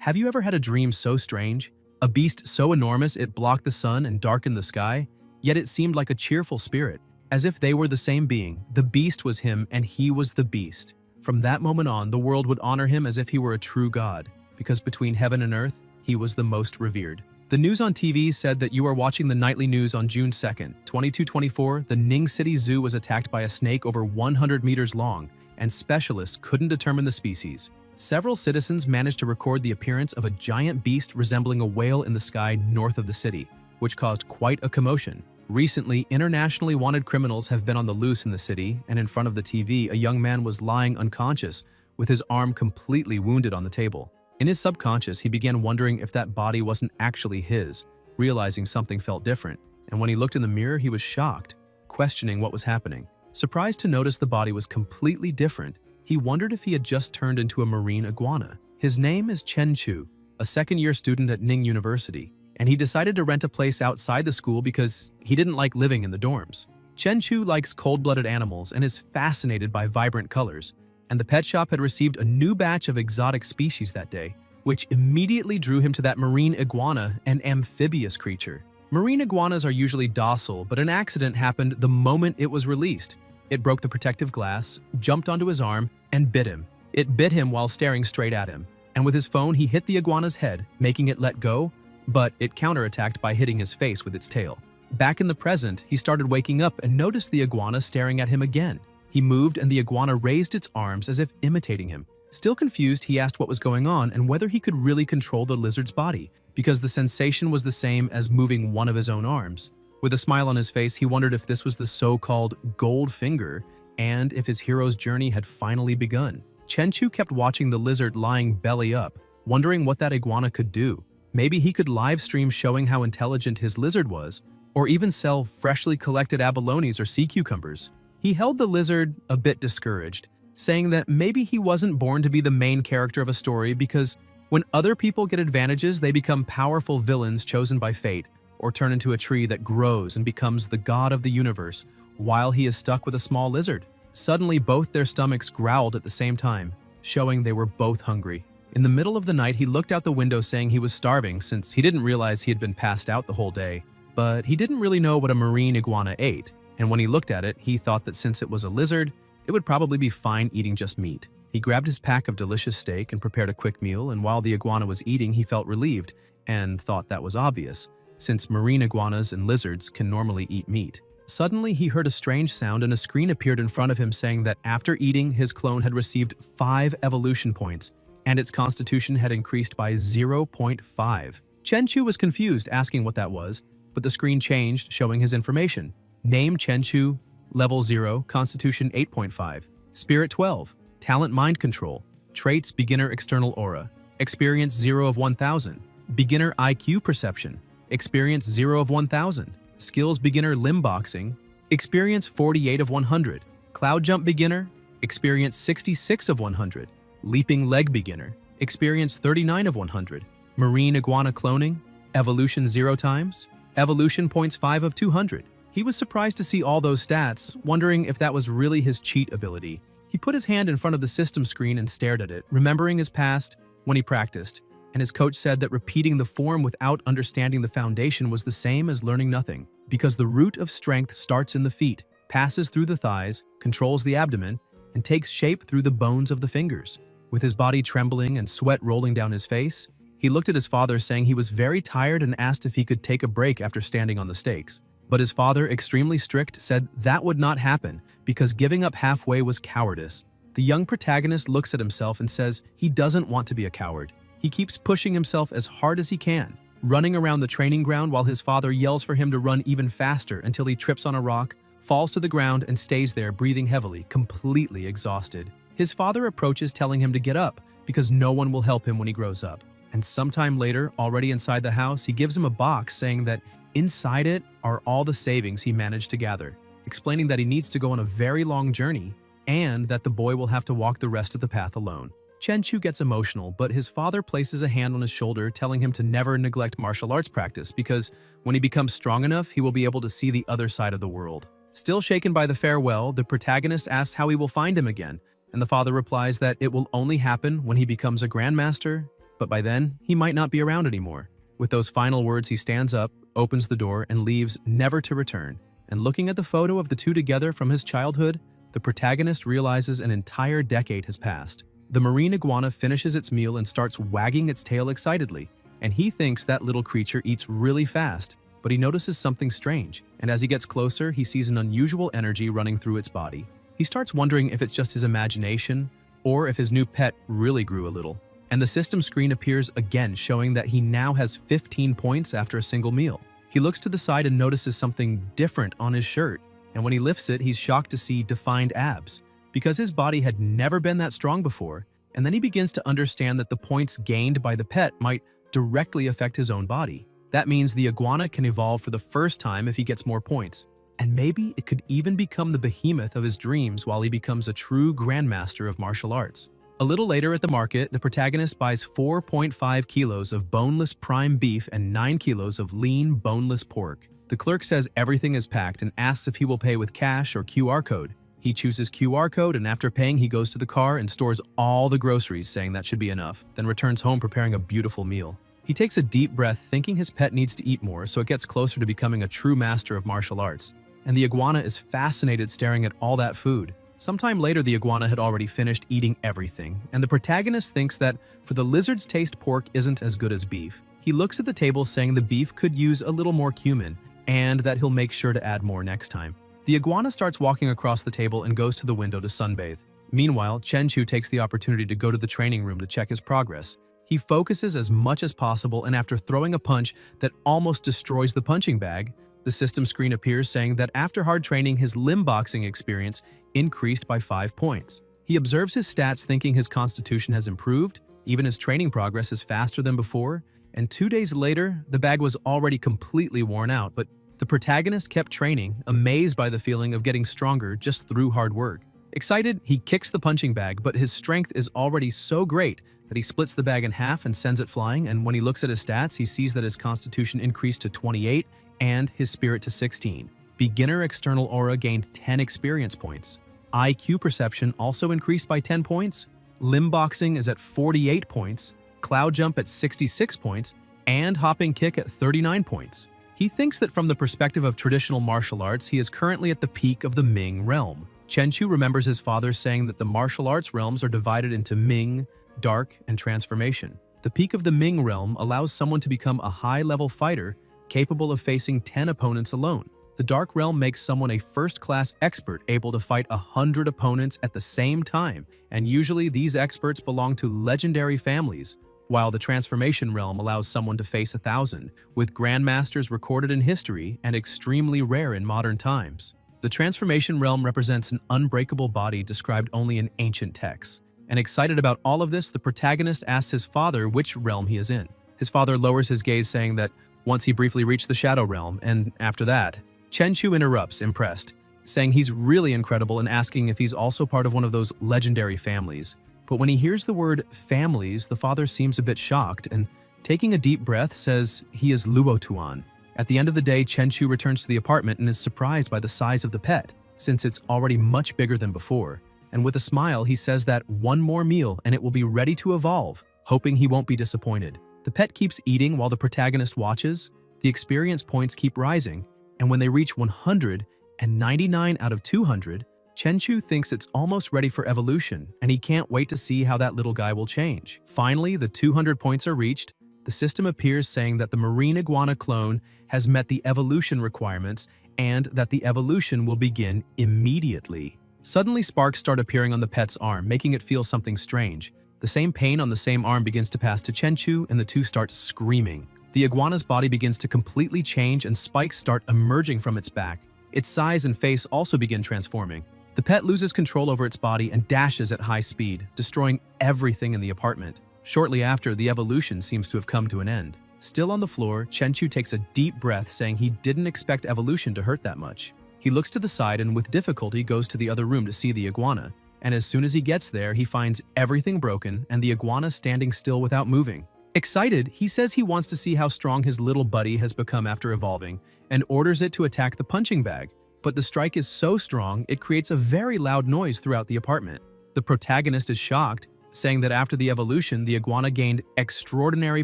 Have you ever had a dream so strange? A beast so enormous it blocked the sun and darkened the sky? Yet it seemed like a cheerful spirit, as if they were the same being. The beast was him and he was the beast. From that moment on, the world would honor him as if he were a true god, because between heaven and earth, he was the most revered. The news on TV said that you are watching the nightly news on June 2nd, 2224. The Ning City Zoo was attacked by a snake over 100 meters long, and specialists couldn't determine the species. Several citizens managed to record the appearance of a giant beast resembling a whale in the sky north of the city, which caused quite a commotion. Recently, internationally wanted criminals have been on the loose in the city, and in front of the TV, a young man was lying unconscious, with his arm completely wounded on the table. In his subconscious, he began wondering if that body wasn't actually his, realizing something felt different, and when he looked in the mirror, he was shocked, questioning what was happening. Surprised to notice the body was completely different, he wondered if he had just turned into a marine iguana. His name is Chen Chu, a second-year student at Ning University, and he decided to rent a place outside the school because he didn't like living in the dorms. Chen Chu likes cold-blooded animals and is fascinated by vibrant colors, and the pet shop had received a new batch of exotic species that day, which immediately drew him to that marine iguana, an amphibious creature. Marine iguanas are usually docile, but an accident happened the moment it was released. It broke the protective glass, jumped onto his arm, and bit him. It bit him while staring straight at him, and with his phone he hit the iguana's head, making it let go, but it counterattacked by hitting his face with its tail. Back in the present, he started waking up and noticed the iguana staring at him again. He moved and the iguana raised its arms as if imitating him. Still confused, he asked what was going on and whether he could really control the lizard's body, because the sensation was the same as moving one of his own arms. With a smile on his face, he wondered if this was the so-called gold finger and if his hero's journey had finally begun. Chen Chu kept watching the lizard lying belly up, wondering what that iguana could do. Maybe he could live stream showing how intelligent his lizard was, or even sell freshly collected abalones or sea cucumbers. He held the lizard a bit discouraged, saying that maybe he wasn't born to be the main character of a story because when other people get advantages, they become powerful villains chosen by fate, or turn into a tree that grows and becomes the god of the universe, while he is stuck with a small lizard. Suddenly, both their stomachs growled at the same time, showing they were both hungry. In the middle of the night, he looked out the window saying he was starving since he didn't realize he had been passed out the whole day. But he didn't really know what a marine iguana ate, and when he looked at it, he thought that since it was a lizard, it would probably be fine eating just meat. He grabbed his pack of delicious steak and prepared a quick meal, and while the iguana was eating, he felt relieved and thought that was obvious, since marine iguanas and lizards can normally eat meat. Suddenly, he heard a strange sound and a screen appeared in front of him saying that after eating, his clone had received 5 evolution points, and its constitution had increased by 0.5. Chen Chu was confused, asking what that was, but the screen changed, showing his information. Name Chen Chu, Level 0, Constitution 8.5, Spirit 12, Talent Mind Control, Traits Beginner External Aura, Experience 0 of 1000, Beginner IQ Perception, Experience 0 of 1000, Skills Beginner Limb Boxing, Experience 48 of 100, Cloud Jump Beginner, Experience 66 of 100, Leaping Leg Beginner, Experience 39 of 100, Marine Iguana Cloning, Evolution 0 times, Evolution Points 5 of 200. He was surprised to see all those stats, wondering if that was really his cheat ability. He put his hand in front of the system screen and stared at it, remembering his past when he practiced, and his coach said that repeating the form without understanding the foundation was the same as learning nothing, because the root of strength starts in the feet, passes through the thighs, controls the abdomen, and takes shape through the bones of the fingers. With his body trembling and sweat rolling down his face, he looked at his father saying he was very tired and asked if he could take a break after standing on the stakes. But his father, extremely strict, said that would not happen because giving up halfway was cowardice. The young protagonist looks at himself and says he doesn't want to be a coward. He keeps pushing himself as hard as he can, running around the training ground while his father yells for him to run even faster until he trips on a rock, falls to the ground, and stays there breathing heavily, completely exhausted. His father approaches telling him to get up because no one will help him when he grows up. And sometime later, already inside the house, he gives him a box saying that inside it are all the savings he managed to gather, explaining that he needs to go on a very long journey and that the boy will have to walk the rest of the path alone. Chen Chu gets emotional, but his father places a hand on his shoulder, telling him to never neglect martial arts practice because when he becomes strong enough, he will be able to see the other side of the world. Still shaken by the farewell, the protagonist asks how he will find him again, and the father replies that it will only happen when he becomes a grandmaster, but by then, he might not be around anymore. With those final words, he stands up, opens the door, and leaves, never to return. And looking at the photo of the two together from his childhood, the protagonist realizes an entire decade has passed. The marine iguana finishes its meal and starts wagging its tail excitedly, and he thinks that little creature eats really fast, but he notices something strange, and as he gets closer, he sees an unusual energy running through its body. He starts wondering if it's just his imagination, or if his new pet really grew a little. And the system screen appears again, showing that he now has 15 points after a single meal. He looks to the side and notices something different on his shirt, and when he lifts it, he's shocked to see defined abs, because his body had never been that strong before, and then he begins to understand that the points gained by the pet might directly affect his own body. That means the iguana can evolve for the first time if he gets more points, and maybe it could even become the behemoth of his dreams while he becomes a true grandmaster of martial arts. A little later at the market, the protagonist buys 4.5 kilos of boneless prime beef and 9 kilos of lean, boneless pork. The clerk says everything is packed and asks if he will pay with cash or QR code. He chooses QR code, and after paying, he goes to the car and stores all the groceries, saying that should be enough, then returns home preparing a beautiful meal. He takes a deep breath, thinking his pet needs to eat more, so it gets closer to becoming a true master of martial arts. And the iguana is fascinated staring at all that food. Sometime later, the iguana had already finished eating everything, and the protagonist thinks that for the lizard's taste, pork isn't as good as beef. He looks at the table saying the beef could use a little more cumin, and that he'll make sure to add more next time. The iguana starts walking across the table and goes to the window to sunbathe. Meanwhile, Chenchu takes the opportunity to go to the training room to check his progress. He focuses as much as possible, and after throwing a punch that almost destroys the punching bag, the system screen appears saying that after hard training, his limb boxing experience increased by 5 points. He observes his stats, thinking his constitution has improved, even his training progress is faster than before, and 2 days later, the bag was already completely worn out, but the protagonist kept training, amazed by the feeling of getting stronger just through hard work. Excited, he kicks the punching bag, but his strength is already so great that he splits the bag in half and sends it flying, and when he looks at his stats, he sees that his constitution increased to 28 and his spirit to 16. Beginner external aura gained 10 experience points. IQ perception also increased by 10 points. Limb boxing is at 48 points, cloud jump at 66 points, and hopping kick at 39 points. He thinks that from the perspective of traditional martial arts, he is currently at the peak of the Ming realm. Chenchu remembers his father saying that the martial arts realms are divided into Ming, Dark, and Transformation. The peak of the Ming realm allows someone to become a high-level fighter capable of facing 10 opponents alone. The Dark realm makes someone a first-class expert able to fight 100 opponents at the same time, and usually these experts belong to legendary families, while the Transformation realm allows someone to face 1,000, with grandmasters recorded in history and extremely rare in modern times. The Transformation realm represents an unbreakable body described only in ancient texts. And excited about all of this, the protagonist asks his father which realm he is in. His father lowers his gaze, saying that once he briefly reached the Shadow realm, and after that, Chenchu interrupts, impressed, saying he's really incredible and asking if he's also part of one of those legendary families. But when he hears the word families, the father seems a bit shocked and, taking a deep breath, says he is Luotuan. At the end of the day, Chenchu returns to the apartment and is surprised by the size of the pet, since it's already much bigger than before. And with a smile, he says that one more meal and it will be ready to evolve, hoping he won't be disappointed. The pet keeps eating while the protagonist watches. The experience points keep rising, and when they reach 199 out of 200, Chenchu thinks it's almost ready for evolution, and he can't wait to see how that little guy will change. Finally, the 200 points are reached. The system appears saying that the marine iguana clone has met the evolution requirements and that the evolution will begin immediately. Suddenly, sparks start appearing on the pet's arm, making it feel something strange. The same pain on the same arm begins to pass to Chenchu, and the two start screaming. The iguana's body begins to completely change, and spikes start emerging from its back. Its size and face also begin transforming. The pet loses control over its body and dashes at high speed, destroying everything in the apartment. Shortly after, the evolution seems to have come to an end. Still on the floor, Chenchu takes a deep breath, saying he didn't expect evolution to hurt that much. He looks to the side and with difficulty goes to the other room to see the iguana. And as soon as he gets there, he finds everything broken and the iguana standing still without moving. Excited, he says he wants to see how strong his little buddy has become after evolving and orders it to attack the punching bag. But the strike is so strong, it creates a very loud noise throughout the apartment. The protagonist is shocked saying that after the evolution, the iguana gained extraordinary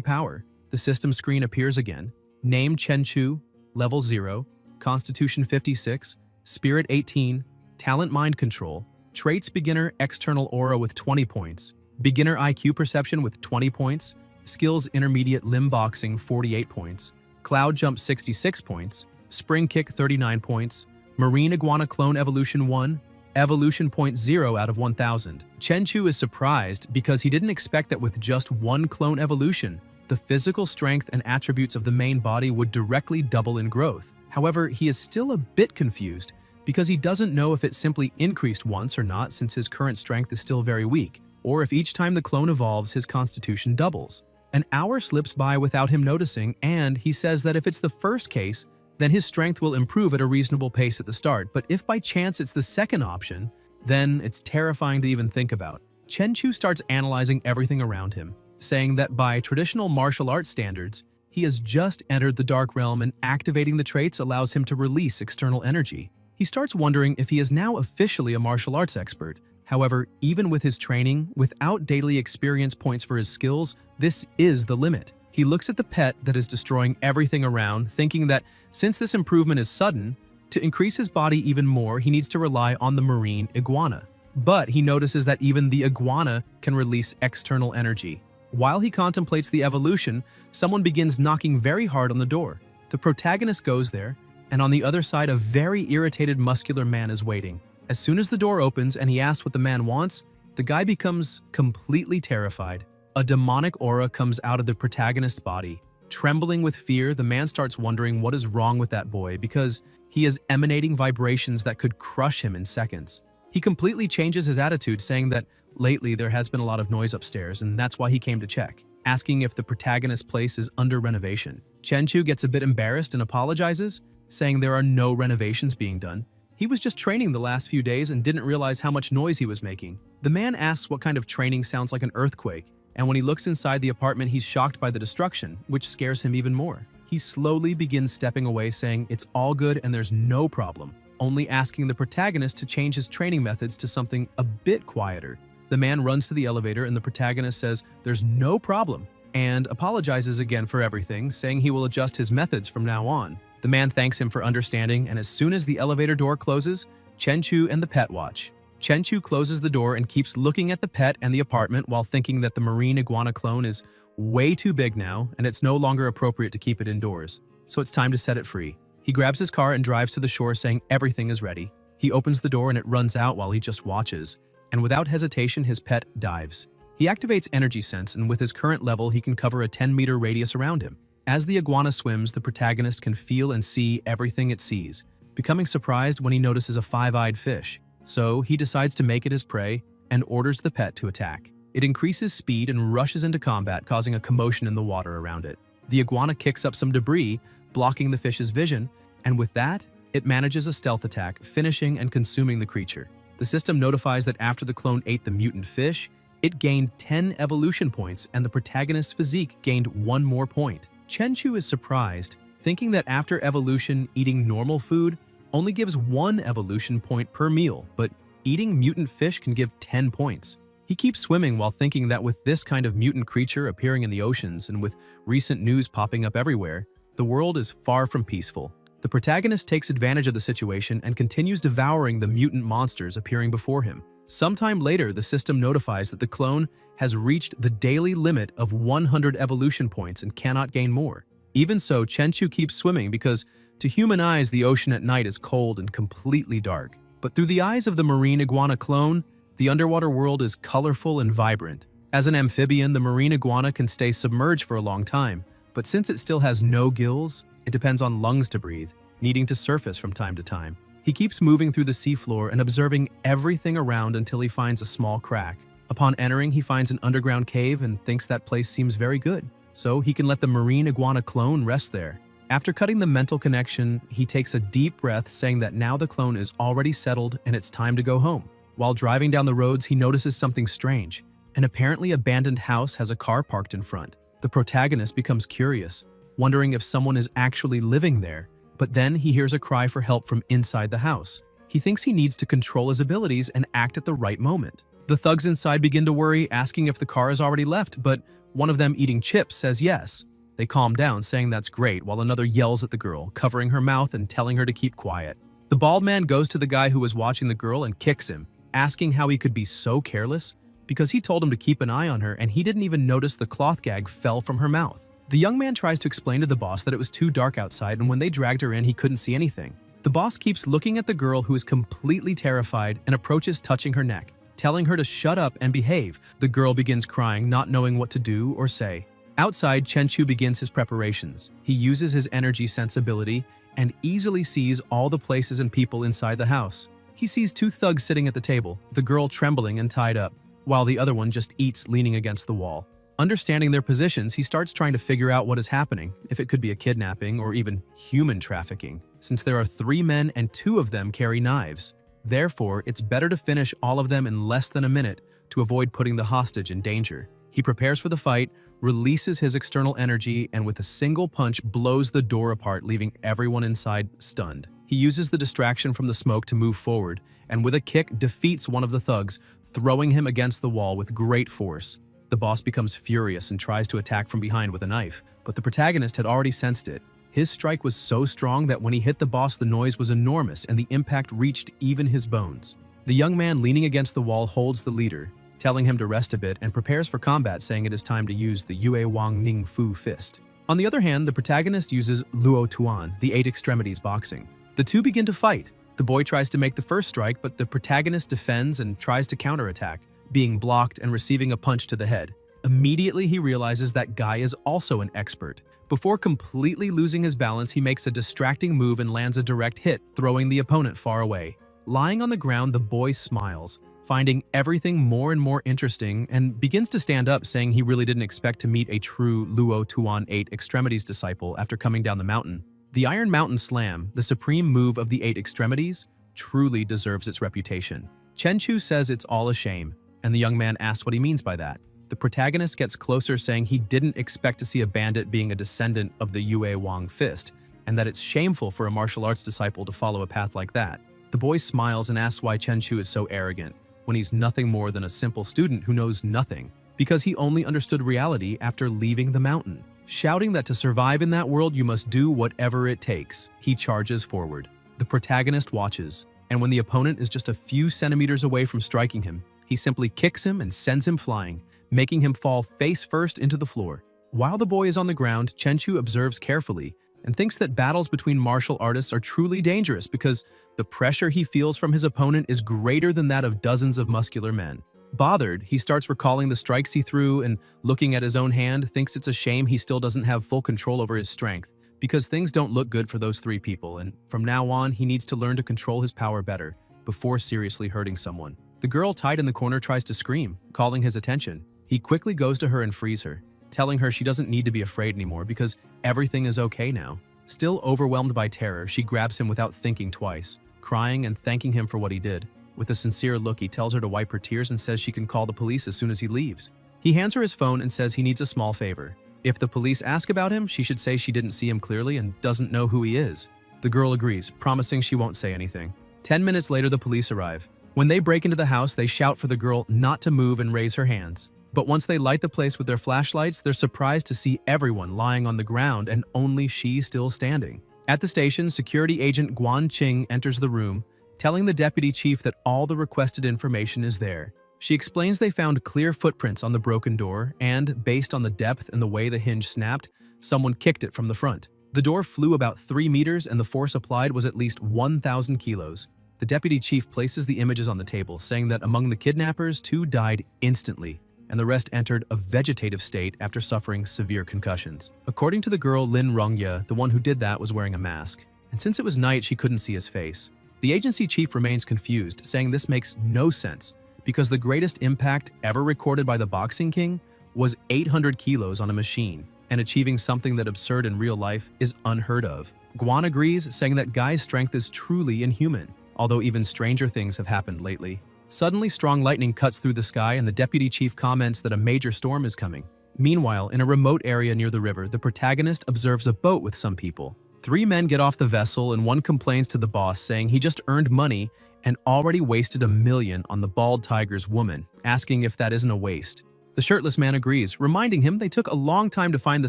power. The system screen appears again. Name Chenchu, Level 0, Constitution 56, Spirit 18, Talent Mind Control, Traits Beginner External Aura with 20 points, Beginner IQ Perception with 20 points, Skills Intermediate Limb Boxing 48 points, Cloud Jump 66 points, Spring Kick 39 points, Marine Iguana Clone Evolution 1, Evolution Point 0 out of 1000. Chenchu is surprised because he didn't expect that with just one clone evolution, the physical strength and attributes of the main body would directly double in growth. However, he is still a bit confused because he doesn't know if it simply increased once or not, since his current strength is still very weak, or if each time the clone evolves, his constitution doubles. An hour slips by without him noticing, and he says that if it's the first case, then his strength will improve at a reasonable pace at the start, but if by chance it's the second option, then it's terrifying to even think about. Chenchu starts analyzing everything around him, saying that by traditional martial arts standards, he has just entered the Dark Realm and activating the traits allows him to release external energy. He starts wondering if he is now officially a martial arts expert. However, even with his training, without daily experience points for his skills, this is the limit. He looks at the pet that is destroying everything around, thinking that since this improvement is sudden, to increase his body even more, he needs to rely on the marine iguana. But he notices that even the iguana can release external energy. While he contemplates the evolution, someone begins knocking very hard on the door. The protagonist goes there, and on the other side, a very irritated muscular man is waiting. As soon as the door opens and he asks what the man wants, the guy becomes completely terrified. A demonic aura comes out of the protagonist's body. Trembling with fear, the man starts wondering what is wrong with that boy because he is emanating vibrations that could crush him in seconds. He completely changes his attitude, saying that lately there has been a lot of noise upstairs and that's why he came to check, asking if the protagonist's place is under renovation. Chenchu gets a bit embarrassed and apologizes, saying there are no renovations being done. He was just training the last few days and didn't realize how much noise he was making. The man asks what kind of training sounds like an earthquake, and when he looks inside the apartment, he's shocked by the destruction, which scares him even more. He slowly begins stepping away, saying it's all good and there's no problem, only asking the protagonist to change his training methods to something a bit quieter. The man runs to the elevator and the protagonist says there's no problem and apologizes again for everything, saying he will adjust his methods from now on. The man thanks him for understanding, and as soon as the elevator door closes, Chenchu and the pet watch. Chenchu closes the door and keeps looking at the pet and the apartment while thinking that the marine iguana clone is way too big now and it's no longer appropriate to keep it indoors. So it's time to set it free. He grabs his car and drives to the shore, saying everything is ready. He opens the door and it runs out while he just watches. And without hesitation, his pet dives. He activates Energy Sense, and with his current level, he can cover a 10-meter radius around him. As the iguana swims, the protagonist can feel and see everything it sees, becoming surprised when he notices a five-eyed fish. So he decides to make it his prey and orders the pet to attack. It increases speed and rushes into combat, causing a commotion in the water around it. The iguana kicks up some debris, blocking the fish's vision, and with that, it manages a stealth attack, finishing and consuming the creature. The system notifies that after the clone ate the mutant fish, it gained 10 evolution points and the protagonist's physique gained 1 more point. Chenchu is surprised, thinking that after evolution, eating normal food only gives 1 evolution point per meal, but eating mutant fish can give 10 points. He keeps swimming while thinking that with this kind of mutant creature appearing in the oceans and with recent news popping up everywhere, the world is far from peaceful. The protagonist takes advantage of the situation and continues devouring the mutant monsters appearing before him. Sometime later, the system notifies that the clone has reached the daily limit of 100 evolution points and cannot gain more. Even so, Chenchu keeps swimming because to human eyes, the ocean at night is cold and completely dark. But through the eyes of the marine iguana clone, the underwater world is colorful and vibrant. As an amphibian, the marine iguana can stay submerged for a long time, but since it still has no gills, it depends on lungs to breathe, needing to surface from time to time. He keeps moving through the seafloor and observing everything around until he finds a small crack. Upon entering, he finds an underground cave and thinks that place seems very good, so he can let the marine iguana clone rest there. After cutting the mental connection, he takes a deep breath, saying that now the clone is already settled and it's time to go home. While driving down the roads, he notices something strange. An apparently abandoned house has a car parked in front. The protagonist becomes curious, wondering if someone is actually living there, but then he hears a cry for help from inside the house. He thinks he needs to control his abilities and act at the right moment. The thugs inside begin to worry, asking if the car has already left, but one of them eating chips says yes. They calm down, saying that's great, while another yells at the girl, covering her mouth and telling her to keep quiet. The bald man goes to the guy who was watching the girl and kicks him, asking how he could be so careless, because he told him to keep an eye on her and he didn't even notice the cloth gag fell from her mouth. The young man tries to explain to the boss that it was too dark outside and when they dragged her in he couldn't see anything. The boss keeps looking at the girl who is completely terrified and approaches touching her neck, telling her to shut up and behave. The girl begins crying, not knowing what to do or say. Outside, Chenchu begins his preparations. He uses his energy sensibility and easily sees all the places and people inside the house. He sees two thugs sitting at the table, the girl trembling and tied up, while the other one just eats leaning against the wall. Understanding their positions, he starts trying to figure out what is happening, if it could be a kidnapping or even human trafficking, since there are 3 men and 2 of them carry knives. Therefore, it's better to finish all of them in less than a minute to avoid putting the hostage in danger. He prepares for the fight, releases his external energy, and with a single punch blows the door apart, leaving everyone inside stunned. He uses the distraction from the smoke to move forward, and with a kick defeats one of the thugs, throwing him against the wall with great force. The boss becomes furious and tries to attack from behind with a knife, but the protagonist had already sensed it. His strike was so strong that when he hit the boss, the noise was enormous and the impact reached even his bones. The young man leaning against the wall holds the leader, telling him to rest a bit and prepares for combat, saying it is time to use the Yue Wang Ning Fu fist. On the other hand, the protagonist uses Luo Tuan, the 8 extremities boxing. The two begin to fight. The boy tries to make the first strike, but the protagonist defends and tries to counterattack, being blocked and receiving a punch to the head. Immediately, he realizes that Guy is also an expert. Before completely losing his balance, he makes a distracting move and lands a direct hit, throwing the opponent far away. Lying on the ground, the boy smiles, finding everything more and more interesting, and begins to stand up, saying he really didn't expect to meet a true Luo Tuan 8 extremities disciple after coming down the mountain. The Iron Mountain Slam, the supreme move of the 8 extremities, truly deserves its reputation. Chenchu says it's all a shame, and the young man asks what he means by that. The protagonist gets closer, saying he didn't expect to see a bandit being a descendant of the Yue Wang fist, and that it's shameful for a martial arts disciple to follow a path like that. The boy smiles and asks why Chenchu is so arrogant, when he's nothing more than a simple student who knows nothing, because he only understood reality after leaving the mountain. Shouting that to survive in that world you must do whatever it takes, he charges forward. The protagonist watches, and when the opponent is just a few centimeters away from striking him, he simply kicks him and sends him flying, making him fall face first into the floor. While the boy is on the ground, Chenchu observes carefully and thinks that battles between martial artists are truly dangerous because the pressure he feels from his opponent is greater than that of dozens of muscular men. Bothered, he starts recalling the strikes he threw and, looking at his own hand, thinks it's a shame he still doesn't have full control over his strength, because things don't look good for those 3 people, and from now on he needs to learn to control his power better before seriously hurting someone. The girl tied in the corner tries to scream, calling his attention. He quickly goes to her and frees her, telling her she doesn't need to be afraid anymore because everything is okay now. Still overwhelmed by terror, she grabs him without thinking twice, crying and thanking him for what he did. With a sincere look, he tells her to wipe her tears and says she can call the police as soon as he leaves. He hands her his phone and says he needs a small favor. If the police ask about him, she should say she didn't see him clearly and doesn't know who he is. The girl agrees, promising she won't say anything. 10 minutes later, the police arrive. When they break into the house, they shout for the girl not to move and raise her hands. But once they light the place with their flashlights, they're surprised to see everyone lying on the ground and only she still standing. At the station, security agent Guan Qing enters the room, telling the deputy chief that all the requested information is there. She explains they found clear footprints on the broken door and, based on the depth and the way the hinge snapped, someone kicked it from the front. The door flew about 3 meters and the force applied was at least 1,000 kilos. The deputy chief places the images on the table, saying that among the kidnappers, 2 died instantly, and the rest entered a vegetative state after suffering severe concussions. According to the girl Lin Rongye, the one who did that was wearing a mask, and since it was night, she couldn't see his face. The agency chief remains confused, saying this makes no sense, because the greatest impact ever recorded by the Boxing King was 800 kilos on a machine, and achieving something that absurd in real life is unheard of. Guan agrees, saying that Guy's strength is truly inhuman, although even stranger things have happened lately. Suddenly, strong lightning cuts through the sky and the deputy chief comments that a major storm is coming. Meanwhile, in a remote area near the river, the protagonist observes a boat with some people. 3 men get off the vessel and one complains to the boss, saying he just earned money and already wasted $1 million on the bald tiger's woman, asking if that isn't a waste. The shirtless man agrees, reminding him they took a long time to find the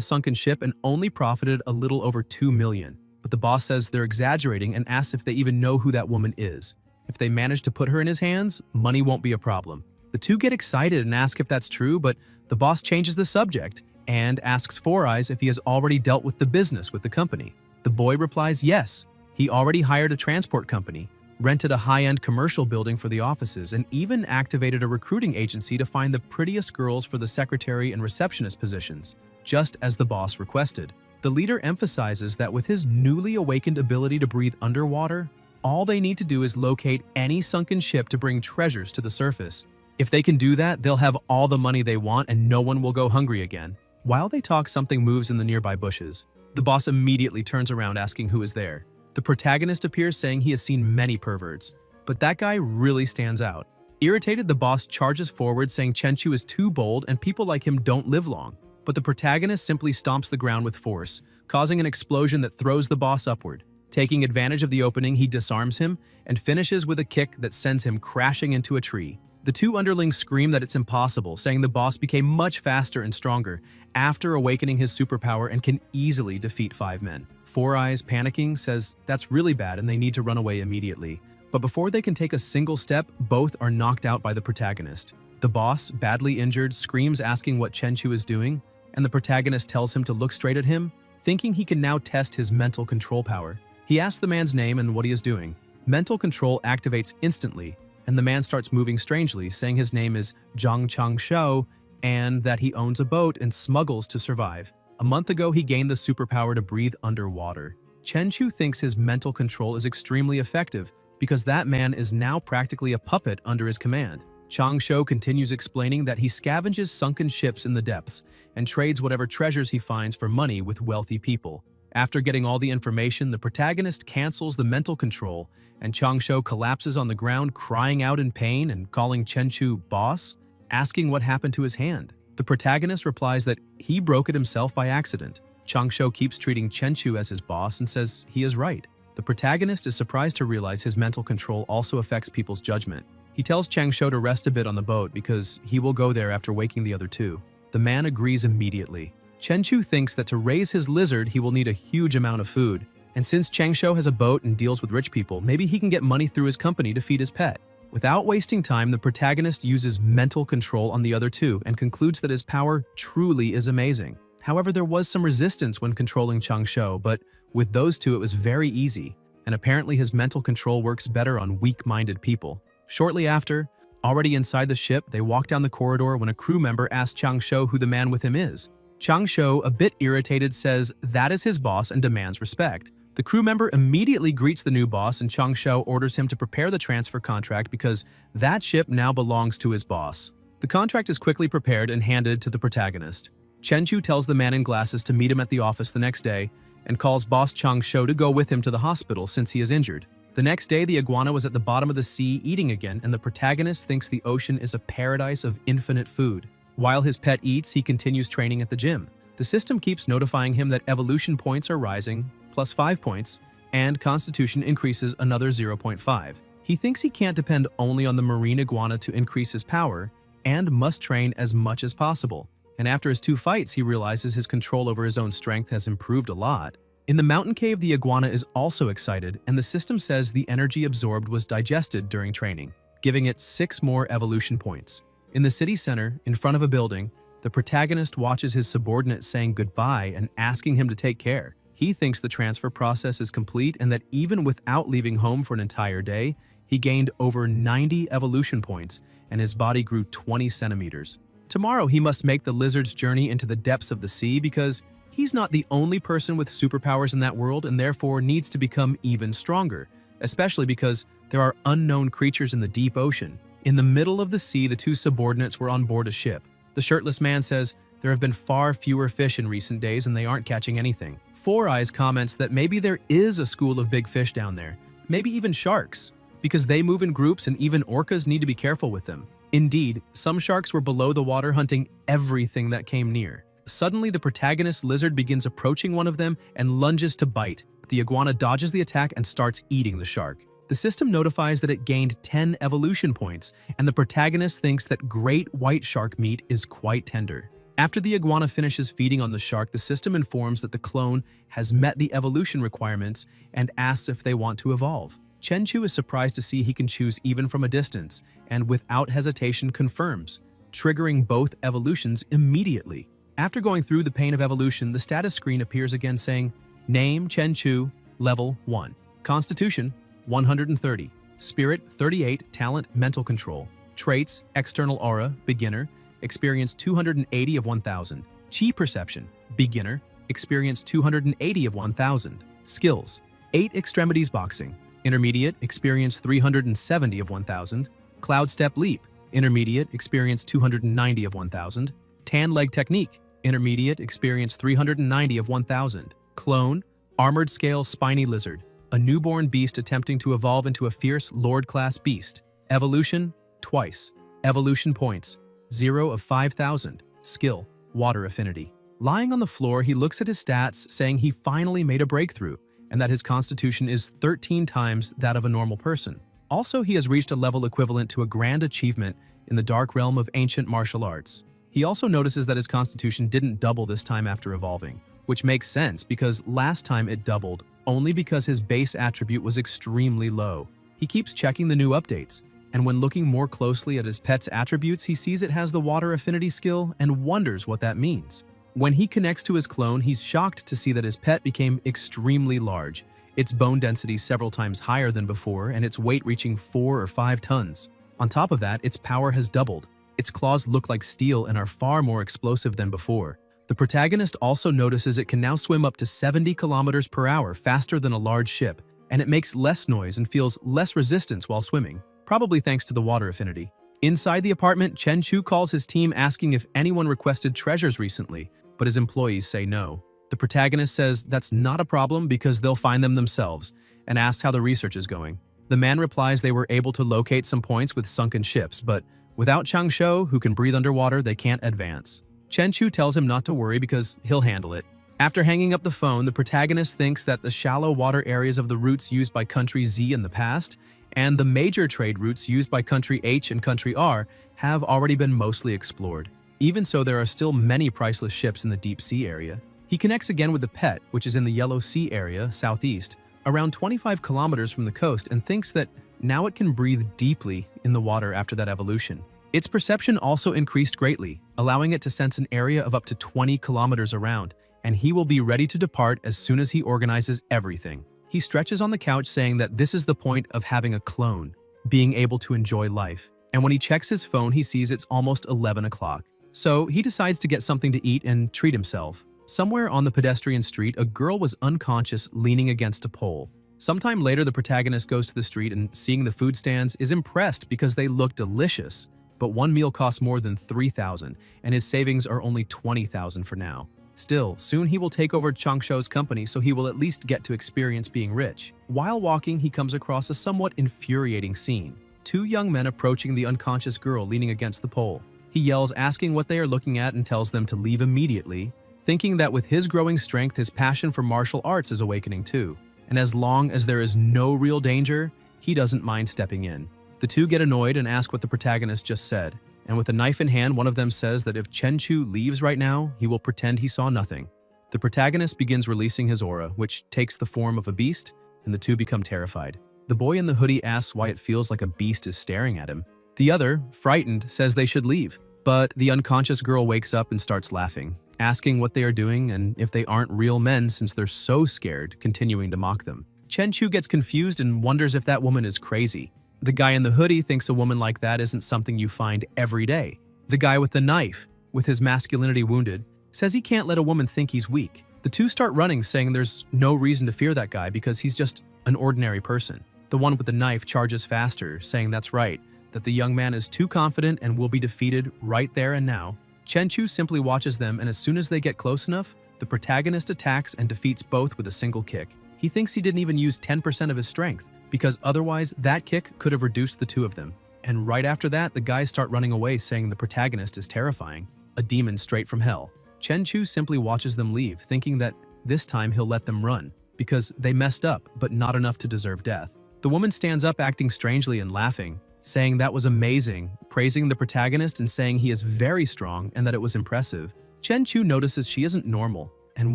sunken ship and only profited a little over $2 million. But the boss says they're exaggerating and asks if they even know who that woman is. If they manage to put her in his hands, money won't be a problem. The two get excited and ask if that's true, but the boss changes the subject and asks Four Eyes if he has already dealt with the business with the company. The boy replies yes. He already hired a transport company, rented a high-end commercial building for the offices, and even activated a recruiting agency to find the prettiest girls for the secretary and receptionist positions, just as the boss requested. The leader emphasizes that with his newly awakened ability to breathe underwater, all they need to do is locate any sunken ship to bring treasures to the surface. If they can do that, they'll have all the money they want and no one will go hungry again. While they talk, something moves in the nearby bushes. The boss immediately turns around asking who is there. The protagonist appears saying he has seen many perverts, but that guy really stands out. Irritated, the boss charges forward saying Chenchu is too bold and people like him don't live long. But the protagonist simply stomps the ground with force, causing an explosion that throws the boss upward. Taking advantage of the opening, he disarms him and finishes with a kick that sends him crashing into a tree. The two underlings scream that it's impossible, saying the boss became much faster and stronger after awakening his superpower and can easily defeat 5 men. Four Eyes, panicking, says that's really bad and they need to run away immediately. But before they can take a single step, both are knocked out by the protagonist. The boss, badly injured, screams asking what Chenchu is doing, and the protagonist tells him to look straight at him, thinking he can now test his mental control power. He asks the man's name and what he is doing. Mental control activates instantly, and the man starts moving strangely, saying his name is Zhang Chang Shou and that he owns a boat and smuggles to survive. A month ago, he gained the superpower to breathe underwater. Chenchu thinks his mental control is extremely effective because that man is now practically a puppet under his command. Chang Shou continues explaining that he scavenges sunken ships in the depths and trades whatever treasures he finds for money with wealthy people. After getting all the information, the protagonist cancels the mental control, and Chang Shou collapses on the ground, crying out in pain and calling Chenchu boss, asking what happened to his hand. The protagonist replies that he broke it himself by accident. Chang Shou keeps treating Chenchu as his boss and says he is right. The protagonist is surprised to realize his mental control also affects people's judgment. He tells Chang Shou to rest a bit on the boat because he will go there after waking the other two. The man agrees immediately. Chenchu thinks that to raise his lizard, he will need a huge amount of food. And since Chang Shou has a boat and deals with rich people, maybe he can get money through his company to feed his pet. Without wasting time, the protagonist uses mental control on the other two and concludes that his power truly is amazing. However, there was some resistance when controlling Chang Shou, but with those two it was very easy, and apparently his mental control works better on weak-minded people. Shortly after, already inside the ship, they walk down the corridor when a crew member asks Chang Shou who the man with him is. Chang Shou, a bit irritated, says that is his boss and demands respect. The crew member immediately greets the new boss and Chang Shou orders him to prepare the transfer contract because that ship now belongs to his boss. The contract is quickly prepared and handed to the protagonist. Chenchu tells the man in glasses to meet him at the office the next day and calls boss Chang Shou to go with him to the hospital since he is injured. The next day, the iguana was at the bottom of the sea eating again, and the protagonist thinks the ocean is a paradise of infinite food. While his pet eats, he continues training at the gym. The system keeps notifying him that evolution points are rising, plus 5 points, and constitution increases another 0.5. He thinks he can't depend only on the marine iguana to increase his power, and must train as much as possible. And after his 2 fights, he realizes his control over his own strength has improved a lot. In the mountain cave, the iguana is also excited, and the system says the energy absorbed was digested during training, giving it 6 more evolution points. In the city center, in front of a building, the protagonist watches his subordinate saying goodbye and asking him to take care. He thinks the transfer process is complete and that even without leaving home for an entire day, he gained over 90 evolution points and his body grew 20 centimeters. Tomorrow, he must make the lizard's journey into the depths of the sea because he's not the only person with superpowers in that world and therefore needs to become even stronger, especially because there are unknown creatures in the deep ocean. In the middle of the sea, the 2 subordinates were on board a ship. The shirtless man says there have been far fewer fish in recent days and they aren't catching anything. Four Eyes comments that maybe there is a school of big fish down there, maybe even sharks, because they move in groups and even orcas need to be careful with them. Indeed, some sharks were below the water hunting everything that came near. Suddenly, the protagonist lizard begins approaching one of them and lunges to bite. The iguana dodges the attack and starts eating the shark. The system notifies that it gained 10 evolution points, and the protagonist thinks that great white shark meat is quite tender. After the iguana finishes feeding on the shark, the system informs that the clone has met the evolution requirements and asks if they want to evolve. Chenchu is surprised to see he can choose even from a distance, and without hesitation confirms, triggering both evolutions immediately. After going through the pain of evolution, the status screen appears again saying, Name Chenchu, Level 1. Constitution, 130. Spirit, 38. Talent, Mental Control. Traits, External Aura, Beginner. Experience 280 of 1000. Chi Perception, Beginner. Experience 280 of 1000. Skills, 8 Extremities Boxing. Intermediate, experience 370 of 1000. Cloud Step Leap, Intermediate, experience 290 of 1000. Tan Leg Technique, Intermediate, experience 390 of 1000. Clone, Armored Scale Spiny Lizard, a newborn beast attempting to evolve into a fierce Lord-class beast. Evolution, twice. Evolution points, 0 of 5000. Skill, Water Affinity. Lying on the floor, he looks at his stats, saying he finally made a breakthrough, and that his constitution is 13 times that of a normal person. Also, he has reached a level equivalent to a grand achievement in the dark realm of ancient martial arts. He also notices that his constitution didn't double this time after evolving, which makes sense because last time it doubled only because his base attribute was extremely low. He keeps checking the new updates, and when looking more closely at his pet's attributes, he sees it has the water affinity skill and wonders what that means. When he connects to his clone, he's shocked to see that his pet became extremely large, its bone density several times higher than before, and its weight reaching 4 or 5 tons. On top of that, its power has doubled. Its claws look like steel and are far more explosive than before. The protagonist also notices it can now swim up to 70 kilometers per hour faster than a large ship, and it makes less noise and feels less resistance while swimming, probably thanks to the water affinity. Inside the apartment, Chenchu calls his team asking if anyone requested treasures recently, but his employees say no. The protagonist says that's not a problem because they'll find them themselves, and asks how the research is going. The man replies they were able to locate some points with sunken ships, but without Changsho, who can breathe underwater, they can't advance. Chenchu tells him not to worry because he'll handle it. After hanging up the phone, the protagonist thinks that the shallow water areas of the routes used by Country Z in the past and the major trade routes used by Country H and Country R have already been mostly explored. Even so, there are still many priceless ships in the deep sea area. He connects again with the pet, which is in the Yellow Sea area, southeast, around 25 kilometers from the coast, and thinks that now it can breathe deeply in the water after that evolution. Its perception also increased greatly, allowing it to sense an area of up to 20 kilometers around, and he will be ready to depart as soon as he organizes everything. He stretches on the couch saying that this is the point of having a clone, being able to enjoy life. And when he checks his phone, he sees it's almost 11 o'clock. So he decides to get something to eat and treat himself. Somewhere on the pedestrian street, a girl was unconscious leaning against a pole. Sometime later, the protagonist goes to the street and, seeing the food stands, is impressed because they look delicious. But one meal costs more than 3,000, and his savings are only 20,000 for now. Still, soon he will take over Changsho's company, so he will at least get to experience being rich. While walking, he comes across a somewhat infuriating scene. 2 young men approaching the unconscious girl leaning against the pole. He yells, asking what they are looking at, and tells them to leave immediately, thinking that with his growing strength, his passion for martial arts is awakening too. And as long as there is no real danger, he doesn't mind stepping in. The 2 get annoyed and ask what the protagonist just said, and with a knife in hand, one of them says that if Chenchu leaves right now, he will pretend he saw nothing. The protagonist begins releasing his aura, which takes the form of a beast, and the 2 become terrified. The boy in the hoodie asks why it feels like a beast is staring at him. The other, frightened, says they should leave, but the unconscious girl wakes up and starts laughing, asking what they are doing and if they aren't real men since they're so scared, continuing to mock them. Chenchu gets confused and wonders if that woman is crazy. The guy in the hoodie thinks a woman like that isn't something you find every day. The guy with the knife, with his masculinity wounded, says he can't let a woman think he's weak. The 2 start running, saying there's no reason to fear that guy because he's just an ordinary person. The one with the knife charges faster, saying that's right, that the young man is too confident and will be defeated right there and now. Chenchu simply watches them, and as soon as they get close enough, the protagonist attacks and defeats both with a single kick. He thinks he didn't even use 10% of his strength, because otherwise that kick could have reduced the 2 of them. And right after that, the guys start running away, saying the protagonist is terrifying, a demon straight from hell. Chenchu simply watches them leave, thinking that this time he'll let them run, because they messed up, but not enough to deserve death. The woman stands up acting strangely and laughing, saying that was amazing, praising the protagonist and saying he is very strong and that it was impressive. Chen Chu notices she isn't normal and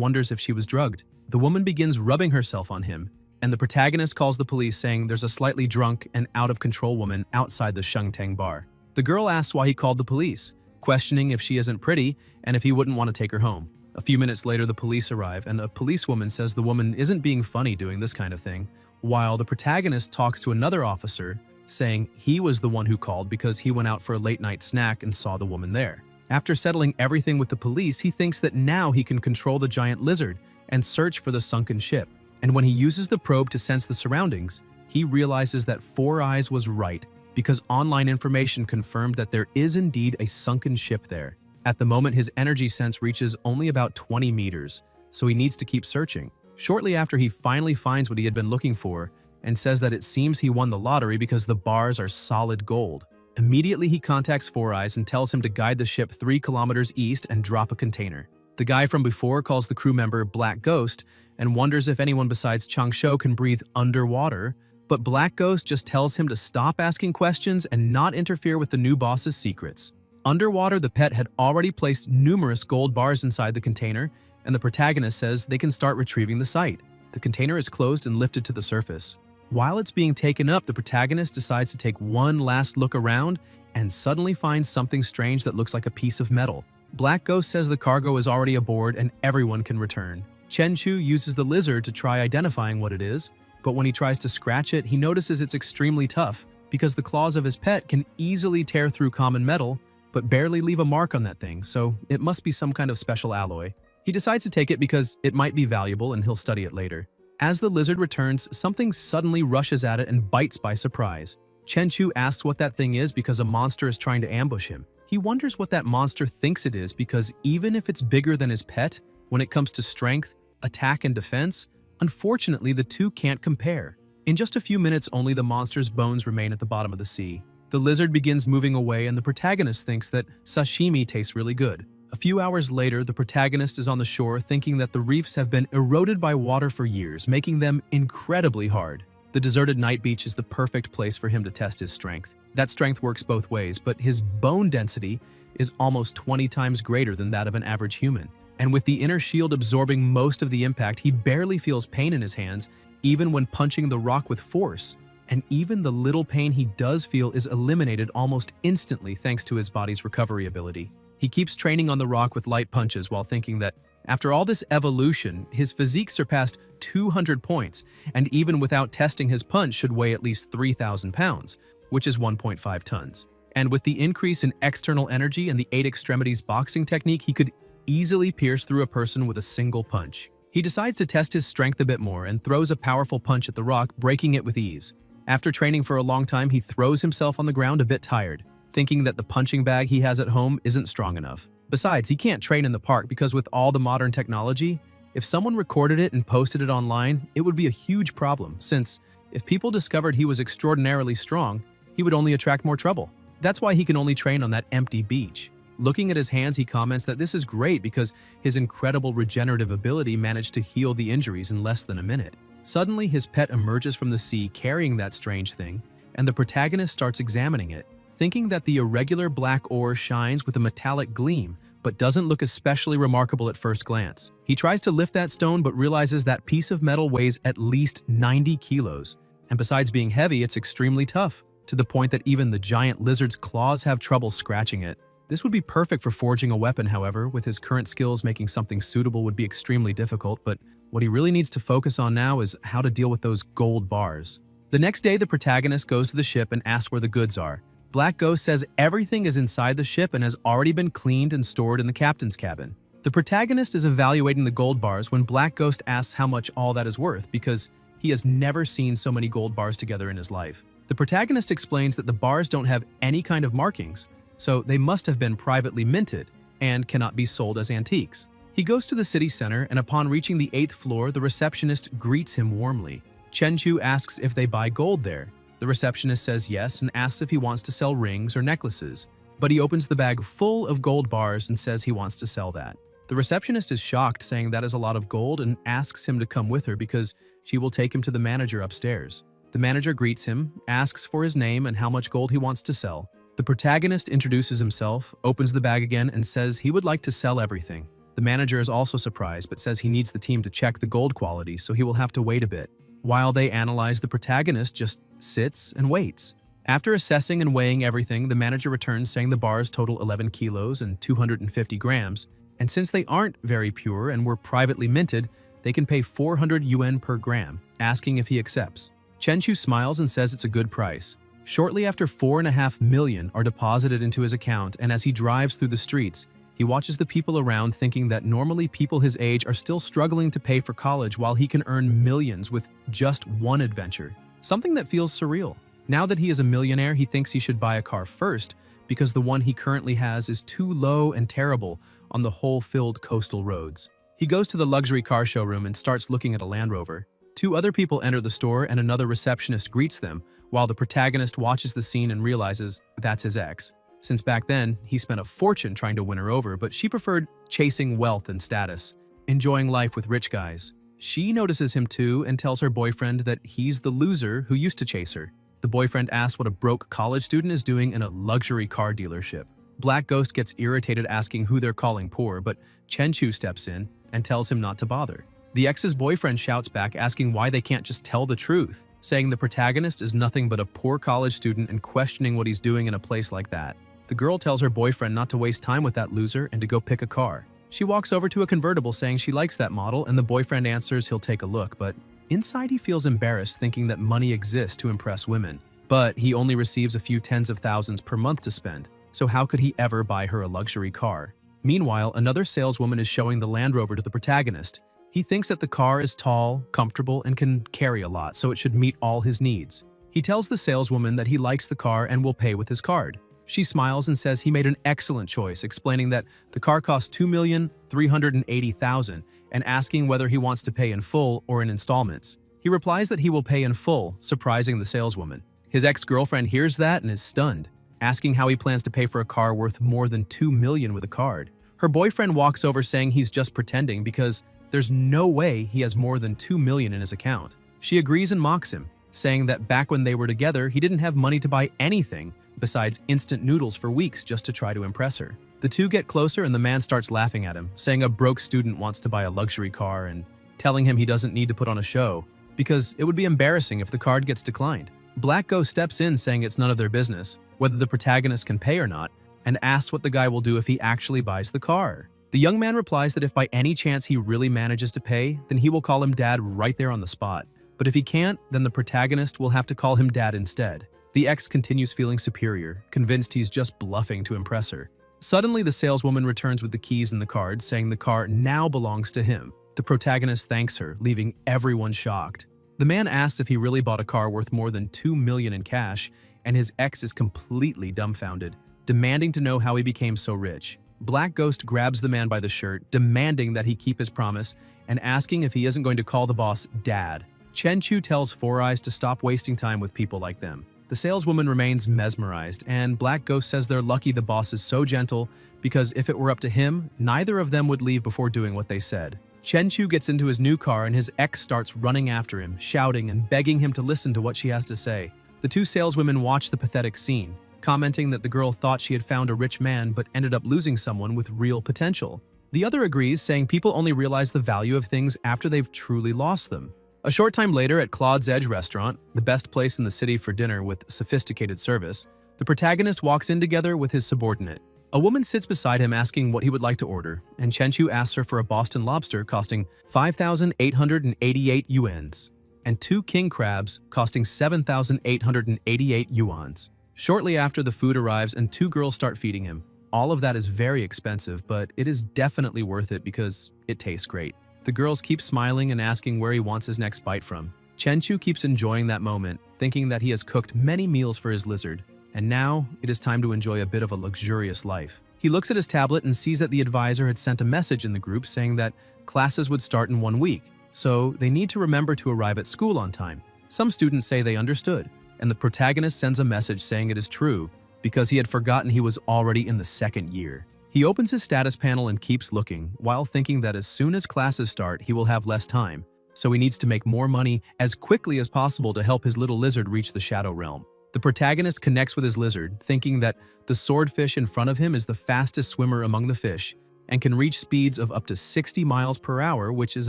wonders if she was drugged. The woman begins rubbing herself on him, and the protagonist calls the police saying there's a slightly drunk and out-of-control woman outside the Shengtang bar. The girl asks why he called the police, questioning if she isn't pretty and if he wouldn't want to take her home. A few minutes later, the police arrive, and a policewoman says the woman isn't being funny doing this kind of thing, while the protagonist talks to another officer, saying he was the one who called because he went out for a late-night snack and saw the woman there. After settling everything with the police, he thinks that now he can control the giant lizard and search for the sunken ship. And when he uses the probe to sense the surroundings, he realizes that Four Eyes was right because online information confirmed that there is indeed a sunken ship there. At the moment, his energy sense reaches only about 20 meters, so he needs to keep searching. Shortly after, he finally finds what he had been looking for and says that it seems he won the lottery because the bars are solid gold. Immediately, he contacts Four Eyes and tells him to guide the ship 3 kilometers east and drop a container. The guy from before calls the crew member Black Ghost and wonders if anyone besides Chang Shou can breathe underwater, but Black Ghost just tells him to stop asking questions and not interfere with the new boss's secrets. Underwater, the pet had already placed numerous gold bars inside the container, and the protagonist says they can start retrieving the site. The container is closed and lifted to the surface. While it's being taken up, the protagonist decides to take one last look around and suddenly finds something strange that looks like a piece of metal. Black Ghost says the cargo is already aboard and everyone can return. Chen Chu uses the lizard to try identifying what it is, but when he tries to scratch it, he notices it's extremely tough because the claws of his pet can easily tear through common metal, but barely leave a mark on that thing, so it must be some kind of special alloy. He decides to take it because it might be valuable and he'll study it later. As the lizard returns, something suddenly rushes at it and bites by surprise. Chen Chu asks what that thing is because a monster is trying to ambush him. He wonders what that monster thinks it is because even if it's bigger than his pet, when it comes to strength, attack, and defense, unfortunately the two can't compare. In just a few minutes only, the monster's bones remain at the bottom of the sea. The lizard begins moving away and the protagonist thinks that sashimi tastes really good. A few hours later, the protagonist is on the shore thinking that the reefs have been eroded by water for years, making them incredibly hard. The deserted night beach is the perfect place for him to test his strength. That strength works both ways, but his bone density is almost 20 times greater than that of an average human. And with the inner shield absorbing most of the impact, he barely feels pain in his hands, even when punching the rock with force. And even the little pain he does feel is eliminated almost instantly thanks to his body's recovery ability. He keeps training on the rock with light punches while thinking that, after all this evolution, his physique surpassed 200 points, and even without testing his punch should weigh at least 3,000 pounds, which is 1.5 tons. And with the increase in external energy and the 8 extremities boxing technique, he could easily pierce through a person with a single punch. He decides to test his strength a bit more and throws a powerful punch at the rock, breaking it with ease. After training for a long time, he throws himself on the ground a bit tired, thinking that the punching bag he has at home isn't strong enough. Besides, he can't train in the park because with all the modern technology, if someone recorded it and posted it online, it would be a huge problem, since if people discovered he was extraordinarily strong, he would only attract more trouble. That's why he can only train on that empty beach. Looking at his hands, he comments that this is great because his incredible regenerative ability managed to heal the injuries in less than a minute. Suddenly, his pet emerges from the sea carrying that strange thing, and the protagonist starts examining it, thinking that the irregular black ore shines with a metallic gleam, but doesn't look especially remarkable at first glance. He tries to lift that stone but realizes that piece of metal weighs at least 90 kilos, and besides being heavy, it's extremely tough, to the point that even the giant lizard's claws have trouble scratching it. This would be perfect for forging a weapon, however. With his current skills, making something suitable would be extremely difficult, but what he really needs to focus on now is how to deal with those gold bars. The next day, the protagonist goes to the ship and asks where the goods are. Black Ghost says everything is inside the ship and has already been cleaned and stored in the captain's cabin. The protagonist is evaluating the gold bars when Black Ghost asks how much all that is worth because he has never seen so many gold bars together in his life. The protagonist explains that the bars don't have any kind of markings, so they must have been privately minted and cannot be sold as antiques. He goes to the city center, and upon reaching the 8th floor, the receptionist greets him warmly. Chen Chu asks if they buy gold there. The receptionist says yes and asks if he wants to sell rings or necklaces, but he opens the bag full of gold bars and says he wants to sell that. The receptionist is shocked, saying that is a lot of gold, and asks him to come with her because she will take him to the manager upstairs. The manager greets him, asks for his name and how much gold he wants to sell. The protagonist introduces himself, opens the bag again, and says he would like to sell everything. The manager is also surprised but says he needs the team to check the gold quality, so he will have to wait a bit. While they analyze, the protagonist just sits and waits. After assessing and weighing everything, the manager returns saying the bars total 11 kilos and 250 grams, and since they aren't very pure and were privately minted, they can pay 400 yuan per gram, asking if he accepts. Chenchu smiles and says it's a good price. Shortly after 4.5 million are deposited into his account, and as he drives through the streets, he watches the people around thinking that normally people his age are still struggling to pay for college while he can earn millions with just one adventure. Something that feels surreal. Now that he is a millionaire, he thinks he should buy a car first because the one he currently has is too low and terrible on the hole-filled coastal roads. He goes to the luxury car showroom and starts looking at a Land Rover. Two other people enter the store and another receptionist greets them, while the protagonist watches the scene and realizes that's his ex. Since back then, he spent a fortune trying to win her over, but she preferred chasing wealth and status, enjoying life with rich guys. She notices him too and tells her boyfriend that he's the loser who used to chase her. The boyfriend asks what a broke college student is doing in a luxury car dealership. Black Ghost gets irritated asking who they're calling poor, but Chenchu steps in and tells him not to bother. The ex's boyfriend shouts back asking why they can't just tell the truth, saying the protagonist is nothing but a poor college student and questioning what he's doing in a place like that. The girl tells her boyfriend not to waste time with that loser and to go pick a car. She walks over to a convertible saying she likes that model, and the boyfriend answers he'll take a look, but inside he feels embarrassed thinking that money exists to impress women. But he only receives a few tens of thousands per month to spend, so how could he ever buy her a luxury car? Meanwhile, another saleswoman is showing the Land Rover to the protagonist. He thinks that the car is tall, comfortable, and can carry a lot, so it should meet all his needs. He tells the saleswoman that he likes the car and will pay with his card. She smiles and says he made an excellent choice, explaining that the car costs 2,380,000 and asking whether he wants to pay in full or in installments. He replies that he will pay in full, surprising the saleswoman. His ex-girlfriend hears that and is stunned, asking how he plans to pay for a car worth more than 2 million with a card. Her boyfriend walks over saying he's just pretending because there's no way he has more than 2 million in his account. She agrees and mocks him, saying that back when they were together, he didn't have money to buy anything besides instant noodles for weeks just to try to impress her. The two get closer and the man starts laughing at him, saying a broke student wants to buy a luxury car and telling him he doesn't need to put on a show because it would be embarrassing if the card gets declined. Black Ghost steps in saying it's none of their business, whether the protagonist can pay or not, and asks what the guy will do if he actually buys the car. The young man replies that if by any chance he really manages to pay, then he will call him dad right there on the spot. But if he can't, then the protagonist will have to call him dad instead. The ex continues feeling superior, convinced he's just bluffing to impress her. Suddenly, the saleswoman returns with the keys and the card, saying the car now belongs to him. The protagonist thanks her, leaving everyone shocked. The man asks if he really bought a car worth more than 2 million in cash, and his ex is completely dumbfounded, demanding to know how he became so rich. Black Ghost grabs the man by the shirt, demanding that he keep his promise, and asking if he isn't going to call the boss dad. Chenchu tells Four Eyes to stop wasting time with people like them. The saleswoman remains mesmerized, and Black Ghost says they're lucky the boss is so gentle because if it were up to him, neither of them would leave before doing what they said. Chenchu gets into his new car and his ex starts running after him, shouting and begging him to listen to what she has to say. The two saleswomen watch the pathetic scene, commenting that the girl thought she had found a rich man but ended up losing someone with real potential. The other agrees, saying people only realize the value of things after they've truly lost them. A short time later at Claude's Edge restaurant, the best place in the city for dinner with sophisticated service, the protagonist walks in together with his subordinate. A woman sits beside him asking what he would like to order, and Chenchu asks her for a Boston lobster costing 5,888 yuans and 2 king crabs costing 7,888 yuans. Shortly after, the food arrives and 2 girls start feeding him. All of that is very expensive, but it is definitely worth it because it tastes great. The girls keep smiling and asking where he wants his next bite from. Chenchu keeps enjoying that moment, thinking that he has cooked many meals for his lizard, and now it is time to enjoy a bit of a luxurious life. He looks at his tablet and sees that the advisor had sent a message in the group saying that classes would start in 1 week, so they need to remember to arrive at school on time. Some students say they understood, and the protagonist sends a message saying it is true because he had forgotten he was already in the 2nd year. He opens his status panel and keeps looking, while thinking that as soon as classes start, he will have less time. so he needs to make more money as quickly as possible to help his little lizard reach the Shadow Realm. The protagonist connects with his lizard, thinking that the swordfish in front of him is the fastest swimmer among the fish and can reach speeds of up to 60 miles per hour, which is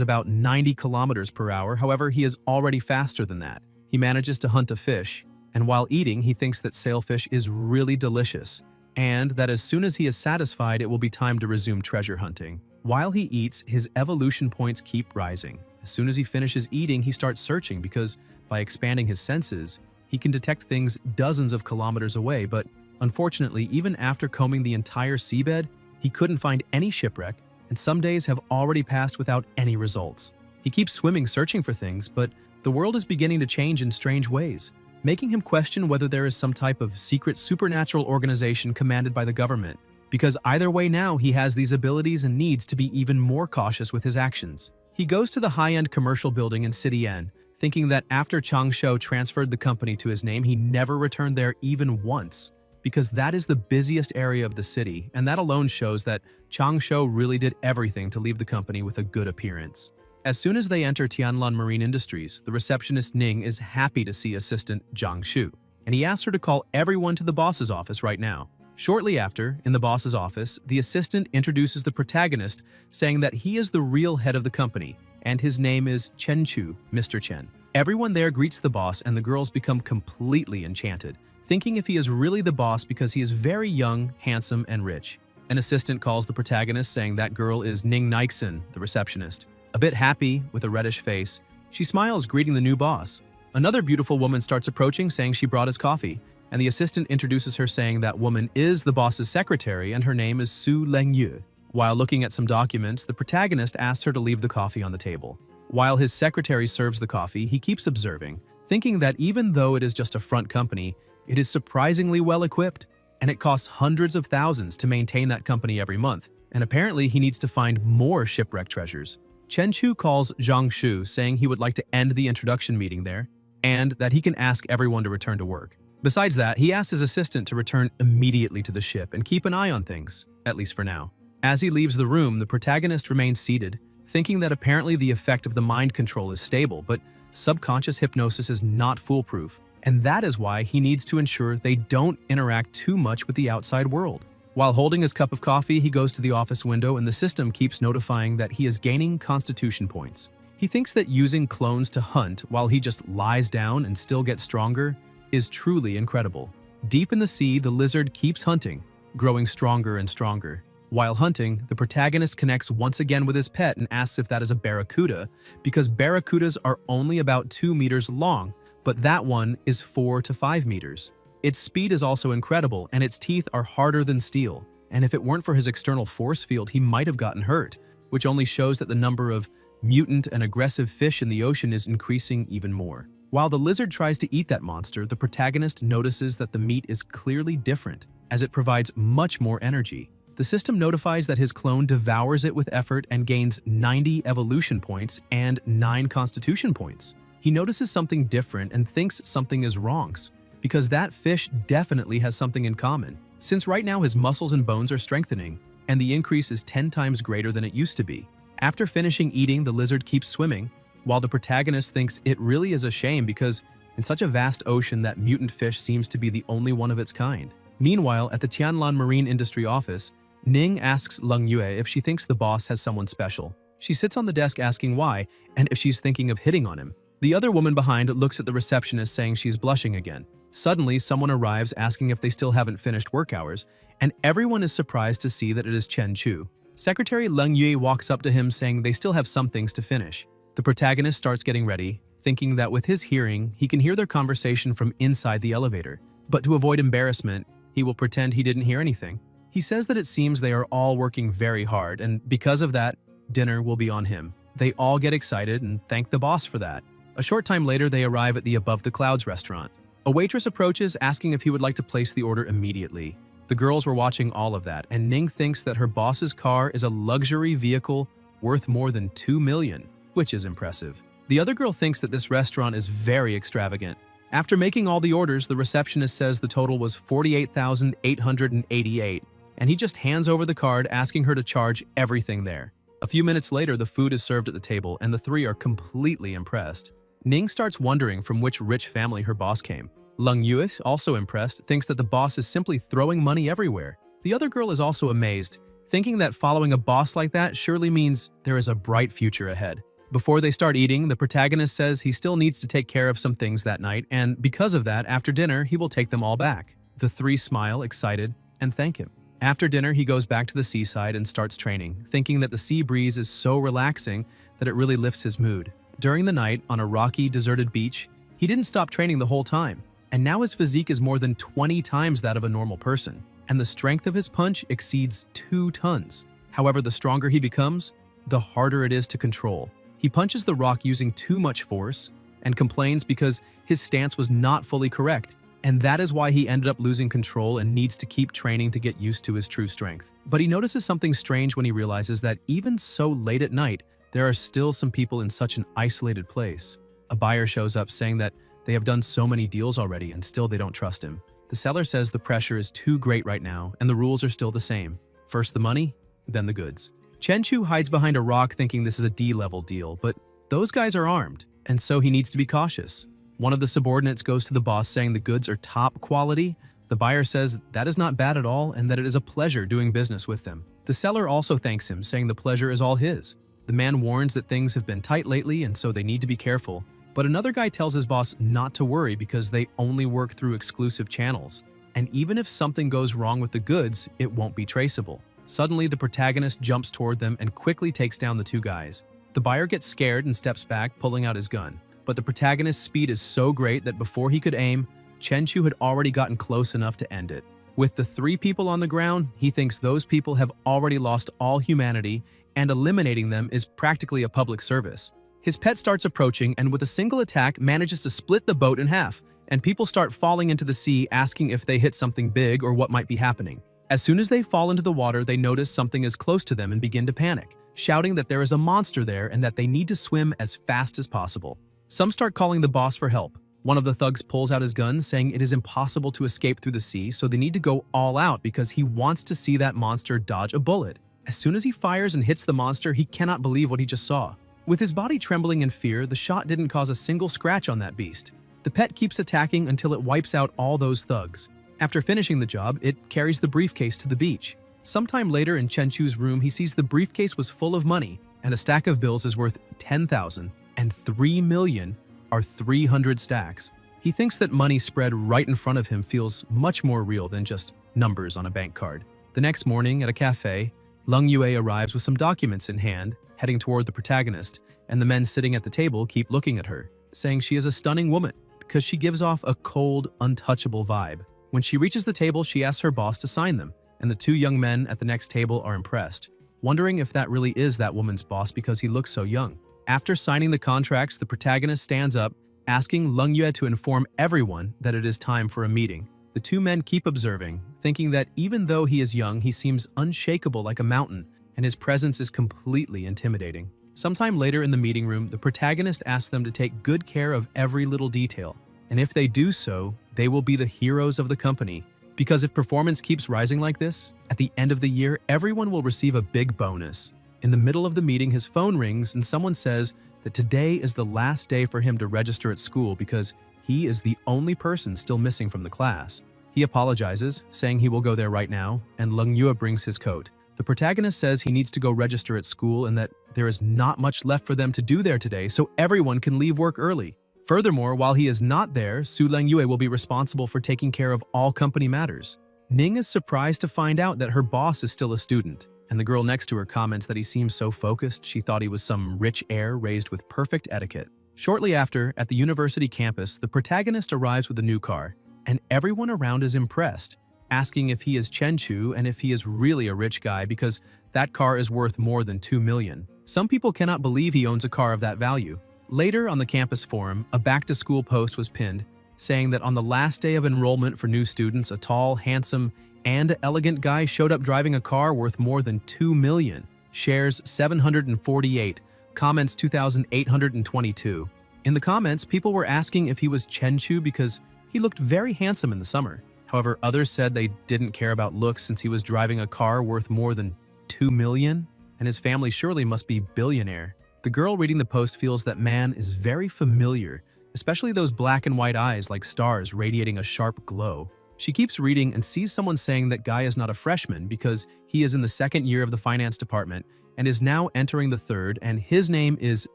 about 90 kilometers per hour. However, he is already faster than that. He manages to hunt a fish, and while eating, he thinks that sailfish is really delicious, and that as soon as he is satisfied, it will be time to resume treasure hunting. While he eats, his evolution points keep rising. As soon as he finishes eating, he starts searching because, by expanding his senses, he can detect things dozens of kilometers away, but unfortunately, even after combing the entire seabed, he couldn't find any shipwreck, and some days have already passed without any results. He keeps swimming searching for things, but the world is beginning to change in strange ways, making him question whether there is some type of secret supernatural organization commanded by the government, because either way now he has these abilities and needs to be even more cautious with his actions. He goes to the high-end commercial building in City N, thinking that after Chang Shou transferred the company to his name, he never returned there even once, because that is the busiest area of the city, and that alone shows that Chang Shou really did everything to leave the company with a good appearance. As soon as they enter Tianlan Marine Industries, the receptionist Ning is happy to see assistant Zhang Shu, and he asks her to call everyone to the boss's office right now. Shortly after, in the boss's office, the assistant introduces the protagonist, saying that he is the real head of the company, and his name is Chen Chu, Mr. Chen. Everyone there greets the boss, and the girls become completely enchanted, thinking if he is really the boss because he is very young, handsome, and rich. An assistant calls the protagonist, saying that girl is Ning Nixon, the receptionist. A bit happy, with a reddish face, she smiles, greeting the new boss. Another beautiful woman starts approaching, saying she brought his coffee, and the assistant introduces her, saying that woman is the boss's secretary and her name is Su Lengyu. While looking at some documents, the protagonist asks her to leave the coffee on the table. While his secretary serves the coffee, he keeps observing, thinking that even though it is just a front company, it is surprisingly well equipped, and it costs hundreds of thousands to maintain that company every month, and apparently he needs to find more shipwreck treasures. Chen Chu calls Zhang Shu, saying he would like to end the introduction meeting there, and that he can ask everyone to return to work. Besides that, he asks his assistant to return immediately to the ship and keep an eye on things, at least for now. As he leaves the room, the protagonist remains seated, thinking that apparently the effect of the mind control is stable, but subconscious hypnosis is not foolproof, and that is why he needs to ensure they don't interact too much with the outside world. While holding his cup of coffee, he goes to the office window and the system keeps notifying that he is gaining constitution points. He thinks that using clones to hunt while he just lies down and still gets stronger is truly incredible. Deep in the sea, the lizard keeps hunting, growing stronger and stronger. While hunting, the protagonist connects once again with his pet and asks if that is a barracuda, because barracudas are only about 2 meters long, but that one is 4 to 5 meters. Its speed is also incredible, and its teeth are harder than steel, and if it weren't for his external force field, he might have gotten hurt, which only shows that the number of mutant and aggressive fish in the ocean is increasing even more. While the lizard tries to eat that monster, the protagonist notices that the meat is clearly different, as it provides much more energy. The system notifies that his clone devours it with effort and gains 90 evolution points and 9 constitution points. He notices something different and thinks something is wrong, because that fish definitely has something in common, since right now his muscles and bones are strengthening, and the increase is 10 times greater than it used to be. After finishing eating, the lizard keeps swimming, while the protagonist thinks it really is a shame because in such a vast ocean that mutant fish seems to be the only one of its kind. Meanwhile, at the Tianlan Marine Industry office, Ning asks Leng Yue if she thinks the boss has someone special. She sits on the desk asking why, and if she's thinking of hitting on him. The other woman behind looks at the receptionist, saying she's blushing again. Suddenly, someone arrives asking if they still haven't finished work hours, and everyone is surprised to see that it is Chen Chu. Secretary Leng Yue walks up to him, saying they still have some things to finish. The protagonist starts getting ready, thinking that with his hearing, he can hear their conversation from inside the elevator. But to avoid embarrassment, he will pretend he didn't hear anything. He says that it seems they are all working very hard, and because of that, dinner will be on him. They all get excited and thank the boss for that. A short time later, they arrive at the Above the Clouds restaurant. A waitress approaches, asking if he would like to place the order immediately. The girls were watching all of that, and Ning thinks that her boss's car is a luxury vehicle worth more than 2 million, which is impressive. The other girl thinks that this restaurant is very extravagant. After making all the orders, the receptionist says the total was 48,888, and he just hands over the card, asking her to charge everything there. A few minutes later, the food is served at the table, and the three are completely impressed. Ning starts wondering from which rich family her boss came. Lung Yue, also impressed, thinks that the boss is simply throwing money everywhere. The other girl is also amazed, thinking that following a boss like that surely means there is a bright future ahead. Before they start eating, the protagonist says he still needs to take care of some things that night, and because of that, after dinner, he will take them all back. The three smile, excited, and thank him. After dinner, he goes back to the seaside and starts training, thinking that the sea breeze is so relaxing that it really lifts his mood. During the night, on a rocky, deserted beach, he didn't stop training the whole time, and now his physique is more than 20 times that of a normal person, and the strength of his punch exceeds 2 tons. However, the stronger he becomes, the harder it is to control. He punches the rock using too much force and complains because his stance was not fully correct, and that is why he ended up losing control and needs to keep training to get used to his true strength. But he notices something strange when he realizes that even so late at night, there are still some people in such an isolated place. A buyer shows up saying that they have done so many deals already and still they don't trust him. The seller says the pressure is too great right now and the rules are still the same. First the money, then the goods. Chen Chu hides behind a rock thinking this is a D-level deal, but those guys are armed, and so he needs to be cautious. One of the subordinates goes to the boss saying the goods are top quality. The buyer says that is not bad at all and that it is a pleasure doing business with them. The seller also thanks him, saying the pleasure is all his. The man warns that things have been tight lately and so they need to be careful. But another guy tells his boss not to worry because they only work through exclusive channels. And even if something goes wrong with the goods, it won't be traceable. Suddenly, the protagonist jumps toward them and quickly takes down the two guys. The buyer gets scared and steps back, pulling out his gun. But the protagonist's speed is so great that before he could aim, Chen Chu had already gotten close enough to end it. With the 3 people on the ground, he thinks those people have already lost all humanity, and eliminating them is practically a public service. His pet starts approaching and with a single attack manages to split the boat in half, and people start falling into the sea asking if they hit something big or what might be happening. As soon as they fall into the water, they notice something is close to them and begin to panic, shouting that there is a monster there and that they need to swim as fast as possible. Some start calling the boss for help. One of the thugs pulls out his gun, saying it is impossible to escape through the sea, so they need to go all out because he wants to see that monster dodge a bullet. As soon as he fires and hits the monster, he cannot believe what he just saw. With his body trembling in fear, the shot didn't cause a single scratch on that beast. The pet keeps attacking until it wipes out all those thugs. After finishing the job, it carries the briefcase to the beach. Sometime later in Chen Chu's room, he sees the briefcase was full of money, and a stack of bills is worth 10,000, and 3 million are 300 stacks. He thinks that money spread right in front of him feels much more real than just numbers on a bank card. The next morning at a cafe, Lung Yue arrives with some documents in hand, heading toward the protagonist, and the men sitting at the table keep looking at her, saying she is a stunning woman because she gives off a cold, untouchable vibe. When she reaches the table, she asks her boss to sign them, and the 2 young men at the next table are impressed, wondering if that really is that woman's boss because he looks so young. After signing the contracts, the protagonist stands up, asking Lung Yue to inform everyone that it is time for a meeting. The 2 men keep observing, thinking that even though he is young, he seems unshakable like a mountain, and his presence is completely intimidating. Sometime later in the meeting room, the protagonist asks them to take good care of every little detail, and if they do so, they will be the heroes of the company. Because if performance keeps rising like this, at the end of the year, everyone will receive a big bonus. In the middle of the meeting, his phone rings and someone says that today is the last day for him to register at school because he is the only person still missing from the class. He apologizes, saying he will go there right now, and Lung Yue brings his coat. The protagonist says he needs to go register at school and that there is not much left for them to do there today, so everyone can leave work early. Furthermore, while he is not there, Su Leng Yue will be responsible for taking care of all company matters. Ning is surprised to find out that her boss is still a student, and the girl next to her comments that he seems so focused she thought he was some rich heir raised with perfect etiquette. Shortly after, at the university campus, the protagonist arrives with a new car, and everyone around is impressed, asking if he is Chen Chu and if he is really a rich guy because that car is worth more than 2 million. Some people cannot believe he owns a car of that value. Later on the campus forum, a back-to-school post was pinned, saying that on the last day of enrollment for new students, a tall, handsome, and elegant guy showed up driving a car worth more than 2 million. Shares 748, comments 2,822. In the comments, people were asking if he was Chen Chu because he looked very handsome in the summer. However, others said they didn't care about looks since he was driving a car worth more than 2 million. and his family surely must be billionaire. The girl reading the post feels that man is very familiar, especially those black and white eyes like stars radiating a sharp glow. She keeps reading and sees someone saying that guy is not a freshman because he is in the second year of the finance department and is now entering the third, and his name is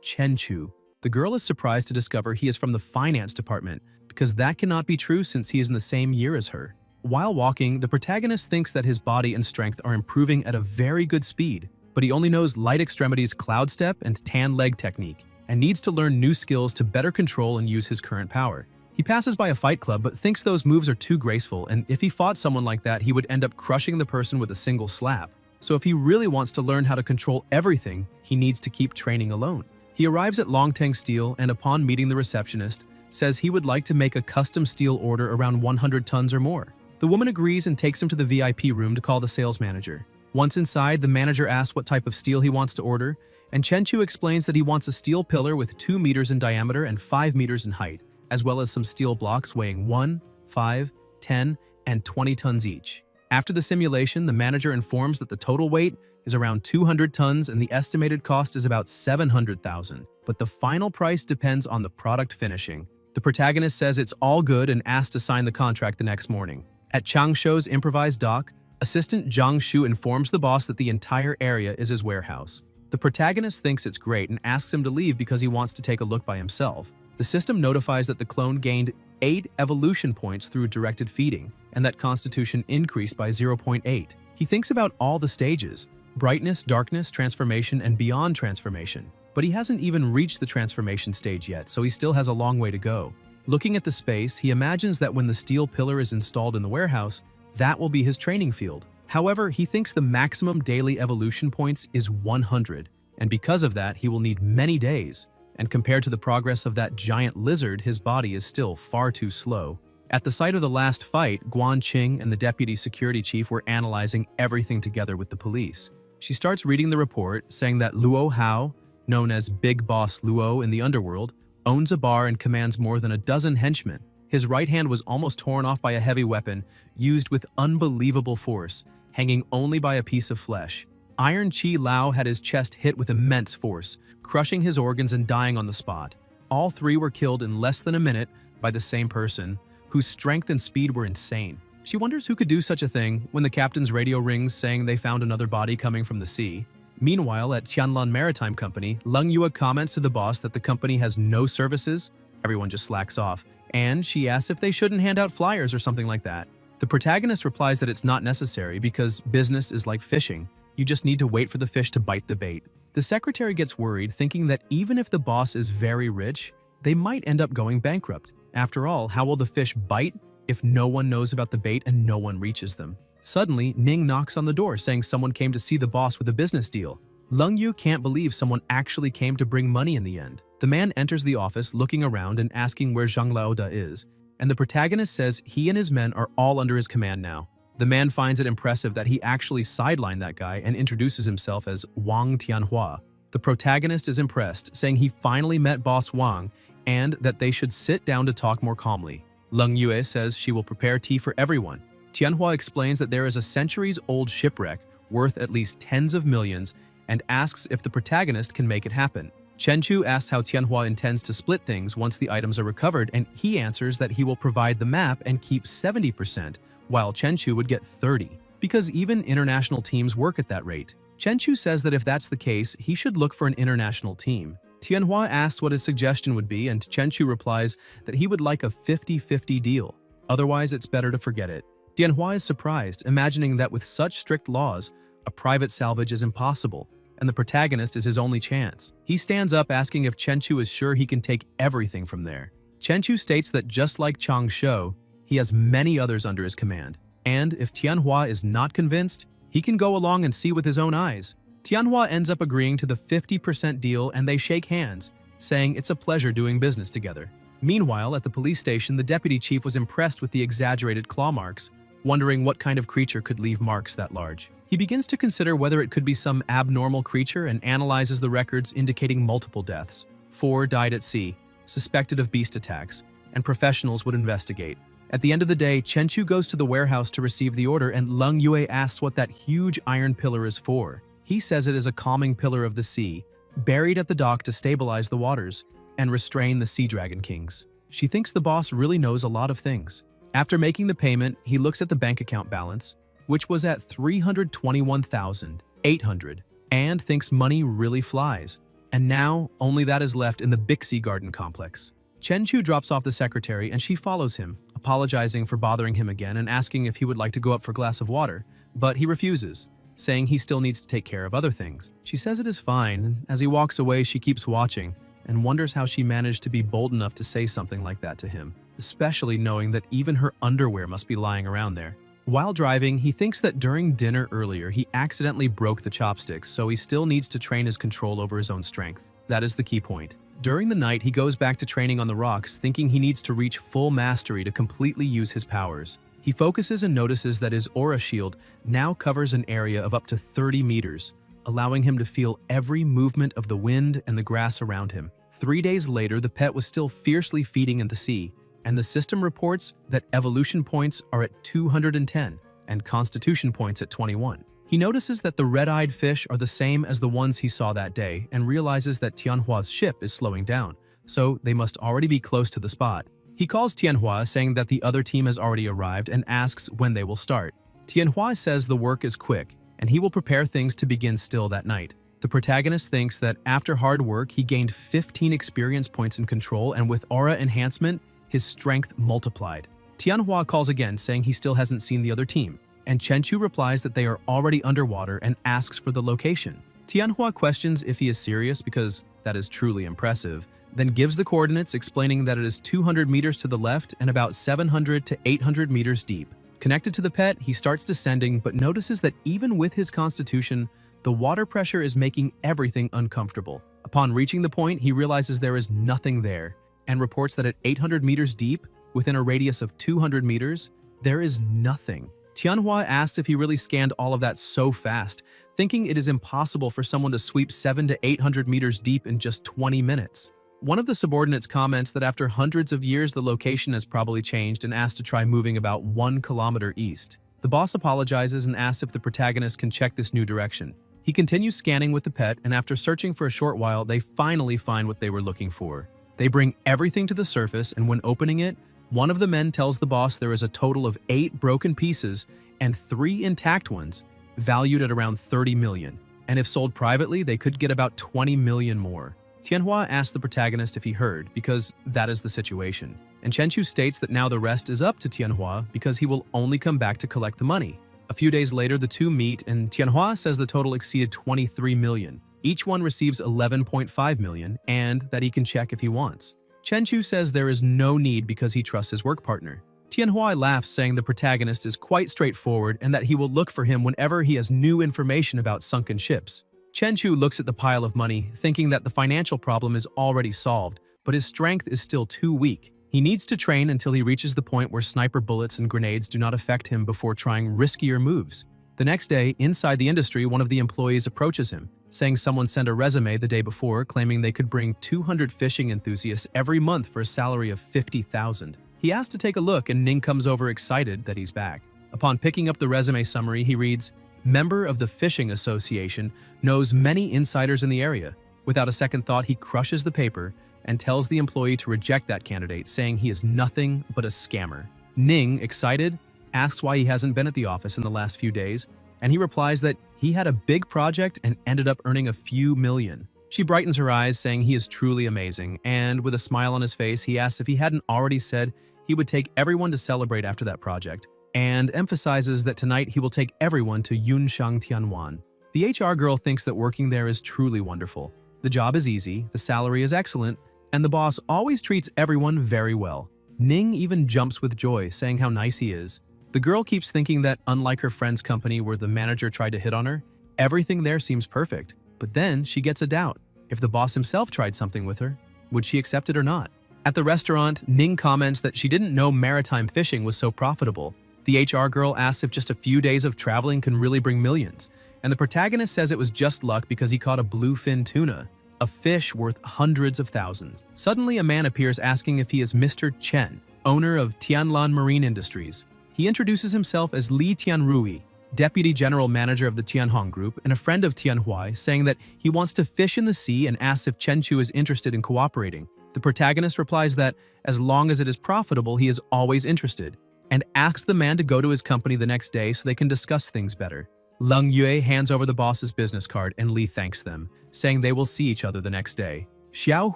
Chenchu. The girl is surprised to discover he is from the finance department because that cannot be true since he is in the same year as her. While walking, the protagonist thinks that his body and strength are improving at a very good speed, but he only knows light extremities cloud step and tan leg technique, and needs to learn new skills to better control and use his current power. He passes by a fight club but thinks those moves are too graceful, and if he fought someone like that, he would end up crushing the person with a single slap. So if he really wants to learn how to control everything, he needs to keep training alone. He arrives at Longtang Steel and upon meeting the receptionist, says he would like to make a custom steel order around 100 tons or more. The woman agrees and takes him to the VIP room to call the sales manager. Once inside, the manager asks what type of steel he wants to order, and Chenchu explains that he wants a steel pillar with 2 meters in diameter and 5 meters in height, as well as some steel blocks weighing 1, 5, 10, and 20 tons each. After the simulation, the manager informs that the total weight is around 200 tons and the estimated cost is about 700,000, but the final price depends on the product finishing. The protagonist says it's all good and asks to sign the contract the next morning. At Changshou's improvised dock, assistant Zhang Shu informs the boss that the entire area is his warehouse. The protagonist thinks it's great and asks him to leave because he wants to take a look by himself. The system notifies that the clone gained 8 evolution points through directed feeding, and that constitution increased by 0.8. He thinks about all the stages: brightness, darkness, transformation, and beyond transformation. But he hasn't even reached the transformation stage yet, so he still has a long way to go. Looking at the space, he imagines that when the steel pillar is installed in the warehouse, that will be his training field. However, he thinks the maximum daily evolution points is 100, and because of that, he will need many days. And compared to the progress of that giant lizard, his body is still far too slow. At the site of the last fight, Guan Qing and the deputy security chief were analyzing everything together with the police. She starts reading the report, saying that Luo Hao, known as Big Boss Luo in the underworld, owns a bar and commands more than a dozen henchmen. His right hand was almost torn off by a heavy weapon, used with unbelievable force, hanging only by a piece of flesh. Iron Chi Lao had his chest hit with immense force, crushing his organs and dying on the spot. All three were killed in less than a minute by the same person, whose strength and speed were insane. She wonders who could do such a thing when the captain's radio rings saying they found another body coming from the sea. Meanwhile, at Tianlan Maritime Company, Leng Yue comments to the boss that the company has no services. Everyone just slacks off, and she asks if they shouldn't hand out flyers or something like that. The protagonist replies that it's not necessary because business is like fishing. You just need to wait for the fish to bite the bait. The secretary gets worried, thinking that even if the boss is very rich, they might end up going bankrupt. After all, how will the fish bite if no one knows about the bait and no one reaches them? Suddenly, Ning knocks on the door saying someone came to see the boss with a business deal. Leng Yu can't believe someone actually came to bring money in the end. The man enters the office looking around and asking where Zhang Laoda is, and the protagonist says he and his men are all under his command now. The man finds it impressive that he actually sidelined that guy and introduces himself as Wang Tianhua. The protagonist is impressed, saying he finally met Boss Wang and that they should sit down to talk more calmly. Leng Yue says she will prepare tea for everyone. Tianhua explains that there is a centuries-old shipwreck worth at least tens of millions and asks if the protagonist can make it happen. Chenchu asks how Tianhua intends to split things once the items are recovered, and he answers that he will provide the map and keep 70%, while Chenchu would get 30%, because even international teams work at that rate. Chenchu says that if that's the case, he should look for an international team. Tianhua asks what his suggestion would be, and Chenchu replies that he would like a 50-50 deal. Otherwise, it's better to forget it. Tianhua is surprised, imagining that with such strict laws, a private salvage is impossible, and the protagonist is his only chance. He stands up asking if Chenchu is sure he can take everything from there. Chenchu states that just like Chang Shou, he has many others under his command, and if Tianhua is not convinced, he can go along and see with his own eyes. Tianhua ends up agreeing to the 50% deal and they shake hands, saying it's a pleasure doing business together. Meanwhile, at the police station, the deputy chief was impressed with the exaggerated claw marks, wondering what kind of creature could leave marks that large. He begins to consider whether it could be some abnormal creature and analyzes the records indicating multiple deaths. 4 died at sea, suspected of beast attacks, and professionals would investigate. At the end of the day, Chenchu goes to the warehouse to receive the order and Leng Yue asks what that huge iron pillar is for. He says it is a calming pillar of the sea, buried at the dock to stabilize the waters and restrain the sea dragon kings. She thinks the boss really knows a lot of things. After making the payment, he looks at the bank account balance, which was at 321,800, and thinks money really flies. And now, only that is left in the Bixi Garden complex. Chenchu drops off the secretary and she follows him, apologizing for bothering him again and asking if he would like to go up for a glass of water, but he refuses, saying he still needs to take care of other things. She says it is fine, and as he walks away, she keeps watching and wonders how she managed to be bold enough to say something like that to him, especially knowing that even her underwear must be lying around there. While driving, he thinks that during dinner earlier, he accidentally broke the chopsticks, so he still needs to train his control over his own strength. That is the key point. During the night, he goes back to training on the rocks, thinking he needs to reach full mastery to completely use his powers. He focuses and notices that his aura shield now covers an area of up to 30 meters, allowing him to feel every movement of the wind and the grass around him. 3 days later, the pet was still fiercely feeding in the sea, and the system reports that evolution points are at 210 and constitution points at 21. He notices that the red-eyed fish are the same as the ones he saw that day and realizes that Tianhua's ship is slowing down, so they must already be close to the spot. He calls Tianhua, saying that the other team has already arrived and asks when they will start. Tianhua says the work is quick, and he will prepare things to begin still that night. The protagonist thinks that after hard work, he gained 15 experience points in control, and with aura enhancement, his strength multiplied. Tianhua calls again, saying he still hasn't seen the other team, and Chenchu replies that they are already underwater and asks for the location. Tianhua questions if he is serious because that is truly impressive, then gives the coordinates, explaining that it is 200 meters to the left and about 700 to 800 meters deep. Connected to the pet, he starts descending but notices that even with his constitution, the water pressure is making everything uncomfortable. Upon reaching the point, he realizes there is nothing there and reports that at 800 meters deep, within a radius of 200 meters, there is nothing. Tianhua asks if he really scanned all of that so fast, thinking it is impossible for someone to sweep 700 to 800 meters deep in just 20 minutes. One of the subordinates comments that after hundreds of years, the location has probably changed and asks to try moving about 1 kilometer east. The boss apologizes and asks if the protagonist can check this new direction. He continues scanning with the pet, and after searching for a short while, they finally find what they were looking for. They bring everything to the surface, and when opening it, one of the men tells the boss there is a total of 8 broken pieces and 3 intact ones, valued at around 30 million. And if sold privately, they could get about 20 million more. Tianhua asks the protagonist if he heard, because that is the situation. And Chenchu states that now the rest is up to Tianhua because he will only come back to collect the money. A few days later, the two meet, and Tianhua says the total exceeded 23 million. Each one receives 11.5 million, and that he can check if he wants. Chenchu says there is no need because he trusts his work partner. Tianhua laughs, saying the protagonist is quite straightforward and that he will look for him whenever he has new information about sunken ships. Chenchu looks at the pile of money, thinking that the financial problem is already solved, but his strength is still too weak. He needs to train until he reaches the point where sniper bullets and grenades do not affect him before trying riskier moves. The next day, inside the industry, one of the employees approaches him, saying someone sent a resume the day before claiming they could bring 200 fishing enthusiasts every month for a salary of 50,000. He asks to take a look, and Ning comes over excited that he's back. Upon picking up the resume summary, he reads, "Member of the Fishing Association, knows many insiders in the area." Without a second thought, he crushes the paper and tells the employee to reject that candidate, saying he is nothing but a scammer. Ning, excited, asks why he hasn't been at the office in the last few days, and he replies that he had a big project and ended up earning a few million. She brightens her eyes, saying he is truly amazing, and with a smile on his face, he asks if he hadn't already said he would take everyone to celebrate after that project, and emphasizes that tonight he will take everyone to Yunshang Tianwan. The HR girl thinks that working there is truly wonderful. The job is easy, the salary is excellent, and the boss always treats everyone very well. Ning even jumps with joy, saying how nice he is. The girl keeps thinking that unlike her friend's company where the manager tried to hit on her, everything there seems perfect. But then she gets a doubt. If the boss himself tried something with her, would she accept it or not? At the restaurant, Ning comments that she didn't know maritime fishing was so profitable. The HR girl asks if just a few days of traveling can really bring millions, and the protagonist says it was just luck because he caught a bluefin tuna, a fish worth hundreds of thousands. Suddenly, a man appears asking if he is Mr. Chen, owner of Tianlan Marine Industries. He introduces himself as Li Tianrui, deputy general manager of the Tianhong Group and a friend of Tianhui, saying that he wants to fish in the sea and asks if Chen Chu is interested in cooperating. The protagonist replies that as long as it is profitable, he is always interested, and asks the man to go to his company the next day so they can discuss things better. Leng Yue hands over the boss's business card and Li thanks them, saying they will see each other the next day. Xiao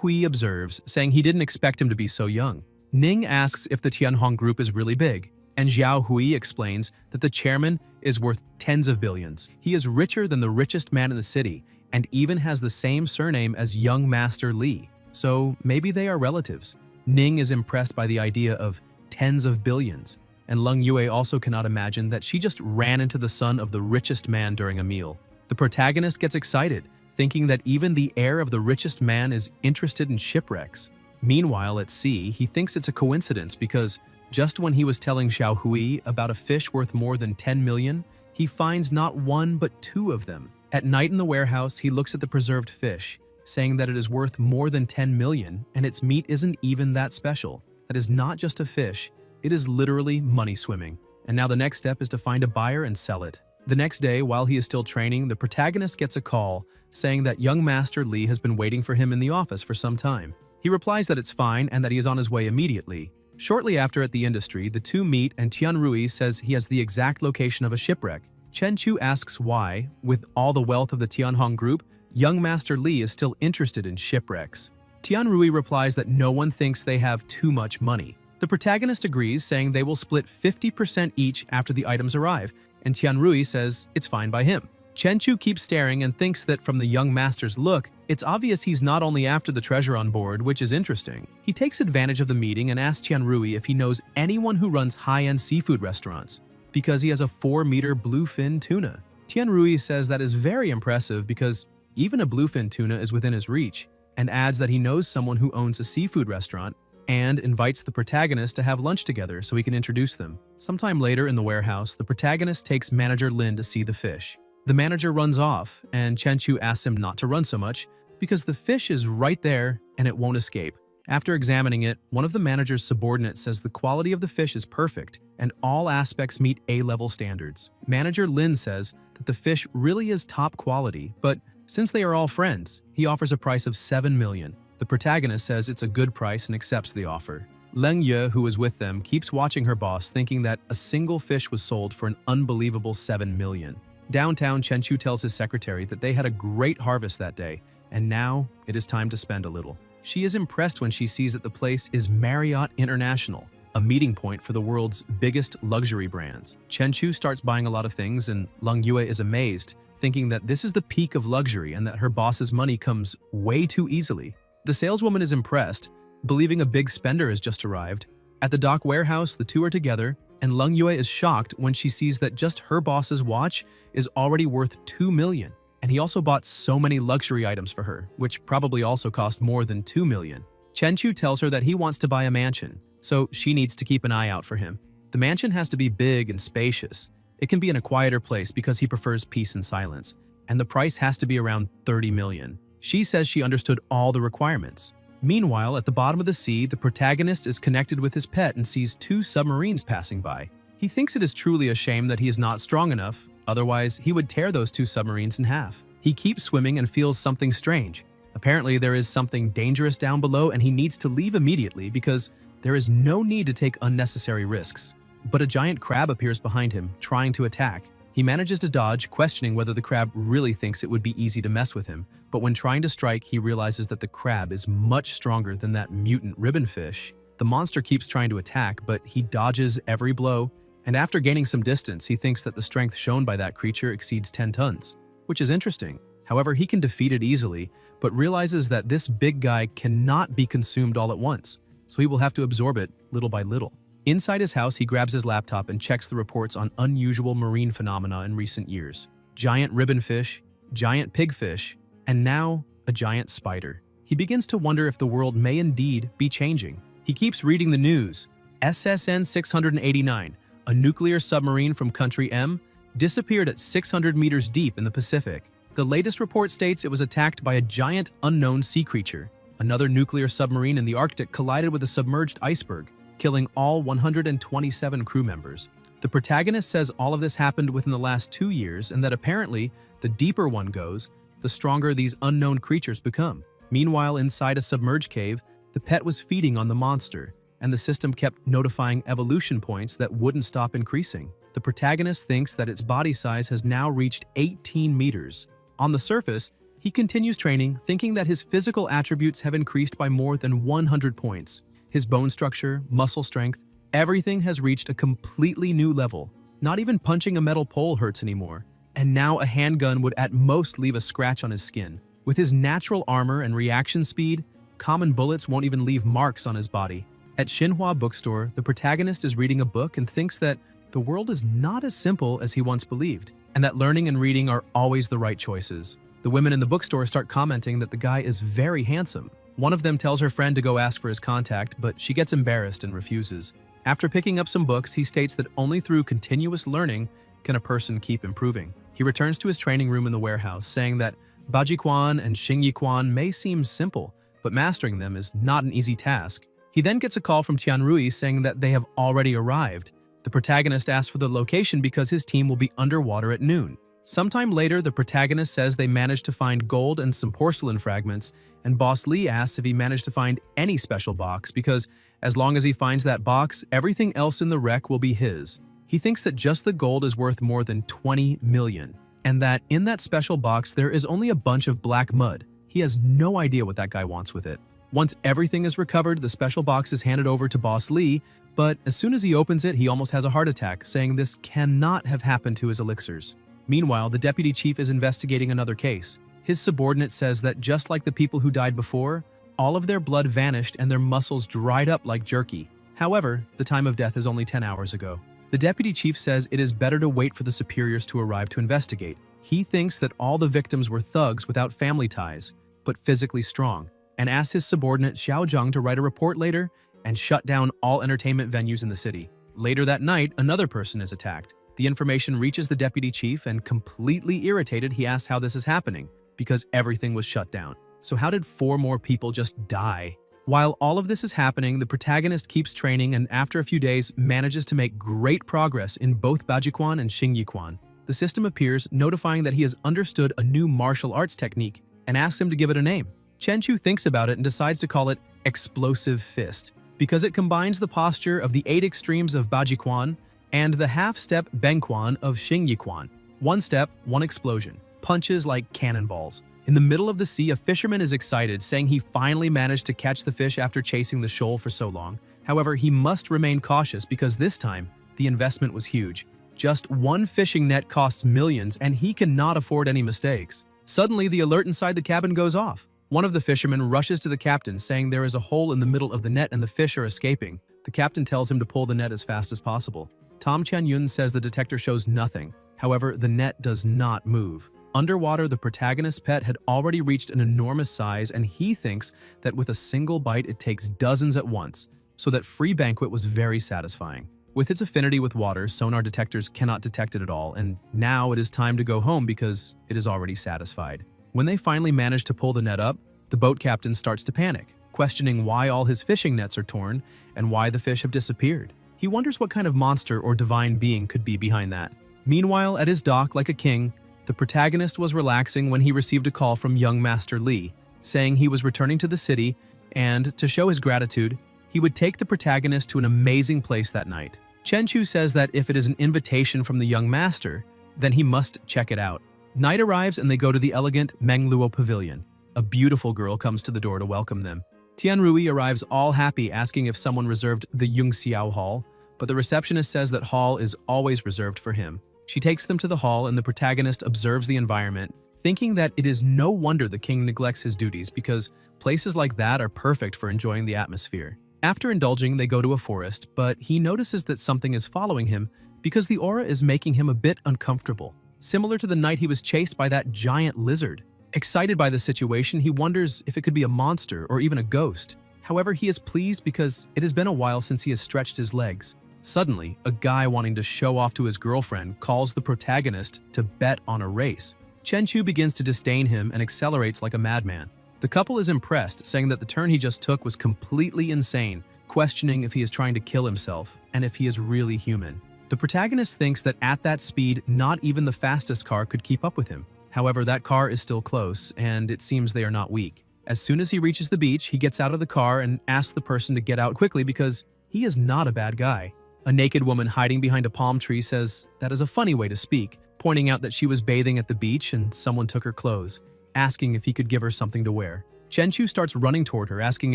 Hui observes, saying he didn't expect him to be so young. Ning asks if the Tianhong Group is really big, and Xiao Hui explains that the chairman is worth tens of billions. He is richer than the richest man in the city, and even has the same surname as young Master Li, so maybe they are relatives. Ning is impressed by the idea of tens of billions, and Leng Yue also cannot imagine that she just ran into the son of the richest man during a meal. The protagonist gets excited, thinking that even the heir of the richest man is interested in shipwrecks. Meanwhile, at sea, he thinks it's a coincidence because just when he was telling Xiao Hui about a fish worth more than 10 million, he finds not one but two of them. At night in the warehouse, he looks at the preserved fish, saying that it is worth more than 10 million and its meat isn't even that special. That is not just a fish, it is literally money swimming. And now the next step is to find a buyer and sell it. The next day, while he is still training, the protagonist gets a call saying that young Master Li has been waiting for him in the office for some time. He replies that it's fine and that he is on his way immediately. Shortly after at the industry, the two meet and Tianrui says he has the exact location of a shipwreck. Chen Chu asks why, with all the wealth of the Tianhong Group, young Master Li is still interested in shipwrecks. Tianrui replies that no one thinks they have too much money. The protagonist agrees, saying they will split 50% each after the items arrive, and Tianrui says it's fine by him. Chen Chu keeps staring and thinks that from the young master's look, it's obvious he's not only after the treasure on board, which is interesting. He takes advantage of the meeting and asks Tianrui if he knows anyone who runs high-end seafood restaurants, because he has a 4-meter bluefin tuna. Tianrui says that is very impressive because even a bluefin tuna is within his reach, and adds that he knows someone who owns a seafood restaurant and invites the protagonist to have lunch together so he can introduce them. Sometime later in the warehouse, the protagonist takes manager Lin to see the fish. The manager runs off, and Chen Chu asks him not to run so much because the fish is right there and it won't escape. After examining it, one of the manager's subordinates says the quality of the fish is perfect and all aspects meet A-level standards. Manager Lin says that the fish really is top quality, but since they are all friends, he offers a price of 7 million. The protagonist says it's a good price and accepts the offer. Leng Ye, who is with them, keeps watching her boss, thinking that a single fish was sold for an unbelievable 7 million. Downtown, Chen Chu tells his secretary that they had a great harvest that day, and now it is time to spend a little. She is impressed when she sees that the place is Marriott International, a meeting point for the world's biggest luxury brands. Chen Chu starts buying a lot of things, and Leng Yue is amazed, thinking that this is the peak of luxury and that her boss's money comes way too easily. The saleswoman is impressed, believing a big spender has just arrived. At the dock warehouse, the two are together, and Leng Yue is shocked when she sees that just her boss's watch is already worth 2 million. And he also bought so many luxury items for her, which probably also cost more than 2 million. Chen Chu tells her that he wants to buy a mansion, so she needs to keep an eye out for him. The mansion has to be big and spacious. It can be in a quieter place because he prefers peace and silence, and the price has to be around 30 million. She says she understood all the requirements. Meanwhile, at the bottom of the sea, the protagonist is connected with his pet and sees 2 submarines passing by. He thinks it is truly a shame that he is not strong enough, otherwise he would tear those 2 submarines in half. He keeps swimming and feels something strange. Apparently there is something dangerous down below and he needs to leave immediately because there is no need to take unnecessary risks. But a giant crab appears behind him, trying to attack. He manages to dodge, questioning whether the crab really thinks it would be easy to mess with him. But when trying to strike, he realizes that the crab is much stronger than that mutant ribbon fish. The monster keeps trying to attack, but he dodges every blow, and after gaining some distance, he thinks that the strength shown by that creature exceeds 10 tons, which is interesting. However, he can defeat it easily, but realizes that this big guy cannot be consumed all at once, so he will have to absorb it little by little. Inside his house, he grabs his laptop and checks the reports on unusual marine phenomena in recent years. Giant ribbonfish, giant pigfish, and now a giant spider. He begins to wonder if the world may indeed be changing. He keeps reading the news. SSN 689, a nuclear submarine from country M, disappeared at 600 meters deep in the Pacific. The latest report states it was attacked by a giant unknown sea creature. Another nuclear submarine in the Arctic collided with a submerged iceberg, killing all 127 crew members. The protagonist says all of this happened within the last 2 years and that apparently, the deeper one goes, the stronger these unknown creatures become. Meanwhile, inside a submerged cave, the pet was feeding on the monster, and the system kept notifying evolution points that wouldn't stop increasing. The protagonist thinks that its body size has now reached 18 meters. On the surface, he continues training, thinking that his physical attributes have increased by more than 100 points. His bone structure, muscle strength, everything has reached a completely new level. Not even punching a metal pole hurts anymore, and now a handgun would at most leave a scratch on his skin. With his natural armor and reaction speed, common bullets won't even leave marks on his body. At Xinhua bookstore, the protagonist is reading a book and thinks that the world is not as simple as he once believed, and that learning and reading are always the right choices. The women in the bookstore start commenting that the guy is very handsome. One of them tells her friend to go ask for his contact, but she gets embarrassed and refuses. After picking up some books, he states that only through continuous learning can a person keep improving. He returns to his training room in the warehouse, saying that Bajiquan and Xingyiquan may seem simple, but mastering them is not an easy task. He then gets a call from Tianrui saying that they have already arrived. The protagonist asks for the location because his team will be underwater at noon. Sometime later, the protagonist says they managed to find gold and some porcelain fragments, and Boss Lee asks if he managed to find any special box because as long as he finds that box, everything else in the wreck will be his. He thinks that just the gold is worth more than 20 million, and that in that special box there is only a bunch of black mud. He has no idea what that guy wants with it. Once everything is recovered, the special box is handed over to Boss Lee, but as soon as he opens it, he almost has a heart attack, saying this cannot have happened to his elixirs. Meanwhile, the deputy chief is investigating another case. His subordinate says that just like the people who died before, all of their blood vanished and their muscles dried up like jerky. However, the time of death is only 10 hours ago. The deputy chief says it is better to wait for the superiors to arrive to investigate. He thinks that all the victims were thugs without family ties, but physically strong, and asks his subordinate Xiao Zhang to write a report later and shut down all entertainment venues in the city. Later that night, another person is attacked. The information reaches the deputy chief, and completely irritated, he asks how this is happening, because everything was shut down. So how did 4 more people just die? While all of this is happening, the protagonist keeps training and after a few days manages to make great progress in both Bajiquan and Xingyiquan. The system appears, notifying that he has understood a new martial arts technique and asks him to give it a name. Chen Chu thinks about it and decides to call it Explosive Fist, because it combines the posture of the 8 extremes of Bajiquan and the half-step Bengquan of Xingyiquan. 1 step, 1 explosion. Punches like cannonballs. In the middle of the sea, a fisherman is excited, saying he finally managed to catch the fish after chasing the shoal for so long. However, he must remain cautious because this time, the investment was huge. Just 1 fishing net costs millions, and he cannot afford any mistakes. Suddenly, the alert inside the cabin goes off. One of the fishermen rushes to the captain, saying there is a hole in the middle of the net and the fish are escaping. The captain tells him to pull the net as fast as possible. Tom Chan-yun says the detector shows nothing. However, the net does not move. Underwater, the protagonist's pet had already reached an enormous size, and he thinks that with a single bite it takes dozens at once, so that free banquet was very satisfying. With its affinity with water, sonar detectors cannot detect it at all, and now it is time to go home because it is already satisfied. When they finally manage to pull the net up, the boat captain starts to panic, questioning why all his fishing nets are torn and why the fish have disappeared. He wonders what kind of monster or divine being could be behind that. Meanwhile, at his dock like a king, the protagonist was relaxing when he received a call from young Master Li, saying he was returning to the city and, to show his gratitude, he would take the protagonist to an amazing place that night. Chen Chu says that if it is an invitation from the young master, then he must check it out. Night arrives and they go to the elegant Mengluo Pavilion. A beautiful girl comes to the door to welcome them. Tianrui arrives all happy, asking if someone reserved the Yungxiao Hall, but the receptionist says that hall is always reserved for him. She takes them to the hall and the protagonist observes the environment, thinking that it is no wonder the king neglects his duties because places like that are perfect for enjoying the atmosphere. After indulging, they go to a forest, but he notices that something is following him because the aura is making him a bit uncomfortable, similar to the night he was chased by that giant lizard. Excited by the situation, he wonders if it could be a monster or even a ghost. However, he is pleased because it has been a while since he has stretched his legs. Suddenly, a guy wanting to show off to his girlfriend calls the protagonist to bet on a race. Chen Chu begins to disdain him and accelerates like a madman. The couple is impressed, saying that the turn he just took was completely insane, questioning if he is trying to kill himself and if he is really human. The protagonist thinks that at that speed, not even the fastest car could keep up with him. However, that car is still close, and it seems they are not weak. As soon as he reaches the beach, he gets out of the car and asks the person to get out quickly because he is not a bad guy. A naked woman hiding behind a palm tree says that is a funny way to speak, pointing out that she was bathing at the beach and someone took her clothes, asking if he could give her something to wear. Chenchu starts running toward her, asking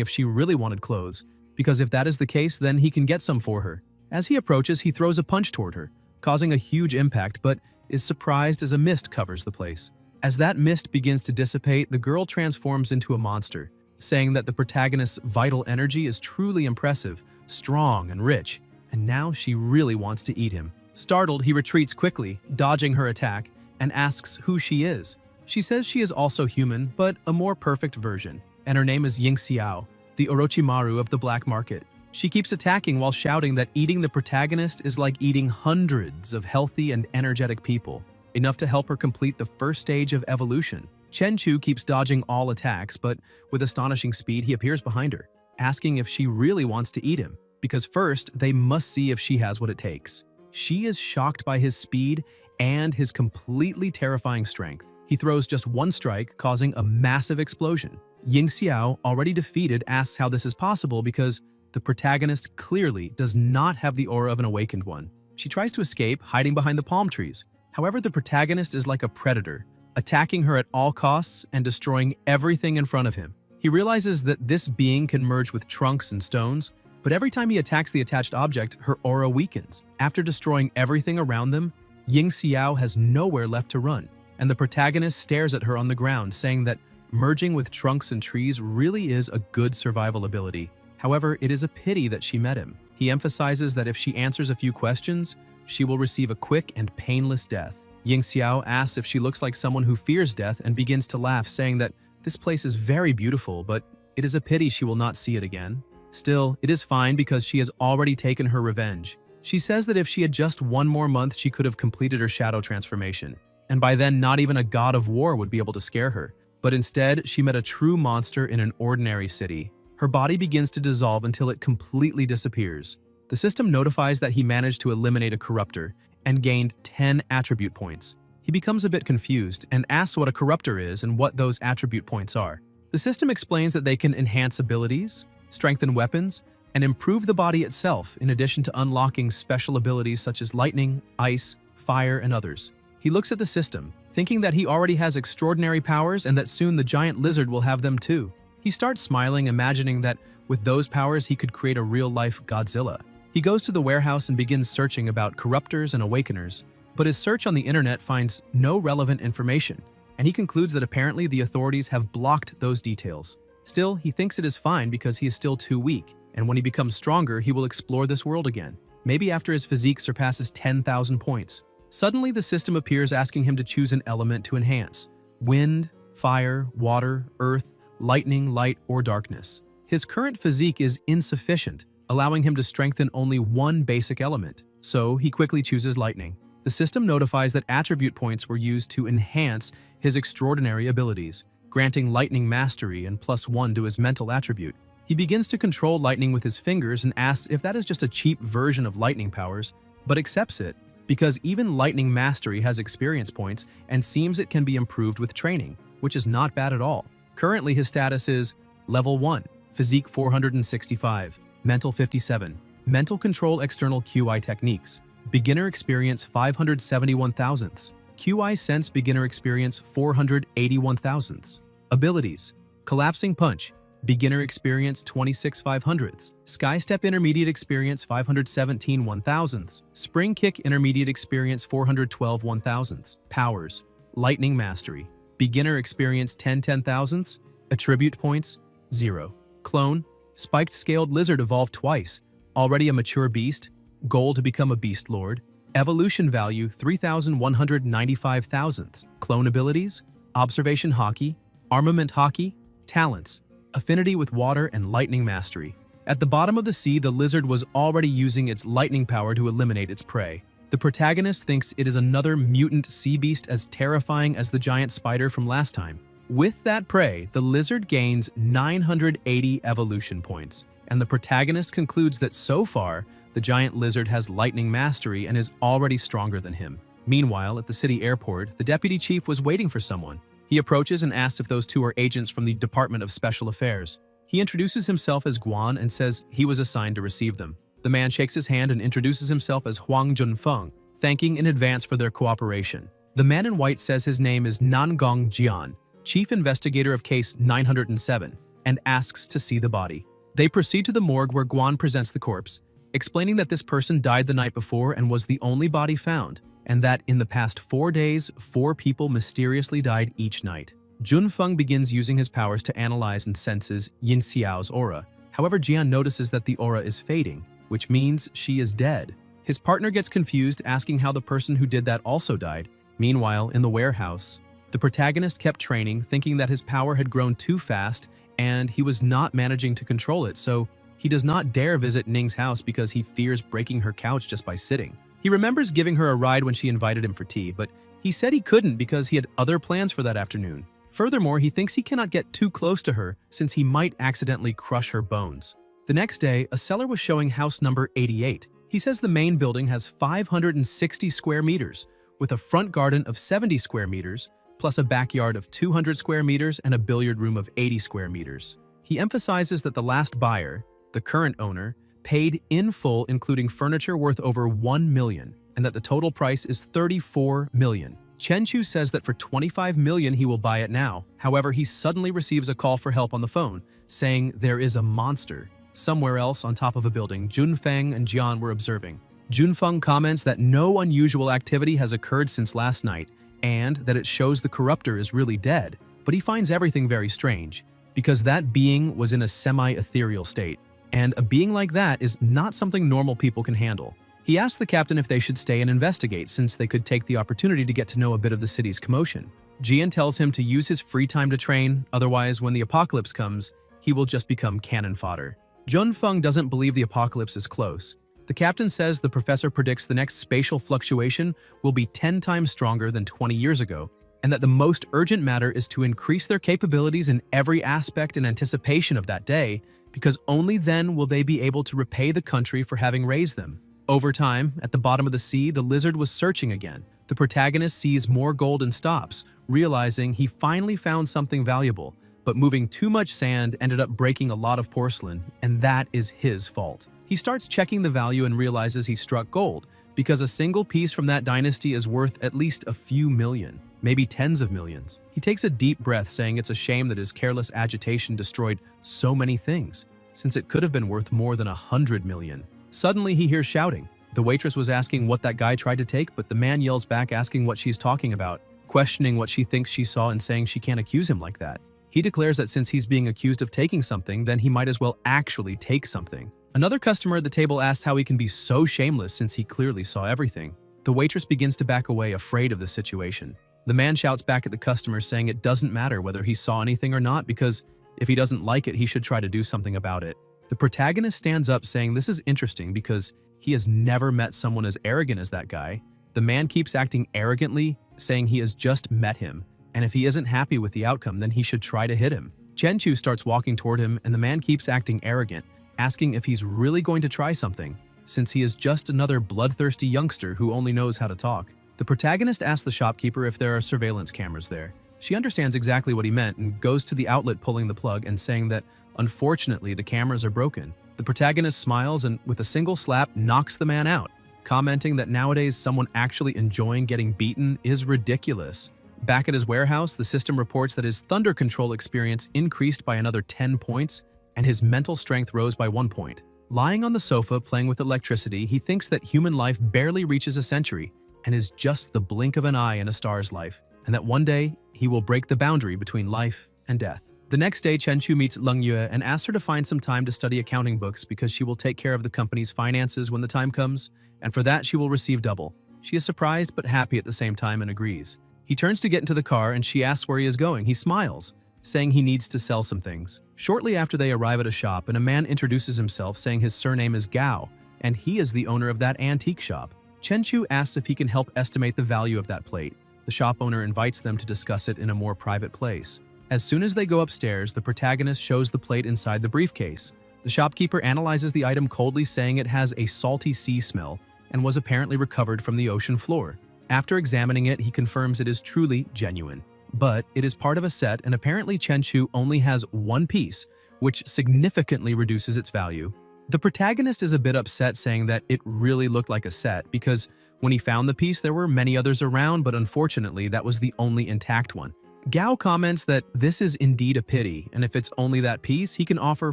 if she really wanted clothes, because if that is the case, then he can get some for her. As he approaches, he throws a punch toward her, causing a huge impact, but is surprised as a mist covers the place. As that mist begins to dissipate, the girl transforms into a monster, saying that the protagonist's vital energy is truly impressive, strong, and rich, and now she really wants to eat him. Startled, he retreats quickly, dodging her attack, and asks who she is. She says she is also human, but a more perfect version, and her name is Ying Xiao, the Orochimaru of the black market. She keeps attacking while shouting that eating the protagonist is like eating hundreds of healthy and energetic people, enough to help her complete the first stage of evolution. Chenchu keeps dodging all attacks, but with astonishing speed, he appears behind her, asking if she really wants to eat him, because first, they must see if she has what it takes. She is shocked by his speed and his completely terrifying strength. He throws just one strike, causing a massive explosion. Ying Xiao, already defeated, asks how this is possible because the protagonist clearly does not have the aura of an awakened one. She tries to escape, hiding behind the palm trees. However, the protagonist is like a predator, attacking her at all costs and destroying everything in front of him. He realizes that this being can merge with trunks and stones, but every time he attacks the attached object, her aura weakens. After destroying everything around them, Ying Xiao has nowhere left to run, and the protagonist stares at her on the ground, saying that merging with trunks and trees really is a good survival ability. However, it is a pity that she met him. He emphasizes that if she answers a few questions, she will receive a quick and painless death. Ying Xiao asks if she looks like someone who fears death and begins to laugh, saying that this place is very beautiful, but it is a pity she will not see it again. Still, it is fine because she has already taken her revenge. She says that if she had just one more month, she could have completed her shadow transformation, and by then not even a god of war would be able to scare her. But instead, she met a true monster in an ordinary city. Her body begins to dissolve until it completely disappears. The system notifies that he managed to eliminate a corruptor and gained 10 attribute points. He becomes a bit confused and asks what a corruptor is and what those attribute points are. The system explains that they can enhance abilities, strengthen weapons, and improve the body itself in addition to unlocking special abilities such as lightning, ice, fire, and others. He looks at the system, thinking that he already has extraordinary powers and that soon the giant lizard will have them too. He starts smiling, imagining that with those powers he could create a real-life Godzilla. He goes to the warehouse and begins searching about corruptors and awakeners, but his search on the internet finds no relevant information, and he concludes that apparently the authorities have blocked those details. Still, he thinks it is fine because he is still too weak, and when he becomes stronger, he will explore this world again, maybe after his physique surpasses 10,000 points. Suddenly, the system appears asking him to choose an element to enhance: wind, fire, water, earth, lightning, light, or darkness. His current physique is insufficient, allowing him to strengthen only one basic element, so he quickly chooses lightning. The system notifies that attribute points were used to enhance his extraordinary abilities, granting lightning mastery and +1 to his mental attribute. He begins to control lightning with his fingers and asks if that is just a cheap version of lightning powers, but accepts it because even lightning mastery has experience points and seems it can be improved with training, which is not bad at all. Currently, his status is Level 1, Physique 465, Mental 57, Mental Control External QI Techniques, Beginner Experience 571 thousandths, QI Sense Beginner Experience 481 thousandths. Abilities: Collapsing Punch, Beginner Experience 26 500ths, Sky Step Intermediate Experience 517 1,000ths, Spring Kick Intermediate Experience 412 1,000ths. Powers: Lightning Mastery, Beginner Experience 10 10,000ths, Attribute Points 0. Clone: Spiked Scaled Lizard evolved twice, already a mature beast, goal to become a Beast Lord, evolution value 3,195 thousandths. Clone abilities: Observation Hockey, Armament Hockey. Talents: Affinity with water and lightning mastery. At the bottom of the sea, the lizard was already using its lightning power to eliminate its prey. The protagonist thinks it is another mutant sea beast as terrifying as the giant spider from last time. With that prey, the lizard gains 980 evolution points, and the protagonist concludes that so far, The giant lizard has lightning mastery and is already stronger than him. Meanwhile, at the city airport, the deputy chief was waiting for someone. He approaches and asks if those two are agents from the Department of Special Affairs. He introduces himself as Guan and says he was assigned to receive them. The man shakes his hand and introduces himself as Huang Junfeng, thanking in advance for their cooperation. The man in white says his name is Nangong Jian, chief investigator of case 907, and asks to see the body. They proceed to the morgue where Guan presents the corpse, explaining that this person died the night before and was the only body found, and that in the past 4 days, 4 people mysteriously died each night. Junfeng begins using his powers to analyze and senses Yin Xiao's aura. However, Jian notices that the aura is fading, which means she is dead. His partner gets confused, asking how the person who did that also died. Meanwhile, in the warehouse, the protagonist kept training, thinking that his power had grown too fast and he was not managing to control it, so he does not dare visit Ning's house because he fears breaking her couch just by sitting. He remembers giving her a ride when she invited him for tea, but he said he couldn't because he had other plans for that afternoon. Furthermore, he thinks he cannot get too close to her since he might accidentally crush her bones. The next day, a seller was showing house number 88. He says the main building has 560 square meters, with a front garden of 70 square meters, plus a backyard of 200 square meters and a billiard room of 80 square meters. He emphasizes that the last buyer, the current owner, paid in full including furniture worth over 1 million, and that the total price is 34 million. Chen Chu says that for 25 million he will buy it now. However, he suddenly receives a call for help on the phone, saying there is a monster. Somewhere else on top of a building, Junfeng and Jian were observing. Junfeng comments that no unusual activity has occurred since last night, and that it shows the corruptor is really dead, but he finds everything very strange, because that being was in a semi-ethereal state, and a being like that is not something normal people can handle. He asks the captain if they should stay and investigate, since they could take the opportunity to get to know a bit of the city's commotion. Jian tells him to use his free time to train, otherwise when the apocalypse comes, he will just become cannon fodder. Junfeng doesn't believe the apocalypse is close. The captain says the professor predicts the next spatial fluctuation will be 10 times stronger than 20 years ago, and that the most urgent matter is to increase their capabilities in every aspect in anticipation of that day, because only then will they be able to repay the country for having raised them. Over time, at the bottom of the sea, the lizard was searching again. The protagonist sees more gold and stops, realizing he finally found something valuable, but moving too much sand ended up breaking a lot of porcelain, and that is his fault. He starts checking the value and realizes he struck gold, because a single piece from that dynasty is worth at least a few million, maybe tens of millions. He takes a deep breath, saying it's a shame that his careless agitation destroyed so many things, since it could have been worth more than 100 million. Suddenly he hears shouting. The waitress was asking what that guy tried to take, but the man yells back asking what she's talking about, questioning what she thinks she saw and saying she can't accuse him like that. He declares that since he's being accused of taking something, then he might as well actually take something. Another customer at the table asks how he can be so shameless since he clearly saw everything. The waitress begins to back away, afraid of the situation. The man shouts back at the customer, saying it doesn't matter whether he saw anything or not, because if he doesn't like it, he should try to do something about it. The protagonist stands up, saying this is interesting because he has never met someone as arrogant as that guy. The man keeps acting arrogantly, saying he has just met him, and if he isn't happy with the outcome, then he should try to hit him. Chen Chu starts walking toward him, and the man keeps acting arrogant, asking if he's really going to try something, since he is just another bloodthirsty youngster who only knows how to talk. The protagonist asks the shopkeeper if there are surveillance cameras there. She understands exactly what he meant and goes to the outlet, pulling the plug and saying that, unfortunately, the cameras are broken. The protagonist smiles and, with a single slap, knocks the man out, commenting that nowadays someone actually enjoying getting beaten is ridiculous. Back at his warehouse, the system reports that his thunder control experience increased by another 10 points, and his mental strength rose by 1 point. Lying on the sofa playing with electricity, he thinks that human life barely reaches a century and is just the blink of an eye in a star's life, and that one day he will break the boundary between life and death. The next day, Chen Chu meets Leng Yue and asks her to find some time to study accounting books because she will take care of the company's finances when the time comes, and for that she will receive double. She is surprised but happy at the same time and agrees. He turns to get into the car and she asks where he is going. He smiles, saying he needs to sell some things. Shortly after, they arrive at a shop and a man introduces himself, saying his surname is Gao, and he is the owner of that antique shop. Chen Chu asks if he can help estimate the value of that plate. The shop owner invites them to discuss it in a more private place. As soon as they go upstairs, the protagonist shows the plate inside the briefcase. The shopkeeper analyzes the item coldly, saying it has a salty sea smell and was apparently recovered from the ocean floor. After examining it, he confirms it is truly genuine. But it is part of a set, and apparently Chenchu only has one piece, which significantly reduces its value. The protagonist is a bit upset, saying that it really looked like a set because when he found the piece there were many others around, but unfortunately that was the only intact one. Gao comments that this is indeed a pity, and if it's only that piece, he can offer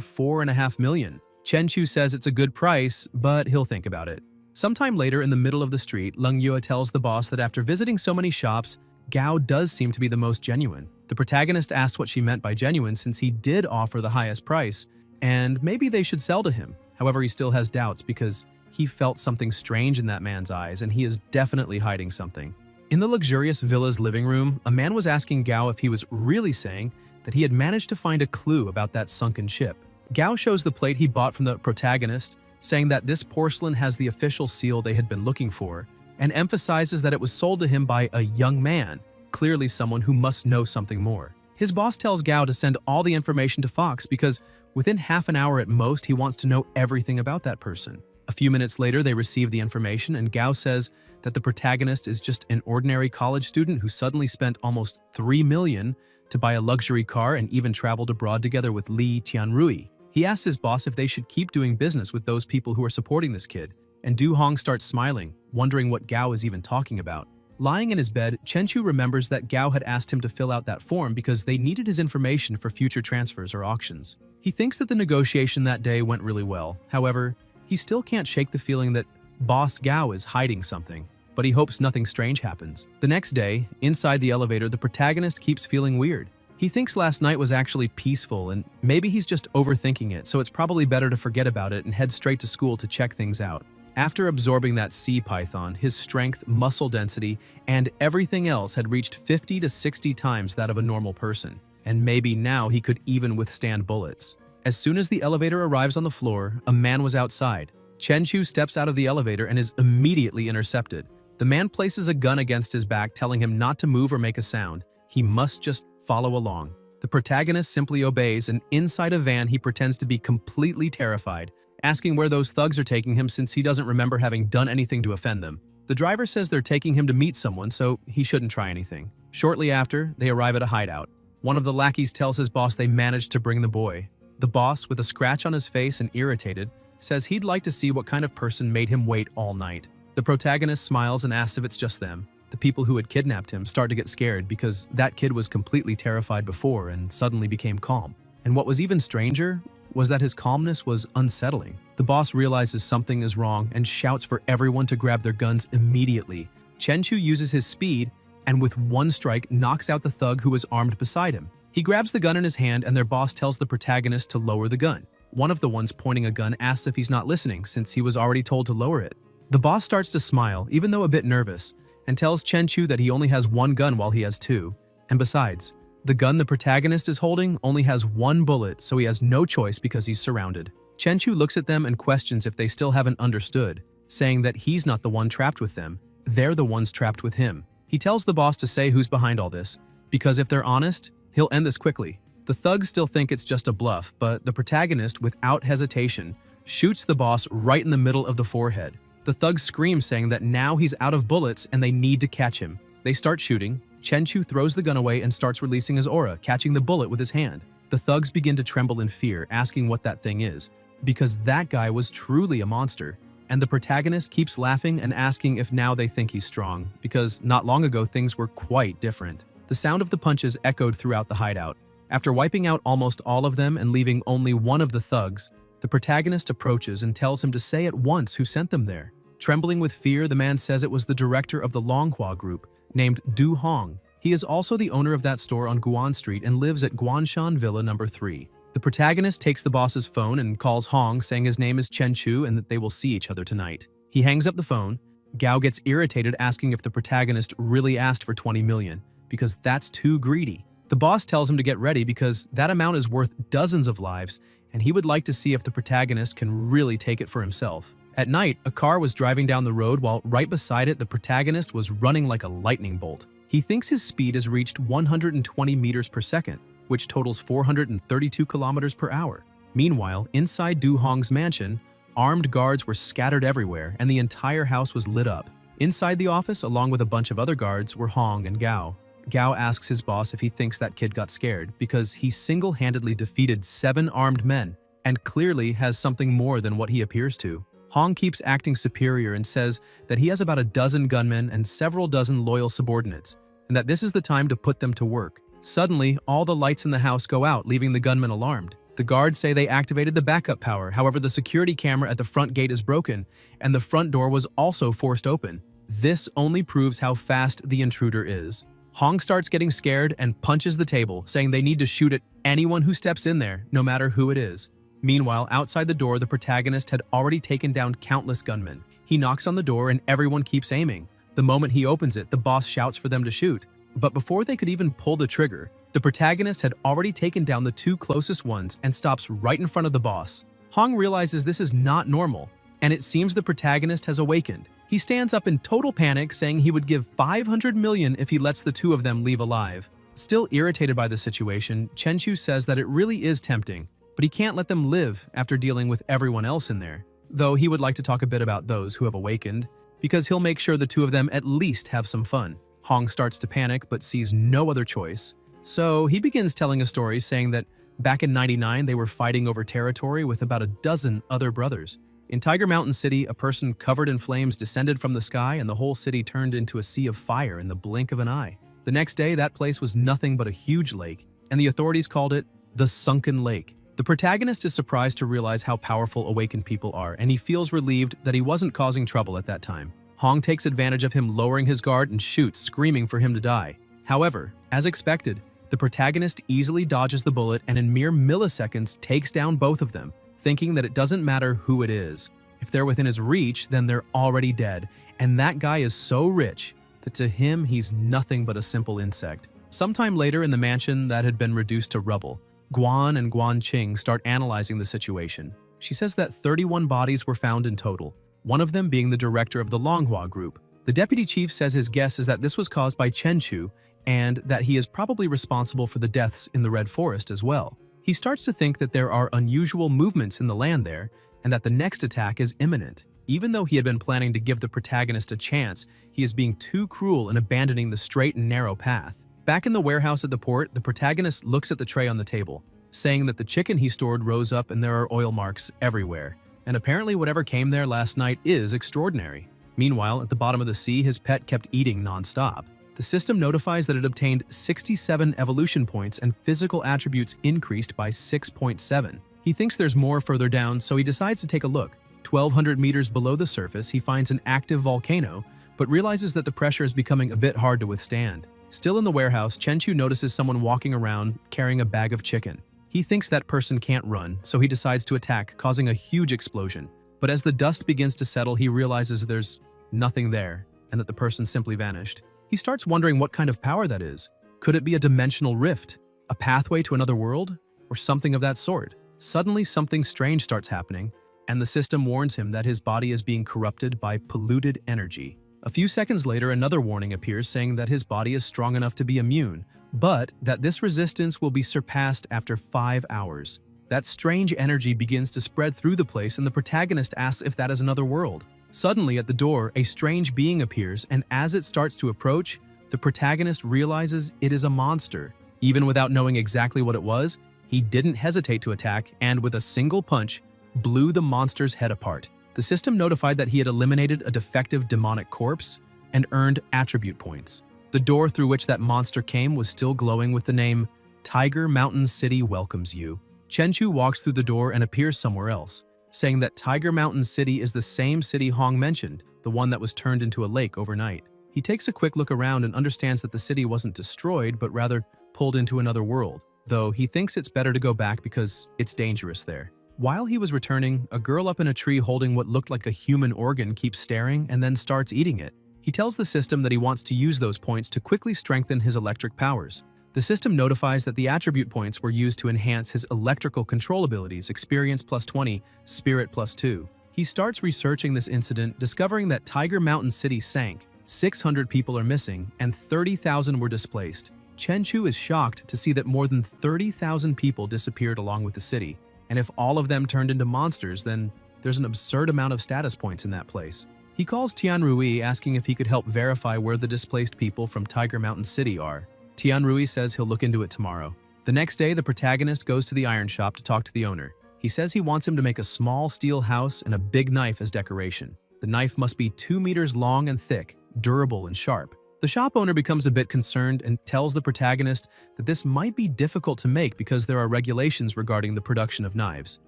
4.5 million. Chenchu says it's a good price, but he'll think about it. Sometime later in the middle of the street, Leng Yue tells the boss that after visiting so many shops, Gao does seem to be the most genuine. The protagonist asks what she meant by genuine since he did offer the highest price, and maybe they should sell to him. However, he still has doubts because he felt something strange in that man's eyes, and he is definitely hiding something. In the luxurious villa's living room, a man was asking Gao if he was really saying that he had managed to find a clue about that sunken ship. Gao shows the plate he bought from the protagonist, saying that this porcelain has the official seal they had been looking for, and emphasizes that it was sold to him by a young man, clearly someone who must know something more. His boss tells Gao to send all the information to Fox because within half an hour at most he wants to know everything about that person. A few minutes later they receive the information, and Gao says that the protagonist is just an ordinary college student who suddenly spent almost 3 million to buy a luxury car and even traveled abroad together with Li Tianrui. He asks his boss if they should keep doing business with those people who are supporting this kid, and Du Hong starts smiling, wondering what Gao is even talking about. Lying in his bed, Chenchu remembers that Gao had asked him to fill out that form because they needed his information for future transfers or auctions. He thinks that the negotiation that day went really well. However, he still can't shake the feeling that Boss Gao is hiding something, but he hopes nothing strange happens. The next day, inside the elevator, the protagonist keeps feeling weird. He thinks last night was actually peaceful, and maybe he's just overthinking it, so it's probably better to forget about it and head straight to school to check things out. After absorbing that sea python, his strength, muscle density, and everything else had reached 50 to 60 times that of a normal person, and maybe now he could even withstand bullets. As soon as the elevator arrives on the floor, a man was outside. Chenchu steps out of the elevator and is immediately intercepted. The man places a gun against his back, telling him not to move or make a sound. He must just follow along. The protagonist simply obeys, and inside a van he pretends to be completely terrified, asking where those thugs are taking him since he doesn't remember having done anything to offend them. The driver says they're taking him to meet someone, so he shouldn't try anything. Shortly after, they arrive at a hideout. One of the lackeys tells his boss they managed to bring the boy. The boss, with a scratch on his face and irritated, says he'd like to see what kind of person made him wait all night. The protagonist smiles and asks if it's just them. The people who had kidnapped him start to get scared because that kid was completely terrified before and suddenly became calm. And what was even stranger was that his calmness was unsettling. The boss realizes something is wrong and shouts for everyone to grab their guns immediately. Chenchu uses his speed and with one strike knocks out the thug who was armed beside him. He grabs the gun in his hand, and their boss tells the protagonist to lower the gun. One of the ones pointing a gun asks if he's not listening since he was already told to lower it. The boss starts to smile, even though a bit nervous, and tells Chenchu that he only has one gun while he has two. And besides, the gun the protagonist is holding only has one bullet, so he has no choice because he's surrounded. Chenchu looks at them and questions if they still haven't understood, saying that he's not the one trapped with them, they're the ones trapped with him. He tells the boss to say who's behind all this, because if they're honest, he'll end this quickly. The thugs still think it's just a bluff, but the protagonist, without hesitation, shoots the boss right in the middle of the forehead. The thugs scream, saying that now he's out of bullets and they need to catch him. They start shooting. Chenchu throws the gun away and starts releasing his aura, catching the bullet with his hand. The thugs begin to tremble in fear, asking what that thing is, because that guy was truly a monster. And the protagonist keeps laughing and asking if now they think he's strong, because not long ago things were quite different. The sound of the punches echoed throughout the hideout. After wiping out almost all of them and leaving only one of the thugs, the protagonist approaches and tells him to say at once who sent them there. Trembling with fear, the man says it was the director of the Longhua group, named Du Hong. He is also the owner of that store on Guan Street and lives at Guanshan Villa No. 3. The protagonist takes the boss's phone and calls Hong, saying his name is Chenchu and that they will see each other tonight. He hangs up the phone. Gao gets irritated, asking if the protagonist really asked for 20 million, because that's too greedy. The boss tells him to get ready because that amount is worth dozens of lives, and he would like to see if the protagonist can really take it for himself. At night, a car was driving down the road while right beside it the protagonist was running like a lightning bolt. He thinks his speed has reached 120 meters per second, which totals 432 kilometers per hour. Meanwhile, inside Du Hong's mansion, armed guards were scattered everywhere and the entire house was lit up. Inside the office, along with a bunch of other guards, were Hong and Gao. Gao asks his boss if he thinks that kid got scared because he single-handedly defeated 7 armed men and clearly has something more than what he appears to. Hong keeps acting superior and says that he has about a dozen gunmen and several dozen loyal subordinates, and that this is the time to put them to work. Suddenly, all the lights in the house go out, leaving the gunmen alarmed. The guards say they activated the backup power, however the security camera at the front gate is broken, and the front door was also forced open. This only proves how fast the intruder is. Hong starts getting scared and punches the table, saying they need to shoot at anyone who steps in there, no matter who it is. Meanwhile, outside the door, the protagonist had already taken down countless gunmen. He knocks on the door and everyone keeps aiming. The moment he opens it, the boss shouts for them to shoot. But before they could even pull the trigger, the protagonist had already taken down the 2 closest ones and stops right in front of the boss. Hong realizes this is not normal, and it seems the protagonist has awakened. He stands up in total panic, saying he would give 500 million if he lets the 2 of them leave alive. Still irritated by the situation, Chen Chu says that it really is tempting, but he can't let them live after dealing with everyone else in there. Though he would like to talk a bit about those who have awakened, because he'll make sure the 2 of them at least have some fun. Hong starts to panic but sees no other choice. So he begins telling a story saying that back in '99 they were fighting over territory with about a dozen other brothers. In Tiger Mountain City, a person covered in flames descended from the sky and the whole city turned into a sea of fire in the blink of an eye. The next day, that place was nothing but a huge lake, and the authorities called it the Sunken Lake. The protagonist is surprised to realize how powerful awakened people are, and he feels relieved that he wasn't causing trouble at that time. Hong takes advantage of him lowering his guard and shoots, screaming for him to die. However, as expected, the protagonist easily dodges the bullet and in mere milliseconds takes down both of them, thinking that it doesn't matter who it is. If they're within his reach, then they're already dead, and that guy is so rich that to him he's nothing but a simple insect. Sometime later in the mansion that had been reduced to rubble, Guan and Guan Qing start analyzing the situation. She says that 31 bodies were found in total, one of them being the director of the Longhua group. The deputy chief says his guess is that this was caused by Chen Chu and that he is probably responsible for the deaths in the Red Forest as well. He starts to think that there are unusual movements in the land there and that the next attack is imminent. Even though he had been planning to give the protagonist a chance, he is being too cruel in abandoning the straight and narrow path. Back in the warehouse at the port, the protagonist looks at the tray on the table, saying that the chicken he stored rose up and there are oil marks everywhere. And apparently whatever came there last night is extraordinary. Meanwhile, at the bottom of the sea, his pet kept eating non-stop. The system notifies that it obtained 67 evolution points and physical attributes increased by 6.7. He thinks there's more further down, so he decides to take a look. 1,200 meters below the surface, he finds an active volcano, but realizes that the pressure is becoming a bit hard to withstand. Still in the warehouse, Chen Chu notices someone walking around carrying a bag of chicken. He thinks that person can't run, so he decides to attack, causing a huge explosion. But as the dust begins to settle, he realizes there's nothing there, and that the person simply vanished. He starts wondering what kind of power that is. Could it be a dimensional rift, a pathway to another world, or something of that sort? Suddenly, something strange starts happening, and the system warns him that his body is being corrupted by polluted energy. A few seconds later, another warning appears saying that his body is strong enough to be immune, but that this resistance will be surpassed after 5 hours. That strange energy begins to spread through the place, and the protagonist asks if that is another world. Suddenly, at the door, a strange being appears, and as it starts to approach, the protagonist realizes it is a monster. Even without knowing exactly what it was, he didn't hesitate to attack, and with a single punch, blew the monster's head apart. The system notified that he had eliminated a defective demonic corpse and earned attribute points. The door through which that monster came was still glowing with the name, Tiger Mountain City welcomes you. Chen Chu walks through the door and appears somewhere else, saying that Tiger Mountain City is the same city Hong mentioned, the one that was turned into a lake overnight. He takes a quick look around and understands that the city wasn't destroyed, but rather pulled into another world, though he thinks it's better to go back because it's dangerous there. While he was returning, a girl up in a tree holding what looked like a human organ keeps staring and then starts eating it. He tells the system that he wants to use those points to quickly strengthen his electric powers. The system notifies that the attribute points were used to enhance his electrical control abilities, experience plus 20, spirit plus 2. He starts researching this incident, discovering that Tiger Mountain City sank, 600 people are missing, and 30,000 were displaced. Chen Chu is shocked to see that more than 30,000 people disappeared along with the city, and if all of them turned into monsters, then there's an absurd amount of status points in that place. He calls Tianrui asking if he could help verify where the displaced people from Tiger Mountain City are. Tianrui says he'll look into it tomorrow. The next day, the protagonist goes to the iron shop to talk to the owner. He says he wants him to make a small steel house and a big knife as decoration. The knife must be 2 meters long and thick, durable and sharp. The shop owner becomes a bit concerned and tells the protagonist that this might be difficult to make because there are regulations regarding the production of knives.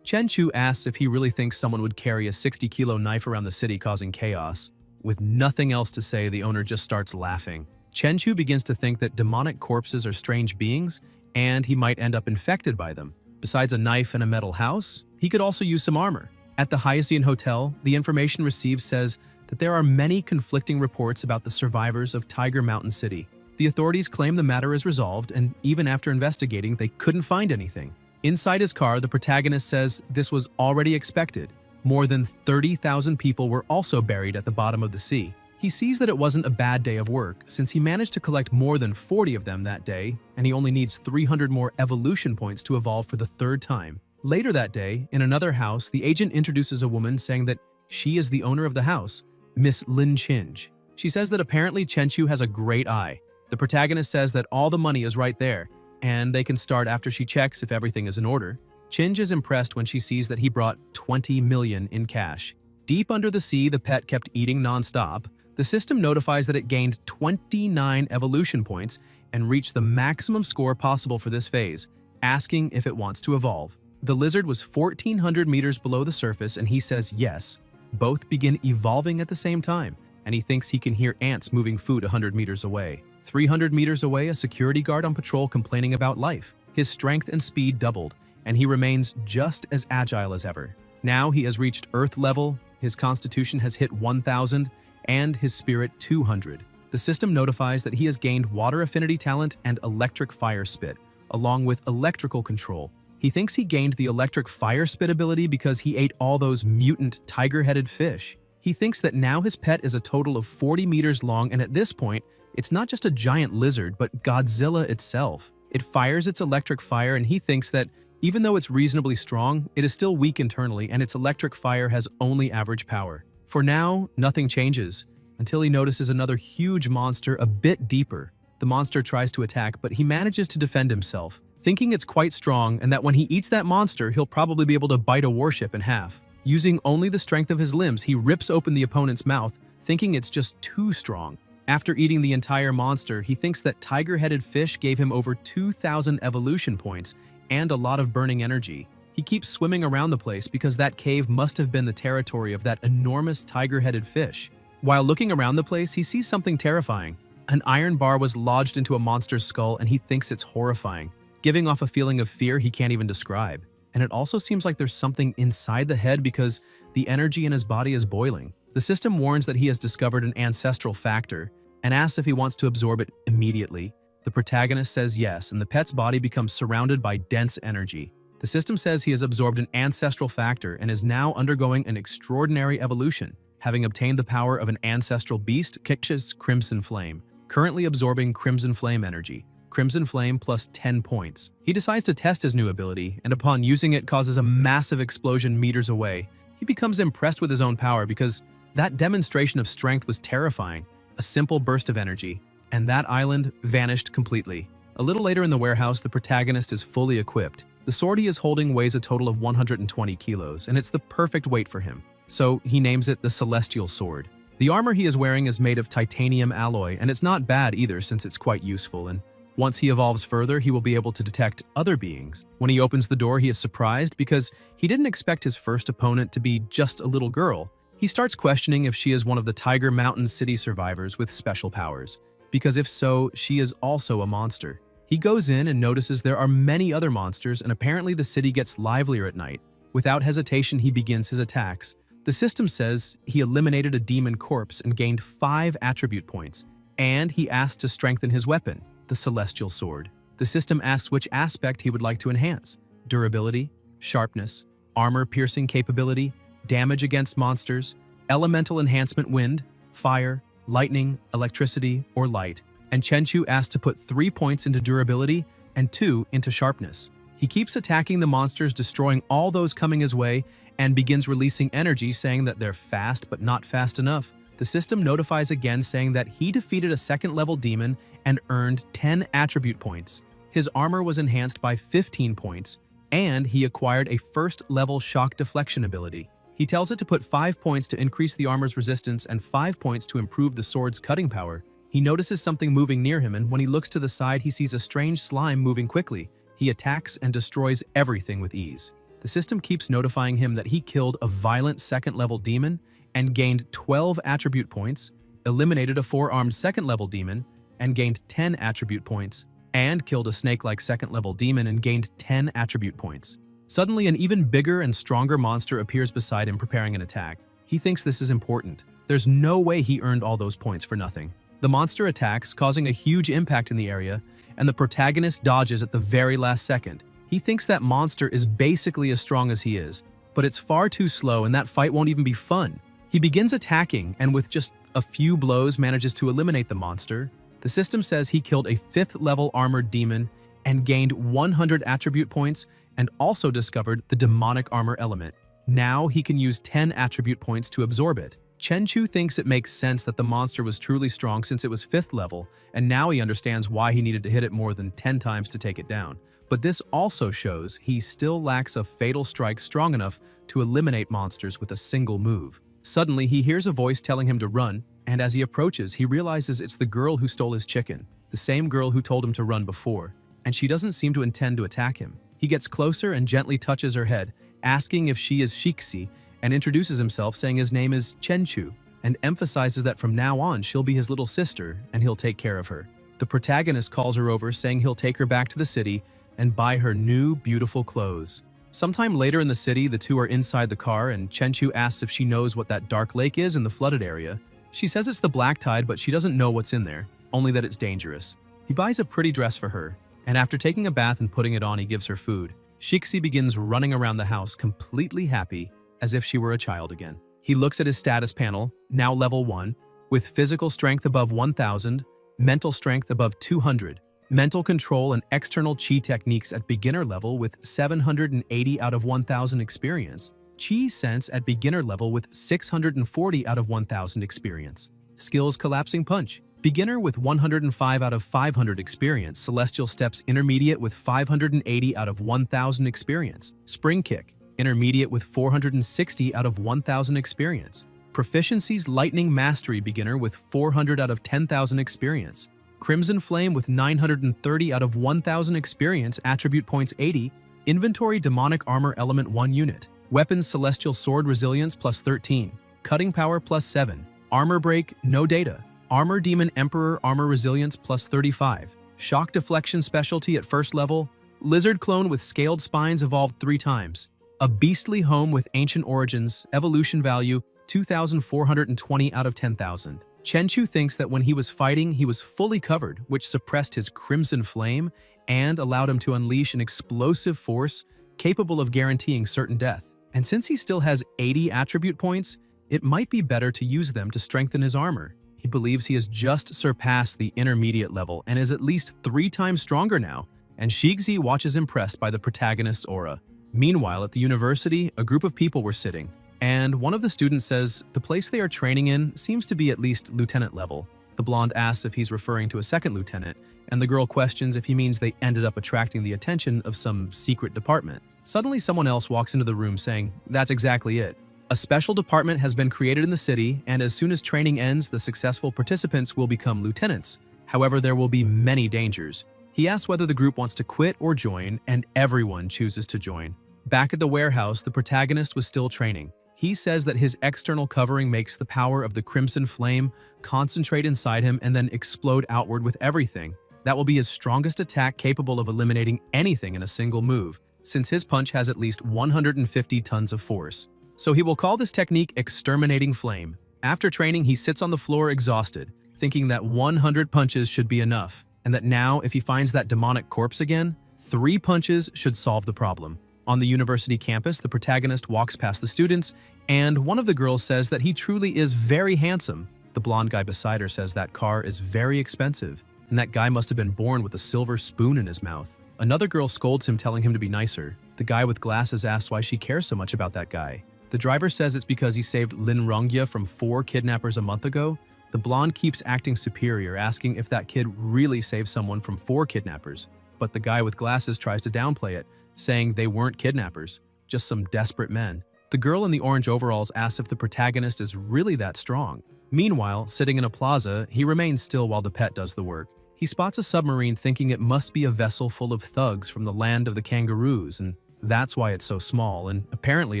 Chen Chu asks if he really thinks someone would carry a 60-kilo knife around the city causing chaos. With nothing else to say, the owner just starts laughing. Chen Chu begins to think that demonic corpses are strange beings, and he might end up infected by them. Besides a knife and a metal house, he could also use some armor. At the Hyacian Hotel, the information received says that there are many conflicting reports about the survivors of Tiger Mountain City. The authorities claim the matter is resolved, and even after investigating, they couldn't find anything. Inside his car, the protagonist says this was already expected. More than 30,000 people were also buried at the bottom of the sea. He sees that it wasn't a bad day of work, since he managed to collect more than 40 of them that day, and he only needs 300 more evolution points to evolve for the third time. Later that day, in another house, the agent introduces a woman saying that she is the owner of the house, Miss Lin Chinj. She says that apparently Chenchu has a great eye. The protagonist says that all the money is right there, and they can start after she checks if everything is in order. Chinj is impressed when she sees that he brought 20 million in cash. Deep under the sea, the pet kept eating non-stop. The system notifies that it gained 29 evolution points and reached the maximum score possible for this phase, asking if it wants to evolve. The lizard was 1,400 meters below the surface, and he says yes. Both begin evolving at the same time, and he thinks he can hear ants moving food 100 meters away. 300 meters away, a security guard on patrol complaining about life. His strength and speed doubled, and he remains just as agile as ever. Now he has reached Earth level, his constitution has hit 1,000, and his spirit 200. The system notifies that he has gained water affinity talent and electric fire spit, along with electrical control. He thinks he gained the electric fire spit ability because he ate all those mutant tiger-headed fish. He thinks that now his pet is a total of 40 meters long, and at this point, it's not just a giant lizard, but Godzilla itself. It fires its electric fire, and he thinks that even though it's reasonably strong, it is still weak internally, and its electric fire has only average power. For now, nothing changes, until he notices another huge monster a bit deeper. The monster tries to attack, but he manages to defend himself, thinking it's quite strong and that when he eats that monster, he'll probably be able to bite a warship in half. Using only the strength of his limbs, he rips open the opponent's mouth, thinking it's just too strong. After eating the entire monster, he thinks that tiger-headed fish gave him over 2,000 evolution points and a lot of burning energy. He keeps swimming around the place because that cave must have been the territory of that enormous tiger-headed fish. While looking around the place, he sees something terrifying. An iron bar was lodged into a monster's skull, and he thinks it's horrifying, giving off a feeling of fear he can't even describe. And it also seems like there's something inside the head because the energy in his body is boiling. The system warns that he has discovered an ancestral factor and asks if he wants to absorb it immediately. The protagonist says yes, and the pet's body becomes surrounded by dense energy. The system says he has absorbed an ancestral factor and is now undergoing an extraordinary evolution, having obtained the power of an ancestral beast, Kikch's Crimson Flame, currently absorbing Crimson Flame energy. Crimson Flame plus 10 points. He decides to test his new ability, and upon using it causes a massive explosion meters away. He becomes impressed with his own power because that demonstration of strength was terrifying. A simple burst of energy, and that island vanished completely. A little later in the warehouse, the protagonist is fully equipped. The sword he is holding weighs a total of 120 kilos, and it's the perfect weight for him. So he names it the Celestial Sword. The armor he is wearing is made of titanium alloy, and it's not bad either since it's quite useful, and once he evolves further, he will be able to detect other beings. When he opens the door, he is surprised because he didn't expect his first opponent to be just a little girl. He starts questioning if she is one of the Tiger Mountain City survivors with special powers, because if so, she is also a monster. He goes in and notices there are many other monsters, and apparently the city gets livelier at night. Without hesitation, he begins his attacks. The system says he eliminated a demon corpse and gained 5 attribute points, and he asked to strengthen his weapon, the Celestial Sword. The system asks which aspect he would like to enhance: durability, sharpness, armor-piercing capability, damage against monsters, elemental enhancement wind, fire, lightning, electricity, or light. And Chenchu asked to put 3 points into durability and 2 into sharpness. He keeps attacking the monsters, destroying all those coming his way, and begins releasing energy saying that they're fast but not fast enough. The system notifies again saying that he defeated a second-level demon and earned 10 attribute points. His armor was enhanced by 15 points, and he acquired a first-level shock deflection ability. He tells it to put 5 points to increase the armor's resistance and 5 points to improve the sword's cutting power. He notices something moving near him, and when he looks to the side, he sees a strange slime moving quickly. He attacks and destroys everything with ease. The system keeps notifying him that he killed a violent second-level demon and gained 12 attribute points, eliminated a 4-armed second-level demon and gained 10 attribute points, and killed a snake-like second-level demon and gained 10 attribute points. Suddenly, an even bigger and stronger monster appears beside him preparing an attack. He thinks this is important. There's no way he earned all those points for nothing. The monster attacks, causing a huge impact in the area, and the protagonist dodges at the very last second. He thinks that monster is basically as strong as he is, but it's far too slow and that fight won't even be fun. He begins attacking and with just a few blows manages to eliminate the monster. The system says he killed a 5th-level armored demon and gained 100 attribute points and also discovered the demonic armor element. Now he can use 10 attribute points to absorb it. Chenchu thinks it makes sense that the monster was truly strong since it was 5th level, and now he understands why he needed to hit it more than 10 times to take it down. But this also shows he still lacks a fatal strike strong enough to eliminate monsters with a single move. Suddenly, he hears a voice telling him to run, and as he approaches, he realizes it's the girl who stole his chicken, the same girl who told him to run before, and she doesn't seem to intend to attack him. He gets closer and gently touches her head, asking if she is Shixi, and introduces himself saying his name is Chenchu, and emphasizes that from now on she'll be his little sister and he'll take care of her. The protagonist calls her over saying he'll take her back to the city and buy her new, beautiful clothes. Sometime later in the city, the two are inside the car and Chenchu asks if she knows what that dark lake is in the flooded area. She says it's the Black Tide, but she doesn't know what's in there, only that it's dangerous. He buys a pretty dress for her, and after taking a bath and putting it on, he gives her food. Shixi begins running around the house, completely happy, as if she were a child again. He looks at his status panel, now level 1, with physical strength above 1,000, mental strength above 200, mental control and external chi techniques at beginner level with 780 out of 1,000 experience, chi sense at beginner level with 640 out of 1,000 experience, skills collapsing punch, beginner with 105 out of 500 experience, celestial steps intermediate with 580 out of 1,000 experience, spring kick, intermediate with 460 out of 1,000 experience, proficiencies lightning mastery beginner with 400 out of 10,000 experience, crimson flame with 930 out of 1,000 experience, attribute points 80, inventory demonic armor element 1 unit, weapons celestial sword resilience plus 13, cutting power plus 7, armor break no data, armor demon emperor armor resilience plus 35, shock deflection specialty at first level, lizard clone with scaled spines evolved 3 times, a beastly home with ancient origins, evolution value 2,420 out of 10,000. Chenchu thinks that when he was fighting, he was fully covered, which suppressed his crimson flame and allowed him to unleash an explosive force capable of guaranteeing certain death. And since he still has 80 attribute points, it might be better to use them to strengthen his armor. He believes he has just surpassed the intermediate level and is at least 3 times stronger now, and Shixi watches impressed by the protagonist's aura. Meanwhile, at the university, a group of people were sitting, and one of the students says the place they are training in seems to be at least lieutenant level. The blonde asks if he's referring to a second lieutenant, and the girl questions if he means they ended up attracting the attention of some secret department. Suddenly, someone else walks into the room saying, "That's exactly it. A special department has been created in the city, and as soon as training ends, the successful participants will become lieutenants. However, there will be many dangers." He asks whether the group wants to quit or join, and everyone chooses to join. Back at the warehouse, the protagonist was still training. He says that his external covering makes the power of the crimson flame concentrate inside him and then explode outward with everything. That will be his strongest attack, capable of eliminating anything in a single move, since his punch has at least 150 tons of force. So he will call this technique Exterminating Flame. After training, he sits on the floor exhausted, thinking that 100 punches should be enough, and that now, if he finds that demonic corpse again, 3 punches should solve the problem. On the university campus, the protagonist walks past the students, and one of the girls says that he truly is very handsome. The blonde guy beside her says that car is very expensive, and that guy must have been born with a silver spoon in his mouth. Another girl scolds him, telling him to be nicer. The guy with glasses asks why she cares so much about that guy. The driver says it's because he saved Lin Rongya from 4 kidnappers a month ago. The blonde keeps acting superior, asking if that kid really saved someone from 4 kidnappers. But the guy with glasses tries to downplay it, saying they weren't kidnappers, just some desperate men. The girl in the orange overalls asks if the protagonist is really that strong. Meanwhile, sitting in a plaza, he remains still while the pet does the work. He spots a submarine, thinking it must be a vessel full of thugs from the land of the kangaroos, and that's why it's so small, and apparently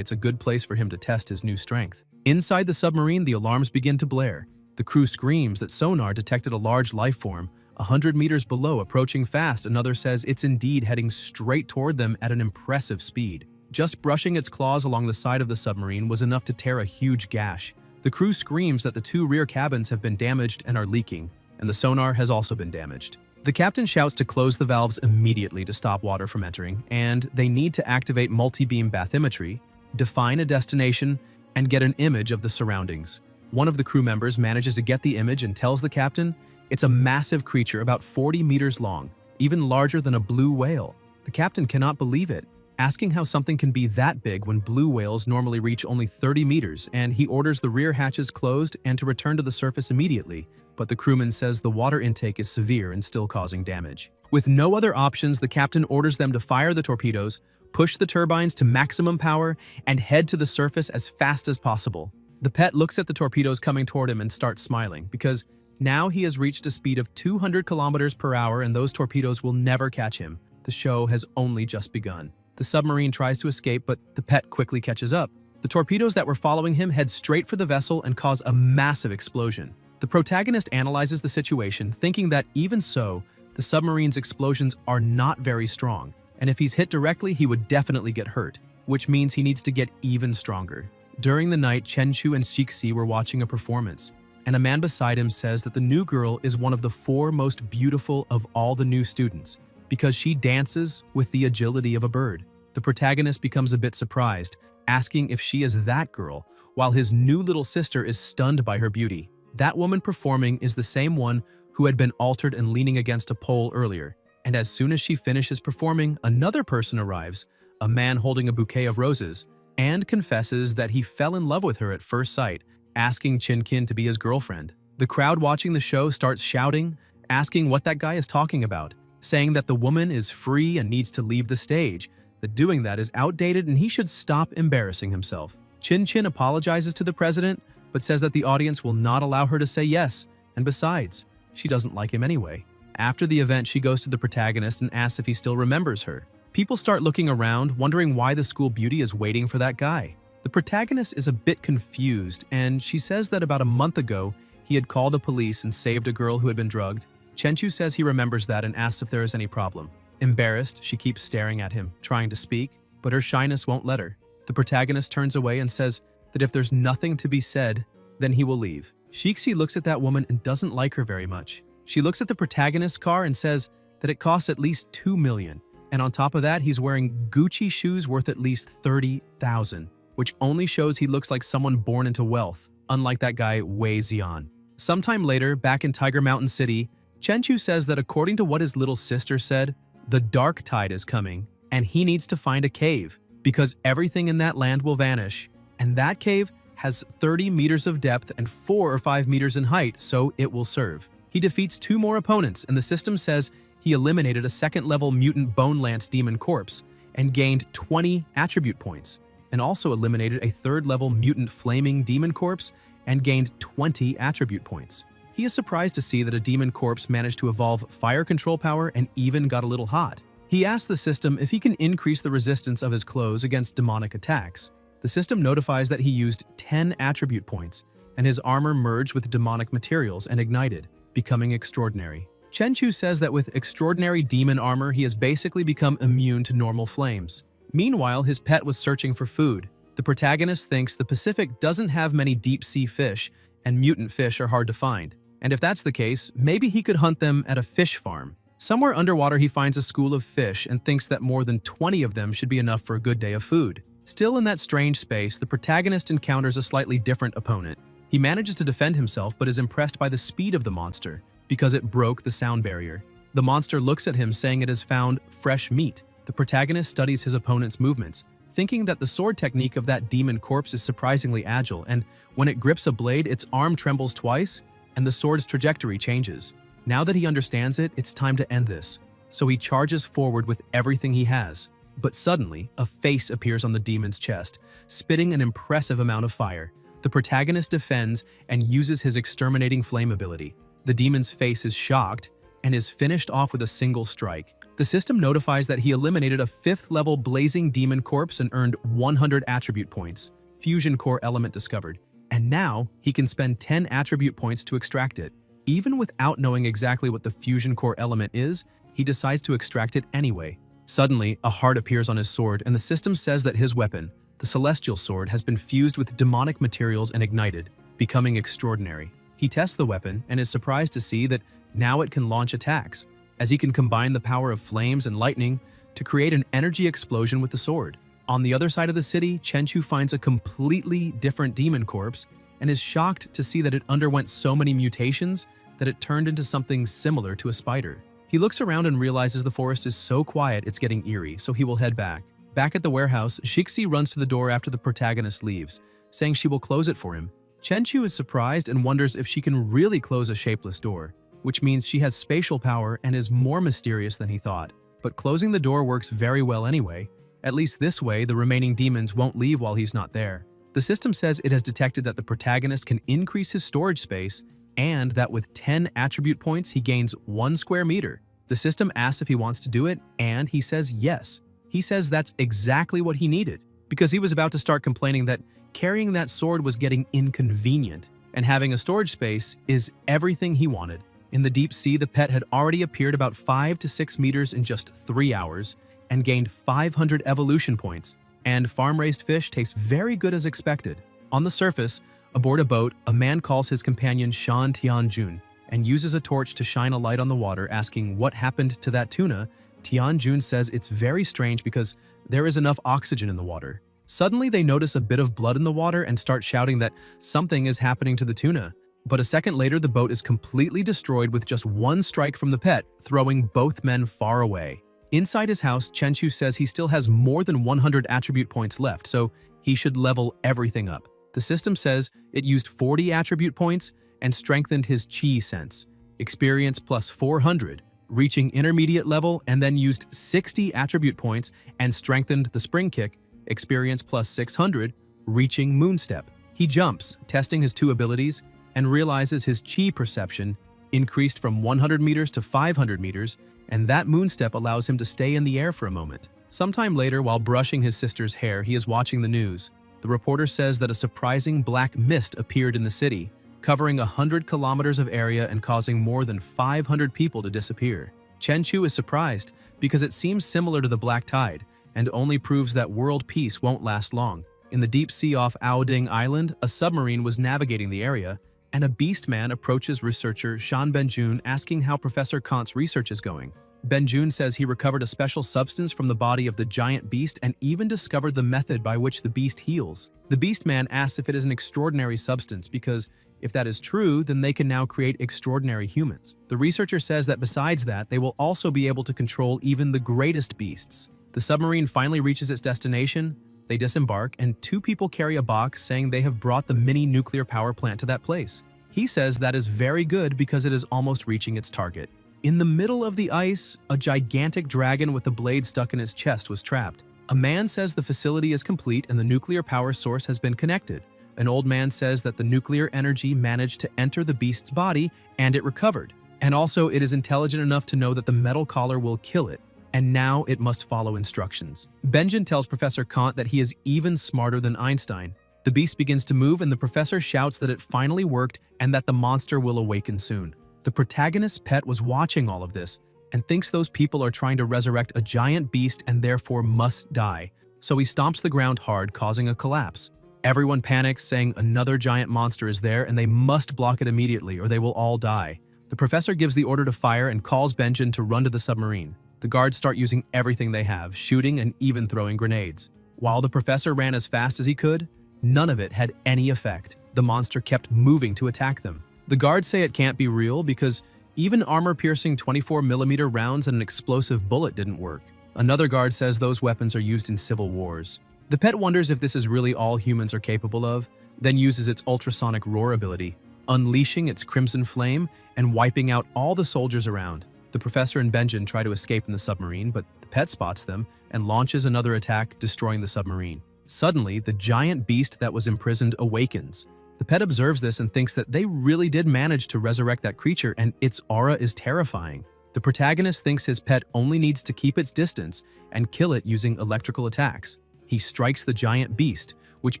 it's a good place for him to test his new strength. Inside the submarine, the alarms begin to blare. The crew screams that sonar detected a large life form 100 meters below, approaching fast. Another says it's indeed heading straight toward them at an impressive speed. Just brushing its claws along the side of the submarine was enough to tear a huge gash. The crew screams that the 2 rear cabins have been damaged and are leaking, and the sonar has also been damaged. The captain shouts to close the valves immediately to stop water from entering, and they need to activate multi-beam bathymetry, define a destination, and get an image of the surroundings. One of the crew members manages to get the image and tells the captain it's a massive creature about 40 meters long, even larger than a blue whale. The captain cannot believe it, asking how something can be that big when blue whales normally reach only 30 meters, and he orders the rear hatches closed and to return to the surface immediately. But the crewman says the water intake is severe and still causing damage. With no other options, the captain orders them to fire the torpedoes, push the turbines to maximum power, and head to the surface as fast as possible. The pet looks at the torpedoes coming toward him and starts smiling, because now he has reached a speed of 200 kilometers per hour and those torpedoes will never catch him. The show has only just begun. The submarine tries to escape, but the pet quickly catches up. The torpedoes that were following him head straight for the vessel and cause a massive explosion. The protagonist analyzes the situation, thinking that even so, the submarine's explosions are not very strong, and if he's hit directly, he would definitely get hurt, which means he needs to get even stronger. During the night, Chenchu and Shixi were watching a performance, and a man beside him says that the new girl is one of the 4 most beautiful of all the new students, because she dances with the agility of a bird. The protagonist becomes a bit surprised, asking if she is that girl, while his new little sister is stunned by her beauty. That woman performing is the same one who had been altered and leaning against a pole earlier, and as soon as she finishes performing, another person arrives, a man holding a bouquet of roses, and confesses that he fell in love with her at first sight, asking Chinkin to be his girlfriend. The crowd watching the show starts shouting, asking what that guy is talking about, saying that the woman is free and needs to leave the stage, that doing that is outdated and he should stop embarrassing himself. Chin Chin apologizes to the president, but says that the audience will not allow her to say yes, and besides, she doesn't like him anyway. After the event, she goes to the protagonist and asks if he still remembers her. People start looking around, wondering why the school beauty is waiting for that guy. The protagonist is a bit confused, and she says that about a month ago, he had called the police and saved a girl who had been drugged. Chenchu says he remembers that and asks if there is any problem. Embarrassed, she keeps staring at him, trying to speak, but her shyness won't let her. The protagonist turns away and says that if there's nothing to be said, then he will leave. Shixi looks at that woman and doesn't like her very much. She looks at the protagonist's car and says that it costs at least 2 million, and on top of that, he's wearing Gucci shoes worth at least 30,000, which only shows he looks like someone born into wealth, unlike that guy Wei Xian. Sometime later, back in Tiger Mountain City, Chenchu says that according to what his little sister said, the dark tide is coming, and he needs to find a cave, because everything in that land will vanish, and that cave has 30 meters of depth and 4 or 5 meters in height, so it will serve. He defeats 2 more opponents, and the system says he eliminated a second-level mutant Bone Lance demon corpse and gained 20 attribute points, and also eliminated a 3rd-level mutant flaming demon corpse and gained 20 attribute points. He is surprised to see that a demon corpse managed to evolve fire control power and even got a little hot. He asks the system if he can increase the resistance of his clothes against demonic attacks. The system notifies that he used 10 attribute points, and his armor merged with demonic materials and ignited, becoming extraordinary. Chenchu says that with extraordinary demon armor, he has basically become immune to normal flames. Meanwhile, his pet was searching for food. The protagonist thinks the Pacific doesn't have many deep-sea fish, and mutant fish are hard to find. And if that's the case, maybe he could hunt them at a fish farm. Somewhere underwater, he finds a school of fish and thinks that more than 20 of them should be enough for a good day of food. Still in that strange space, the protagonist encounters a slightly different opponent. He manages to defend himself but is impressed by the speed of the monster, because it broke the sound barrier. The monster looks at him saying it has found fresh meat. The protagonist studies his opponent's movements, thinking that the sword technique of that demon corpse is surprisingly agile, and when it grips a blade, its arm trembles twice, and the sword's trajectory changes. Now that he understands it, it's time to end this. So he charges forward with everything he has. But suddenly, a face appears on the demon's chest, spitting an impressive amount of fire. The protagonist defends and uses his exterminating flame ability. The demon's face is shocked and is finished off with a single strike. The system notifies that he eliminated a 5th-level blazing demon corpse and earned 100 attribute points. Fusion core element discovered. And now, he can spend 10 attribute points to extract it. Even without knowing exactly what the fusion core element is, he decides to extract it anyway. Suddenly, a heart appears on his sword, and the system says that his weapon, the celestial sword, has been fused with demonic materials and ignited, becoming extraordinary. He tests the weapon and is surprised to see that now it can launch attacks, as he can combine the power of flames and lightning to create an energy explosion with the sword. On the other side of the city, Chenchu finds a completely different demon corpse and is shocked to see that it underwent so many mutations that it turned into something similar to a spider. He looks around and realizes the forest is so quiet it's getting eerie, so he will head back. Back at the warehouse, Shixi runs to the door after the protagonist leaves, saying she will close it for him. Chenchu is surprised and wonders if she can really close a shapeless door, which means she has spatial power and is more mysterious than he thought. But closing the door works very well anyway. At least this way, the remaining demons won't leave while he's not there. The system says it has detected that the protagonist can increase his storage space and that with 10 attribute points, he gains 1 square meter. The system asks if he wants to do it, and he says yes. He says that's exactly what he needed, because he was about to start complaining that carrying that sword was getting inconvenient, and having a storage space is everything he wanted. In the deep sea, the pet had already appeared about 5 to 6 meters in just 3 hours, and gained 500 evolution points, and farm-raised fish taste very good as expected. On the surface, aboard a boat, a man calls his companion Shan Tianjun and uses a torch to shine a light on the water, asking what happened to that tuna. Tianjun says it's very strange because there is enough oxygen in the water. Suddenly, they notice a bit of blood in the water and start shouting that something is happening to the tuna. But a second later, the boat is completely destroyed with just 1 strike from the pet, throwing both men far away. Inside his house, Chenchu says he still has more than 100 attribute points left, so he should level everything up. The system says it used 40 attribute points and strengthened his chi sense, experience plus 400, reaching intermediate level, and then used 60 attribute points and strengthened the spring kick, experience plus 600, reaching moonstep. He jumps, testing his 2 abilities, and realizes his chi perception increased from 100 meters to 500 meters, and that moonstep allows him to stay in the air for a moment. Sometime later, while brushing his sister's hair, he is watching the news. The reporter says that a surprising black mist appeared in the city, covering 100 kilometers of area and causing more than 500 people to disappear. Chenchu is surprised because it seems similar to the black tide and only proves that world peace won't last long. In the deep sea off Aoding Island, a submarine was navigating the area, and a beast man approaches researcher Shan Benjun asking how Professor Kant's research is going. Benjun says he recovered a special substance from the body of the giant beast and even discovered the method by which the beast heals. The beast man asks if it is an extraordinary substance because if that is true, then they can now create extraordinary humans. The researcher says that besides that, they will also be able to control even the greatest beasts. The submarine finally reaches its destination. They disembark, and 2 people carry a box saying they have brought the mini nuclear power plant to that place. He says that is very good because it is almost reaching its target. In the middle of the ice, a gigantic dragon with a blade stuck in its chest was trapped. A man says the facility is complete and the nuclear power source has been connected. An old man says that the nuclear energy managed to enter the beast's body and it recovered. And also, it is intelligent enough to know that the metal collar will kill it, and now it must follow instructions. Benjin tells Professor Kant that he is even smarter than Einstein. The beast begins to move and the professor shouts that it finally worked and that the monster will awaken soon. The protagonist's pet was watching all of this and thinks those people are trying to resurrect a giant beast and therefore must die. So he stomps the ground hard, causing a collapse. Everyone panics, saying another giant monster is there and they must block it immediately or they will all die. The professor gives the order to fire and calls Benjin to run to the submarine. The guards start using everything they have, shooting and even throwing grenades. While the professor ran as fast as he could, none of it had any effect. The monster kept moving to attack them. The guards say it can't be real because Even armor-piercing 24mm rounds and an explosive bullet didn't work. Another guard says those weapons are used in civil wars. The pet wonders if this is really all humans are capable of, then uses its ultrasonic roar ability, unleashing its crimson flame and wiping out all the soldiers around. The professor and Benjin try to escape in the submarine, but the pet spots them and launches another attack, destroying the submarine. Suddenly, the giant beast that was imprisoned awakens. The pet observes this and thinks that they really did manage to resurrect that creature, and its aura is terrifying. The protagonist thinks his pet only needs to keep its distance and kill it using electrical attacks. He strikes the giant beast, which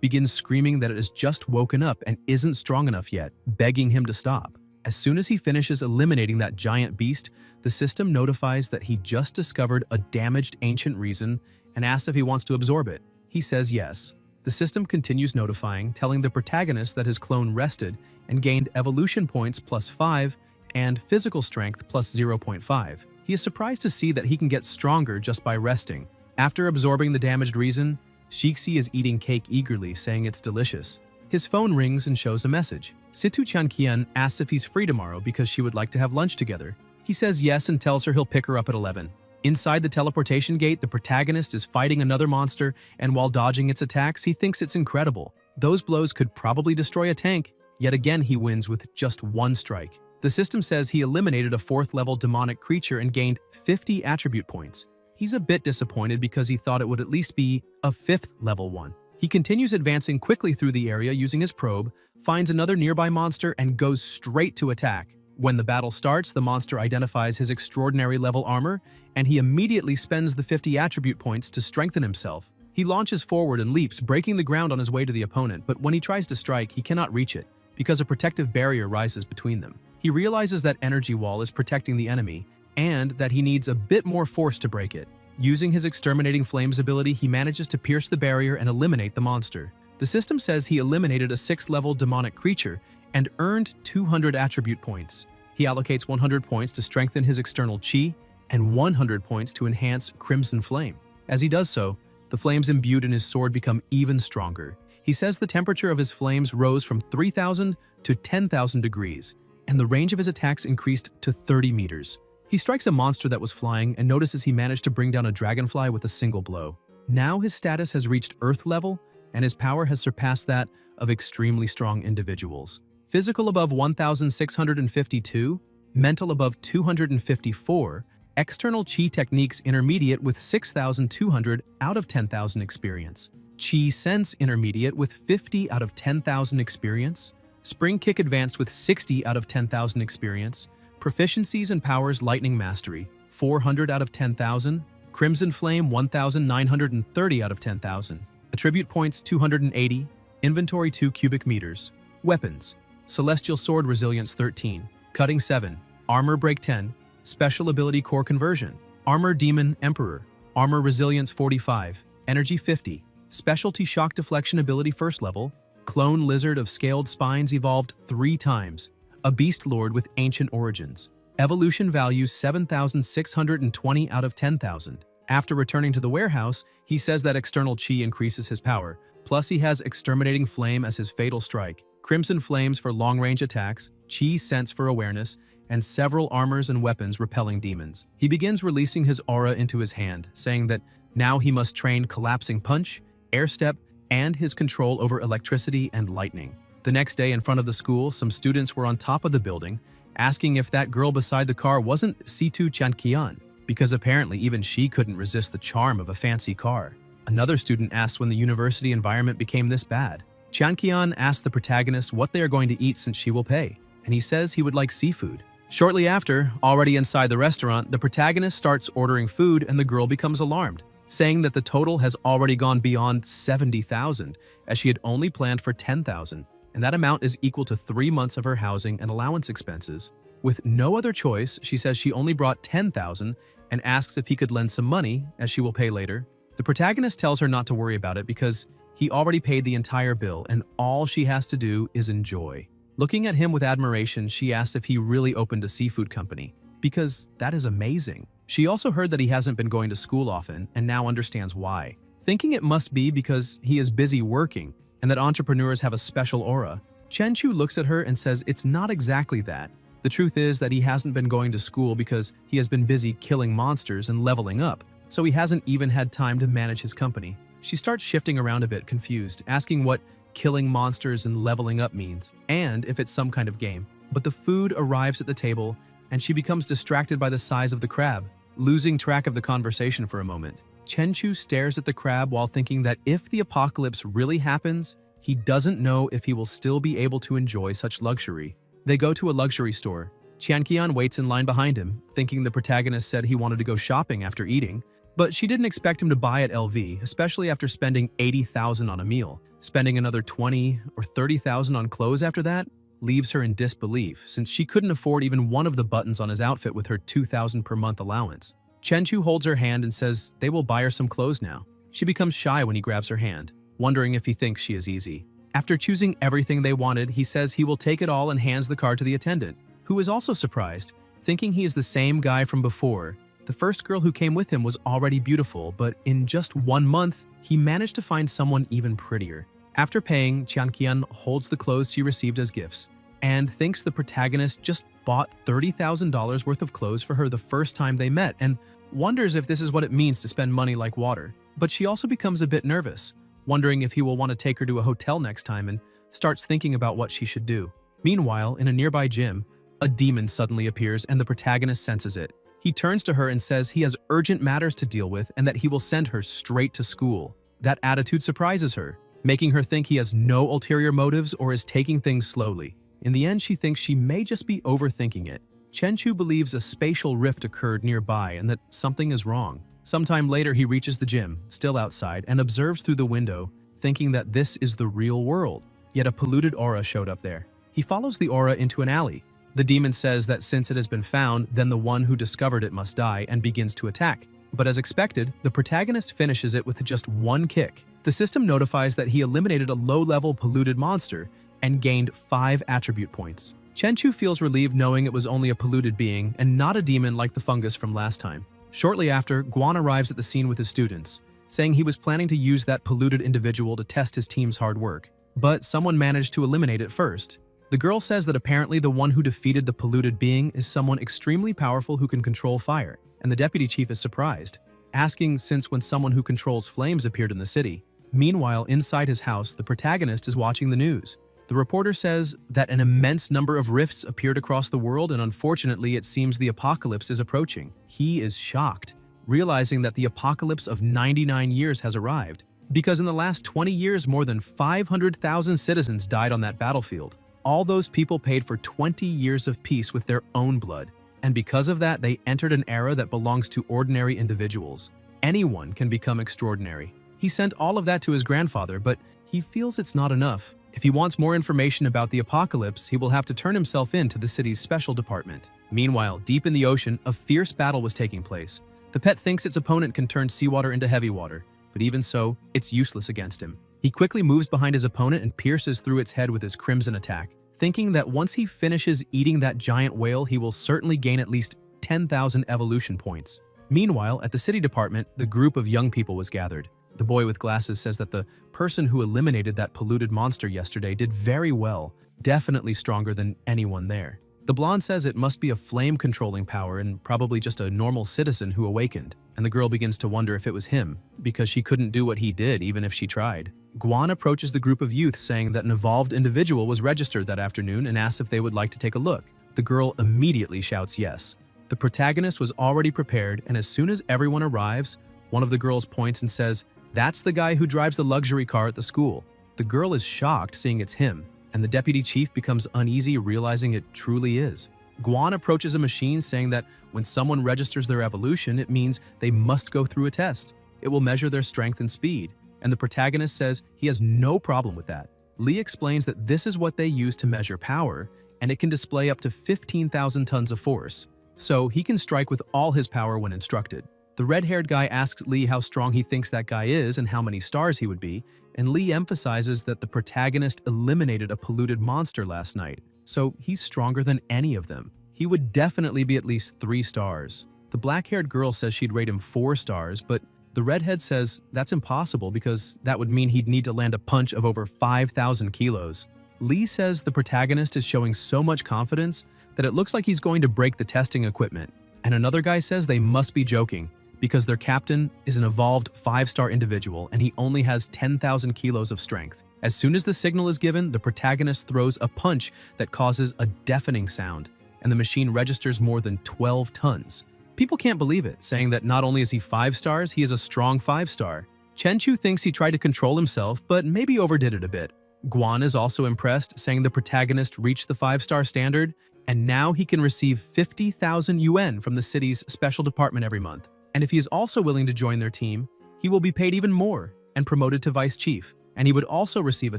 begins screaming that it has just woken up and isn't strong enough yet, begging him to stop. As soon as he finishes eliminating that giant beast, the system notifies that he just discovered a damaged ancient reason and asks if he wants to absorb it. He says yes. The system continues notifying, telling the protagonist that his clone rested and gained evolution points +5 and physical strength +0.5. He is surprised to see that he can get stronger just by resting. After absorbing the damaged reason, Shixi is eating cake eagerly, saying it's delicious. His phone rings and shows a message. Situ Chanqian asks if he's free tomorrow because she would like to have lunch together. He says yes and tells her he'll pick her up at 11. Inside the teleportation gate, the protagonist is fighting another monster, and while dodging its attacks, he thinks it's incredible. Those blows could probably destroy a tank. Yet again, he wins with just one strike. The system says he eliminated a 4th-level demonic creature and gained 50 attribute points. He's a bit disappointed because he thought it would at least be a 5th-level one. He continues advancing quickly through the area using his probe, finds another nearby monster, and goes straight to attack. When the battle starts, the monster identifies his extraordinary level armor, and he immediately spends the 50 attribute points to strengthen himself. He launches forward and leaps, breaking the ground on his way to the opponent, but when he tries to strike, he cannot reach it, because a protective barrier rises between them. He realizes that energy wall is protecting the enemy, and that he needs a bit more force to break it. Using his Exterminating Flames ability, he manages to pierce the barrier and eliminate the monster. The system says he eliminated a 6th-level demonic creature and earned 200 attribute points. He allocates 100 points to strengthen his external chi and 100 points to enhance Crimson Flame. As he does so, the flames imbued in his sword become even stronger. He says the temperature of his flames rose from 3,000 to 10,000 degrees, and the range of his attacks increased to 30 meters. He strikes a monster that was flying and notices he managed to bring down a dragonfly with a single blow. Now his status has reached Earth level, and his power has surpassed that of extremely strong individuals. Physical above 1,652, mental above 254, external chi techniques intermediate with 6,200 out of 10,000 experience. Chi sense intermediate with 50 out of 10,000 experience. Spring kick advanced with 60 out of 10,000 experience. Proficiencies and powers lightning mastery 400 out of 10,000. Crimson flame 1,930 out of 10,000. Attribute points 280. Inventory 2 cubic meters. Weapons: Celestial Sword Resilience 13, Cutting 7, Armor Break 10, Special Ability Core Conversion, Armor Demon Emperor, Armor Resilience 45, Energy 50, Specialty Shock Deflection Ability 1st level, Clone Lizard of Scaled Spines evolved 3 times, a Beast Lord with Ancient Origins. Evolution value 7,620 out of 10,000. After returning to the warehouse, he says that external chi increases his power, plus he has Exterminating Flame as his fatal strike, Crimson Flames for long-range attacks, Chi Sense for awareness, and several armors and weapons repelling demons. He begins releasing his aura into his hand, saying that now he must train Collapsing Punch, Air Step, and his control over electricity and lightning. The next day in front of the school, some students were on top of the building, asking if that girl beside the car wasn't Situ Chanqian, because apparently even she couldn't resist the charm of a fancy car. Another student asks when the university environment became this bad. Chanqian asks the protagonist what they are going to eat since she will pay, and he says he would like seafood. Shortly after, already inside the restaurant, the protagonist starts ordering food and the girl becomes alarmed, saying that the total has already gone beyond 70,000, as she had only planned for 10,000, and that amount is equal to 3 months of her housing and allowance expenses. With no other choice, she says she only brought 10,000 and asks if he could lend some money, as she will pay later. The protagonist tells her not to worry about it because he already paid the entire bill and all she has to do is enjoy. Looking at him with admiration, she asks if he really opened a seafood company, because that is amazing. She also heard that he hasn't been going to school often and now understands why. Thinking it must be because he is busy working and that entrepreneurs have a special aura, Chen Chu looks at her and says it's not exactly that. The truth is that he hasn't been going to school because he has been busy killing monsters and leveling up, so he hasn't even had time to manage his company. She starts shifting around a bit, confused, asking what killing monsters and leveling up means, and if it's some kind of game. But the food arrives at the table, and she becomes distracted by the size of the crab, losing track of the conversation for a moment. Chenchu stares at the crab while thinking that if the apocalypse really happens, he doesn't know if he will still be able to enjoy such luxury. They go to a luxury store. Qianqian waits in line behind him, thinking the protagonist said he wanted to go shopping after eating, but she didn't expect him to buy at LV, especially after spending 80,000 on a meal. Spending another 20 or 30,000 on clothes after that leaves her in disbelief, since she couldn't afford even one of the buttons on his outfit with her 2,000 per month allowance. Chenchu holds her hand and says they will buy her some clothes now. She becomes shy when he grabs her hand, wondering if he thinks she is easy. After choosing everything they wanted, he says he will take it all and hands the card to the attendant, who is also surprised, thinking he is the same guy from before. The first girl who came with him was already beautiful, but in just 1 month, he managed to find someone even prettier. After paying, Qianqian holds the clothes she received as gifts and thinks the protagonist just bought $30,000 worth of clothes for her the first time they met and wonders if this is what it means to spend money like water. But she also becomes a bit nervous, wondering if he will want to take her to a hotel next time, and starts thinking about what she should do. Meanwhile, in a nearby gym, a demon suddenly appears and the protagonist senses it. He turns to her and says he has urgent matters to deal with and that he will send her straight to school. That attitude surprises her, making her think he has no ulterior motives or is taking things slowly. In the end, she thinks she may just be overthinking it. Chenchu believes a spatial rift occurred nearby and that something is wrong. Sometime later, he reaches the gym, still outside, and observes through the window, thinking that this is the real world. Yet a polluted aura showed up there. He follows the aura into an alley. The demon says that since it has been found, then the one who discovered it must die, and begins to attack. But as expected, the protagonist finishes it with just one kick. The system notifies that he eliminated a low-level polluted monster and gained 5 attribute points. Chenchu feels relieved knowing it was only a polluted being and not a demon like the fungus from last time. Shortly after, Guan arrives at the scene with his students, saying he was planning to use that polluted individual to test his team's hard work, but someone managed to eliminate it first. The girl says that apparently the one who defeated the polluted being is someone extremely powerful who can control fire, and the deputy chief is surprised, asking since when someone who controls flames appeared in the city. Meanwhile, inside his house, the protagonist is watching the news. The reporter says that an immense number of rifts appeared across the world, and unfortunately it seems the apocalypse is approaching. He is shocked, realizing that the apocalypse of 99 years has arrived, because in the last 20 years more than 500,000 citizens died on that battlefield. All those people paid for 20 years of peace with their own blood, and because of that they entered an era that belongs to ordinary individuals. Anyone can become extraordinary. He sent all of that to his grandfather, but he feels it's not enough. If he wants more information about the apocalypse, he will have to turn himself in to the city's special department. Meanwhile, deep in the ocean, a fierce battle was taking place. The pet thinks its opponent can turn seawater into heavy water, but even so, it's useless against him. He quickly moves behind his opponent and pierces through its head with his crimson attack, thinking that once he finishes eating that giant whale, he will certainly gain at least 10,000 evolution points. Meanwhile, at the city department, the group of young people was gathered. The boy with glasses says that the person who eliminated that polluted monster yesterday did very well, definitely stronger than anyone there. The blonde says it must be a flame-controlling power and probably just a normal citizen who awakened, and the girl begins to wonder if it was him, because she couldn't do what he did even if she tried. Guan approaches the group of youth saying that an evolved individual was registered that afternoon and asks if they would like to take a look. The girl immediately shouts yes. The protagonist was already prepared, and as soon as everyone arrives, one of the girls points and says, "That's the guy who drives the luxury car at the school." The girl is shocked seeing it's him, and the deputy chief becomes uneasy realizing it truly is. Guan approaches a machine saying that when someone registers their evolution, it means they must go through a test. It will measure their strength and speed, and the protagonist says he has no problem with that. Lee explains that this is what they use to measure power, and it can display up to 15,000 tons of force, so he can strike with all his power when instructed. The red-haired guy asks Lee how strong he thinks that guy is and how many stars he would be, and Lee emphasizes that the protagonist eliminated a polluted monster last night, so he's stronger than any of them. He would definitely be at least 3 stars. The black-haired girl says she'd rate him 4 stars, but the redhead says that's impossible because that would mean he'd need to land a punch of over 5,000 kilos. Lee says the protagonist is showing so much confidence that it looks like he's going to break the testing equipment, and another guy says they must be joking because their captain is an evolved 5-star individual and he only has 10,000 kilos of strength. As soon as the signal is given, the protagonist throws a punch that causes a deafening sound, and the machine registers more than 12 tons. People can't believe it, saying that not only is he 5 stars, he is a strong 5-star. Chenchu thinks he tried to control himself, but maybe overdid it a bit. Guan is also impressed, saying the protagonist reached the 5-star standard, and now he can receive 50,000 yuan from the city's special department every month. And if he is also willing to join their team, he will be paid even more and promoted to vice chief, and he would also receive a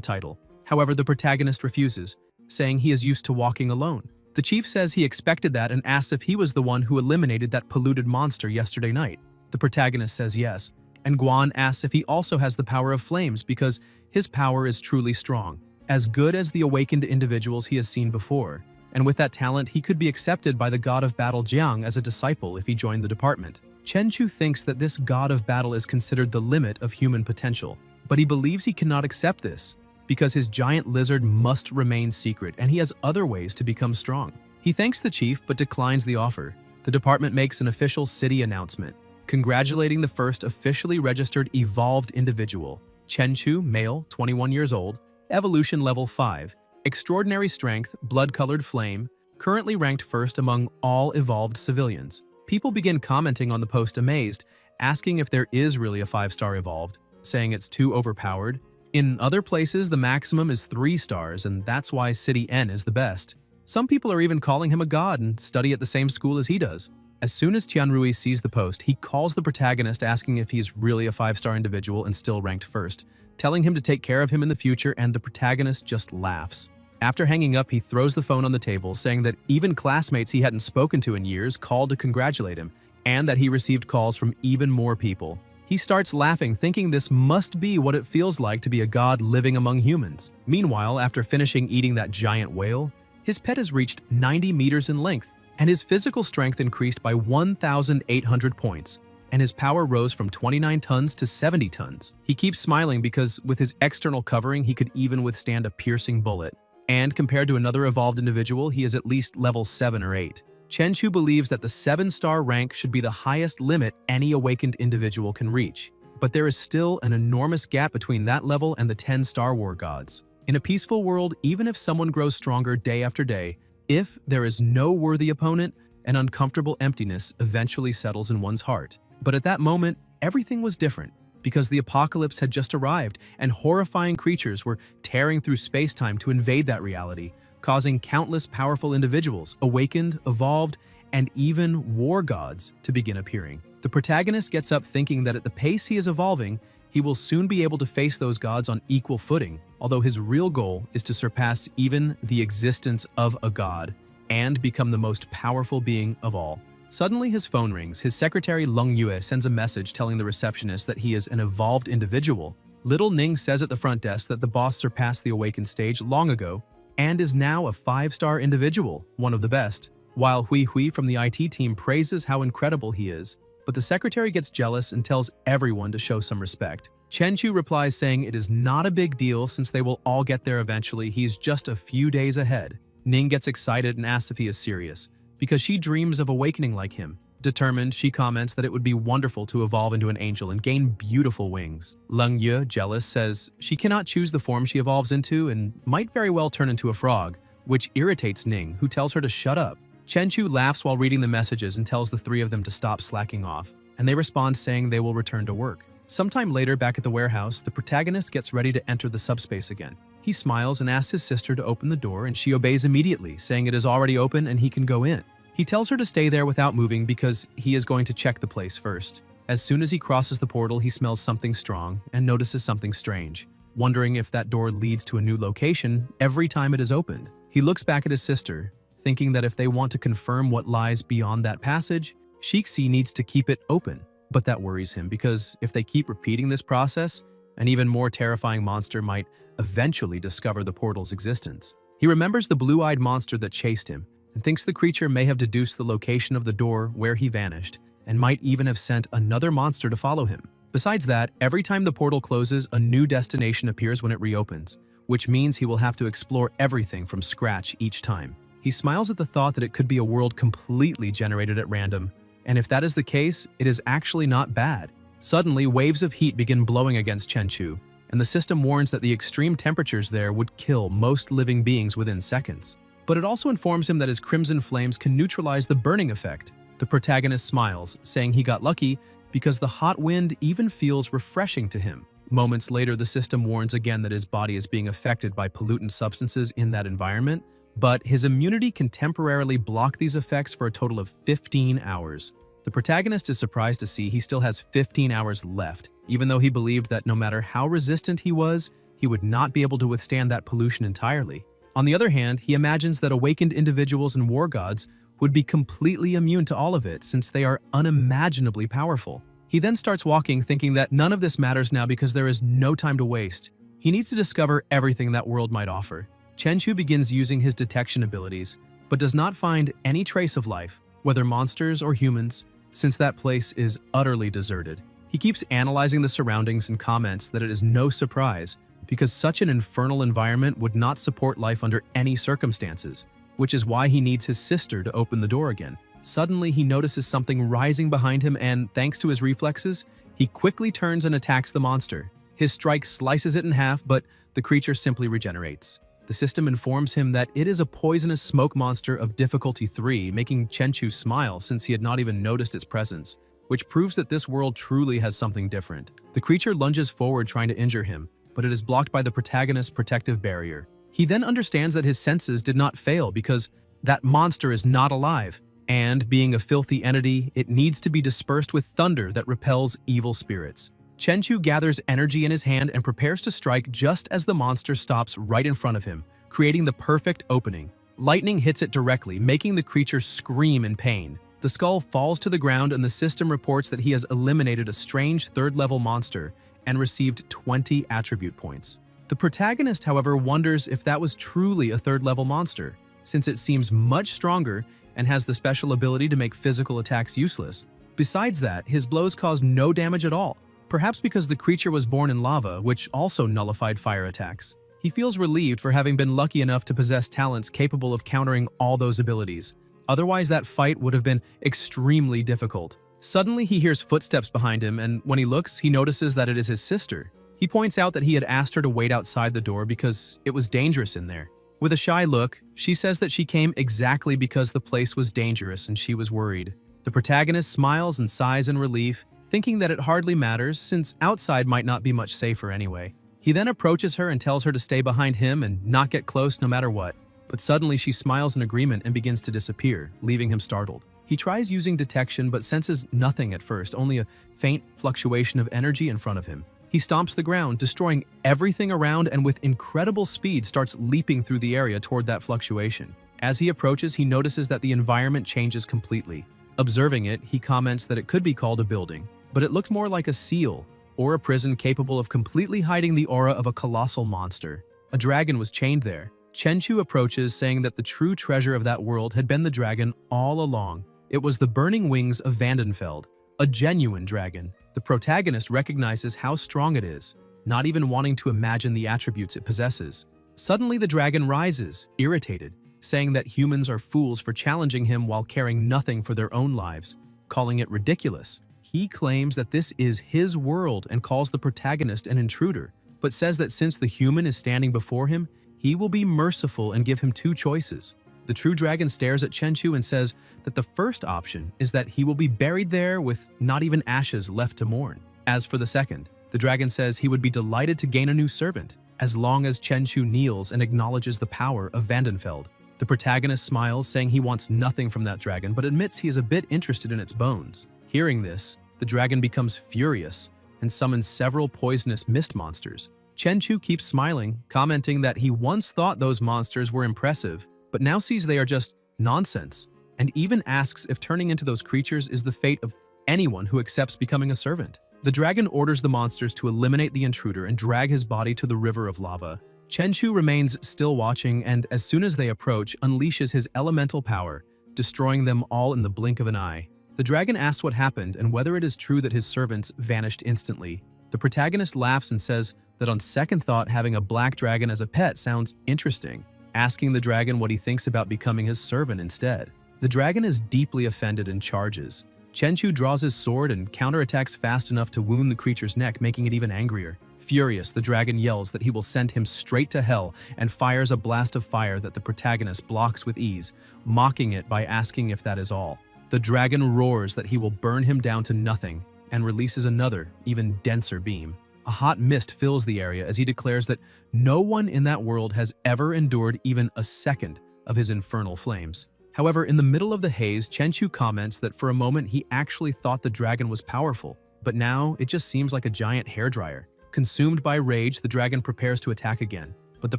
title. However, the protagonist refuses, saying he is used to walking alone. The chief says he expected that and asks if he was the one who eliminated that polluted monster yesterday night. The protagonist says yes, and Guan asks if he also has the power of flames because his power is truly strong, as good as the awakened individuals he has seen before. And with that talent, he could be accepted by the god of battle Jiang as a disciple if he joined the department. Chenchu thinks that this god of battle is considered the limit of human potential, but he believes he cannot accept this because his giant lizard must remain secret and he has other ways to become strong. He thanks the chief but declines the offer. The department makes an official city announcement, congratulating the first officially registered evolved individual, Chenchu, male, 21 years old, evolution level 5, extraordinary strength, blood-colored flame, currently ranked first among all evolved civilians. People begin commenting on the post amazed, asking if there is really a 5-star evolved, saying it's too overpowered. In other places, the maximum is 3 stars, and that's why City N is the best. Some people are even calling him a god and study at the same school as he does. As soon as Tianrui sees the post, he calls the protagonist asking if he's really a 5-star individual and still ranked first, telling him to take care of him in the future, and the protagonist just laughs. After hanging up, he throws the phone on the table, saying that even classmates he hadn't spoken to in years called to congratulate him, and that he received calls from even more people. He starts laughing, thinking this must be what it feels like to be a god living among humans. Meanwhile, after finishing eating that giant whale, his pet has reached 90 meters in length, and his physical strength increased by 1,800 points, and his power rose from 29 tons to 70 tons. He keeps smiling because with his external covering, he could even withstand a piercing bullet. And compared to another evolved individual, he is at least level 7 or 8. Chenchu believes that the 7-star rank should be the highest limit any awakened individual can reach. But there is still an enormous gap between that level and the 10 Star War gods. In a peaceful world, even if someone grows stronger day after day, if there is no worthy opponent, an uncomfortable emptiness eventually settles in one's heart. But at that moment, everything was different, because the apocalypse had just arrived and horrifying creatures were tearing through space-time to invade that reality, causing countless powerful individuals, awakened, evolved, and even war gods to begin appearing. The protagonist gets up thinking that at the pace he is evolving, he will soon be able to face those gods on equal footing, although his real goal is to surpass even the existence of a god and become the most powerful being of all. Suddenly his phone rings. His secretary Leng Yue sends a message telling the receptionist that he is an evolved individual. Little Ning says at the front desk that the boss surpassed the awakened stage long ago and is now a 5-star individual, one of the best, while Hui Hui from the IT team praises how incredible he is. But the secretary gets jealous and tells everyone to show some respect. Chenchu replies saying it is not a big deal since they will all get there eventually, he's just a few days ahead. Ning gets excited and asks if he is serious, because she dreams of awakening like him. Determined, she comments that it would be wonderful to evolve into an angel and gain beautiful wings. Leng Yue, jealous, says she cannot choose the form she evolves into and might very well turn into a frog, which irritates Ning, who tells her to shut up. Chenchu laughs while reading the messages and tells the three of them to stop slacking off, and they respond saying they will return to work. Sometime later, back at the warehouse, the protagonist gets ready to enter the subspace again. He smiles and asks his sister to open the door, and she obeys immediately, saying it is already open and he can go in. He tells her to stay there without moving because he is going to check the place first. As soon as he crosses the portal, he smells something strong and notices something strange, wondering if that door leads to a new location every time it is opened. He looks back at his sister, thinking that if they want to confirm what lies beyond that passage, Shixi needs to keep it open. But that worries him because if they keep repeating this process, an even more terrifying monster might eventually discover the portal's existence. He remembers the blue-eyed monster that chased him and thinks the creature may have deduced the location of the door where he vanished and might even have sent another monster to follow him. Besides that, every time the portal closes, a new destination appears when it reopens, which means he will have to explore everything from scratch each time. He smiles at the thought that it could be a world completely generated at random, and if that is the case, it is actually not bad. Suddenly, waves of heat begin blowing against Chenchu, and the system warns that the extreme temperatures there would kill most living beings within seconds. But it also informs him that his crimson flames can neutralize the burning effect. The protagonist smiles, saying he got lucky because the hot wind even feels refreshing to him. Moments later, the system warns again that his body is being affected by pollutant substances in that environment, but his immunity can temporarily block these effects for a total of 15 hours. The protagonist is surprised to see he still has 15 hours left, even though he believed that no matter how resistant he was, he would not be able to withstand that pollution entirely. On the other hand, he imagines that awakened individuals and war gods would be completely immune to all of it since they are unimaginably powerful. He then starts walking, thinking that none of this matters now because there is no time to waste. He needs to discover everything that world might offer. Chenchu begins using his detection abilities, but does not find any trace of life, whether monsters or humans, since that place is utterly deserted. He keeps analyzing the surroundings and comments that it is no surprise because such an infernal environment would not support life under any circumstances, which is why he needs his sister to open the door again. Suddenly, he notices something rising behind him and, thanks to his reflexes, he quickly turns and attacks the monster. His strike slices it in half, but the creature simply regenerates. The system informs him that it is a poisonous smoke monster of difficulty 3, making Chenchu smile since he had not even noticed its presence, which proves that this world truly has something different. The creature lunges forward trying to injure him, but it is blocked by the protagonist's protective barrier. He then understands that his senses did not fail because that monster is not alive, and being a filthy entity, it needs to be dispersed with thunder that repels evil spirits. Chenchu gathers energy in his hand and prepares to strike just as the monster stops right in front of him, creating the perfect opening. Lightning hits it directly, making the creature scream in pain. The skull falls to the ground and the system reports that he has eliminated a strange third-level monster and received 20 attribute points. The protagonist, however, wonders if that was truly a third-level monster, since it seems much stronger and has the special ability to make physical attacks useless. Besides that, his blows caused no damage at all, perhaps because the creature was born in lava, which also nullified fire attacks. He feels relieved for having been lucky enough to possess talents capable of countering all those abilities. Otherwise, that fight would have been extremely difficult. Suddenly, he hears footsteps behind him, and when he looks, he notices that it is his sister. He points out that he had asked her to wait outside the door because it was dangerous in there. With a shy look, she says that she came exactly because the place was dangerous and she was worried. The protagonist smiles and sighs in relief, thinking that it hardly matters since outside might not be much safer anyway. He then approaches her and tells her to stay behind him and not get close no matter what. But suddenly she smiles in agreement and begins to disappear, leaving him startled. He tries using detection but senses nothing at first, only a faint fluctuation of energy in front of him. He stomps the ground, destroying everything around and with incredible speed starts leaping through the area toward that fluctuation. As he approaches, he notices that the environment changes completely. Observing it, he comments that it could be called a building, but it looked more like a seal or a prison capable of completely hiding the aura of a colossal monster. A dragon was chained there. Chenchu approaches, saying that the true treasure of that world had been the dragon all along. It was the burning wings of Vandenfeld, a genuine dragon. The protagonist recognizes how strong it is, not even wanting to imagine the attributes it possesses. Suddenly, the dragon rises, irritated, saying that humans are fools for challenging him while caring nothing for their own lives, calling it ridiculous. He claims that this is his world and calls the protagonist an intruder, but says that since the human is standing before him, he will be merciful and give him two choices. The true dragon stares at Chenchu and says that the first option is that he will be buried there with not even ashes left to mourn. As for the second, the dragon says he would be delighted to gain a new servant, as long as Chenchu kneels and acknowledges the power of Vandenfeld. The protagonist smiles, saying he wants nothing from that dragon, but admits he is a bit interested in its bones. Hearing this, the dragon becomes furious and summons several poisonous mist monsters. Chenchu keeps smiling, commenting that he once thought those monsters were impressive, but now sees they are just nonsense, and even asks if turning into those creatures is the fate of anyone who accepts becoming a servant. The dragon orders the monsters to eliminate the intruder and drag his body to the river of lava. Chenchu remains still watching, and as soon as they approach, unleashes his elemental power, destroying them all in the blink of an eye. The dragon asks what happened and whether it is true that his servants vanished instantly. The protagonist laughs and says that on second thought, having a black dragon as a pet sounds interesting. asking the dragon what he thinks about becoming his servant instead. The dragon is deeply offended and charges. Chenchu draws his sword and counterattacks fast enough to wound the creature's neck, making it even angrier. Furious, the dragon yells that he will send him straight to hell and fires a blast of fire that the protagonist blocks with ease, mocking it by asking if that is all. The dragon roars that he will burn him down to nothing and releases another, even denser beam. A hot mist fills the area as he declares that no one in that world has ever endured even a second of his infernal flames. However, in the middle of the haze, Chenchu comments that for a moment he actually thought the dragon was powerful, but now it just seems like a giant hairdryer. Consumed by rage, the dragon prepares to attack again, but the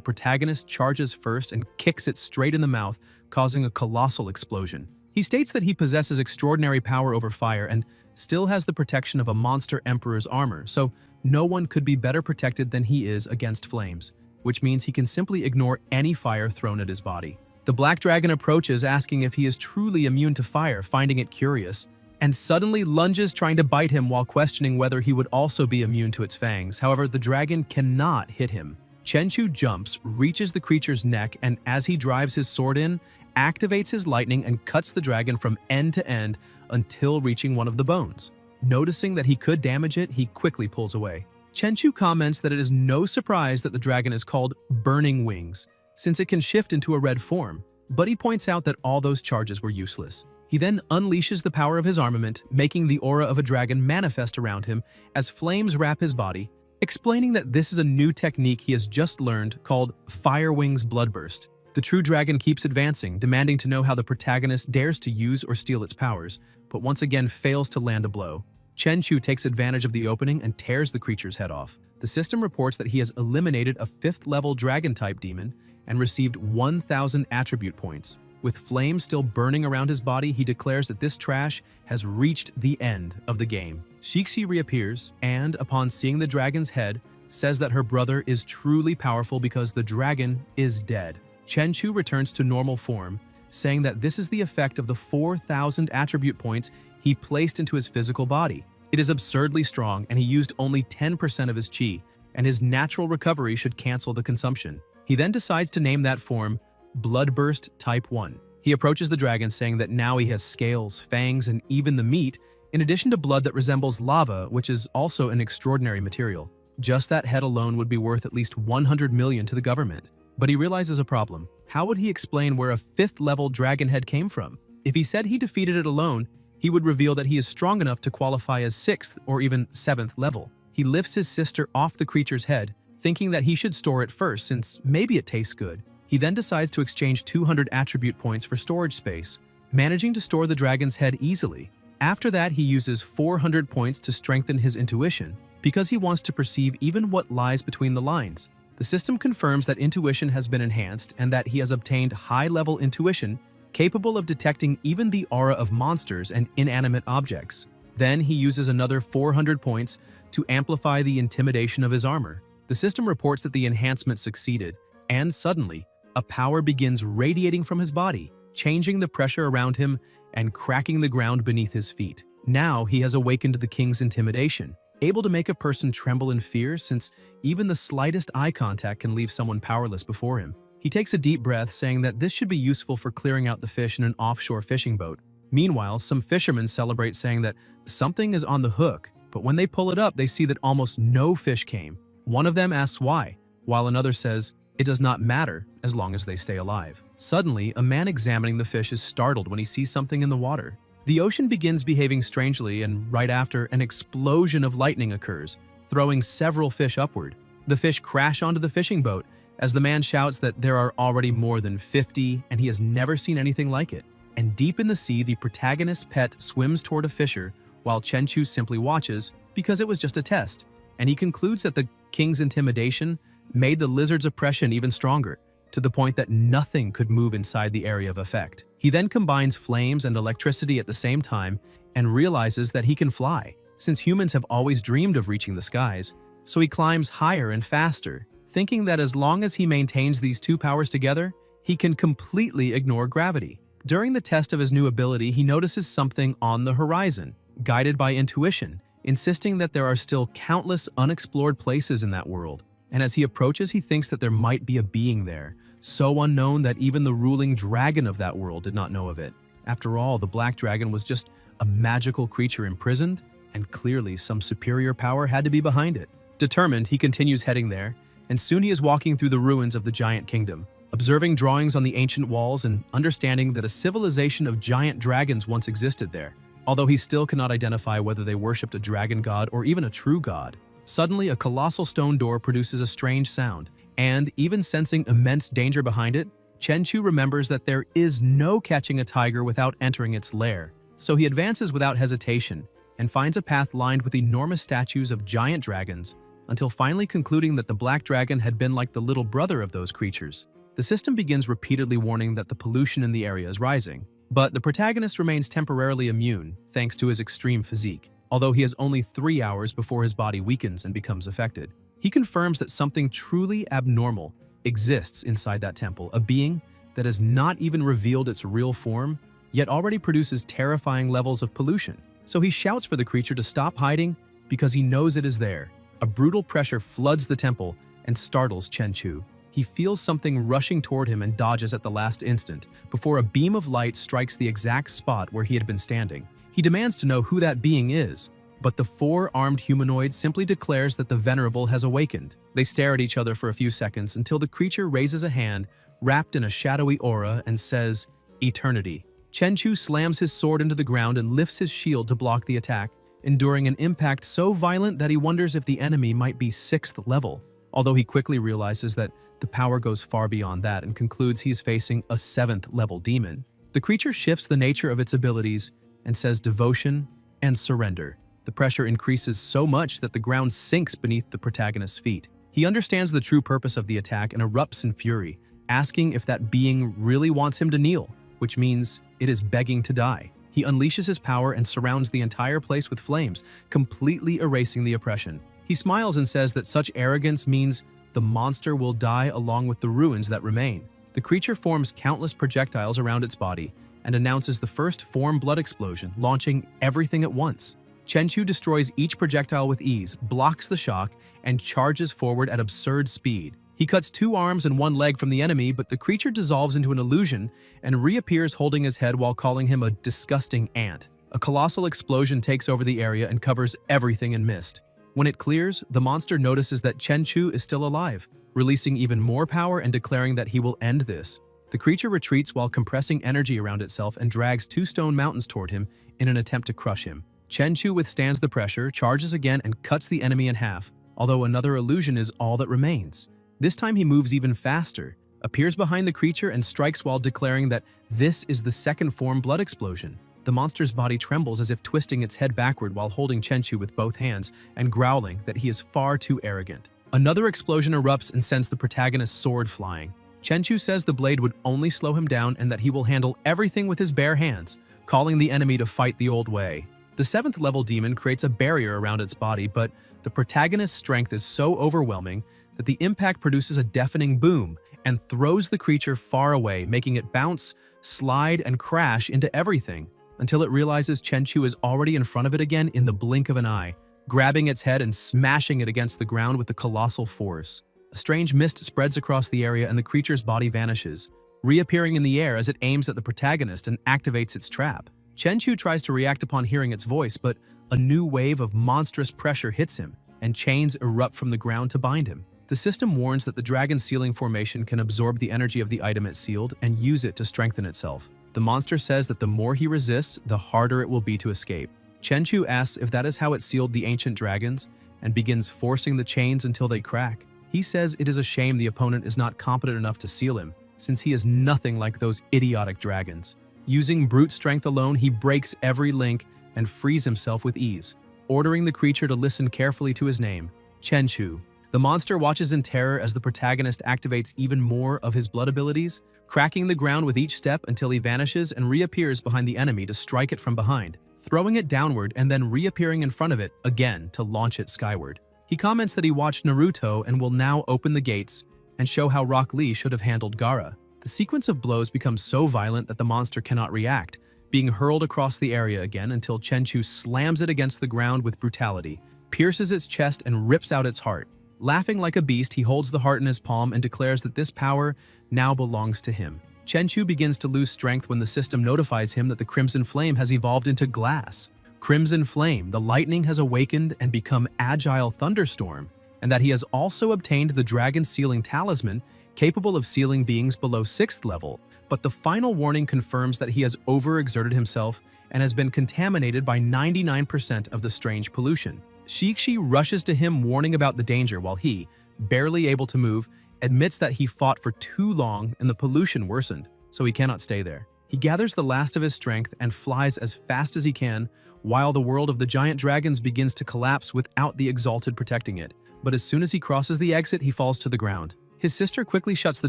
protagonist charges first and kicks it straight in the mouth, causing a colossal explosion. He states that he possesses extraordinary power over fire and still has the protection of a monster emperor's armor, so no one could be better protected than he is against flames, which means he can simply ignore any fire thrown at his body. The black dragon approaches, asking if he is truly immune to fire, finding it curious, and suddenly lunges, trying to bite him while questioning whether he would also be immune to its fangs. However, the dragon cannot hit him. Chenchu jumps, reaches the creature's neck, and as he drives his sword in, activates his lightning and cuts the dragon from end to end until reaching one of the bones. Noticing that he could damage it, he quickly pulls away. Chenchu comments that it is no surprise that the dragon is called Burning Wings, since it can shift into a red form, but he points out that all those charges were useless. He then unleashes the power of his armament, making the aura of a dragon manifest around him as flames wrap his body, explaining that this is a new technique he has just learned called Fire Wings Bloodburst. The true dragon keeps advancing, demanding to know how the protagonist dares to use or steal its powers, but once again fails to land a blow. Chenchu takes advantage of the opening and tears the creature's head off. The system reports that he has eliminated a 5th-level dragon-type demon and received 1,000 attribute points. With flames still burning around his body, he declares that this trash has reached the end of the game. Shixi reappears and, upon seeing the dragon's head, says that her brother is truly powerful because the dragon is dead. Chenchu returns to normal form, saying that this is the effect of the 4,000 attribute points he placed into his physical body. It is absurdly strong, and he used only 10% of his chi, and his natural recovery should cancel the consumption. He then decides to name that form Bloodburst Type 1. He approaches the dragon, saying that now he has scales, fangs, and even the meat, in addition to blood that resembles lava, which is also an extraordinary material. Just that head alone would be worth at least 100 million to the government. But he realizes a problem. How would he explain where a 5th-level dragon head came from? If he said he defeated it alone, he would reveal that he is strong enough to qualify as 6th or even 7th level. He lifts his sister off the creature's head, thinking that he should store it first since maybe it tastes good. He then decides to exchange 200 attribute points for storage space, managing to store the dragon's head easily. After that, he uses 400 points to strengthen his intuition, because he wants to perceive even what lies between the lines. The system confirms that intuition has been enhanced and that he has obtained high-level intuition capable of detecting even the aura of monsters and inanimate objects. Then he uses another 400 points to amplify the intimidation of his armor. The system reports that the enhancement succeeded, and suddenly, a power begins radiating from his body, changing the pressure around him and cracking the ground beneath his feet. Now he has awakened the king's intimidation, able to make a person tremble in fear since even the slightest eye contact can leave someone powerless before him. He takes a deep breath, saying that this should be useful for clearing out the fish in an offshore fishing boat. Meanwhile, some fishermen celebrate, saying that something is on the hook, but when they pull it up, they see that almost no fish came. One of them asks why, while another says it does not matter as long as they stay alive. Suddenly, a man examining the fish is startled when he sees something in the water. The ocean begins behaving strangely, and right after, an explosion of lightning occurs, throwing several fish upward. The fish crash onto the fishing boat as the man shouts that there are already more than 50 and he has never seen anything like it. And deep in the sea, the protagonist's pet swims toward a fisher while Chenchu simply watches because it was just a test. And he concludes that the king's intimidation made the lizard's oppression even stronger, to the point that nothing could move inside the area of effect. He then combines flames and electricity at the same time and realizes that he can fly, since humans have always dreamed of reaching the skies, so he climbs higher and faster, thinking that as long as he maintains these two powers together, he can completely ignore gravity. During the test of his new ability, he notices something on the horizon, guided by intuition, insisting that there are still countless unexplored places in that world. And as he approaches, he thinks that there might be a being there, so unknown that even the ruling dragon of that world did not know of it. After all, the black dragon was just a magical creature imprisoned, and clearly some superior power had to be behind it. Determined, he continues heading there, and soon he is walking through the ruins of the giant kingdom, observing drawings on the ancient walls and understanding that a civilization of giant dragons once existed there. Although he still cannot identify whether they worshipped a dragon god or even a true god. Suddenly, a colossal stone door produces a strange sound, and even sensing immense danger behind it, Chenchu remembers that there is no catching a tiger without entering its lair. So he advances without hesitation and finds a path lined with enormous statues of giant dragons, until finally concluding that the black dragon had been like the little brother of those creatures. The system begins repeatedly warning that the pollution in the area is rising, but the protagonist remains temporarily immune thanks to his extreme physique, although he has only 3 hours before his body weakens and becomes affected. He confirms that something truly abnormal exists inside that temple, a being that has not even revealed its real form, yet already produces terrifying levels of pollution. So he shouts for the creature to stop hiding because he knows it is there. A brutal pressure floods the temple and startles Chenchu. He feels something rushing toward him and dodges at the last instant, before a beam of light strikes the exact spot where he had been standing. He demands to know who that being is, but the 4-armed humanoid simply declares that the Venerable has awakened. They stare at each other for a few seconds until the creature raises a hand, wrapped in a shadowy aura, and says, "Eternity." Chenchu slams his sword into the ground and lifts his shield to block the attack, enduring an impact so violent that he wonders if the enemy might be 6th level, although he quickly realizes that the power goes far beyond that and concludes he's facing a 7th level demon. The creature shifts the nature of its abilities and says devotion and surrender. The pressure increases so much that the ground sinks beneath the protagonist's feet. He understands the true purpose of the attack and erupts in fury, asking if that being really wants him to kneel, which means it is begging to die. He unleashes his power and surrounds the entire place with flames, completely erasing the oppression. He smiles and says that such arrogance means the monster will die along with the ruins that remain. The creature forms countless projectiles around its body and announces the first form blood explosion, launching everything at once. Chenchu destroys each projectile with ease, blocks the shock, and charges forward at absurd speed. He cuts 2 arms and 1 leg from the enemy, but the creature dissolves into an illusion and reappears holding his head while calling him a disgusting ant. A colossal explosion takes over the area and covers everything in mist. When it clears, the monster notices that Chenchu is still alive, releasing even more power and declaring that he will end this. The creature retreats while compressing energy around itself and drags 2 stone mountains toward him in an attempt to crush him. Chenchu withstands the pressure, charges again, and cuts the enemy in half, although another illusion is all that remains. This time he moves even faster, appears behind the creature, and strikes while declaring that this is the 2nd form blood explosion. The monster's body trembles as if twisting its head backward while holding Chenchu with both hands and growling that he is far too arrogant. Another explosion erupts and sends the protagonist's sword flying. Chenchu says the blade would only slow him down and that he will handle everything with his bare hands, calling the enemy to fight the old way. The 7th level demon creates a barrier around its body, but the protagonist's strength is so overwhelming that the impact produces a deafening boom and throws the creature far away, making it bounce, slide, and crash into everything, until it realizes Chenchu is already in front of it again in the blink of an eye, grabbing its head and smashing it against the ground with a colossal force. A strange mist spreads across the area and the creature's body vanishes, reappearing in the air as it aims at the protagonist and activates its trap. Chenchu tries to react upon hearing its voice, but a new wave of monstrous pressure hits him, and chains erupt from the ground to bind him. The system warns that the dragon sealing formation can absorb the energy of the item it sealed and use it to strengthen itself. The monster says that the more he resists, the harder it will be to escape. Chenchu asks if that is how it sealed the ancient dragons, and begins forcing the chains until they crack. He says it is a shame the opponent is not competent enough to seal him, since he is nothing like those idiotic dragons. Using brute strength alone, he breaks every link and frees himself with ease, ordering the creature to listen carefully to his name, Chenchu. The monster watches in terror as the protagonist activates even more of his blood abilities, cracking the ground with each step until he vanishes and reappears behind the enemy to strike it from behind, throwing it downward and then reappearing in front of it again to launch it skyward. He comments that he watched Naruto and will now open the gates and show how Rock Lee should have handled Gaara. The sequence of blows becomes so violent that the monster cannot react, being hurled across the area again until Chenchu slams it against the ground with brutality, pierces its chest, and rips out its heart, Laughing like a beast, he holds the heart in his palm and declares that this power now belongs to him. Chenchu begins to lose strength when the system notifies him that the Crimson Flame has evolved into glass. Crimson Flame, the lightning has awakened and become Agile Thunderstorm, and that he has also obtained the Dragon Sealing Talisman, capable of sealing beings below 6th level, but the final warning confirms that he has overexerted himself and has been contaminated by 99% of the strange pollution. Shixi rushes to him warning about the danger while he, barely able to move, admits that he fought for too long and the pollution worsened, so he cannot stay there. He gathers the last of his strength and flies as fast as he can, while the world of the giant dragons begins to collapse without the Exalted protecting it. But as soon as he crosses the exit, he falls to the ground. His sister quickly shuts the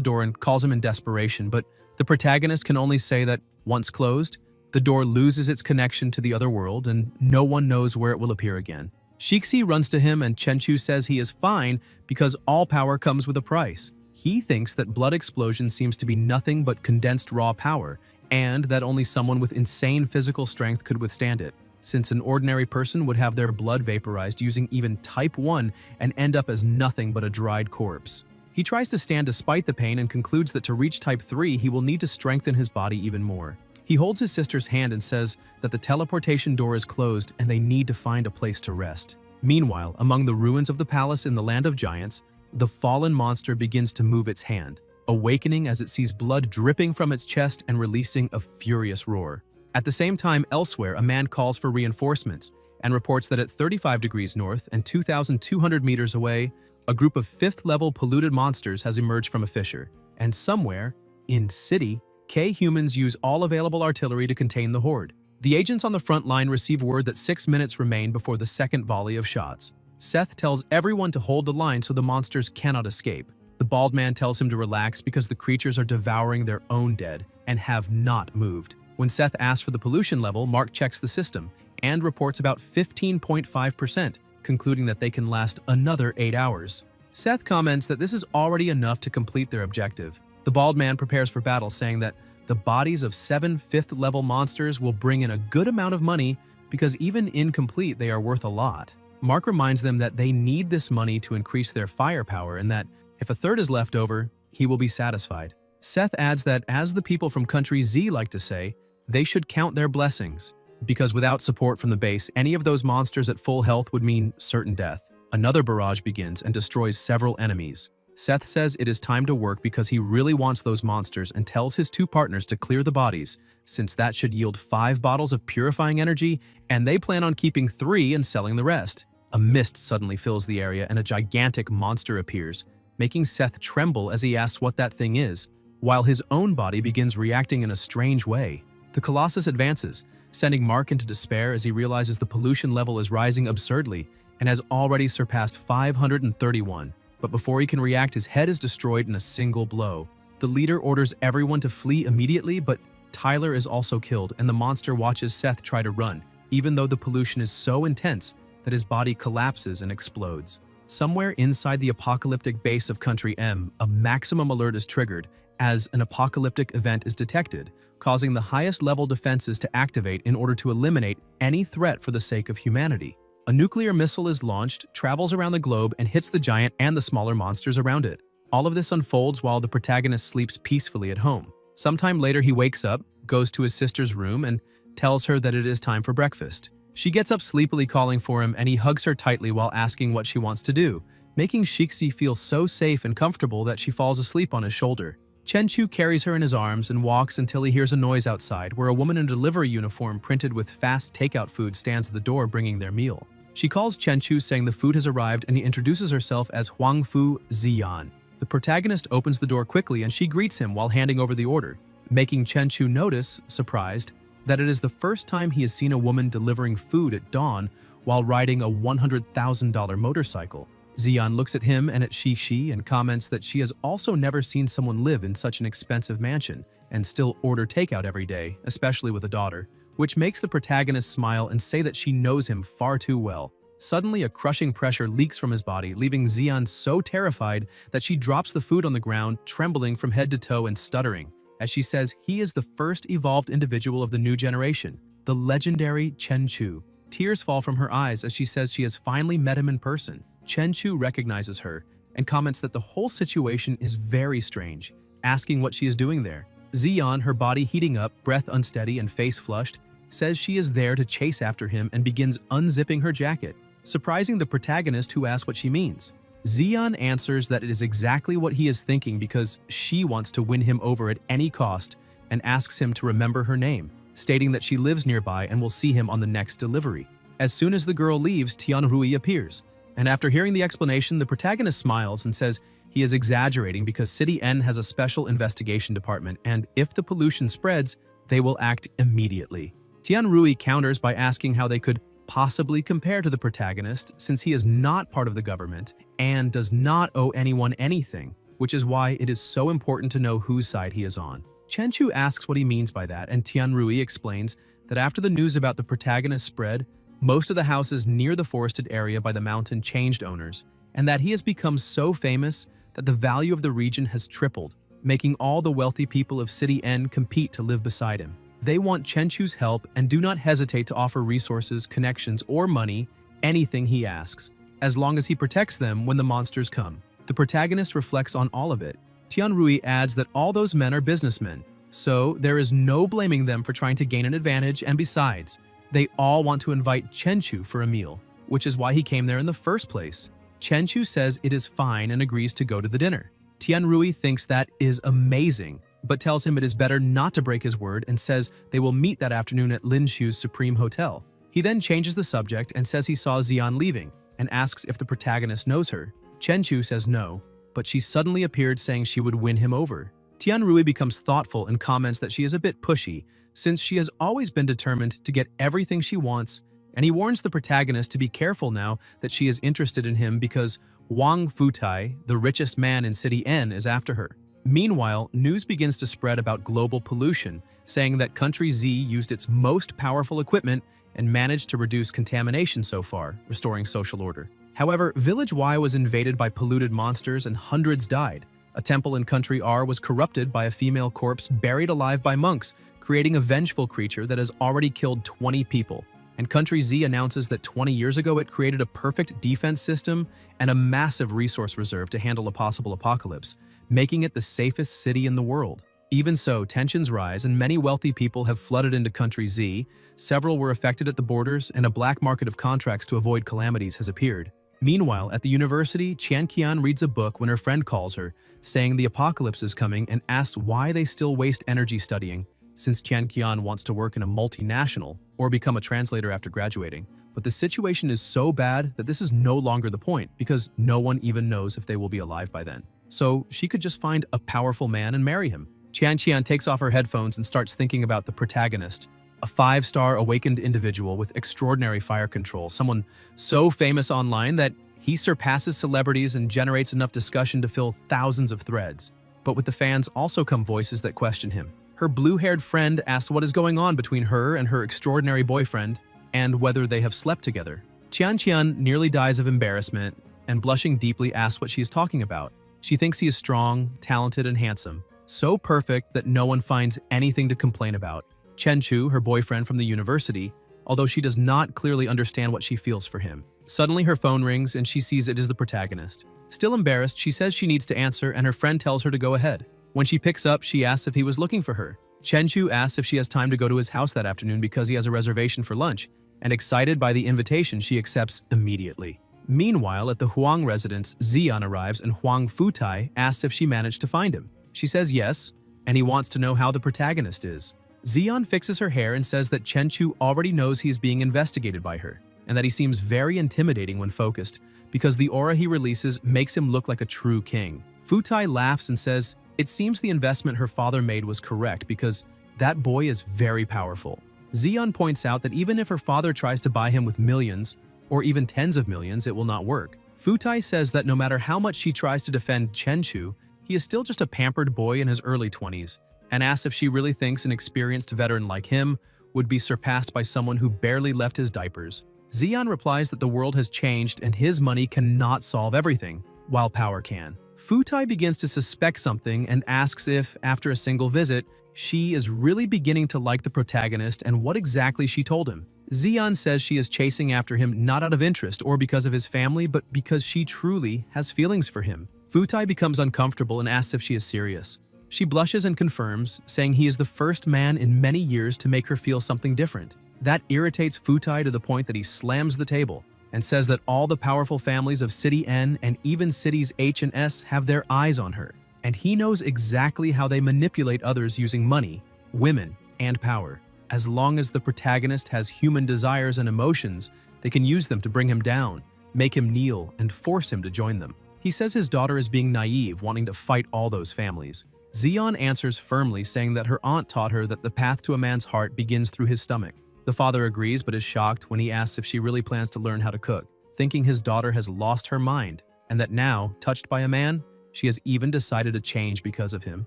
door and calls him in desperation, but the protagonist can only say that, once closed, the door loses its connection to the other world and no one knows where it will appear again. Shixi runs to him and Chenchu says he is fine because all power comes with a price. He thinks that blood explosion seems to be nothing but condensed raw power, and that only someone with insane physical strength could withstand it, since an ordinary person would have their blood vaporized using even Type 1 and end up as nothing but a dried corpse. He tries to stand despite the pain and concludes that to reach Type 3 he will need to strengthen his body even more. He holds his sister's hand and says that the teleportation door is closed and they need to find a place to rest. Meanwhile, among the ruins of the palace in the Land of Giants, the fallen monster begins to move its hand, awakening as it sees blood dripping from its chest and releasing a furious roar. At the same time, elsewhere, a man calls for reinforcements and reports that at 35 degrees north and 2,200 meters away, a group of 5th-level polluted monsters has emerged from a fissure. And somewhere, in city, K-humans use all available artillery to contain the horde. The agents on the front line receive word that 6 minutes remain before the second volley of shots. Seth tells everyone to hold the line so the monsters cannot escape. The bald man tells him to relax because the creatures are devouring their own dead and have not moved. When Seth asks for the pollution level, Mark checks the system and reports about 15.5%, concluding that they can last another 8 hours. Seth comments that this is already enough to complete their objective. The bald man prepares for battle, saying that the bodies of 7 5th-level monsters will bring in a good amount of money because even incomplete they are worth a lot. Mark reminds them that they need this money to increase their firepower and that if a third is left over, he will be satisfied. Seth adds that, as the people from Country Z like to say, they should count their blessings, because without support from the base, any of those monsters at full health would mean certain death. Another barrage begins and destroys several enemies. Seth says it is time to work because he really wants those monsters and tells his 2 partners to clear the bodies, since that should yield 5 bottles of purifying energy, and they plan on keeping 3 and selling the rest. A mist suddenly fills the area and a gigantic monster appears, making Seth tremble as he asks what that thing is, while his own body begins reacting in a strange way. The Colossus advances, sending Mark into despair as he realizes the pollution level is rising absurdly and has already surpassed 531. But before he can react, his head is destroyed in a single blow. The leader orders everyone to flee immediately, but Tyler is also killed, and the monster watches Seth try to run, even though the pollution is so intense that his body collapses and explodes. Somewhere inside the apocalyptic base of Country M, a maximum alert is triggered as an apocalyptic event is detected, causing the highest level defenses to activate in order to eliminate any threat for the sake of humanity. A nuclear missile is launched, travels around the globe, and hits the giant and the smaller monsters around it. All of this unfolds while the protagonist sleeps peacefully at home. Sometime later, he wakes up, goes to his sister's room, and tells her that it is time for breakfast. She gets up sleepily calling for him, and he hugs her tightly while asking what she wants to do, making Shixi feel so safe and comfortable that she falls asleep on his shoulder. Chenchu carries her in his arms and walks until he hears a noise outside, where a woman in a delivery uniform printed with fast takeout food stands at the door bringing their meal. She calls Chenchu, saying the food has arrived, and he introduces herself as Huangfu Ziyan. The protagonist opens the door quickly and she greets him while handing over the order, making Chenchu notice, surprised, that it is the first time he has seen a woman delivering food at dawn while riding a $100,000 motorcycle. Ziyan looks at him and at Shixi and comments that she has also never seen someone live in such an expensive mansion and still order takeout every day, especially with a daughter, which makes the protagonist smile and say that she knows him far too well. Suddenly, a crushing pressure leaks from his body, leaving Ziyan so terrified that she drops the food on the ground, trembling from head to toe and stuttering, as she says he is the first evolved individual of the new generation, the legendary Chenchu. Tears fall from her eyes as she says she has finally met him in person. Chen-chu recognizes her and comments that the whole situation is very strange, asking what she is doing there. Xian, her body heating up, breath unsteady and face flushed, says she is there to chase after him and begins unzipping her jacket, surprising the protagonist who asks what she means. Xian answers that it is exactly what he is thinking because she wants to win him over at any cost and asks him to remember her name, stating that she lives nearby and will see him on the next delivery. As soon as the girl leaves, Tianrui appears, and after hearing the explanation, the protagonist smiles and says he is exaggerating because City N has a special investigation department and if the pollution spreads, they will act immediately. Tianrui counters by asking how they could possibly compare to the protagonist since he is not part of the government and does not owe anyone anything, which is why it is so important to know whose side he is on. Chen-chu asks what he means by that, and Tianrui explains that after the news about the protagonist spread, most of the houses near the forested area by the mountain changed owners, and that he has become so famous that the value of the region has tripled, making all the wealthy people of City N compete to live beside him. They want Chen-chu's help and do not hesitate to offer resources, connections, or money, anything he asks, as long as he protects them when the monsters come. The protagonist reflects on all of it. Tianrui adds that all those men are businessmen, so there is no blaming them for trying to gain an advantage, and besides, they all want to invite Chen-chu for a meal, which is why he came there in the first place. Chen-chu says it is fine and agrees to go to the dinner. Tianrui thinks that is amazing, but tells him it is better not to break his word and says they will meet that afternoon at Lin Shu's Supreme Hotel. He then changes the subject and says he saw Xian leaving and asks if the protagonist knows her. Chen-chu says no, but she suddenly appeared saying she would win him over. Tianrui becomes thoughtful and comments that she is a bit pushy since she has always been determined to get everything she wants, and he warns the protagonist to be careful now that she is interested in him because Wang Futai, the richest man in City N, is after her. Meanwhile, news begins to spread about global pollution, saying that Country Z used its most powerful equipment and managed to reduce contamination so far, restoring social order. However, Village Y was invaded by polluted monsters and hundreds died. A temple in Country R was corrupted by a female corpse buried alive by monks, creating a vengeful creature that has already killed 20 people. And Country Z announces that 20 years ago it created a perfect defense system and a massive resource reserve to handle a possible apocalypse, making it the safest city in the world. Even so, tensions rise and many wealthy people have flooded into Country Z, several were affected at the borders, and a black market of contracts to avoid calamities has appeared. Meanwhile, at the university, Qian Qian reads a book when her friend calls her, saying the apocalypse is coming and asks why they still waste energy studying, since Qian Qian wants to work in a multinational or become a translator after graduating. But the situation is so bad that this is no longer the point because no one even knows if they will be alive by then. So she could just find a powerful man and marry him. Qian Qian takes off her headphones and starts thinking about the protagonist, a 5-star awakened individual with extraordinary fire control, someone so famous online that he surpasses celebrities and generates enough discussion to fill thousands of threads. But with the fans also come voices that question him. Her blue-haired friend asks what is going on between her and her extraordinary boyfriend and whether they have slept together. Qian Qian nearly dies of embarrassment and blushing deeply asks what she is talking about. She thinks he is strong, talented, and handsome, so perfect that no one finds anything to complain about. Chen-chu, her boyfriend from the university, although she does not clearly understand what she feels for him. Suddenly her phone rings and she sees it is the protagonist. Still embarrassed, she says she needs to answer and her friend tells her to go ahead. When she picks up, she asks if he was looking for her. Chen-chu asks if she has time to go to his house that afternoon because he has a reservation for lunch, and excited by the invitation, she accepts immediately. Meanwhile, at the Huang residence, Xian arrives and Huang Futai asks if she managed to find him. She says yes, and he wants to know how the protagonist is. Xian fixes her hair and says that Chen-chu already knows he is being investigated by her, and that he seems very intimidating when focused, because the aura he releases makes him look like a true king. Futai laughs and says it seems the investment her father made was correct because that boy is very powerful. Xian points out that even if her father tries to buy him with millions, or even tens of millions, it will not work. Futai says that no matter how much she tries to defend Chen-chu, he is still just a pampered boy in his early 20s, and asks if she really thinks an experienced veteran like him would be surpassed by someone who barely left his diapers. Xian replies that the world has changed and his money cannot solve everything, while power can. Futai begins to suspect something and asks if, after a single visit, she is really beginning to like the protagonist and what exactly she told him. Xian says she is chasing after him not out of interest or because of his family, but because she truly has feelings for him. Futai becomes uncomfortable and asks if she is serious. She blushes and confirms, saying he is the first man in many years to make her feel something different. That irritates Futai to the point that he slams the table and says that all the powerful families of City N and even cities H and S have their eyes on her, and he knows exactly how they manipulate others using money, women, and power. As long as the protagonist has human desires and emotions, they can use them to bring him down, make him kneel, and force him to join them. He says his daughter is being naive, wanting to fight all those families. Xian answers firmly, saying that her aunt taught her that the path to a man's heart begins through his stomach. The father agrees but is shocked when he asks if she really plans to learn how to cook, thinking his daughter has lost her mind, and that now, touched by a man, she has even decided to change because of him.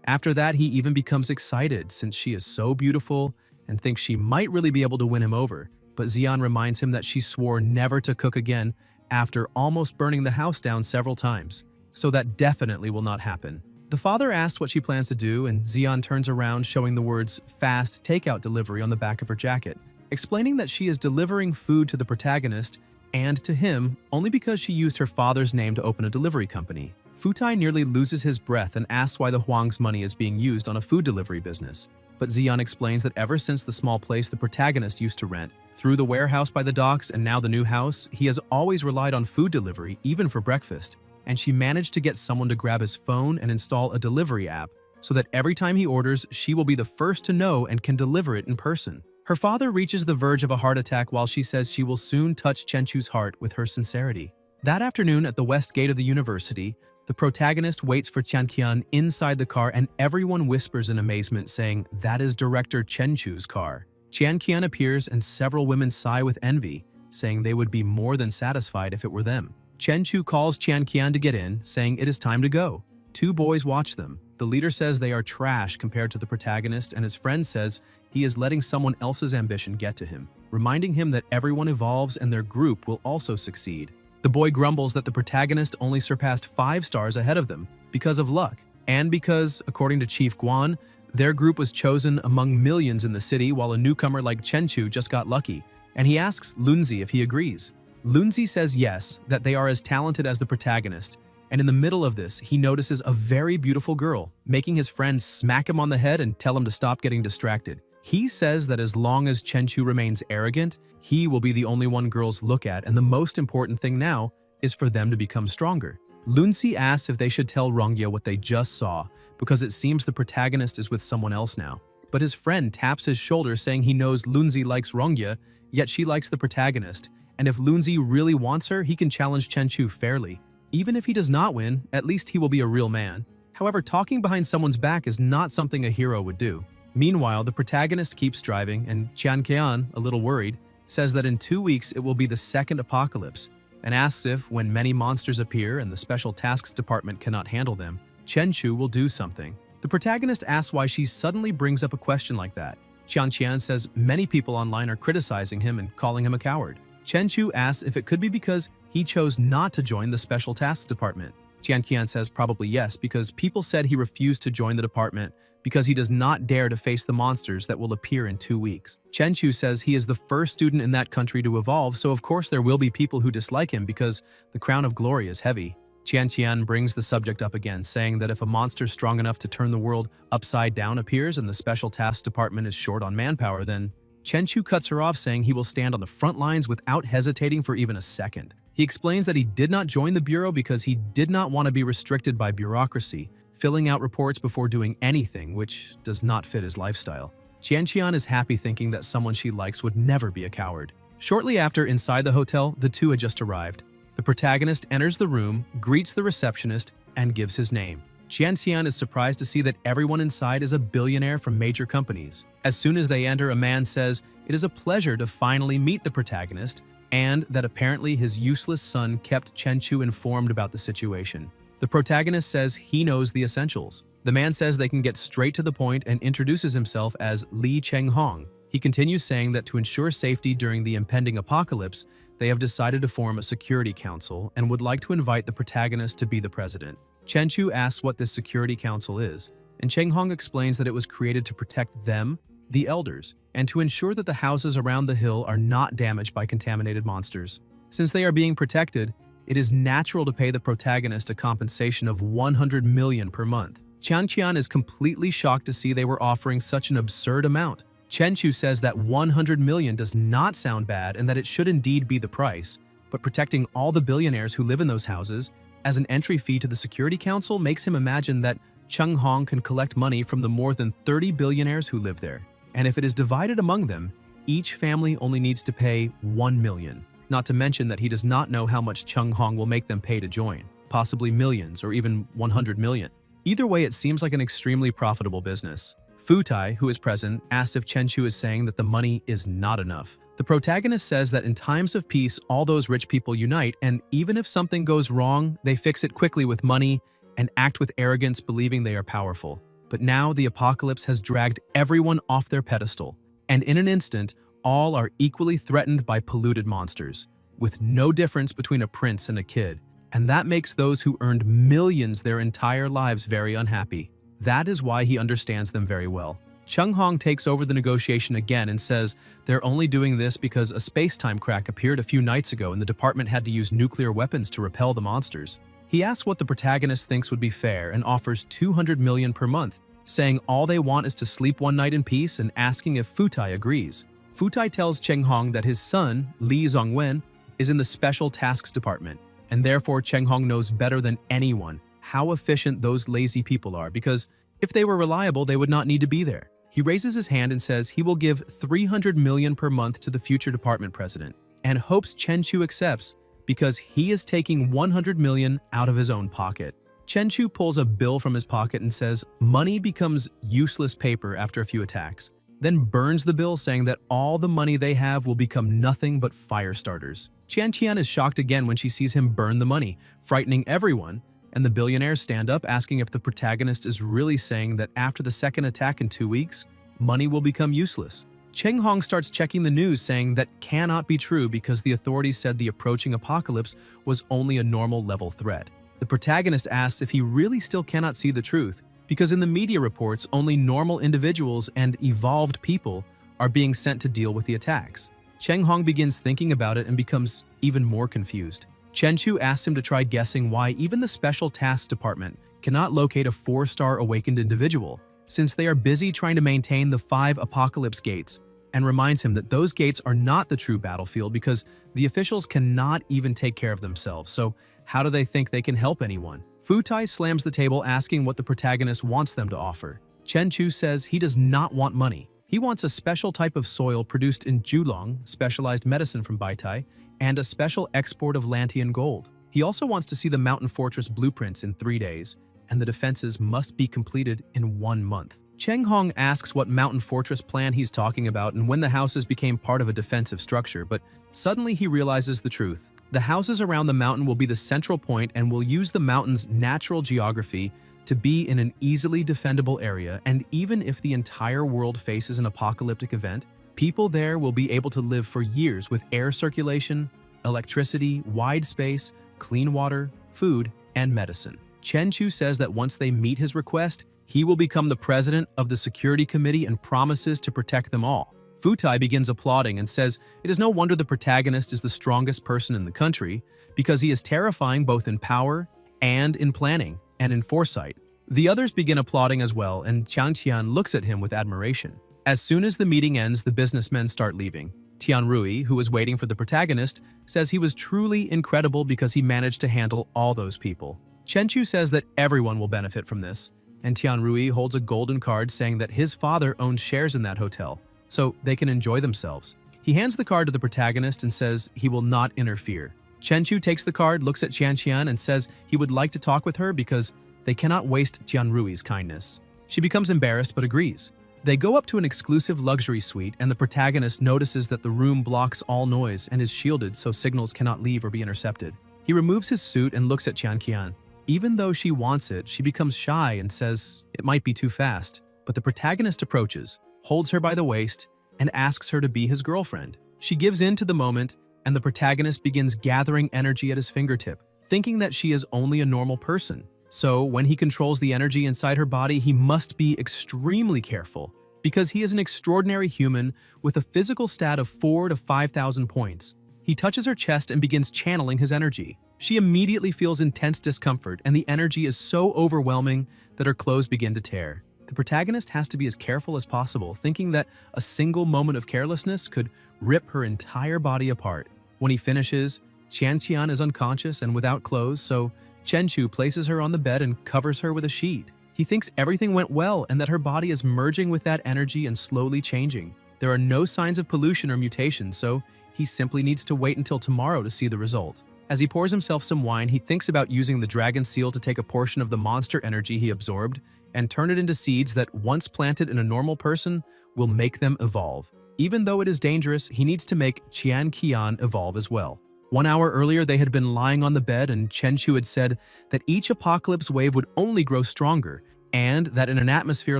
After that, he even becomes excited since she is so beautiful and thinks she might really be able to win him over, but Xian reminds him that she swore never to cook again after almost burning the house down several times, so that definitely will not happen. The father asks what she plans to do, and Xian turns around showing the words "fast takeout delivery" on the back of her jacket, explaining that she is delivering food to the protagonist and to him only because she used her father's name to open a delivery company. Futai nearly loses his breath and asks why the Huang's money is being used on a food delivery business. But Xian explains that ever since the small place the protagonist used to rent, through the warehouse by the docks and now the new house, he has always relied on food delivery, even for breakfast. And she managed to get someone to grab his phone and install a delivery app so that every time he orders, she will be the first to know and can deliver it in person. Her father reaches the verge of a heart attack while she says she will soon touch Chenchu's heart with her sincerity. That afternoon at the west gate of the university, the protagonist waits for Qian inside the car and everyone whispers in amazement, saying that is Director Chenchu's car. Qian appears and several women sigh with envy, saying they would be more than satisfied if it were them. Chenchu calls Qian to get in, saying it is time to go. Two boys watch them. The leader says they are trash compared to the protagonist, and his friend says he is letting someone else's ambition get to him, reminding him that everyone evolves and their group will also succeed. The boy grumbles that the protagonist only surpassed 5 stars ahead of them because of luck, and because, according to Chief Guan, their group was chosen among millions in the city while a newcomer like Chenchu just got lucky, and he asks Lunzi if he agrees. Lunzi says yes, that they are as talented as the protagonist, and in the middle of this, he notices a very beautiful girl, making his friend smack him on the head and tell him to stop getting distracted. He says that as long as Chenchu remains arrogant, he will be the only one girls look at, and the most important thing now is for them to become stronger. Lunzi asks if they should tell Rongye what they just saw, because it seems the protagonist is with someone else now. But his friend taps his shoulder saying he knows Lunzi likes Rongye, yet she likes the protagonist, and if Lunzi really wants her, he can challenge Chenchu fairly. Even if he does not win, at least he will be a real man. However, talking behind someone's back is not something a hero would do. Meanwhile, the protagonist keeps driving, and Qian, a little worried, says that in 2 weeks it will be the second apocalypse, and asks if, when many monsters appear and the Special Tasks Department cannot handle them, Chenchu will do something. The protagonist asks why she suddenly brings up a question like that. Qian says many people online are criticizing him and calling him a coward. Chenchu asks if it could be because he chose not to join the Special Tasks Department. Qian says probably yes, because people said he refused to join the department because he does not dare to face the monsters that will appear in 2 weeks. Chenchu says he is the first student in that country to evolve, so of course there will be people who dislike him because the crown of glory is heavy. Qian brings the subject up again, saying that if a monster strong enough to turn the world upside down appears and the Special Tasks Department is short on manpower, then Chenchu cuts her off, saying he will stand on the front lines without hesitating for even a second. He explains that he did not join the Bureau because he did not want to be restricted by bureaucracy, filling out reports before doing anything, which does not fit his lifestyle. Qian is happy thinking that someone she likes would never be a coward. Shortly after, inside the hotel, the two had just arrived. The protagonist enters the room, greets the receptionist, and gives his name. Qian is surprised to see that everyone inside is a billionaire from major companies. As soon as they enter, a man says it is a pleasure to finally meet the protagonist, and that apparently his useless son kept Chenchu informed about the situation. The protagonist says he knows the essentials. The man says they can get straight to the point and introduces himself as Li Chenghong. He continues saying that to ensure safety during the impending apocalypse, they have decided to form a security council and would like to invite the protagonist to be the president. Chenchu asks what this security council is, and Chenghong explains that it was created to protect them the elders, and to ensure that the houses around the hill are not damaged by contaminated monsters. Since they are being protected, it is natural to pay the protagonist a compensation of 100 million per month. Qian is completely shocked to see they were offering such an absurd amount. Chu says that 100 million does not sound bad and that it should indeed be the price, but protecting all the billionaires who live in those houses as an entry fee to the Security Council makes him imagine that Hong can collect money from the more than 30 billionaires who live there. And if it is divided among them, each family only needs to pay 1 million. Not to mention that he does not know how much Hong will make them pay to join, possibly millions or even 100 million. Either way, it seems like an extremely profitable business. Futai, who is present, asks if Chu is saying that the money is not enough. The protagonist says that in times of peace, all those rich people unite, and even if something goes wrong, they fix it quickly with money and act with arrogance, believing they are powerful. But now the apocalypse has dragged everyone off their pedestal, and in an instant, all are equally threatened by polluted monsters, with no difference between a prince and a kid. And that makes those who earned millions their entire lives very unhappy. That is why he understands them very well. Hong takes over the negotiation again and says they're only doing this because a space-time crack appeared a few nights ago and the department had to use nuclear weapons to repel the monsters. He asks what the protagonist thinks would be fair and offers 200 million per month, saying all they want is to sleep one night in peace and asking if Futai agrees. Futai tells Hong that his son, Li Zongwen, is in the Special Tasks Department, and therefore Hong knows better than anyone how efficient those lazy people are, because if they were reliable, they would not need to be there. He raises his hand and says he will give 300 million per month to the future department president, and hopes Chu accepts because he is taking 100 million out of his own pocket. Chu pulls a bill from his pocket and says money becomes useless paper after a few attacks, then burns the bill, saying that all the money they have will become nothing but fire starters. Qian is shocked again when she sees him burn the money, frightening everyone, and the billionaires stand up asking if the protagonist is really saying that after the second attack in 2 weeks, money will become useless. Hong starts checking the news, saying that cannot be true because the authorities said the approaching apocalypse was only a normal level threat. The protagonist asks if he really still cannot see the truth, because in the media reports, only normal individuals and evolved people are being sent to deal with the attacks. Hong begins thinking about it and becomes even more confused. Chu asks him to try guessing why even the Special Tasks Department cannot locate a 4-star awakened individual, since they are busy trying to maintain the 5 apocalypse gates, and reminds him that those gates are not the true battlefield because the officials cannot even take care of themselves, so how do they think they can help anyone? Futai slams the table asking what the protagonist wants them to offer. Chu says he does not want money. He wants a special type of soil produced in Julong, specialized medicine from Baitai, and a special export of Lantian gold. He also wants to see the mountain fortress blueprints in 3 days, and the defenses must be completed in 1 month. Hong asks what mountain fortress plan he's talking about and when the houses became part of a defensive structure, but suddenly he realizes the truth. The houses around the mountain will be the central point and will use the mountain's natural geography to be in an easily defendable area, and even if the entire world faces an apocalyptic event, people there will be able to live for years with air circulation, electricity, wide space, clean water, food, and medicine. Chu says that once they meet his request, he will become the president of the security committee and promises to protect them all. Futai begins applauding and says it is no wonder the protagonist is the strongest person in the country, because he is terrifying both in power and in planning and in foresight. The others begin applauding as well, and Qian looks at him with admiration. As soon as the meeting ends, the businessmen start leaving. Tianrui, who was waiting for the protagonist, says he was truly incredible because he managed to handle all those people. Chu says that everyone will benefit from this, and Tianrui holds a golden card saying that his father owns shares in that hotel, so they can enjoy themselves. He hands the card to the protagonist and says he will not interfere. Chu takes the card, looks at Qian, and says he would like to talk with her because they cannot waste Tianrui's kindness. She becomes embarrassed but agrees. They go up to an exclusive luxury suite, and the protagonist notices that the room blocks all noise and is shielded so signals cannot leave or be intercepted. He removes his suit and looks at Qian. Even though she wants it, she becomes shy and says it might be too fast. But the protagonist approaches, holds her by the waist, and asks her to be his girlfriend. She gives in to the moment, and the protagonist begins gathering energy at his fingertip, thinking that she is only a normal person. So when he controls the energy inside her body, he must be extremely careful, because he is an extraordinary human with a physical stat of 4 to 5,000 points. He touches her chest and begins channeling his energy. She immediately feels intense discomfort, and the energy is so overwhelming that her clothes begin to tear. The protagonist has to be as careful as possible, thinking that a single moment of carelessness could rip her entire body apart. When he finishes, Qian is unconscious and without clothes, so Chenchu places her on the bed and covers her with a sheet. He thinks everything went well and that her body is merging with that energy and slowly changing. There are no signs of pollution or mutation, so he simply needs to wait until tomorrow to see the result. As he pours himself some wine, he thinks about using the dragon seal to take a portion of the monster energy he absorbed and turn it into seeds that, once planted in a normal person, will make them evolve. Even though it is dangerous, he needs to make Qian evolve as well. 1 hour earlier, they had been lying on the bed, and Chenchu had said that each apocalypse wave would only grow stronger, and that in an atmosphere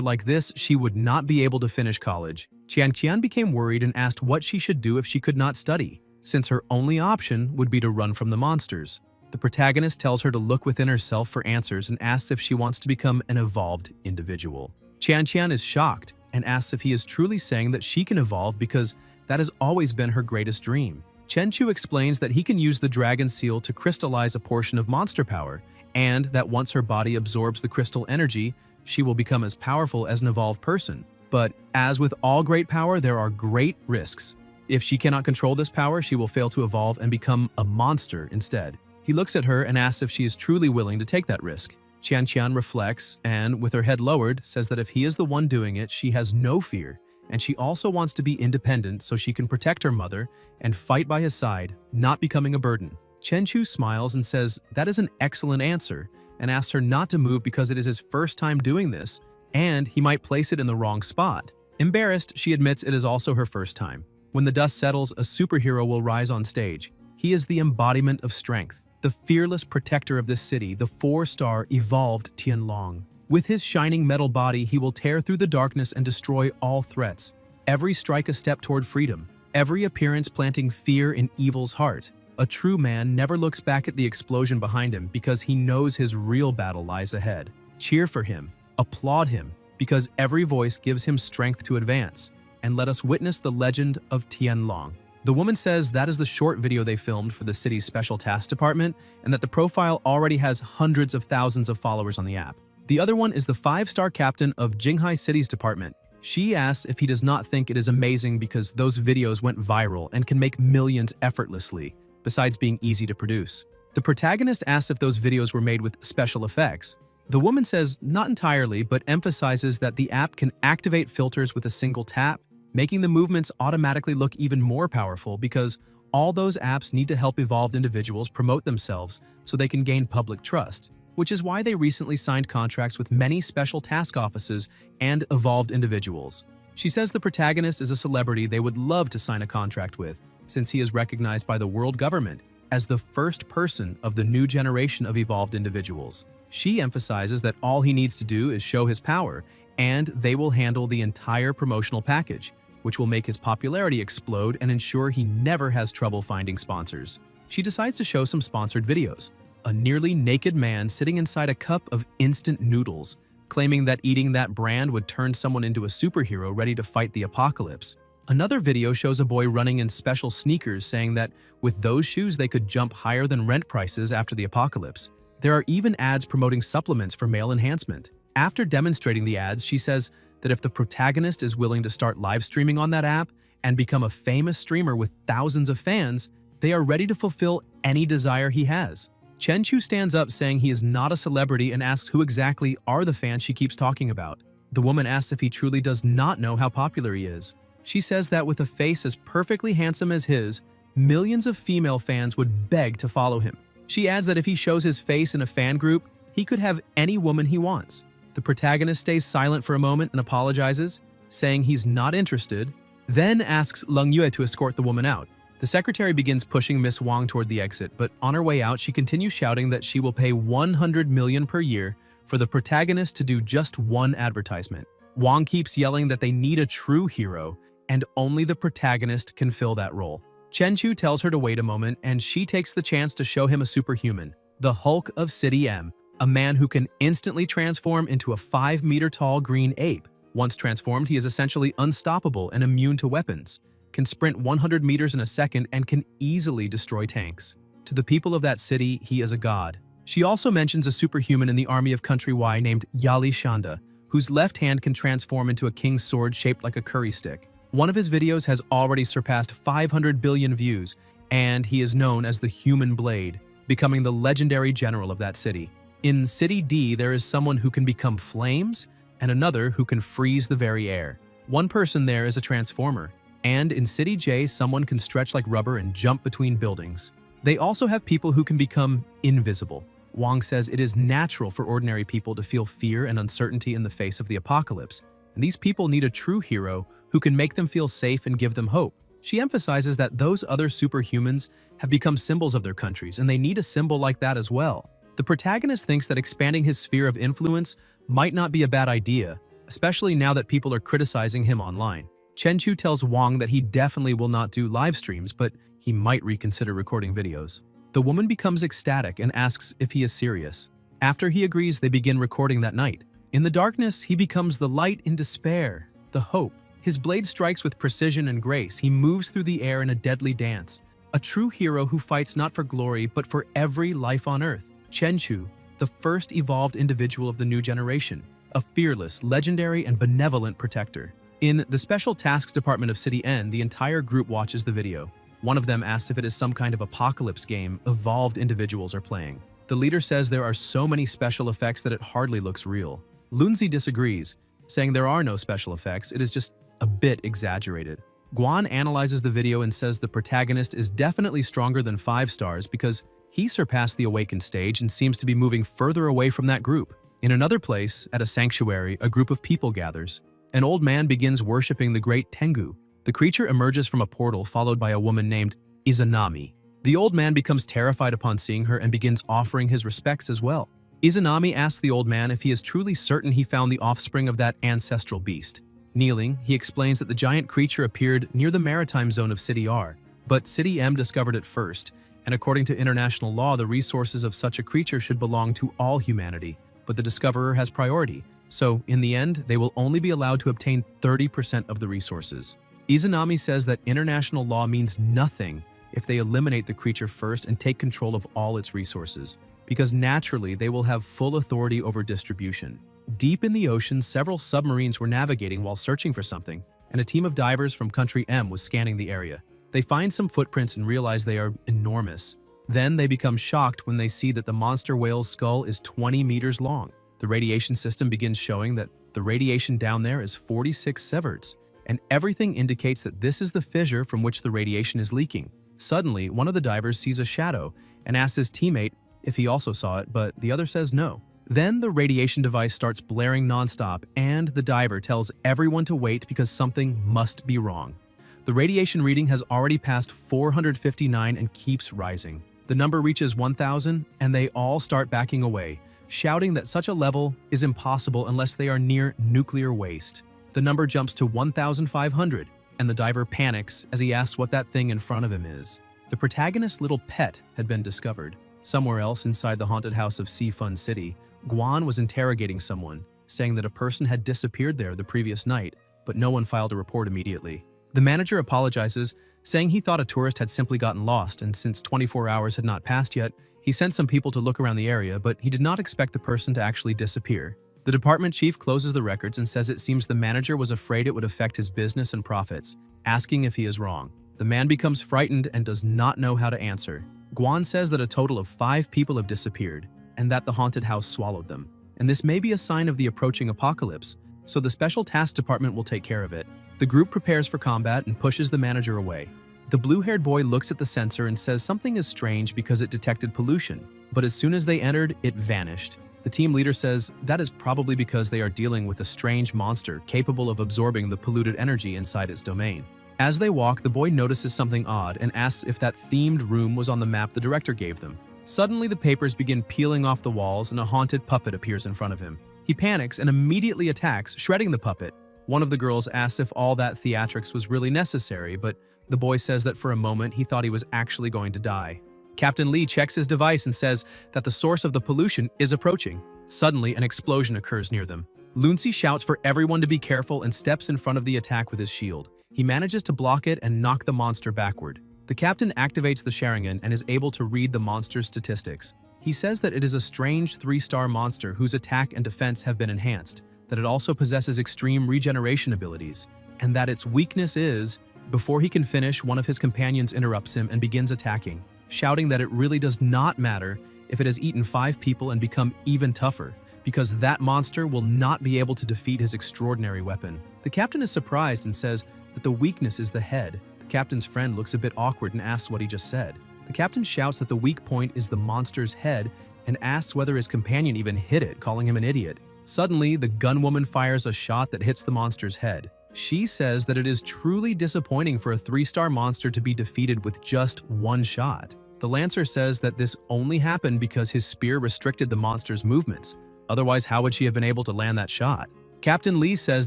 like this, she would not be able to finish college. Qian became worried and asked what she should do if she could not study, since her only option would be to run from the monsters. The protagonist tells her to look within herself for answers and asks if she wants to become an evolved individual. Qian is shocked and asks if he is truly saying that she can evolve because that has always been her greatest dream. Chenchu explains that he can use the dragon seal to crystallize a portion of monster power, and that once her body absorbs the crystal energy, she will become as powerful as an evolved person. But as with all great power, there are great risks. If she cannot control this power, she will fail to evolve and become a monster instead. He looks at her and asks if she is truly willing to take that risk. Qian reflects and, with her head lowered, says that if he is the one doing it, she has no fear, and she also wants to be independent so she can protect her mother and fight by his side, not becoming a burden. Chenchu smiles and says that is an excellent answer, and asks her not to move because it is his first time doing this, and he might place it in the wrong spot. Embarrassed, she admits it is also her first time. When the dust settles, a superhero will rise on stage. He is the embodiment of strength, the fearless protector of this city, the 4-star evolved Tianlong. With his shining metal body, he will tear through the darkness and destroy all threats. Every strike a step toward freedom, every appearance planting fear in evil's heart. A true man never looks back at the explosion behind him because he knows his real battle lies ahead. Cheer for him, applaud him, because every voice gives him strength to advance. And let us witness the legend of Tianlong. The woman says that is the short video they filmed for the city's special task department, and that the profile already has hundreds of thousands of followers on the app. The other one is the 5-star captain of Jinghai City's department. She asks if he does not think it is amazing because those videos went viral and can make millions effortlessly, besides being easy to produce. The protagonist asks if those videos were made with special effects. The woman says not entirely, but emphasizes that the app can activate filters with a single tap, making the movements automatically look even more powerful because all those apps need to help evolved individuals promote themselves so they can gain public trust, which is why they recently signed contracts with many special task offices and evolved individuals. She says the protagonist is a celebrity they would love to sign a contract with, since he is recognized by the world government as the first person of the new generation of evolved individuals. She emphasizes that all he needs to do is show his power, and they will handle the entire promotional package, which will make his popularity explode and ensure he never has trouble finding sponsors. She decides to show some sponsored videos. A nearly naked man sitting inside a cup of instant noodles, claiming that eating that brand would turn someone into a superhero ready to fight the apocalypse. Another video shows a boy running in special sneakers saying that with those shoes they could jump higher than rent prices after the apocalypse. There are even ads promoting supplements for male enhancement. After demonstrating the ads, she says that if the protagonist is willing to start live streaming on that app and become a famous streamer with thousands of fans, they are ready to fulfill any desire he has. Chenchu stands up saying he is not a celebrity and asks who exactly are the fans she keeps talking about. The woman asks if he truly does not know how popular he is. She says that with a face as perfectly handsome as his, millions of female fans would beg to follow him. She adds that if he shows his face in a fan group, he could have any woman he wants. The protagonist stays silent for a moment and apologizes, saying he's not interested, then asks Leng Yue to escort the woman out. The secretary begins pushing Miss Wang toward the exit, but on her way out, she continues shouting that she will pay 100 million per year for the protagonist to do just one advertisement. Wang keeps yelling that they need a true hero, and only the protagonist can fill that role. Chenchu tells her to wait a moment, and she takes the chance to show him a superhuman, the Hulk of City M, a man who can instantly transform into a 5-meter-tall green ape. Once transformed, he is essentially unstoppable and immune to weapons, can sprint 100 meters in a second, and can easily destroy tanks. To the people of that city, he is a god. She also mentions a superhuman in the army of Country Y named Shanda, whose left hand can transform into a king's sword shaped like a curry stick. One of his videos has already surpassed 500 billion views, and he is known as the Human Blade, becoming the legendary general of that city. In City D, there is someone who can become flames, and another who can freeze the very air. One person there is a transformer, and in City J, someone can stretch like rubber and jump between buildings. They also have people who can become invisible. Wong says it is natural for ordinary people to feel fear and uncertainty in the face of the apocalypse, and these people need a true hero who can make them feel safe and give them hope. She emphasizes that those other superhumans have become symbols of their countries, and they need a symbol like that as well. The protagonist thinks that expanding his sphere of influence might not be a bad idea, especially now that people are criticizing him online. Chen-Chu tells Wong that he definitely will not do live streams, but he might reconsider recording videos. The woman becomes ecstatic and asks if he is serious. After he agrees, they begin recording that night. In the darkness, he becomes the light in despair, the hope. His blade strikes with precision and grace. He moves through the air in a deadly dance. A true hero who fights not for glory, but for every life on Earth. Chen-Chu, the first evolved individual of the new generation, a fearless, legendary, and benevolent protector. In the Special Tasks Department of City N, the entire group watches the video. One of them asks if it is some kind of apocalypse game evolved individuals are playing. The leader says there are so many special effects that it hardly looks real. Lunzi disagrees, saying there are no special effects, it is just a bit exaggerated. Guan analyzes the video and says the protagonist is definitely stronger than 5 stars because he surpassed the awakened stage and seems to be moving further away from that group. In another place, at a sanctuary, a group of people gathers. An old man begins worshipping the great Tengu. The creature emerges from a portal followed by a woman named Izanami. The old man becomes terrified upon seeing her and begins offering his respects as well. Izanami asks the old man if he is truly certain he found the offspring of that ancestral beast. Kneeling, he explains that the giant creature appeared near the maritime zone of City R, but City M discovered it first, and according to international law, the resources of such a creature should belong to all humanity, but the discoverer has priority, so in the end, they will only be allowed to obtain 30% of the resources. Izanami says that international law means nothing if they eliminate the creature first and take control of all its resources, because naturally they will have full authority over distribution. Deep in the ocean, several submarines were navigating while searching for something, and a team of divers from Country M was scanning the area. They find some footprints and realize they are enormous. Then they become shocked when they see that the monster whale's skull is 20 meters long. The radiation system begins showing that the radiation down there is 46 sieverts, and everything indicates that this is the fissure from which the radiation is leaking. Suddenly, one of the divers sees a shadow and asks his teammate if he also saw it, but the other says no. Then the radiation device starts blaring nonstop, and the diver tells everyone to wait because something must be wrong. The radiation reading has already passed 459 and keeps rising. The number reaches 1,000, and they all start backing away, shouting that such a level is impossible unless they are near nuclear waste. The number jumps to 1,500, and the diver panics as he asks what that thing in front of him is. The protagonist's little pet had been discovered. Somewhere else inside the haunted house of Sea Fun City, Guan was interrogating someone, saying that a person had disappeared there the previous night, but no one filed a report immediately. The manager apologizes, saying he thought a tourist had simply gotten lost, and since 24 hours had not passed yet, he sent some people to look around the area, but he did not expect the person to actually disappear. The department chief closes the records and says it seems the manager was afraid it would affect his business and profits, asking if he is wrong. The man becomes frightened and does not know how to answer. Guan says that a total of 5 people have disappeared, and that the haunted house swallowed them. And this may be a sign of the approaching apocalypse, so the Special Task Department will take care of it. The group prepares for combat and pushes the manager away. The blue-haired boy looks at the sensor and says something is strange because it detected pollution, but as soon as they entered, it vanished. The team leader says that is probably because they are dealing with a strange monster capable of absorbing the polluted energy inside its domain. As they walk, the boy notices something odd and asks if that themed room was on the map the director gave them. Suddenly, the papers begin peeling off the walls and a haunted puppet appears in front of him. He panics and immediately attacks, shredding the puppet. One of the girls asks if all that theatrics was really necessary, but the boy says that for a moment he thought he was actually going to die. Captain Lee checks his device and says that the source of the pollution is approaching. Suddenly, an explosion occurs near them. Lunzi shouts for everyone to be careful and steps in front of the attack with his shield. He manages to block it and knock the monster backward. The captain activates the Sharingan and is able to read the monster's statistics. He says that it is a strange 3-star monster whose attack and defense have been enhanced, that it also possesses extreme regeneration abilities, and that its weakness is… Before he can finish, one of his companions interrupts him and begins attacking, shouting that it really does not matter if it has eaten 5 people and become even tougher, because that monster will not be able to defeat his extraordinary weapon. The captain is surprised and says that the weakness is the head. The captain's friend looks a bit awkward and asks what he just said. The captain shouts that the weak point is the monster's head and asks whether his companion even hit it, calling him an idiot. Suddenly, the gunwoman fires a shot that hits the monster's head. She says that it is truly disappointing for a 3-star monster to be defeated with just one shot. The Lancer says that this only happened because his spear restricted the monster's movements. Otherwise, how would she have been able to land that shot? Captain Lee says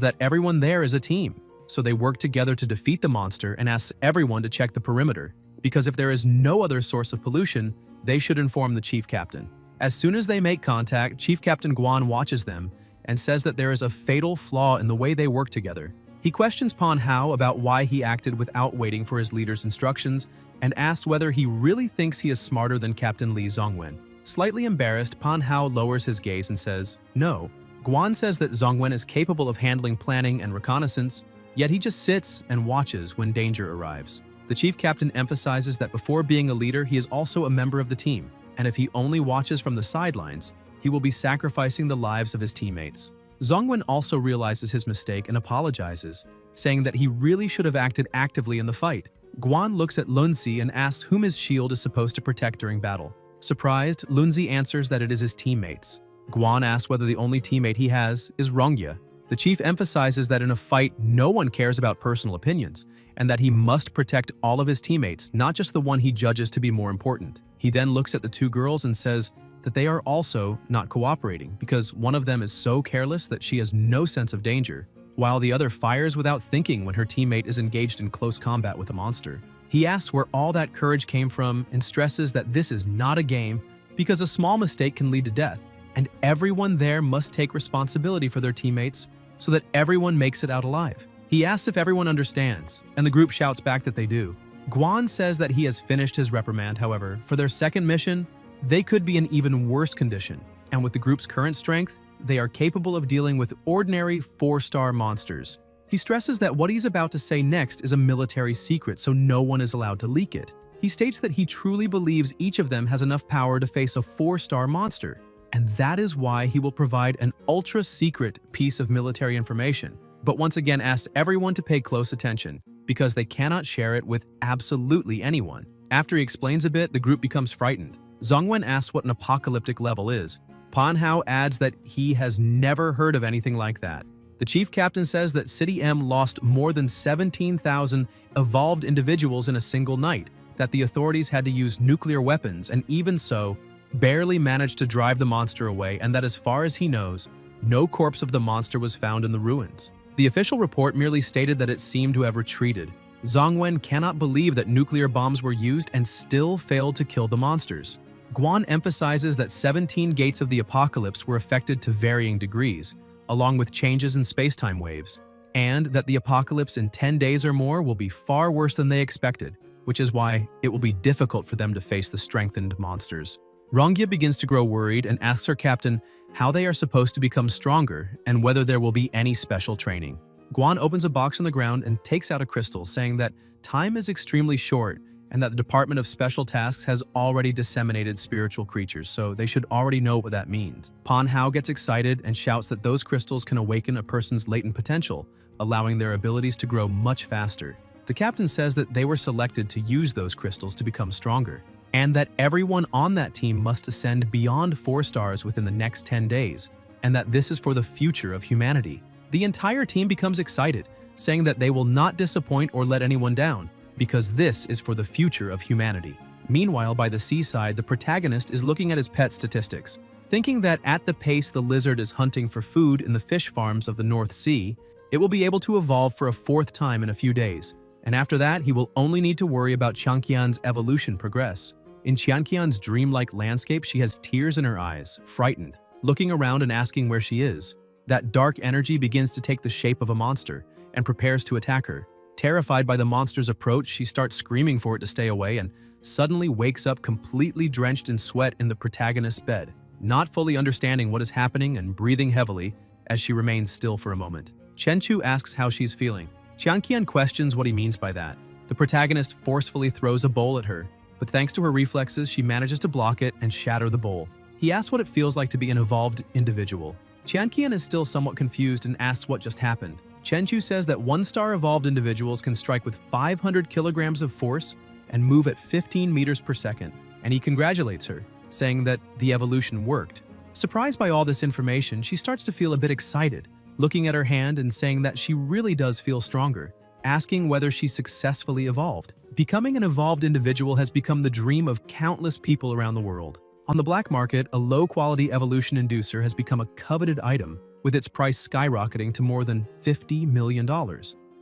that everyone there is a team, so they work together to defeat the monster and asks everyone to check the perimeter, because if there is no other source of pollution, they should inform the chief captain. As soon as they make contact, Chief Captain Guan watches them and says that there is a fatal flaw in the way they work together. He questions Pan Hao about why he acted without waiting for his leader's instructions and asks whether he really thinks he is smarter than Captain Lee Zongwen. Slightly embarrassed, Pan Hao lowers his gaze and says, "No." Guan says that Zongwen is capable of handling planning and reconnaissance, yet he just sits and watches when danger arrives. The chief captain emphasizes that before being a leader, he is also a member of the team, and if he only watches from the sidelines, he will be sacrificing the lives of his teammates. Zongwen also realizes his mistake and apologizes, saying that he really should have acted actively in the fight. Guan looks at Lunzi and asks whom his shield is supposed to protect during battle. Surprised, Lunzi answers that it is his teammates. Guan asks whether the only teammate he has is Rongya. The chief emphasizes that in a fight, no one cares about personal opinions, and that he must protect all of his teammates, not just the one he judges to be more important. He then looks at the 2 girls and says that they are also not cooperating because one of them is so careless that she has no sense of danger, while the other fires without thinking when her teammate is engaged in close combat with a monster. He asks where all that courage came from and stresses that this is not a game because a small mistake can lead to death, and everyone there must take responsibility for their teammates so that everyone makes it out alive. He asks if everyone understands, and the group shouts back that they do. Guan says that he has finished his reprimand, however, for their second mission, they could be in even worse condition, and with the group's current strength, they are capable of dealing with ordinary 4-star monsters. He stresses that what he's about to say next is a military secret, so no one is allowed to leak it. He states that he truly believes each of them has enough power to face a 4-star monster, and that is why he will provide an ultra-secret piece of military information, but once again asks everyone to pay close attention, because they cannot share it with absolutely anyone. After he explains a bit, the group becomes frightened. Zongwen asks what an apocalyptic level is. Pan Hao adds that he has never heard of anything like that. The chief captain says that City M lost more than 17,000 evolved individuals in a single night, that the authorities had to use nuclear weapons and even so, barely managed to drive the monster away, and that as far as he knows, no corpse of the monster was found in the ruins. The official report merely stated that it seemed to have retreated. Zongwen cannot believe that nuclear bombs were used and still failed to kill the monsters. Guan emphasizes that 17 gates of the apocalypse were affected to varying degrees, along with changes in space-time waves, and that the apocalypse in 10 days or more will be far worse than they expected, which is why it will be difficult for them to face the strengthened monsters. Rongya begins to grow worried and asks her captain how they are supposed to become stronger and whether there will be any special training. Guan opens a box on the ground and takes out a crystal, saying that time is extremely short and that the Department of Special Tasks has already disseminated spiritual creatures, so they should already know what that means. Pan Hao gets excited and shouts that those crystals can awaken a person's latent potential, allowing their abilities to grow much faster. The captain says that they were selected to use those crystals to become stronger, and that everyone on that team must ascend beyond 4 stars within the next 10 days, and that this is for the future of humanity. The entire team becomes excited, saying that they will not disappoint or let anyone down, because this is for the future of humanity. Meanwhile, by the seaside, the protagonist is looking at his pet statistics, thinking that at the pace the lizard is hunting for food in the fish farms of the North Sea, it will be able to evolve for a 4th time in a few days, and after that he will only need to worry about Qianqian's evolution progress. In Qianqian's dreamlike landscape, she has tears in her eyes, frightened, looking around and asking where she is. That dark energy begins to take the shape of a monster and prepares to attack her. Terrified by the monster's approach, she starts screaming for it to stay away and suddenly wakes up completely drenched in sweat in the protagonist's bed, not fully understanding what is happening and breathing heavily as she remains still for a moment. Chenchu asks how she's feeling. Qianqian questions what he means by that. The protagonist forcefully throws a bowl at her, but thanks to her reflexes, she manages to block it and shatter the bowl. He asks what it feels like to be an evolved individual. Qianqian is still somewhat confused and asks what just happened. Chenchu says that one-star evolved individuals can strike with 500 kilograms of force and move at 15 meters per second, and he congratulates her, saying that the evolution worked. Surprised by all this information, she starts to feel a bit excited, looking at her hand and saying that she really does feel stronger, asking whether she successfully evolved. Becoming an evolved individual has become the dream of countless people around the world. On the black market, a low-quality evolution inducer has become a coveted item, with its price skyrocketing to more than $50 million.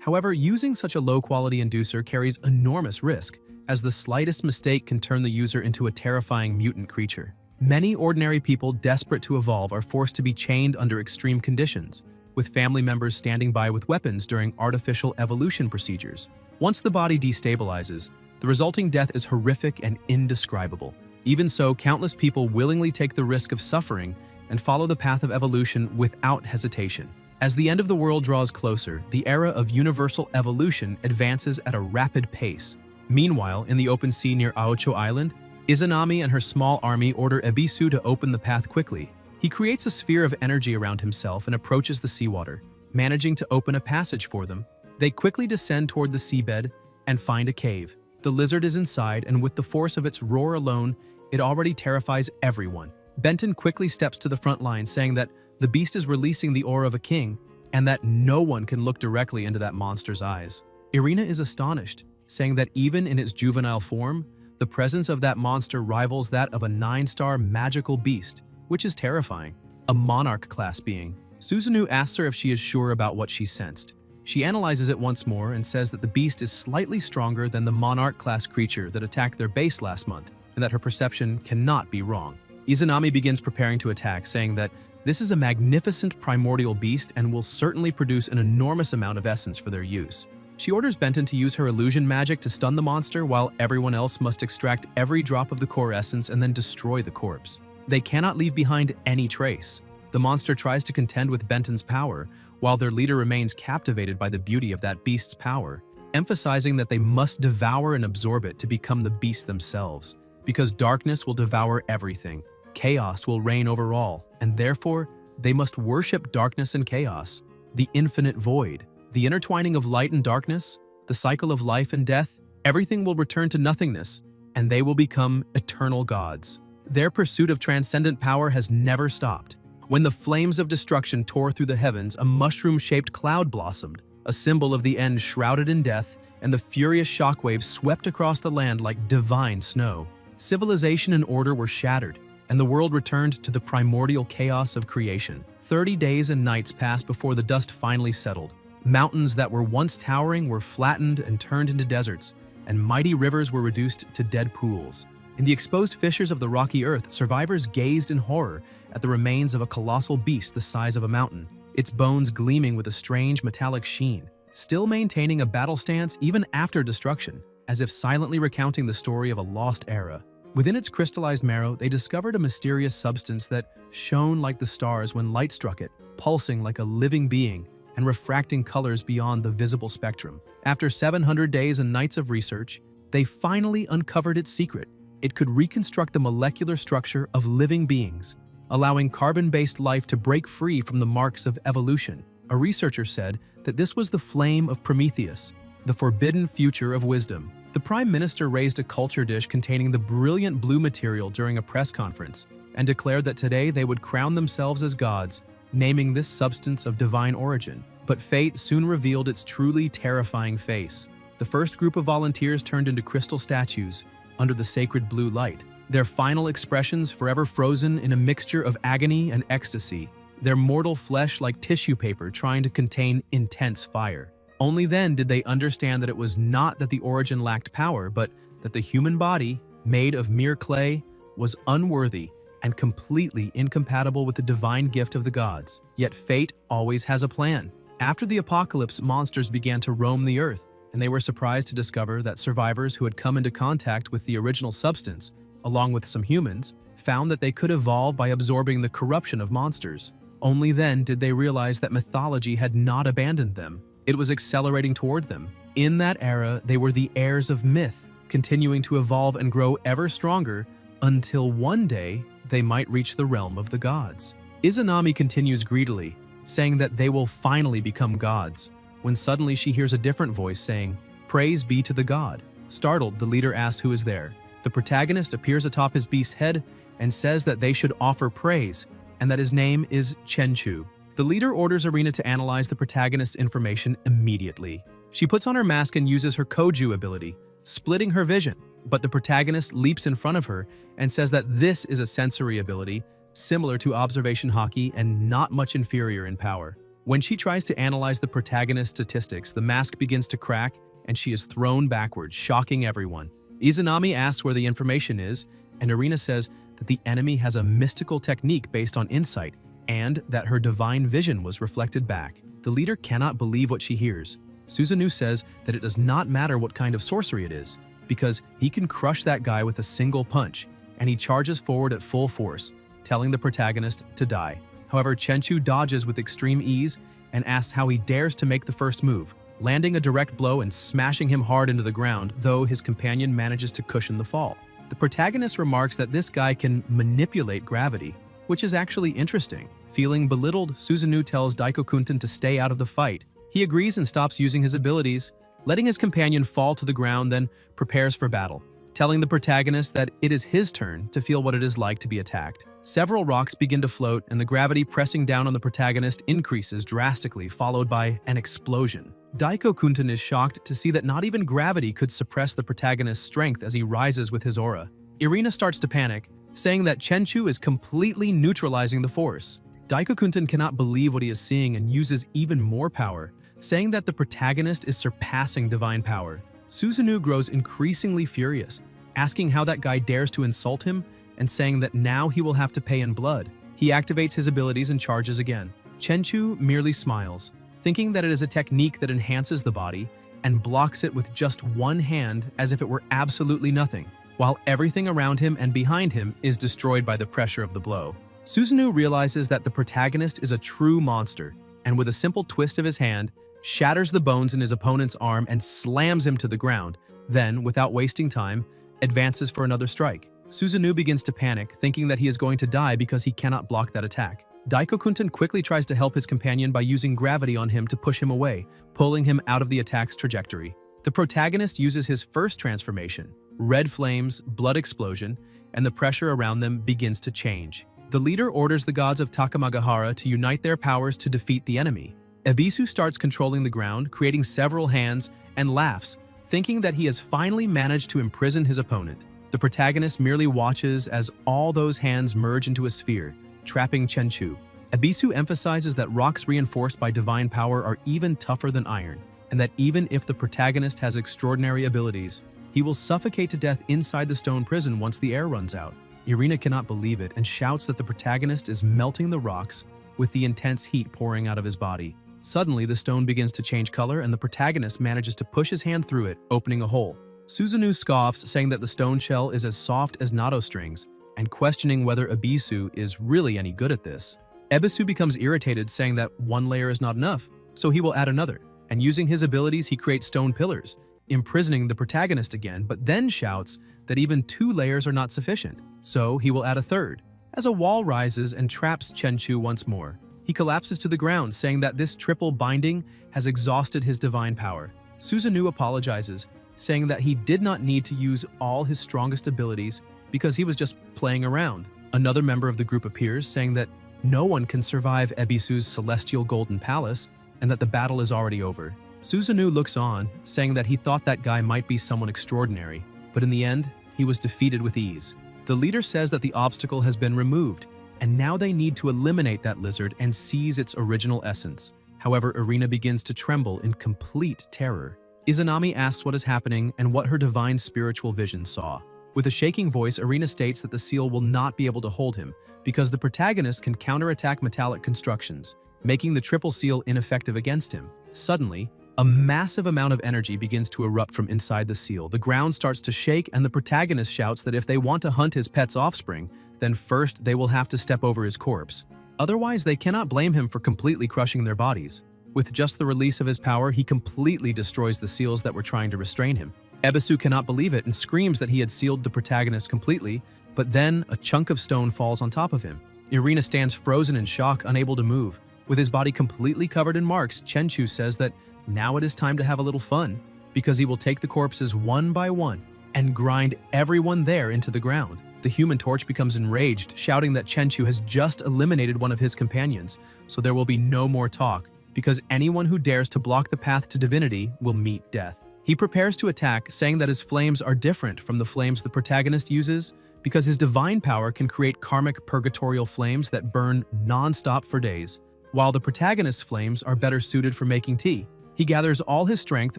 However, using such a low-quality inducer carries enormous risk, as the slightest mistake can turn the user into a terrifying mutant creature. Many ordinary people desperate to evolve are forced to be chained under extreme conditions, with family members standing by with weapons during artificial evolution procedures. Once the body destabilizes, the resulting death is horrific and indescribable. Even so, countless people willingly take the risk of suffering and follow the path of evolution without hesitation. As the end of the world draws closer, the era of universal evolution advances at a rapid pace. Meanwhile, in the open sea near Aocho Island, Izanami and her small army order Ebisu to open the path quickly. He creates a sphere of energy around himself and approaches the seawater, managing to open a passage for them. They quickly descend toward the seabed and find a cave. The lizard is inside, and with the force of its roar alone, it already terrifies everyone. Benton quickly steps to the front line, saying that the beast is releasing the aura of a king and that no one can look directly into that monster's eyes. Irina is astonished, saying that even in its juvenile form, the presence of that monster rivals that of a 9-star magical beast, which is terrifying. A monarch-class being. Susanoo asks her if she is sure about what she sensed. She analyzes it once more and says that the beast is slightly stronger than the monarch-class creature that attacked their base last month, and that her perception cannot be wrong. Izanami begins preparing to attack, saying that this is a magnificent primordial beast and will certainly produce an enormous amount of essence for their use. She orders Benton to use her illusion magic to stun the monster, while everyone else must extract every drop of the core essence and then destroy the corpse. They cannot leave behind any trace. The monster tries to contend with Benton's power, while their leader remains captivated by the beauty of that beast's power, emphasizing that they must devour and absorb it to become the beast themselves. Because darkness will devour everything, chaos will reign over all, and therefore, they must worship darkness and chaos, the infinite void, the intertwining of light and darkness, the cycle of life and death. Everything will return to nothingness, and they will become eternal gods. Their pursuit of transcendent power has never stopped. When the flames of destruction tore through the heavens, a mushroom-shaped cloud blossomed, a symbol of the end shrouded in death, and the furious shockwaves swept across the land like divine snow. Civilization and order were shattered, and the world returned to the primordial chaos of creation. 30 days and nights passed before the dust finally settled. Mountains that were once towering were flattened and turned into deserts, and mighty rivers were reduced to dead pools. In the exposed fissures of the rocky earth, survivors gazed in horror at the remains of a colossal beast the size of a mountain, its bones gleaming with a strange metallic sheen, still maintaining a battle stance even after destruction, as if silently recounting the story of a lost era. Within its crystallized marrow, they discovered a mysterious substance that shone like the stars when light struck it, pulsing like a living being and refracting colors beyond the visible spectrum. After 700 days and nights of research, they finally uncovered its secret. It could reconstruct the molecular structure of living beings, allowing carbon-based life to break free from the marks of evolution. A researcher said that this was the flame of Prometheus, the forbidden future of wisdom. The Prime Minister raised a culture dish containing the brilliant blue material during a press conference and declared that today they would crown themselves as gods, naming this substance of divine origin. But fate soon revealed its truly terrifying face. The first group of volunteers turned into crystal statues under the sacred blue light, their final expressions forever frozen in a mixture of agony and ecstasy, their mortal flesh like tissue paper trying to contain intense fire. Only then did they understand that it was not that the origin lacked power, but that the human body, made of mere clay, was unworthy and completely incompatible with the divine gift of the gods. Yet fate always has a plan. After the apocalypse, monsters began to roam the earth, and they were surprised to discover that survivors who had come into contact with the original substance, along with some humans, found that they could evolve by absorbing the corruption of monsters. Only then did they realize that mythology had not abandoned them. It was accelerating toward them. In that era, they were the heirs of myth, continuing to evolve and grow ever stronger until one day they might reach the realm of the gods. Izanami continues greedily, saying that they will finally become gods, when suddenly she hears a different voice saying, "Praise be to the god." Startled, the leader asks who is there. The protagonist appears atop his beast's head and says that they should offer praise, and that his name is Chenchu. The leader orders Irina to analyze the protagonist's information immediately. She puts on her mask and uses her Koju ability, splitting her vision, but the protagonist leaps in front of her and says that this is a sensory ability, similar to observation haki and not much inferior in power. When she tries to analyze the protagonist's statistics, the mask begins to crack and she is thrown backwards, shocking everyone. Izanami asks where the information is, and Irina says that the enemy has a mystical technique based on insight and that her divine vision was reflected back. The leader cannot believe what she hears. Susanoo says that it does not matter what kind of sorcery it is, because he can crush that guy with a single punch, and he charges forward at full force, telling the protagonist to die. However, Chenchu dodges with extreme ease and asks how he dares to make the first move, landing a direct blow and smashing him hard into the ground, though his companion manages to cushion the fall. The protagonist remarks that this guy can manipulate gravity, which is actually interesting. Feeling belittled, Susanoo tells Daiko-kunten to stay out of the fight. He agrees and stops using his abilities, letting his companion fall to the ground, then prepares for battle, telling the protagonist that it is his turn to feel what it is like to be attacked. Several rocks begin to float, and the gravity pressing down on the protagonist increases drastically, followed by an explosion. Daiko-kunten is shocked to see that not even gravity could suppress the protagonist's strength as he rises with his aura. Irina starts to panic, saying that Chenchu is completely neutralizing the force. Daiko-kunten cannot believe what he is seeing and uses even more power, saying that the protagonist is surpassing divine power. Susanoo grows increasingly furious, asking how that guy dares to insult him and saying that now he will have to pay in blood. He activates his abilities and charges again. Chenchu merely smiles, thinking that it is a technique that enhances the body and blocks it with just one hand as if it were absolutely nothing, while everything around him and behind him is destroyed by the pressure of the blow. Susanoo realizes that the protagonist is a true monster, and with a simple twist of his hand, shatters the bones in his opponent's arm and slams him to the ground, then, without wasting time, advances for another strike. Susanoo begins to panic, thinking that he is going to die because he cannot block that attack. Daiko-kunten quickly tries to help his companion by using gravity on him to push him away, pulling him out of the attack's trajectory. The protagonist uses his first transformation, red flames, blood explosion, and the pressure around them begins to change. The leader orders the gods of Takamagahara to unite their powers to defeat the enemy. Ebisu starts controlling the ground, creating several hands, and laughs, thinking that he has finally managed to imprison his opponent. The protagonist merely watches as all those hands merge into a sphere, trapping Chenchu. Ebisu emphasizes that rocks reinforced by divine power are even tougher than iron, and that even if the protagonist has extraordinary abilities, he will suffocate to death inside the stone prison once the air runs out. Irina cannot believe it and shouts that the protagonist is melting the rocks with the intense heat pouring out of his body. Suddenly, the stone begins to change color and the protagonist manages to push his hand through it, opening a hole. Susanoo scoffs, saying that the stone shell is as soft as natto strings, and questioning whether Ebisu is really any good at this. Ebisu becomes irritated, saying that one layer is not enough, so he will add another, and using his abilities he creates stone pillars, imprisoning the protagonist again, but then shouts that even 2 layers are not sufficient, so he will add a third. As a wall rises and traps Chenchu once more, he collapses to the ground, saying that this triple binding has exhausted his divine power. Susanoo apologizes, saying that he did not need to use all his strongest abilities because he was just playing around. Another member of the group appears, saying that no one can survive Ebisu's celestial golden palace and that the battle is already over. Susanoo looks on, saying that he thought that guy might be someone extraordinary, but in the end, he was defeated with ease. The leader says that the obstacle has been removed, and now they need to eliminate that lizard and seize its original essence. However, Irina begins to tremble in complete terror. Izanami asks what is happening and what her divine spiritual vision saw. With a shaking voice, Irina states that the seal will not be able to hold him because the protagonist can counterattack metallic constructions, making the triple seal ineffective against him. Suddenly, a massive amount of energy begins to erupt from inside the seal. The ground starts to shake, and the protagonist shouts that if they want to hunt his pet's offspring, then first they will have to step over his corpse. Otherwise, they cannot blame him for completely crushing their bodies. With just the release of his power, he completely destroys the seals that were trying to restrain him. Ebisu cannot believe it and screams that he had sealed the protagonist completely, but then a chunk of stone falls on top of him. Irina stands frozen in shock, unable to move. With his body completely covered in marks, Chenchu says that now it is time to have a little fun, because he will take the corpses one by one and grind everyone there into the ground. The Human Torch becomes enraged, shouting that Chenchu has just eliminated one of his companions, so there will be no more talk, because anyone who dares to block the path to divinity will meet death. He prepares to attack, saying that his flames are different from the flames the protagonist uses, because his divine power can create karmic purgatorial flames that burn non-stop for days, while the protagonist's flames are better suited for making tea. He gathers all his strength,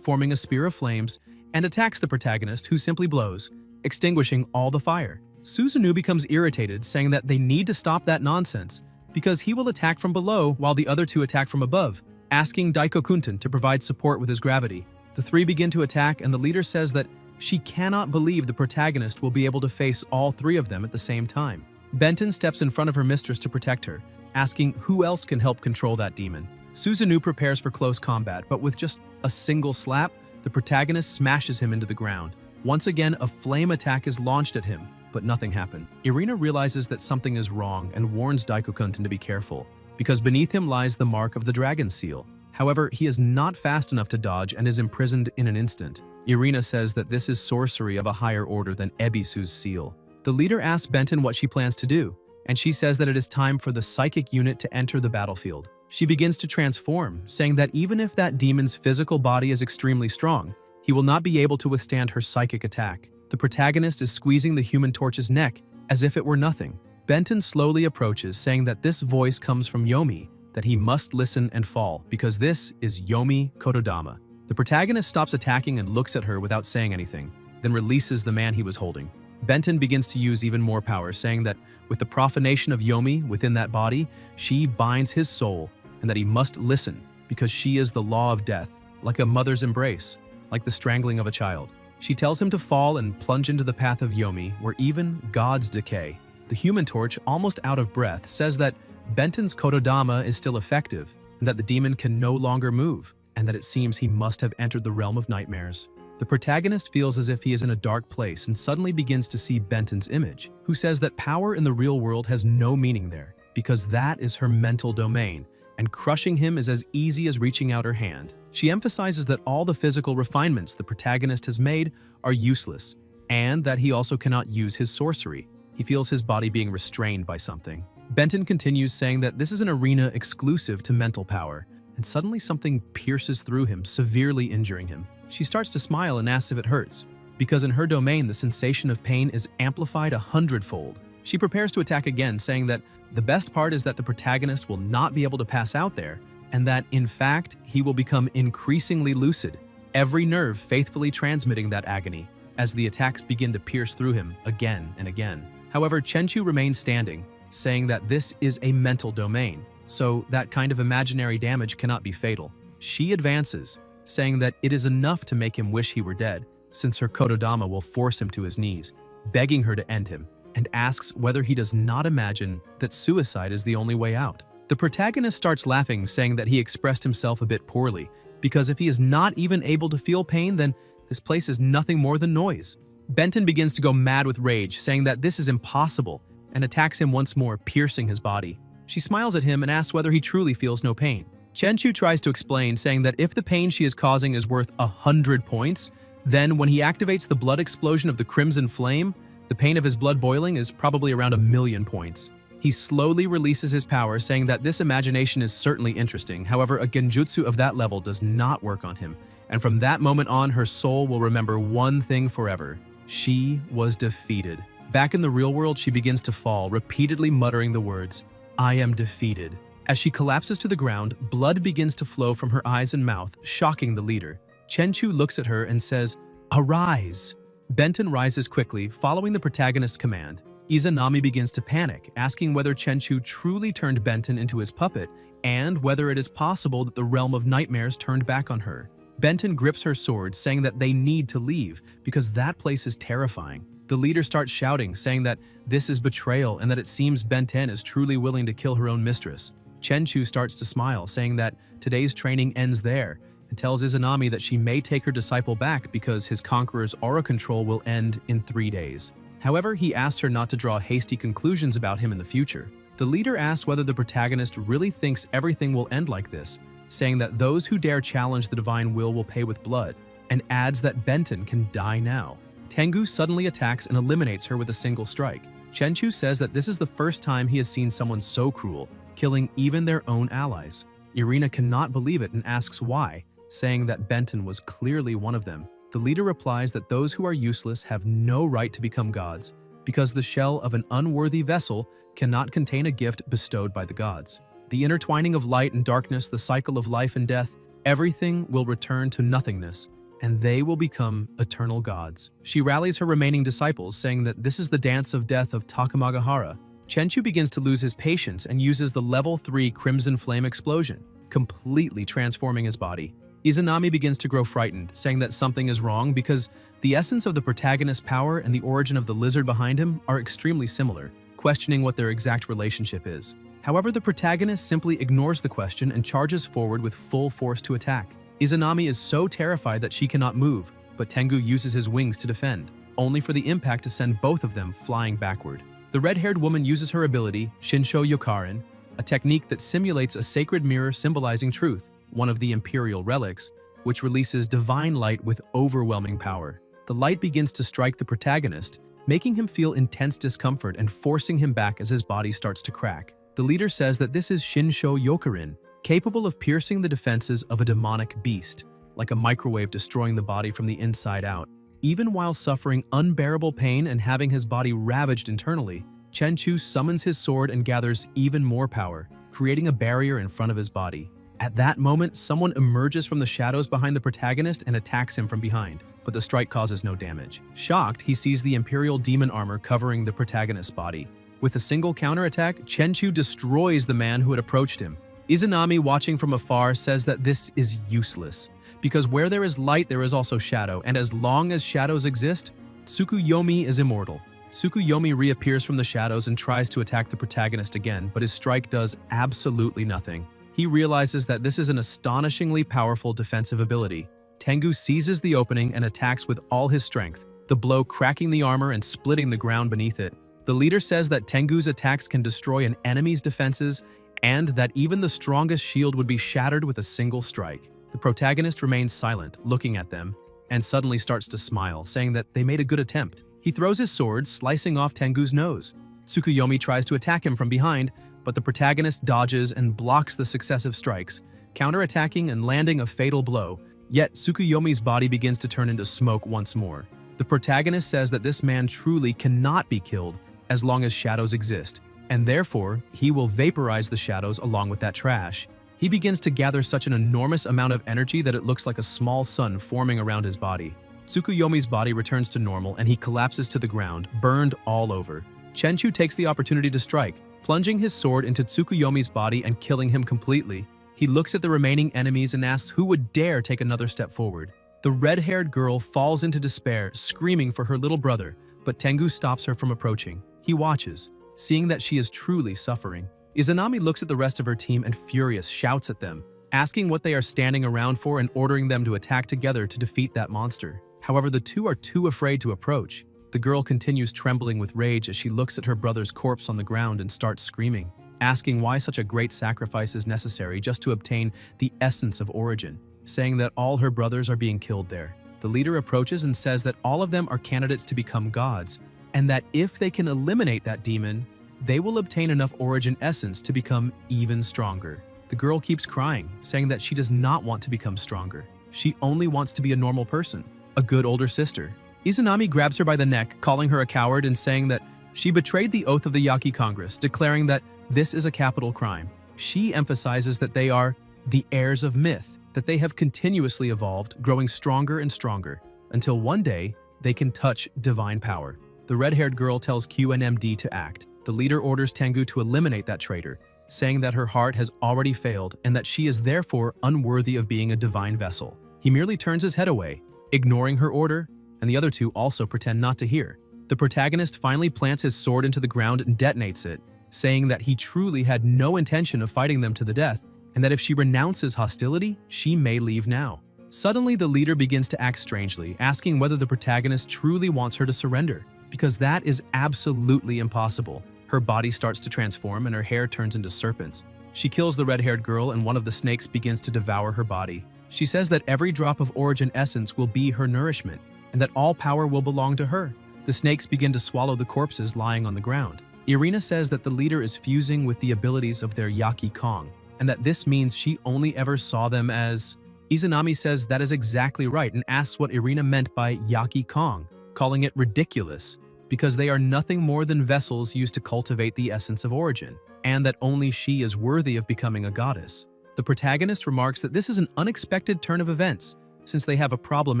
forming a spear of flames, and attacks the protagonist, who simply blows, extinguishing all the fire. Susanoo becomes irritated, saying that they need to stop that nonsense, because he will attack from below while the other two attack from above, asking Daikokunten to provide support with his gravity. The three begin to attack, and the leader says that she cannot believe the protagonist will be able to face all three of them at the same time. Benton steps in front of her mistress to protect her, asking who else can help control that demon. Susanoo prepares for close combat, but with just a single slap, the protagonist smashes him into the ground. Once again, a flame attack is launched at him, but nothing happened. Irina realizes that something is wrong and warns Daikokunten to be careful, because beneath him lies the mark of the dragon seal. However, he is not fast enough to dodge and is imprisoned in an instant. Irina says that this is sorcery of a higher order than Ebisu's seal. The leader asks Benton what she plans to do, and she says that it is time for the psychic unit to enter the battlefield. She begins to transform, saying that even if that demon's physical body is extremely strong, he will not be able to withstand her psychic attack. The protagonist is squeezing the Human Torch's neck as if it were nothing. Benton slowly approaches, saying that this voice comes from Yomi, that he must listen and fall, because this is Yomi Kotodama. The protagonist stops attacking and looks at her without saying anything, then releases the man he was holding. Benton begins to use even more power, saying that with the profanation of Yomi within that body, she binds his soul, and that he must listen, because she is the law of death, like a mother's embrace, like the strangling of a child. She tells him to fall and plunge into the path of Yomi, where even gods decay. The Human Torch, almost out of breath, says that Benton's Kotodama is still effective, and that the demon can no longer move, and that it seems he must have entered the realm of nightmares. The protagonist feels as if he is in a dark place and suddenly begins to see Benton's image, who says that power in the real world has no meaning there, because that is her mental domain, and crushing him is as easy as reaching out her hand. She emphasizes that all the physical refinements the protagonist has made are useless, and that he also cannot use his sorcery. He feels his body being restrained by something. Benton continues, saying that this is an arena exclusive to mental power, and suddenly something pierces through him, severely injuring him. She starts to smile and asks if it hurts, because in her domain the sensation of pain is amplified 100-fold. She prepares to attack again, saying that the best part is that the protagonist will not be able to pass out there, and that, in fact, he will become increasingly lucid, every nerve faithfully transmitting that agony, as the attacks begin to pierce through him again and again. However, Chenchu remains standing, saying that this is a mental domain, so that kind of imaginary damage cannot be fatal. She advances, saying that it is enough to make him wish he were dead, since her Kotodama will force him to his knees, begging her to end him, and asks whether he does not imagine that suicide is the only way out. The protagonist starts laughing, saying that he expressed himself a bit poorly, because if he is not even able to feel pain, then this place is nothing more than noise. Benton begins to go mad with rage, saying that this is impossible, and attacks him once more, piercing his body. She smiles at him and asks whether he truly feels no pain. Chenchu tries to explain, saying that if the pain she is causing is worth 100 points, then when he activates the blood explosion of the Crimson Flame, the pain of his blood boiling is probably around 1,000,000 points. He slowly releases his power, saying that this imagination is certainly interesting. However, a genjutsu of that level does not work on him, and from that moment on, her soul will remember one thing forever. She was defeated. Back in the real world, she begins to fall, repeatedly muttering the words, "I am defeated." As she collapses to the ground, blood begins to flow from her eyes and mouth, shocking the leader. Chenchu looks at her and says, "Arise." Benton rises quickly, following the protagonist's command. Izanami begins to panic, asking whether Chenchu truly turned Benton into his puppet and whether it is possible that the realm of nightmares turned back on her. Benton grips her sword, saying that they need to leave because that place is terrifying. The leader starts shouting, saying that this is betrayal and that it seems Benton is truly willing to kill her own mistress. Chenchu starts to smile, saying that today's training ends there, and tells Izanami that she may take her disciple back because his conqueror's aura control will end in 3 days. However, he asks her not to draw hasty conclusions about him in the future. The leader asks whether the protagonist really thinks everything will end like this, saying that those who dare challenge the divine will pay with blood, and adds that Benton can die now. Tengu suddenly attacks and eliminates her with a single strike. Chenchu says that this is the first time he has seen someone so cruel, killing even their own allies. Irina cannot believe it and asks why, saying that Benton was clearly one of them. The leader replies that those who are useless have no right to become gods, because the shell of an unworthy vessel cannot contain a gift bestowed by the gods. The intertwining of light and darkness, the cycle of life and death, everything will return to nothingness, and they will become eternal gods. She rallies her remaining disciples, saying that this is the dance of death of Takamagahara. Chenchu begins to lose his patience and uses the level 3 Crimson Flame explosion, completely transforming his body. Izanami begins to grow frightened, saying that something is wrong because the essence of the protagonist's power and the origin of the lizard behind him are extremely similar, questioning what their exact relationship is. However, the protagonist simply ignores the question and charges forward with full force to attack. Izanami is so terrified that she cannot move, but Tengu uses his wings to defend, only for the impact to send both of them flying backward. The red-haired woman uses her ability, Shinsho Yokarin, a technique that simulates a sacred mirror symbolizing truth, one of the imperial relics, which releases divine light with overwhelming power. The light begins to strike the protagonist, making him feel intense discomfort and forcing him back as his body starts to crack. The leader says that this is Shinsho Yokarin, capable of piercing the defenses of a demonic beast, like a microwave destroying the body from the inside out. Even while suffering unbearable pain and having his body ravaged internally, Chenchu summons his sword and gathers even more power, creating a barrier in front of his body. At that moment, someone emerges from the shadows behind the protagonist and attacks him from behind, but the strike causes no damage. Shocked, he sees the Imperial demon armor covering the protagonist's body. With a single counterattack, Chenchu destroys the man who had approached him. Izanami, watching from afar, says that this is useless, because where there is light there is also shadow, and as long as shadows exist, Tsukuyomi is immortal. Tsukuyomi reappears from the shadows and tries to attack the protagonist again, but his strike does absolutely nothing. He realizes that this is an astonishingly powerful defensive ability. Tengu seizes the opening and attacks with all his strength, the blow cracking the armor and splitting the ground beneath it. The leader says that Tengu's attacks can destroy an enemy's defenses and that even the strongest shield would be shattered with a single strike. The protagonist remains silent, looking at them, and suddenly starts to smile, saying that they made a good attempt. He throws his sword, slicing off Tengu's nose. Tsukuyomi tries to attack him from behind, but the protagonist dodges and blocks the successive strikes, counterattacking and landing a fatal blow. Yet Tsukuyomi's body begins to turn into smoke once more. The protagonist says that this man truly cannot be killed as long as shadows exist, and therefore he will vaporize the shadows along with that trash. He begins to gather such an enormous amount of energy that it looks like a small sun forming around his body. Tsukuyomi's body returns to normal and he collapses to the ground, burned all over. Chenchu takes the opportunity to strike, plunging his sword into Tsukuyomi's body and killing him completely. He looks at the remaining enemies and asks who would dare take another step forward. The red-haired girl falls into despair, screaming for her little brother, but Tengu stops her from approaching. He watches, seeing that she is truly suffering. Izanami looks at the rest of her team and, furious, shouts at them, asking what they are standing around for and ordering them to attack together to defeat that monster. However, the two are too afraid to approach. The girl continues trembling with rage as she looks at her brother's corpse on the ground and starts screaming, asking why such a great sacrifice is necessary just to obtain the essence of origin, saying that all her brothers are being killed there. The leader approaches and says that all of them are candidates to become gods, and that if they can eliminate that demon, they will obtain enough origin essence to become even stronger. The girl keeps crying, saying that she does not want to become stronger. She only wants to be a normal person, a good older sister. Izanami grabs her by the neck, calling her a coward and saying that she betrayed the oath of the Yaki Congress, declaring that this is a capital crime. She emphasizes that they are the heirs of myth, that they have continuously evolved, growing stronger and stronger, until one day, they can touch divine power. The red-haired girl tells QNMD to act. The leader orders Tengu to eliminate that traitor, saying that her heart has already failed and that she is therefore unworthy of being a divine vessel. He merely turns his head away, ignoring her order, and the other two also pretend not to hear. The protagonist finally plants his sword into the ground and detonates it, saying that he truly had no intention of fighting them to the death, and that if she renounces hostility, she may leave now. Suddenly, the leader begins to act strangely, asking whether the protagonist truly wants her to surrender, because that is absolutely impossible. Her body starts to transform and her hair turns into serpents. She kills the red-haired girl and one of the snakes begins to devour her body. She says that every drop of origin essence will be her nourishment, and that all power will belong to her. The snakes begin to swallow the corpses lying on the ground. Irina says that the leader is fusing with the abilities of their Yaki Kong, and that this means she only ever saw them as... Izanami says that is exactly right and asks what Irina meant by Yaki Kong, calling it ridiculous, because they are nothing more than vessels used to cultivate the essence of origin, and that only she is worthy of becoming a goddess. The protagonist remarks that this is an unexpected turn of events, since they have a problem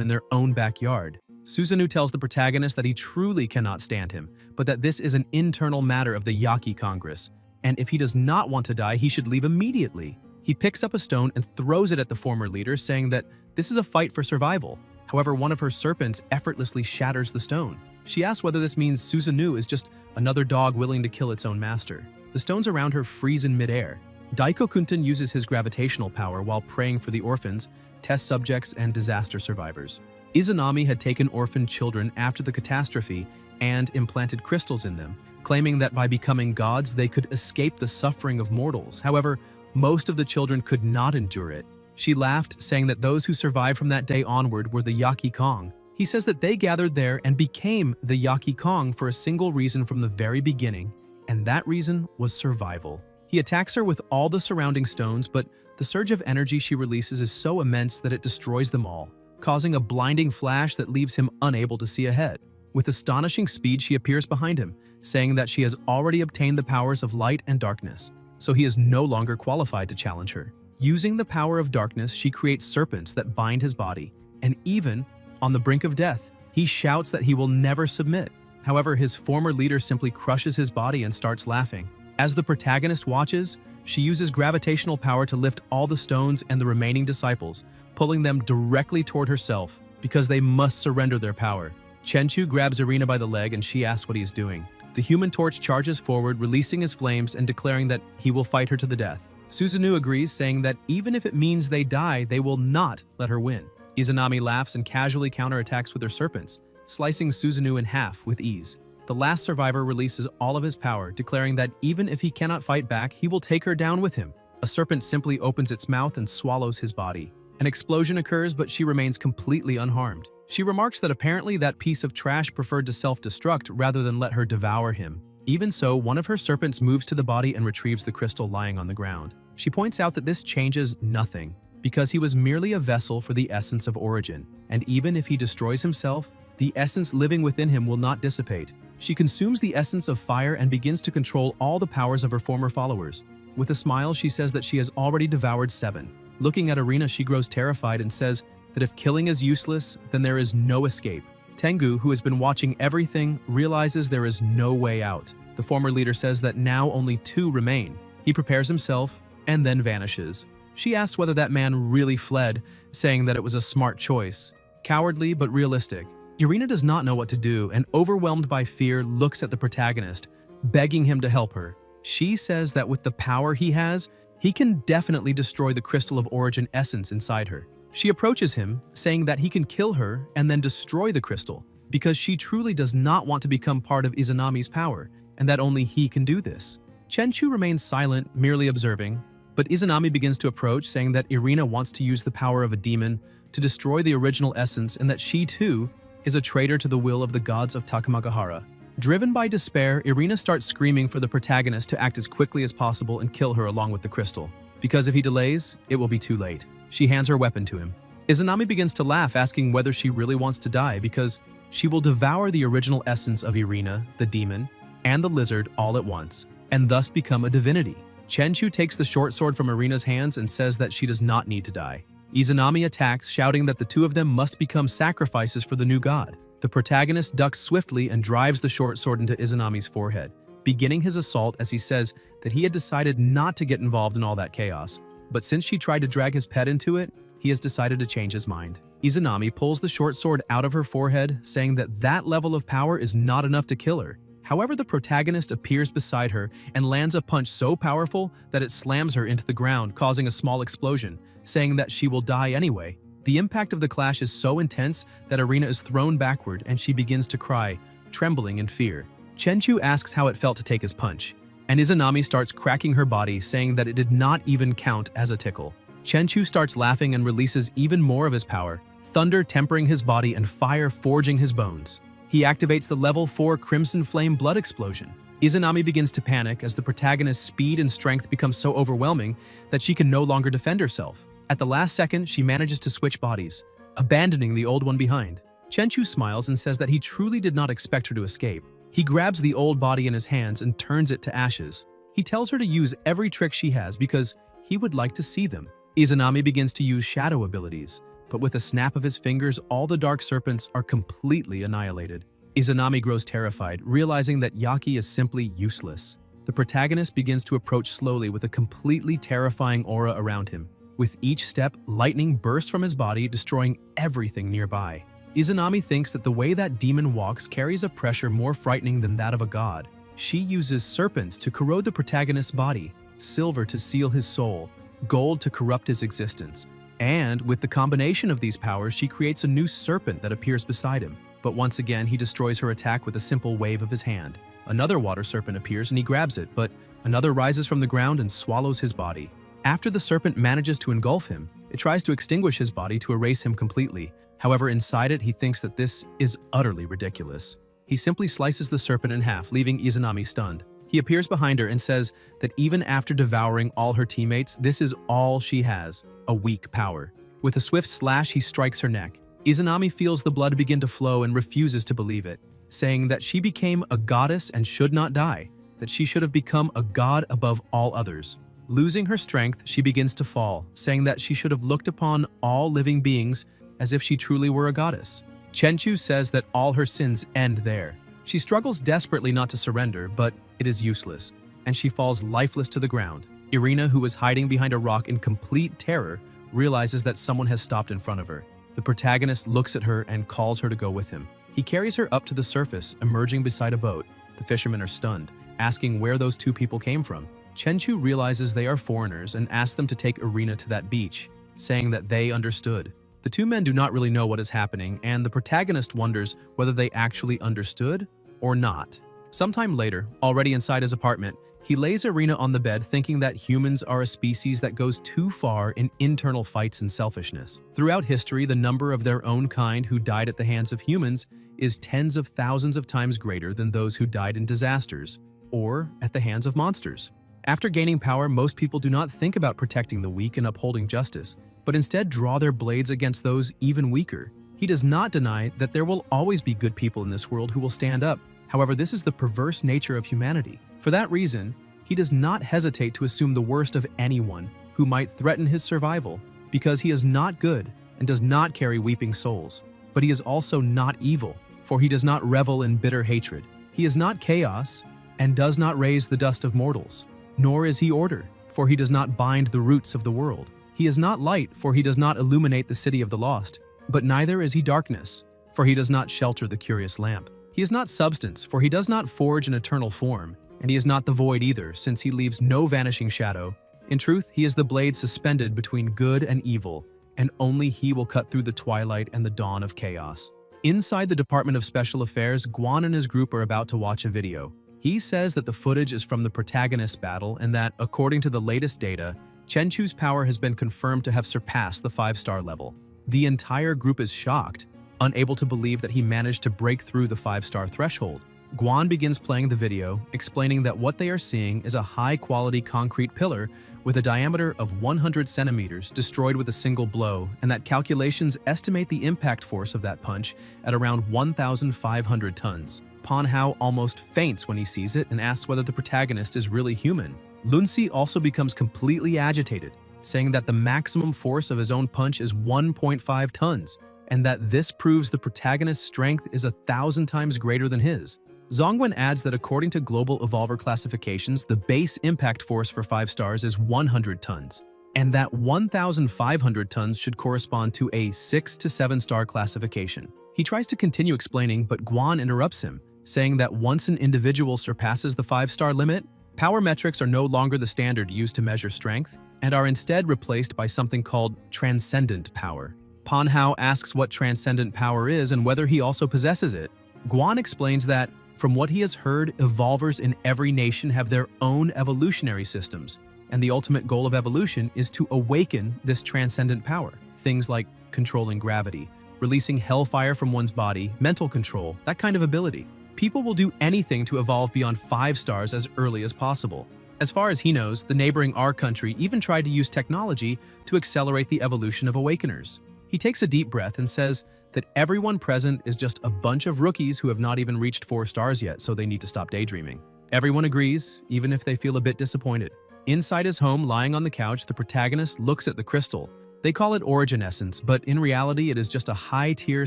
in their own backyard. Susanoo tells the protagonist that he truly cannot stand him, but that this is an internal matter of the Yaki Congress, and if he does not want to die, he should leave immediately. He picks up a stone and throws it at the former leader, saying that this is a fight for survival. However, one of her serpents effortlessly shatters the stone. She asks whether this means Susanoo is just another dog willing to kill its own master. The stones around her freeze in midair. Daiko Kunten uses his gravitational power while praying for the orphans, test subjects, and disaster survivors. Izanami had taken orphaned children after the catastrophe and implanted crystals in them, claiming that by becoming gods they could escape the suffering of mortals. However, most of the children could not endure it. She laughed, saying that those who survived from that day onward were the Yaki Kong. He says that they gathered there and became the Yaki Kong for a single reason from the very beginning, and that reason was survival. He attacks her with all the surrounding stones, but the surge of energy she releases is so immense that it destroys them all, causing a blinding flash that leaves him unable to see ahead. With astonishing speed, she appears behind him, saying that she has already obtained the powers of light and darkness, so he is no longer qualified to challenge her. Using the power of darkness, she creates serpents that bind his body, and even on the brink of death, he shouts that he will never submit. However, his former leader simply crushes his body and starts laughing. As the protagonist watches, she uses gravitational power to lift all the stones and the remaining disciples, pulling them directly toward herself because they must surrender their power. Chenchu grabs Irina by the leg and she asks what he is doing. The Human Torch charges forward, releasing his flames and declaring that he will fight her to the death. Susanoo agrees, saying that even if it means they die, they will not let her win. Izanami laughs and casually counterattacks with her serpents, slicing Susanoo in half with ease. The last survivor releases all of his power, declaring that even if he cannot fight back, he will take her down with him. A serpent simply opens its mouth and swallows his body. An explosion occurs, but she remains completely unharmed. She remarks that apparently that piece of trash preferred to self-destruct rather than let her devour him. Even so, one of her serpents moves to the body and retrieves the crystal lying on the ground. She points out that this changes nothing, because he was merely a vessel for the essence of origin, and even if he destroys himself, the essence living within him will not dissipate. She consumes the essence of fire and begins to control all the powers of her former followers. With a smile, she says that she has already devoured 7. Looking at Irina, she grows terrified and says that if killing is useless, then there is no escape. Tengu, who has been watching everything, realizes there is no way out. The former leader says that now only 2 remain. He prepares himself and then vanishes. She asks whether that man really fled, saying that it was a smart choice. Cowardly but realistic. Irina does not know what to do and, overwhelmed by fear, looks at the protagonist, begging him to help her. She says that with the power he has, he can definitely destroy the crystal of origin essence inside her. She approaches him, saying that he can kill her and then destroy the crystal, because she truly does not want to become part of Izanami's power, and that only he can do this. Chenchu remains silent, merely observing, but Izanami begins to approach, saying that Irina wants to use the power of a demon to destroy the original essence and that she, too, is a traitor to the will of the gods of Takamagahara. Driven by despair, Irina starts screaming for the protagonist to act as quickly as possible and kill her along with the crystal, because if he delays, it will be too late. She hands her weapon to him. Izanami begins to laugh, asking whether she really wants to die because she will devour the original essence of Irina, the demon, and the lizard all at once, and thus become a divinity. Chenchu takes the short sword from Irina's hands and says that she does not need to die. Izanami attacks, shouting that the 2 of them must become sacrifices for the new god. The protagonist ducks swiftly and drives the short sword into Izanami's forehead, beginning his assault as he says that he had decided not to get involved in all that chaos. But since she tried to drag his pet into it, he has decided to change his mind. Izanami pulls the short sword out of her forehead, saying that that level of power is not enough to kill her. However, the protagonist appears beside her and lands a punch so powerful that it slams her into the ground, causing a small explosion, saying that she will die anyway. The impact of the clash is so intense that Irina is thrown backward and she begins to cry, trembling in fear. Chenchu asks how it felt to take his punch, and Izanami starts cracking her body, saying that it did not even count as a tickle. Chenchu starts laughing and releases even more of his power, thunder tempering his body and fire forging his bones. He activates the level 4 Crimson Flame Blood Explosion. Izanami begins to panic as the protagonist's speed and strength become so overwhelming that she can no longer defend herself. At the last second, she manages to switch bodies, abandoning the old one behind. Chenchu smiles and says that he truly did not expect her to escape. He grabs the old body in his hands and turns it to ashes. He tells her to use every trick she has because he would like to see them. Izanami begins to use shadow abilities, but with a snap of his fingers, all the dark serpents are completely annihilated. Izanami grows terrified, realizing that Yaki is simply useless. The protagonist begins to approach slowly with a completely terrifying aura around him. With each step, lightning bursts from his body, destroying everything nearby. Izanami thinks that the way that demon walks carries a pressure more frightening than that of a god. She uses serpents to corrode the protagonist's body, silver to seal his soul, gold to corrupt his existence. And with the combination of these powers, she creates a new serpent that appears beside him. But once again, he destroys her attack with a simple wave of his hand. Another water serpent appears and he grabs it, but another rises from the ground and swallows his body. After the serpent manages to engulf him, it tries to extinguish his body to erase him completely. However, inside it, he thinks that this is utterly ridiculous. He simply slices the serpent in half, leaving Izanami stunned. He appears behind her and says that even after devouring all her teammates, this is all she has, a weak power. With a swift slash, he strikes her neck. Izanami feels the blood begin to flow and refuses to believe it, saying that she became a goddess and should not die, that she should have become a god above all others. Losing her strength, she begins to fall, saying that she should have looked upon all living beings as if she truly were a goddess. Chenchu says that all her sins end there. She struggles desperately not to surrender, but it is useless, and she falls lifeless to the ground. Irina, who is hiding behind a rock in complete terror, realizes that someone has stopped in front of her. The protagonist looks at her and calls her to go with him. He carries her up to the surface, emerging beside a boat. The fishermen are stunned, asking where those two people came from. Chenchu realizes they are foreigners and asks them to take Irina to that beach, saying that they understood. The two men do not really know what is happening, and the protagonist wonders whether they actually understood or not. Sometime later, already inside his apartment, he lays Irina on the bed thinking that humans are a species that goes too far in internal fights and selfishness. Throughout history, the number of their own kind who died at the hands of humans is tens of thousands of times greater than those who died in disasters or at the hands of monsters. After gaining power, most people do not think about protecting the weak and upholding justice, but instead draw their blades against those even weaker. He does not deny that there will always be good people in this world who will stand up. However, this is the perverse nature of humanity. For that reason, he does not hesitate to assume the worst of anyone who might threaten his survival, because he is not good and does not carry weeping souls. But he is also not evil, for he does not revel in bitter hatred. He is not chaos and does not raise the dust of mortals. Nor is he order, for he does not bind the roots of the world. He is not light, for he does not illuminate the city of the lost. But neither is he darkness, for he does not shelter the curious lamp. He is not substance, for he does not forge an eternal form, and he is not the void either, since he leaves no vanishing shadow. In truth, he is the blade suspended between good and evil, and only he will cut through the twilight and the dawn of chaos. Inside the Department of Special Affairs, Guan and his group are about to watch a video. He says that the footage is from the protagonist's battle and that, according to the latest data, Chenchu's power has been confirmed to have surpassed the 5-star level. The entire group is shocked, unable to believe that he managed to break through the 5-star threshold. Guan begins playing the video, explaining that what they are seeing is a high-quality concrete pillar with a diameter of 100 centimeters destroyed with a single blow, and that calculations estimate the impact force of that punch at around 1,500 tons. Panhao almost faints when he sees it and asks whether the protagonist is really human. Lunsi also becomes completely agitated, saying that the maximum force of his own punch is 1.5 tons, and that this proves the protagonist's strength is 1,000 times greater than his. Zongwen adds that according to global evolver classifications, the base impact force for 5 stars is 100 tons, and that 1,500 tons should correspond to a 6 to 7 star classification. He tries to continue explaining, but Guan interrupts him, saying that once an individual surpasses the 5-star limit, power metrics are no longer the standard used to measure strength, and are instead replaced by something called transcendent power. Pan Hao asks what transcendent power is and whether he also possesses it. Guan explains that, from what he has heard, evolvers in every nation have their own evolutionary systems, and the ultimate goal of evolution is to awaken this transcendent power. Things like controlling gravity, releasing hellfire from one's body, mental control, that kind of ability. People will do anything to evolve beyond 5 stars as early as possible. As far as he knows, the neighboring R country even tried to use technology to accelerate the evolution of awakeners. He takes a deep breath and says that everyone present is just a bunch of rookies who have not even reached 4 stars yet, so they need to stop daydreaming. Everyone agrees, even if they feel a bit disappointed. Inside his home, lying on the couch, the protagonist looks at the crystal. They call it Origin Essence, but in reality it is just a high-tier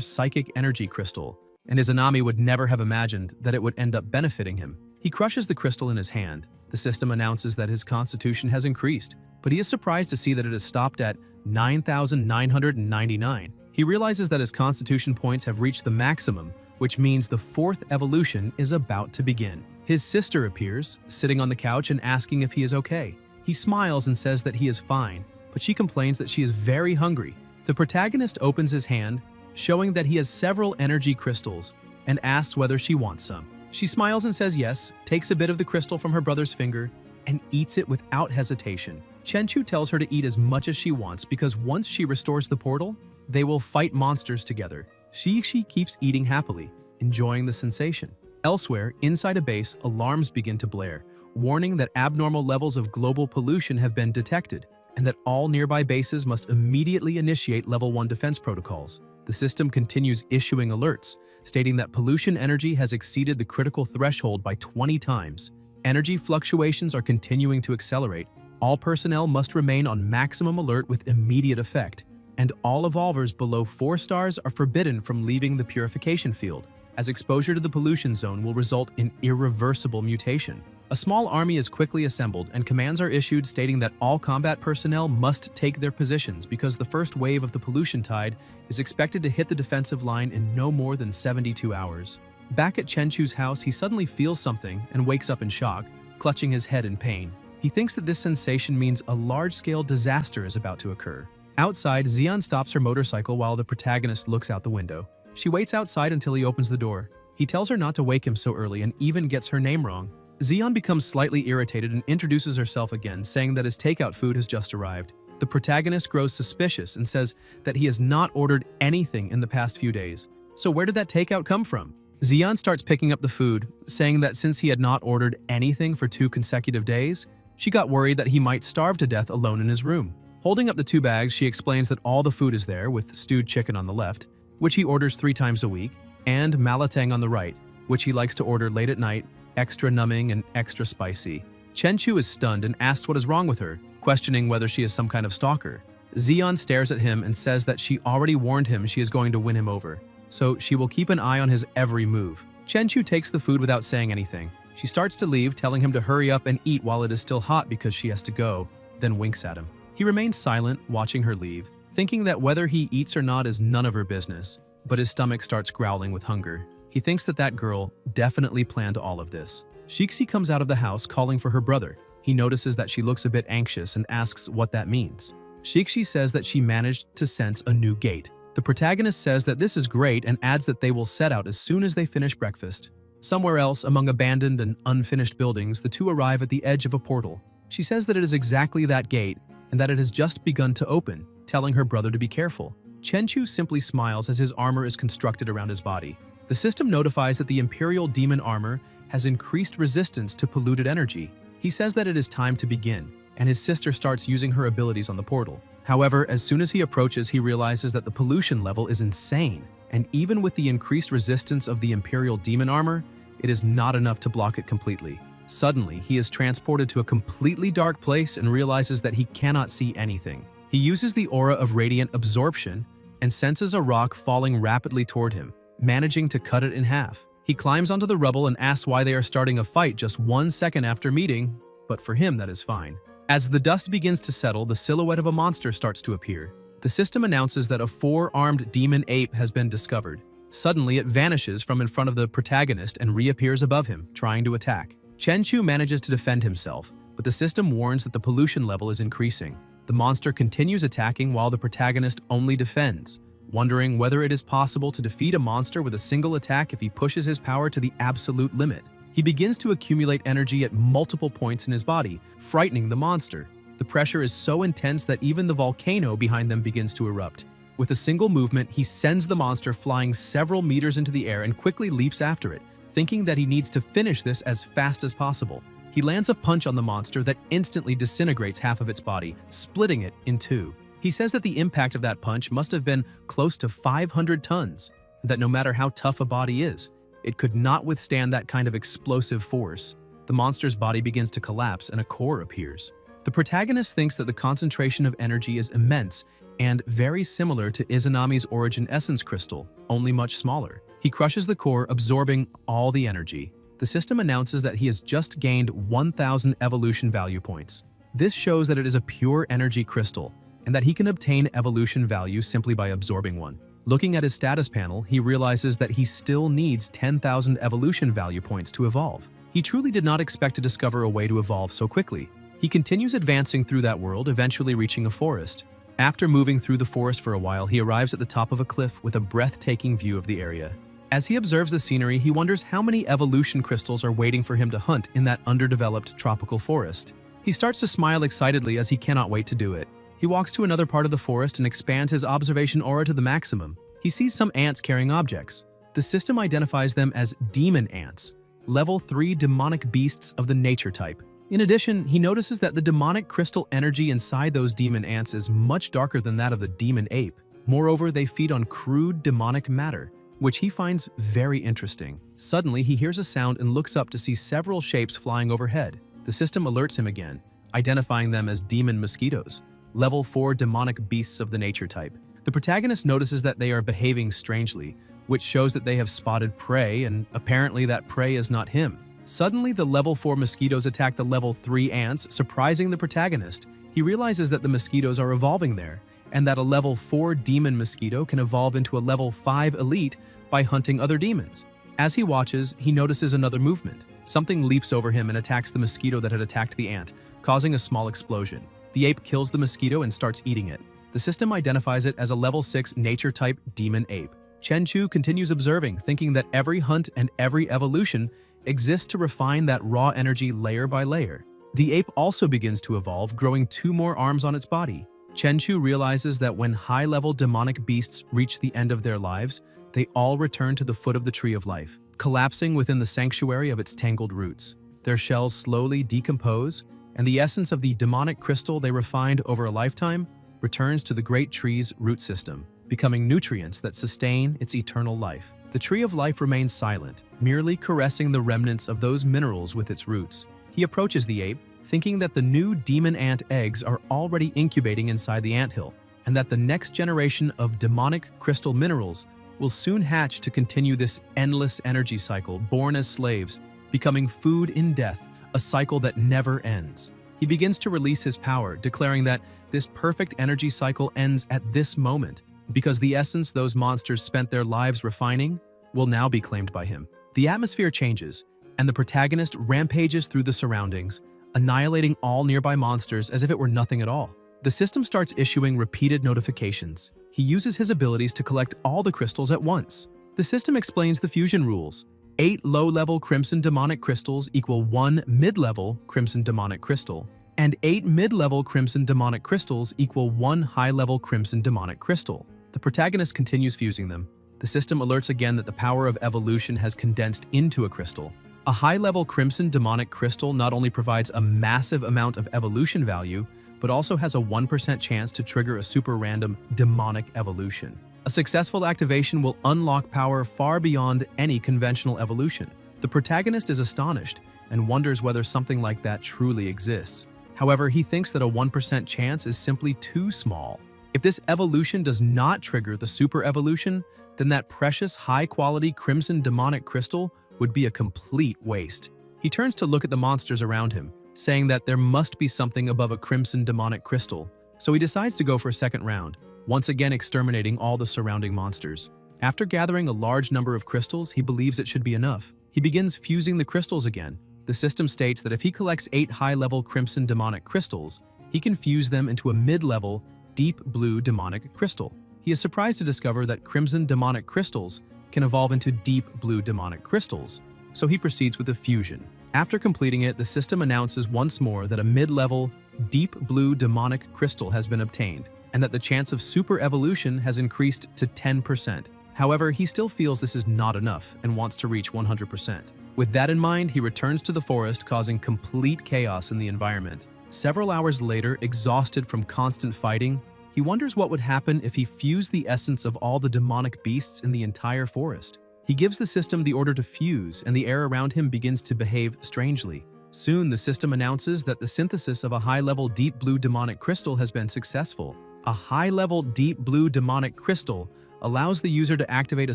psychic energy crystal, and Izanami would never have imagined that it would end up benefiting him. He crushes the crystal in his hand. The system announces that his constitution has increased, but he is surprised to see that it has stopped at 9,999. He realizes that his constitution points have reached the maximum, which means the 4th evolution is about to begin. His sister appears, sitting on the couch and asking if he is okay. He smiles and says that he is fine, but she complains that she is very hungry. The protagonist opens his hand, showing that he has several energy crystals, and asks whether she wants some. She smiles and says yes, takes a bit of the crystal from her brother's finger, and eats it without hesitation. Chenchu tells her to eat as much as she wants because once she restores the portal, they will fight monsters together. She keeps eating happily, enjoying the sensation. Elsewhere, inside a base, alarms begin to blare, warning that abnormal levels of global pollution have been detected, and that all nearby bases must immediately initiate Level 1 defense protocols. The system continues issuing alerts, stating that pollution energy has exceeded the critical threshold by 20 times. Energy fluctuations are continuing to accelerate. All personnel must remain on maximum alert with immediate effect, and all evolvers below 4 stars are forbidden from leaving the purification field, as exposure to the pollution zone will result in irreversible mutation. A small army is quickly assembled and commands are issued stating that all combat personnel must take their positions because the first wave of the pollution tide is expected to hit the defensive line in no more than 72 hours. Back at Chenchu's house, he suddenly feels something and wakes up in shock, clutching his head in pain. He thinks that this sensation means a large-scale disaster is about to occur. Outside, Xian stops her motorcycle while the protagonist looks out the window. She waits outside until he opens the door. He tells her not to wake him so early and even gets her name wrong. Xian becomes slightly irritated and introduces herself again, saying that his takeout food has just arrived. The protagonist grows suspicious and says that he has not ordered anything in the past few days. So where did that takeout come from? Xian starts picking up the food, saying that since he had not ordered anything for 2 consecutive days, she got worried that he might starve to death alone in his room. Holding up the 2 bags, she explains that all the food is there, with stewed chicken on the left, which he orders 3 times a week, and malatang on the right, which he likes to order late at night, extra numbing and extra spicy. Chenchu is stunned and asks what is wrong with her, questioning whether she is some kind of stalker. Xian stares at him and says that she already warned him she is going to win him over, so she will keep an eye on his every move. Chenchu takes the food without saying anything. She starts to leave, telling him to hurry up and eat while it is still hot because she has to go, then winks at him. He remains silent, watching her leave, thinking that whether he eats or not is none of her business, but his stomach starts growling with hunger. He thinks that that girl definitely planned all of this. Shixi comes out of the house calling for her brother. He notices that she looks a bit anxious and asks what that means. Shixi says that she managed to sense a new gate. The protagonist says that this is great and adds that they will set out as soon as they finish breakfast. Somewhere else, among abandoned and unfinished buildings, the two arrive at the edge of a portal. She says that it is exactly that gate and that it has just begun to open, telling her brother to be careful. Chenchu simply smiles as his armor is constructed around his body. The system notifies that the Imperial Demon armor has increased resistance to polluted energy. He says that it is time to begin, and his sister starts using her abilities on the portal. However, as soon as he approaches, he realizes that the pollution level is insane, and even with the increased resistance of the Imperial Demon armor, it is not enough to block it completely. Suddenly, he is transported to a completely dark place and realizes that he cannot see anything. He uses the aura of radiant absorption and senses a rock falling rapidly toward him, managing to cut it in half. He climbs onto the rubble and asks why they are starting a fight just 1 second after meeting, but for him that is fine. As the dust begins to settle, the silhouette of a monster starts to appear. The system announces that a 4-armed demon ape has been discovered. Suddenly, it vanishes from in front of the protagonist and reappears above him, trying to attack. Chenchu manages to defend himself, but the system warns that the pollution level is increasing. The monster continues attacking while the protagonist only defends, wondering whether it is possible to defeat a monster with a single attack if he pushes his power to the absolute limit. He begins to accumulate energy at multiple points in his body, frightening the monster. The pressure is so intense that even the volcano behind them begins to erupt. With a single movement, he sends the monster flying several meters into the air and quickly leaps after it, thinking that he needs to finish this as fast as possible. He lands a punch on the monster that instantly disintegrates half of its body, splitting it in two. He says that the impact of that punch must have been close to 500 tons, and that no matter how tough a body is, it could not withstand that kind of explosive force. The monster's body begins to collapse and a core appears. The protagonist thinks that the concentration of energy is immense and very similar to Izanami's Origin Essence Crystal, only much smaller. He crushes the core, absorbing all the energy. The system announces that he has just gained 1,000 evolution value points. This shows that it is a pure energy crystal, and that he can obtain evolution value simply by absorbing one. Looking at his status panel, he realizes that he still needs 10,000 evolution value points to evolve. He truly did not expect to discover a way to evolve so quickly. He continues advancing through that world, eventually reaching a forest. After moving through the forest for a while, he arrives at the top of a cliff with a breathtaking view of the area. As he observes the scenery, he wonders how many evolution crystals are waiting for him to hunt in that underdeveloped tropical forest. He starts to smile excitedly as he cannot wait to do it. He walks to another part of the forest and expands his observation aura to the maximum. He sees some ants carrying objects. The system identifies them as demon ants, level 3 demonic beasts of the nature type. In addition, he notices that the demonic crystal energy inside those demon ants is much darker than that of the demon ape. Moreover, they feed on crude demonic matter, which he finds very interesting. Suddenly, he hears a sound and looks up to see several shapes flying overhead. The system alerts him again, identifying them as demon mosquitoes, level 4 demonic beasts of the nature type. The protagonist notices that they are behaving strangely, which shows that they have spotted prey, and apparently that prey is not him. Suddenly, the level 4 mosquitoes attack the level 3 ants, surprising the protagonist. He realizes that the mosquitoes are evolving there, and that a level 4 demon mosquito can evolve into a level 5 elite by hunting other demons. As he watches, he notices another movement. Something leaps over him and attacks the mosquito that had attacked the ant, causing a small explosion. The ape kills the mosquito and starts eating it. The system identifies it as a level 6 nature-type demon ape. Chenchu continues observing, thinking that every hunt and every evolution exists to refine that raw energy layer by layer. The ape also begins to evolve, growing 2 more arms on its body. Chenchu realizes that when high-level demonic beasts reach the end of their lives, they all return to the foot of the tree of life, collapsing within the sanctuary of its tangled roots. Their shells slowly decompose, and the essence of the demonic crystal they refined over a lifetime returns to the great tree's root system, becoming nutrients that sustain its eternal life. The tree of life remains silent, merely caressing the remnants of those minerals with its roots. He approaches the ape, thinking that the new demon ant eggs are already incubating inside the anthill, and that the next generation of demonic crystal minerals will soon hatch to continue this endless energy cycle, born as slaves, becoming food in death, a cycle that never ends. He begins to release his power, declaring that this perfect energy cycle ends at this moment, because the essence those monsters spent their lives refining will now be claimed by him. The atmosphere changes, and the protagonist rampages through the surroundings, annihilating all nearby monsters as if it were nothing at all. The system starts issuing repeated notifications. He uses his abilities to collect all the crystals at once. The system explains the fusion rules. 8 low-level crimson demonic crystals equal 1 mid-level crimson demonic crystal, and 8 mid-level crimson demonic crystals equal 1 high-level crimson demonic crystal. The protagonist continues fusing them. The system alerts again that the power of evolution has condensed into a crystal. A high-level crimson demonic crystal not only provides a massive amount of evolution value, but also has a 1% chance to trigger a super random demonic evolution. A successful activation will unlock power far beyond any conventional evolution. The protagonist is astonished and wonders whether something like that truly exists. However, he thinks that a 1% chance is simply too small. If this evolution does not trigger the super evolution, then that precious high-quality crimson demonic crystal would be a complete waste. He turns to look at the monsters around him, saying that there must be something above a crimson demonic crystal, so he decides to go for a second round, once again exterminating all the surrounding monsters. After gathering a large number of crystals, he believes it should be enough. He begins fusing the crystals again. The system states that if he collects 8 high-level crimson demonic crystals, he can fuse them into a mid-level deep blue demonic crystal. He is surprised to discover that crimson demonic crystals can evolve into deep blue demonic crystals, so he proceeds with the fusion. After completing it, the system announces once more that a mid-level deep blue demonic crystal has been obtained, and that the chance of super evolution has increased to 10%. However, he still feels this is not enough and wants to reach 100%. With that in mind, he returns to the forest, causing complete chaos in the environment. Several hours later, exhausted from constant fighting, he wonders what would happen if he fused the essence of all the demonic beasts in the entire forest. He gives the system the order to fuse, and the air around him begins to behave strangely. Soon, the system announces that the synthesis of a high-level deep blue demonic crystal has been successful. A high-level deep blue demonic crystal allows the user to activate a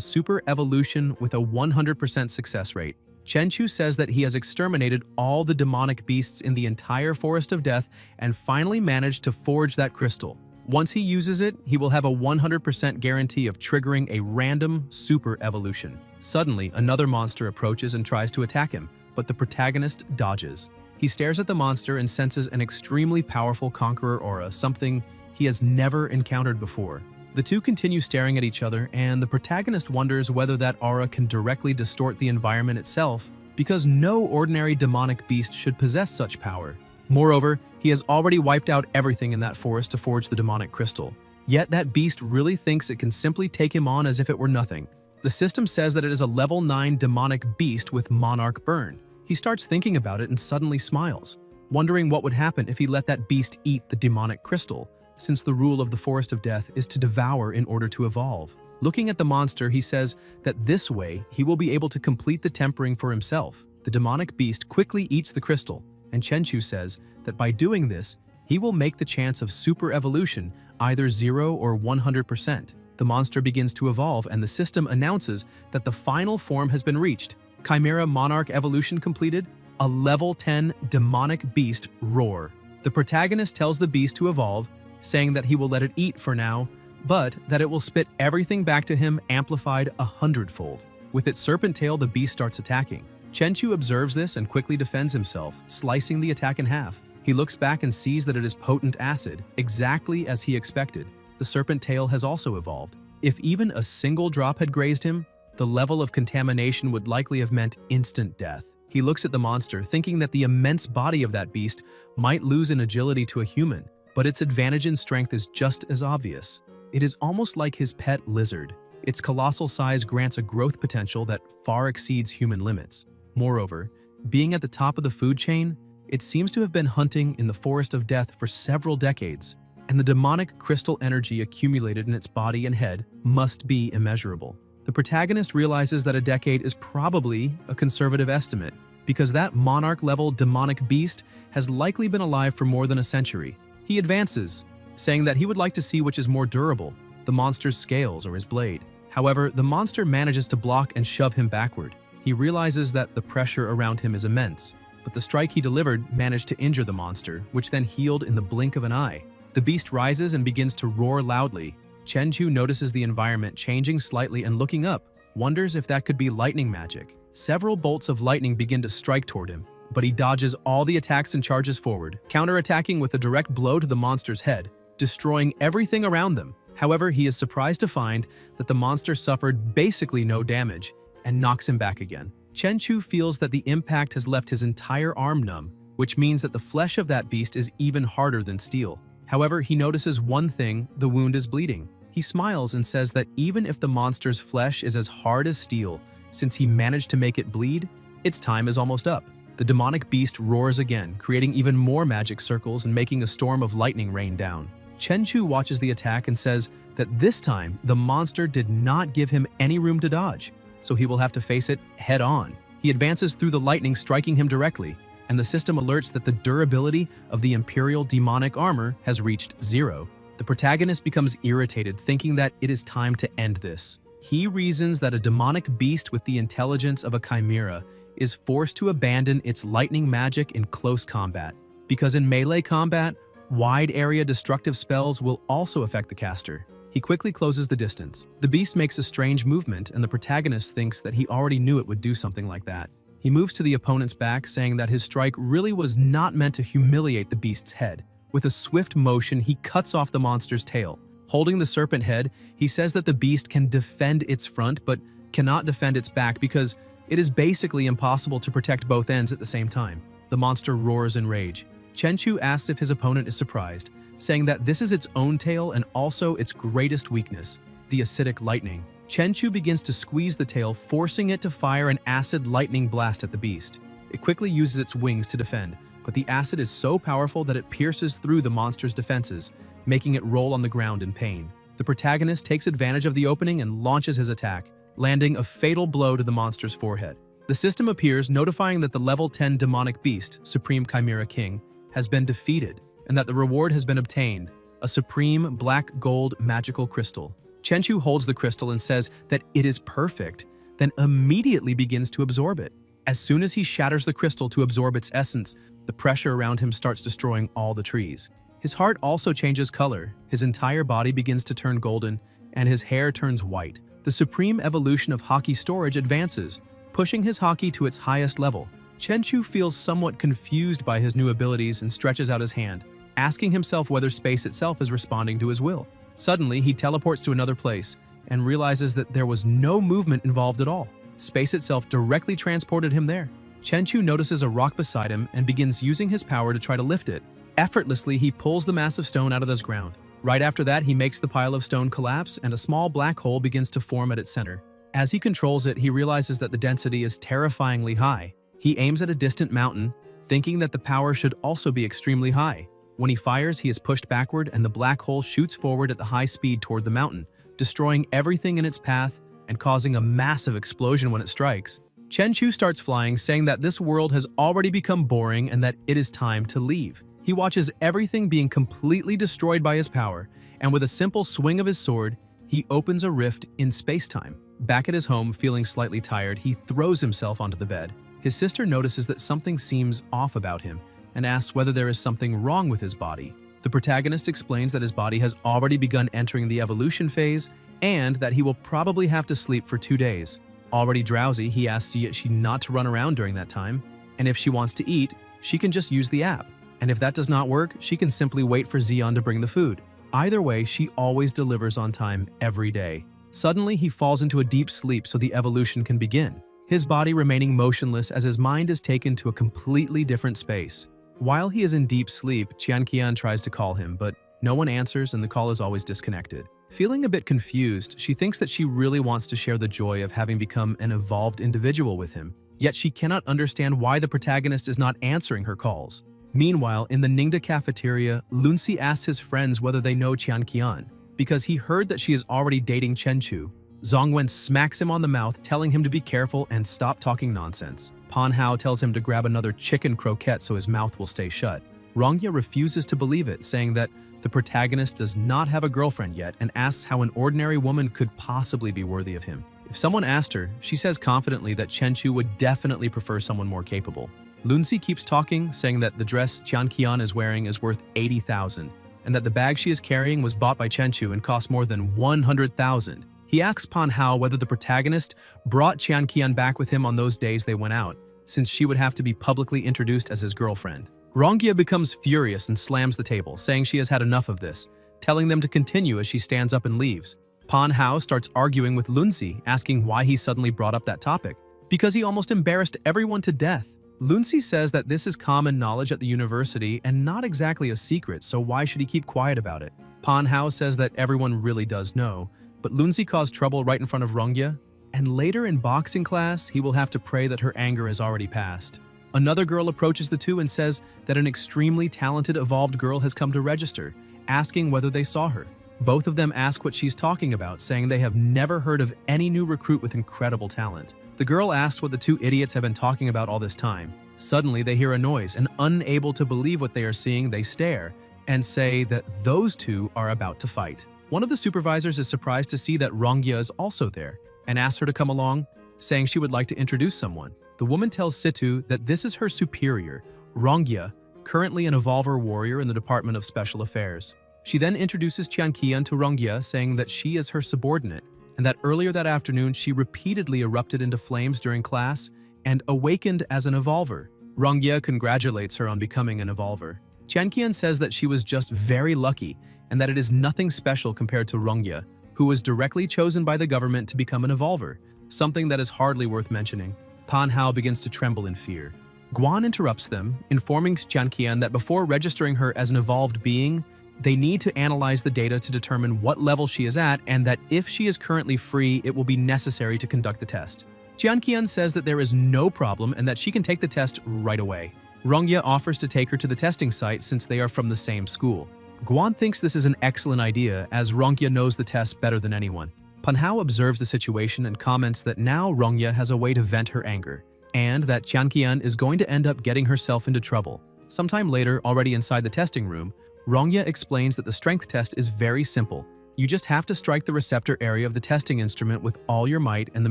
super evolution with a 100% success rate. Chenchu says that he has exterminated all the demonic beasts in the entire Forest of Death and finally managed to forge that crystal. Once he uses it, he will have a 100% guarantee of triggering a random super evolution. Suddenly, another monster approaches and tries to attack him, but the protagonist dodges. He stares at the monster and senses an extremely powerful conqueror aura, something he has never encountered before. The two continue staring at each other, and the protagonist wonders whether that aura can directly distort the environment itself, because no ordinary demonic beast should possess such power. Moreover, he has already wiped out everything in that forest to forge the demonic crystal. Yet that beast really thinks it can simply take him on as if it were nothing. The system says that it is a level 9 demonic beast with monarch burn. He starts thinking about it and suddenly smiles, wondering what would happen if he let that beast eat the demonic crystal, since the rule of the Forest of Death is to devour in order to evolve. Looking at the monster, he says that this way he will be able to complete the tempering for himself. The demonic beast quickly eats the crystal, and Chenchu says that by doing this, he will make the chance of super evolution either 0 or 100%. The monster begins to evolve, and the system announces that the final form has been reached. Chimera Monarch evolution completed, a level 10 demonic beast roar. The protagonist tells the beast to evolve, saying that he will let it eat for now, but that it will spit everything back to him amplified 100-fold. With its serpent tail, the beast starts attacking. Chenchu observes this and quickly defends himself, slicing the attack in half. He looks back and sees that it is potent acid, exactly as he expected. The serpent tail has also evolved. If even a single drop had grazed him, the level of contamination would likely have meant instant death. He looks at the monster, thinking that the immense body of that beast might lose in agility to a human, but its advantage in strength is just as obvious. It is almost like his pet lizard. Its colossal size grants a growth potential that far exceeds human limits. Moreover, being at the top of the food chain, it seems to have been hunting in the Forest of Death for several decades, and the demonic crystal energy accumulated in its body and head must be immeasurable. The protagonist realizes that a decade is probably a conservative estimate, because that monarch-level demonic beast has likely been alive for more than a century. He advances, saying that he would like to see which is more durable, the monster's scales or his blade. However, the monster manages to block and shove him backward. He realizes that the pressure around him is immense, but the strike he delivered managed to injure the monster, which then healed in the blink of an eye. The beast rises and begins to roar loudly. Chenchu notices the environment changing slightly and looking up, wonders if that could be lightning magic. Several bolts of lightning begin to strike toward him, but he dodges all the attacks and charges forward, counterattacking with a direct blow to the monster's head, destroying everything around them. However, he is surprised to find that the monster suffered basically no damage and knocks him back again. Chenchu feels that the impact has left his entire arm numb, which means that the flesh of that beast is even harder than steel. However, he notices one thing: the wound is bleeding. He smiles and says that even if the monster's flesh is as hard as steel, since he managed to make it bleed, its time is almost up. The demonic beast roars again, creating even more magic circles and making a storm of lightning rain down. Chenchu watches the attack and says that this time the monster did not give him any room to dodge, so he will have to face it head-on. He advances through the lightning, striking him directly, and the system alerts that the durability of the Imperial demonic armor has reached 0. The protagonist becomes irritated, thinking that it is time to end this. He reasons that a demonic beast with the intelligence of a chimera is forced to abandon its lightning magic in close combat, because in melee combat, wide-area destructive spells will also affect the caster. He quickly closes the distance. The beast makes a strange movement, and the protagonist thinks that he already knew it would do something like that. He moves to the opponent's back, saying that his strike really was not meant to humiliate the beast's head. With a swift motion, he cuts off the monster's tail. Holding the serpent head, he says that the beast can defend its front but cannot defend its back because it is basically impossible to protect both ends at the same time. The monster roars in rage. Chenchu asks if his opponent is surprised, saying that this is its own tail and also its greatest weakness, the acidic lightning. Chenchu begins to squeeze the tail, forcing it to fire an acid lightning blast at the beast. It quickly uses its wings to defend, but the acid is so powerful that it pierces through the monster's defenses, making it roll on the ground in pain. The protagonist takes advantage of the opening and launches his attack, landing a fatal blow to the monster's forehead. The system appears, notifying that the level 10 demonic beast, Supreme Chimera King, has been defeated, and that the reward has been obtained, a supreme black gold magical crystal. Chenchu holds the crystal and says that it is perfect, then immediately begins to absorb it. As soon as he shatters the crystal to absorb its essence, the pressure around him starts destroying all the trees. His heart also changes color, his entire body begins to turn golden, and his hair turns white. The supreme evolution of Haki storage advances, pushing his Haki to its highest level. Chenchu feels somewhat confused by his new abilities and stretches out his hand, asking himself whether space itself is responding to his will. Suddenly, he teleports to another place and realizes that there was no movement involved at all. Space itself directly transported him there. Chenchu notices a rock beside him and begins using his power to try to lift it. Effortlessly, he pulls the massive stone out of the ground. Right after that, he makes the pile of stone collapse and a small black hole begins to form at its center. As he controls it, he realizes that the density is terrifyingly high. He aims at a distant mountain, thinking that the power should also be extremely high. When he fires, he is pushed backward and the black hole shoots forward at the high speed toward the mountain, destroying everything in its path and causing a massive explosion when it strikes. Chenchu starts flying, saying that this world has already become boring and that it is time to leave. He watches everything being completely destroyed by his power, and with a simple swing of his sword, he opens a rift in space-time. Back at his home, feeling slightly tired, he throws himself onto the bed. His sister notices that something seems off about him and asks whether there is something wrong with his body. The protagonist explains that his body has already begun entering the evolution phase and that he will probably have to sleep for 2 days. Already drowsy, he asks she not to run around during that time, and if she wants to eat, she can just use the app. And if that does not work, she can simply wait for Zeon to bring the food. Either way, she always delivers on time every day. Suddenly, he falls into a deep sleep so the evolution can begin, his body remaining motionless as his mind is taken to a completely different space. While he is in deep sleep, Qianqian tries to call him, but no one answers and the call is always disconnected. Feeling a bit confused, she thinks that she really wants to share the joy of having become an evolved individual with him, yet she cannot understand why the protagonist is not answering her calls. Meanwhile, in the Ningda cafeteria, Lunsi asks his friends whether they know Qianqian, because he heard that she is already dating Chenchu. Zongwen smacks him on the mouth, telling him to be careful and stop talking nonsense. Pan Hao tells him to grab another chicken croquette so his mouth will stay shut. Rongya refuses to believe it, saying that the protagonist does not have a girlfriend yet and asks how an ordinary woman could possibly be worthy of him. If someone asked her, she says confidently that Chenchu would definitely prefer someone more capable. Lunsi keeps talking, saying that the dress Qianqian is wearing is worth 80,000, and that the bag she is carrying was bought by Chenchu and cost more than 100,000. He asks Pan Hao whether the protagonist brought Qianqian back with him on those days they went out, since she would have to be publicly introduced as his girlfriend. Rongya becomes furious and slams the table, saying she has had enough of this, telling them to continue as she stands up and leaves. Pan Hao starts arguing with Lunsi, asking why he suddenly brought up that topic, because he almost embarrassed everyone to death. Lunsi says that this is common knowledge at the university and not exactly a secret, so why should he keep quiet about it? Pan Hao says that everyone really does know, but Lunsi caused trouble right in front of Rongya, and later in boxing class, he will have to pray that her anger has already passed. Another girl approaches the two and says that an extremely talented evolved girl has come to register, asking whether they saw her. Both of them ask what she's talking about, saying they have never heard of any new recruit with incredible talent. The girl asks what the two idiots have been talking about all this time. Suddenly, they hear a noise, and unable to believe what they are seeing, they stare, and say that those two are about to fight. One of the supervisors is surprised to see that Rongya is also there and asks her to come along, saying she would like to introduce someone. The woman tells Situ that this is her superior, Rongya, currently an evolver warrior in the Department of Special Affairs. She then introduces Qian to Rongya, saying that she is her subordinate, and that earlier that afternoon she repeatedly erupted into flames during class and awakened as an evolver. Rongya congratulates her on becoming an evolver. Qian says that she was just very lucky and that it is nothing special compared to Rongya, who was directly chosen by the government to become an evolver, something that is hardly worth mentioning. Pan Hao begins to tremble in fear. Guan interrupts them, informing Qian that before registering her as an evolved being, they need to analyze the data to determine what level she is at, and that if she is currently free, it will be necessary to conduct the test. Qian says that there is no problem and that she can take the test right away. Rongya offers to take her to the testing site since they are from the same school. Guan thinks this is an excellent idea, as Rongya knows the test better than anyone. Pan Hao observes the situation and comments that now Rongya has a way to vent her anger, and that Qian is going to end up getting herself into trouble. Sometime later, already inside the testing room, Rongya explains that the strength test is very simple. You just have to strike the receptor area of the testing instrument with all your might and the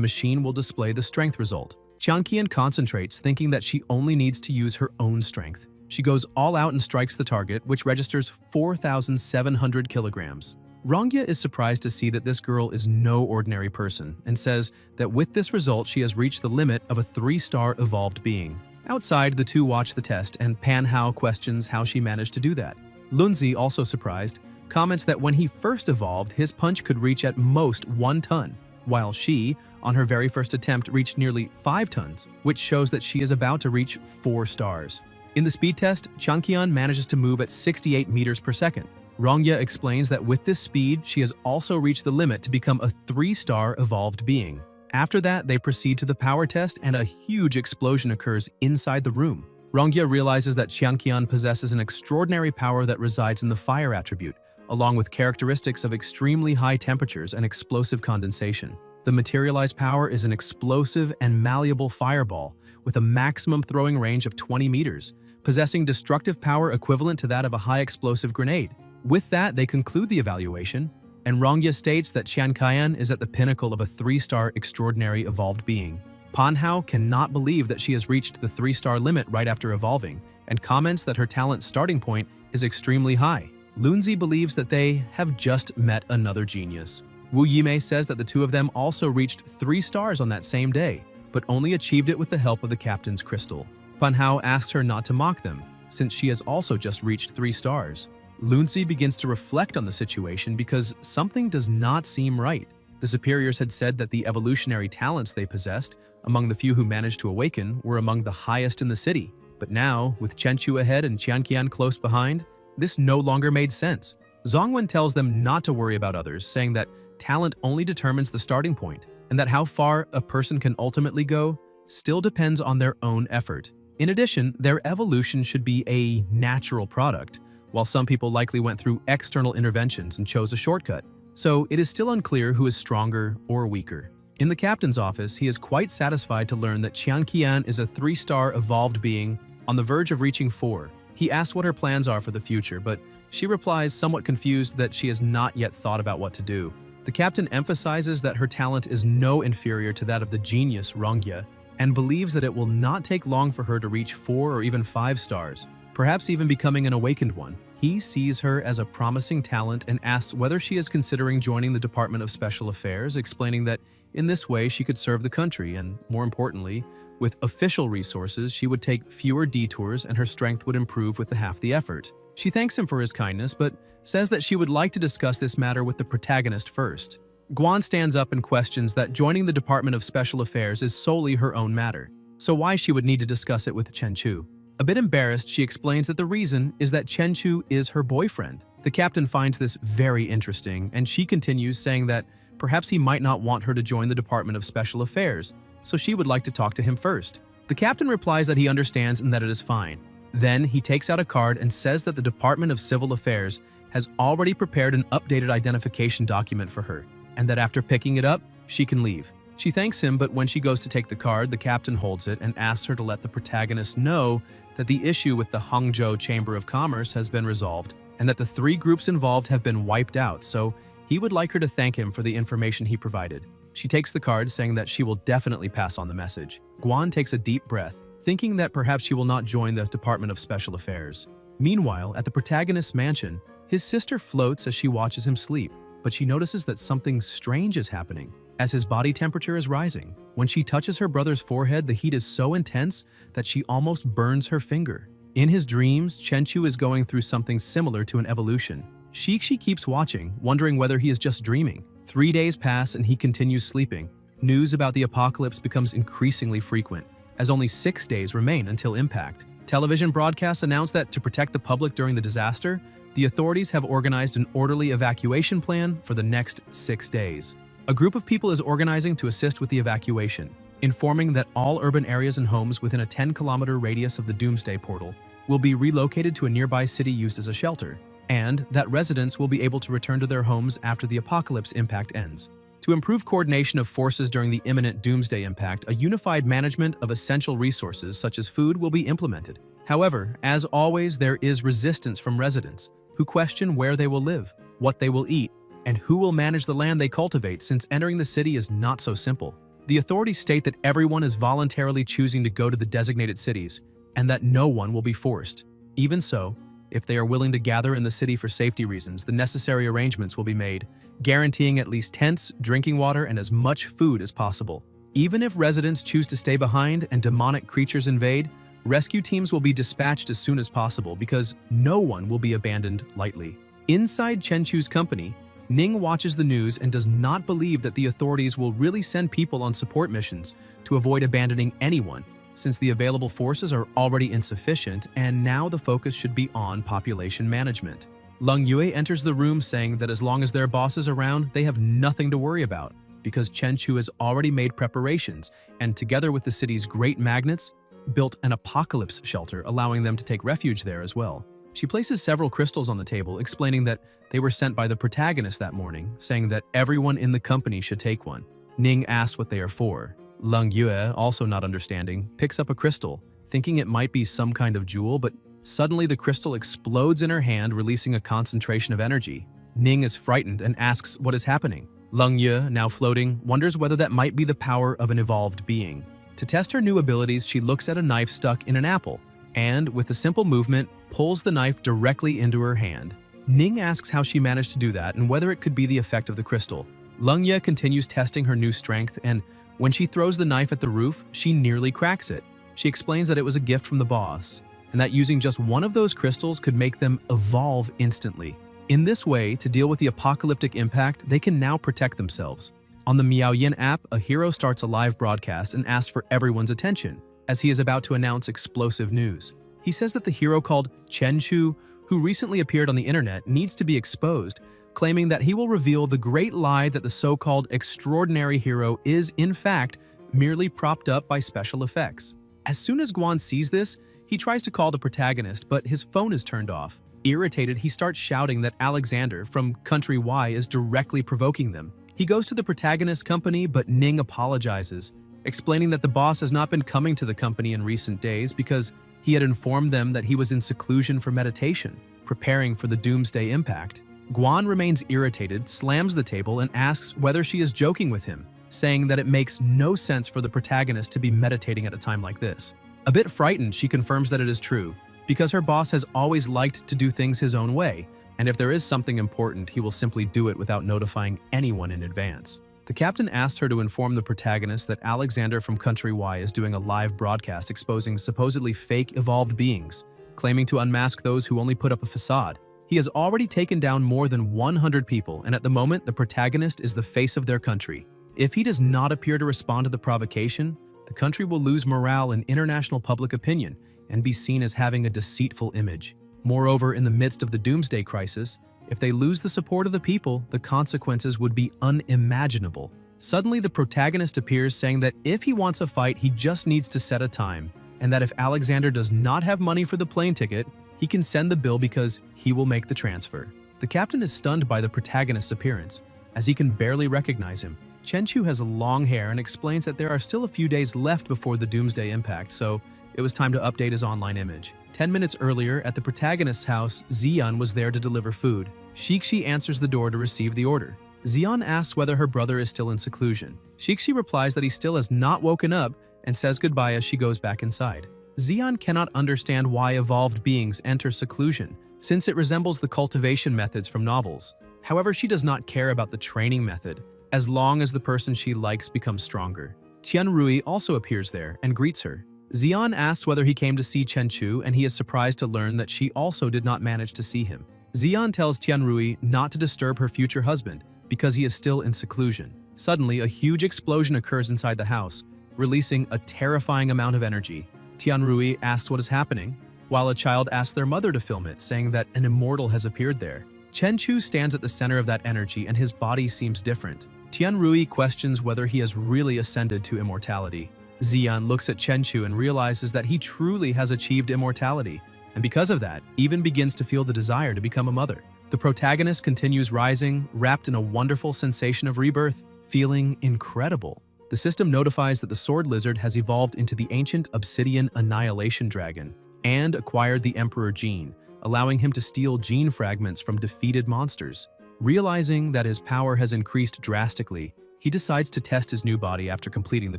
machine will display the strength result. Qian concentrates, thinking that she only needs to use her own strength. She goes all out and strikes the target, which registers 4,700 kilograms. Rongya is surprised to see that this girl is no ordinary person and says that with this result she has reached the limit of a 3-star evolved being. Outside, the two watch the test and Pan Hao questions how she managed to do that. Lunzi, also surprised, comments that when he first evolved, his punch could reach at most 1 ton, while she, on her very first attempt, reached nearly 5 tons, which shows that she is about to reach 4 stars. In the speed test, Qian manages to move at 68 meters per second. Rongya explains that with this speed, she has also reached the limit to become a 3-star evolved being. After that, they proceed to the power test and a huge explosion occurs inside the room. Rongya realizes that Qian possesses an extraordinary power that resides in the fire attribute, along with characteristics of extremely high temperatures and explosive condensation. The materialized power is an explosive and malleable fireball with a maximum throwing range of 20 meters, possessing destructive power equivalent to that of a high explosive grenade. With that, they conclude the evaluation, and Rongya states that Qian is at the pinnacle of a 3-star extraordinary evolved being. Pan Hao cannot believe that she has reached the 3-star limit right after evolving, and comments that her talent starting point is extremely high. Lunzi believes that they have just met another genius. Wu Yimei says that the two of them also reached 3 stars on that same day, but only achieved it with the help of the captain's crystal. Pan Hao asks her not to mock them, since she has also just reached 3 stars. Lunzi begins to reflect on the situation because something does not seem right. The superiors had said that the evolutionary talents they possessed, among the few who managed to awaken, were among the highest in the city. But now, with Chenchu ahead and Qian close behind, this no longer made sense. Zhongwen tells them not to worry about others, saying that talent only determines the starting point, and that how far a person can ultimately go still depends on their own effort. In addition, their evolution should be a natural product, while some people likely went through external interventions and chose a shortcut. So it is still unclear who is stronger or weaker. In the captain's office, he is quite satisfied to learn that Qian is a 3-star evolved being on the verge of reaching 4. He asks what her plans are for the future, but she replies somewhat confused that she has not yet thought about what to do. The captain emphasizes that her talent is no inferior to that of the genius Rongya, and believes that it will not take long for her to reach 4 or even 5 stars, perhaps even becoming an awakened one. He sees her as a promising talent and asks whether she is considering joining the Department of Special Affairs, explaining that in this way she could serve the country and, more importantly, with official resources she would take fewer detours and her strength would improve with half the effort. She thanks him for his kindness, but says that she would like to discuss this matter with the protagonist first. Guan stands up and questions that joining the Department of Special Affairs is solely her own matter, so why she would need to discuss it with Chenchu. A bit embarrassed, she explains that the reason is that Chenchu is her boyfriend. The captain finds this very interesting, and she continues saying that perhaps he might not want her to join the Department of Special Affairs, so she would like to talk to him first. The captain replies that he understands and that it is fine. Then he takes out a card and says that the Department of Civil Affairs has already prepared an updated identification document for her, and that after picking it up, she can leave. She thanks him, but when she goes to take the card, the captain holds it and asks her to let the protagonist know that the issue with the Hangzhou Chamber of Commerce has been resolved, and that the 3 groups involved have been wiped out, so he would like her to thank him for the information he provided. She takes the card, saying that she will definitely pass on the message. Guan takes a deep breath, thinking that perhaps she will not join the Department of Special Affairs. Meanwhile, at the protagonist's mansion, his sister floats as she watches him sleep, but she notices that something strange is happening, as his body temperature is rising. When she touches her brother's forehead, the heat is so intense that she almost burns her finger. In his dreams, Chenchu is going through something similar to an evolution. Shixi keeps watching, wondering whether he is just dreaming. 3 days pass and he continues sleeping. News about the apocalypse becomes increasingly frequent, as only 6 days remain until impact. Television broadcasts announce that to protect the public during the disaster, the authorities have organized an orderly evacuation plan for the next 6 days. A group of people is organizing to assist with the evacuation, informing that all urban areas and homes within a 10-kilometer radius of the Doomsday Portal will be relocated to a nearby city used as a shelter, and that residents will be able to return to their homes after the apocalypse impact ends. To improve coordination of forces during the imminent Doomsday impact, a unified management of essential resources such as food will be implemented. However, as always, there is resistance from residents who question where they will live, what they will eat, and who will manage the land they cultivate, since entering the city is not so simple. The authorities state that everyone is voluntarily choosing to go to the designated cities, and that no one will be forced. Even so, if they are willing to gather in the city for safety reasons, the necessary arrangements will be made, guaranteeing at least tents, drinking water, and as much food as possible. Even if residents choose to stay behind and demonic creatures invade, rescue teams will be dispatched as soon as possible because no one will be abandoned lightly. Inside Chenchu's company, Ning watches the news and does not believe that the authorities will really send people on support missions to avoid abandoning anyone, since the available forces are already insufficient and now the focus should be on population management. Leng Yue enters the room saying that as long as their boss is around, they have nothing to worry about, because Chenchu has already made preparations and, together with the city's great magnates, built an apocalypse shelter, allowing them to take refuge there as well. She places several crystals on the table, explaining that they were sent by the protagonist that morning, saying that everyone in the company should take one. Ning asks what they are for. Leng Yue, also not understanding, picks up a crystal, thinking it might be some kind of jewel, but suddenly the crystal explodes in her hand, releasing a concentration of energy. Ning is frightened and asks what is happening. Leng Yue, now floating, wonders whether that might be the power of an evolved being. To test her new abilities, she looks at a knife stuck in an apple, and, with a simple movement, pulls the knife directly into her hand. Ning asks how she managed to do that and whether it could be the effect of the crystal. Leng Yue continues testing her new strength, and when she throws the knife at the roof, she nearly cracks it. She explains that it was a gift from the boss, and that using just one of those crystals could make them evolve instantly. In this way, to deal with the apocalyptic impact, they can now protect themselves. On the Miaoyin app, a hero starts a live broadcast and asks for everyone's attention, as he is about to announce explosive news. He says that the hero called Chenchu, who recently appeared on the internet, needs to be exposed, claiming that he will reveal the great lie that the so-called extraordinary hero is, in fact, merely propped up by special effects. As soon as Guan sees this, he tries to call the protagonist, but his phone is turned off. Irritated, he starts shouting that Alexander from Country Y is directly provoking them. He goes to the protagonist's company, but Ning apologizes, explaining that the boss has not been coming to the company in recent days because he had informed them that he was in seclusion for meditation, preparing for the Doomsday impact. Guan remains irritated, slams the table, and asks whether she is joking with him, saying that it makes no sense for the protagonist to be meditating at a time like this. A bit frightened, she confirms that it is true, because her boss has always liked to do things his own way, and if there is something important, he will simply do it without notifying anyone in advance. The captain asked her to inform the protagonist that Alexander from Country Y is doing a live broadcast exposing supposedly fake evolved beings, claiming to unmask those who only put up a facade. He has already taken down more than 100 people, and at the moment, the protagonist is the face of their country. If he does not appear to respond to the provocation, the country will lose morale in international public opinion and be seen as having a deceitful image. Moreover, in the midst of the Doomsday crisis, if they lose the support of the people, the consequences would be unimaginable. Suddenly, the protagonist appears, saying that if he wants a fight, he just needs to set a time, and that if Alexander does not have money for the plane ticket, he can send the bill because he will make the transfer. The captain is stunned by the protagonist's appearance, as he can barely recognize him. Chenchu has long hair and explains that there are still a few days left before the Doomsday impact, so it was time to update his online image. 10 minutes earlier, at the protagonist's house, Xian was there to deliver food. Shixi answers the door to receive the order. Xian asks whether her brother is still in seclusion. Shixi replies that he still has not woken up and says goodbye as she goes back inside. Xian cannot understand why evolved beings enter seclusion, since it resembles the cultivation methods from novels. However, she does not care about the training method, as long as the person she likes becomes stronger. Tianrui also appears there and greets her. Xian asks whether he came to see Chenchu, and he is surprised to learn that she also did not manage to see him. Xian tells Tianrui not to disturb her future husband because he is still in seclusion. Suddenly, a huge explosion occurs inside the house, releasing a terrifying amount of energy. Tianrui asks what is happening, while a child asks their mother to film it, saying that an immortal has appeared there. Chenchu stands at the center of that energy and his body seems different. Tianrui questions whether he has really ascended to immortality. Xian looks at Chenchu and realizes that he truly has achieved immortality, and because of that, even begins to feel the desire to become a mother. The protagonist continues rising, wrapped in a wonderful sensation of rebirth, feeling incredible. The system notifies that the sword lizard has evolved into the ancient obsidian annihilation dragon and acquired the Emperor Gene, allowing him to steal gene fragments from defeated monsters. Realizing that his power has increased drastically, he decides to test his new body after completing the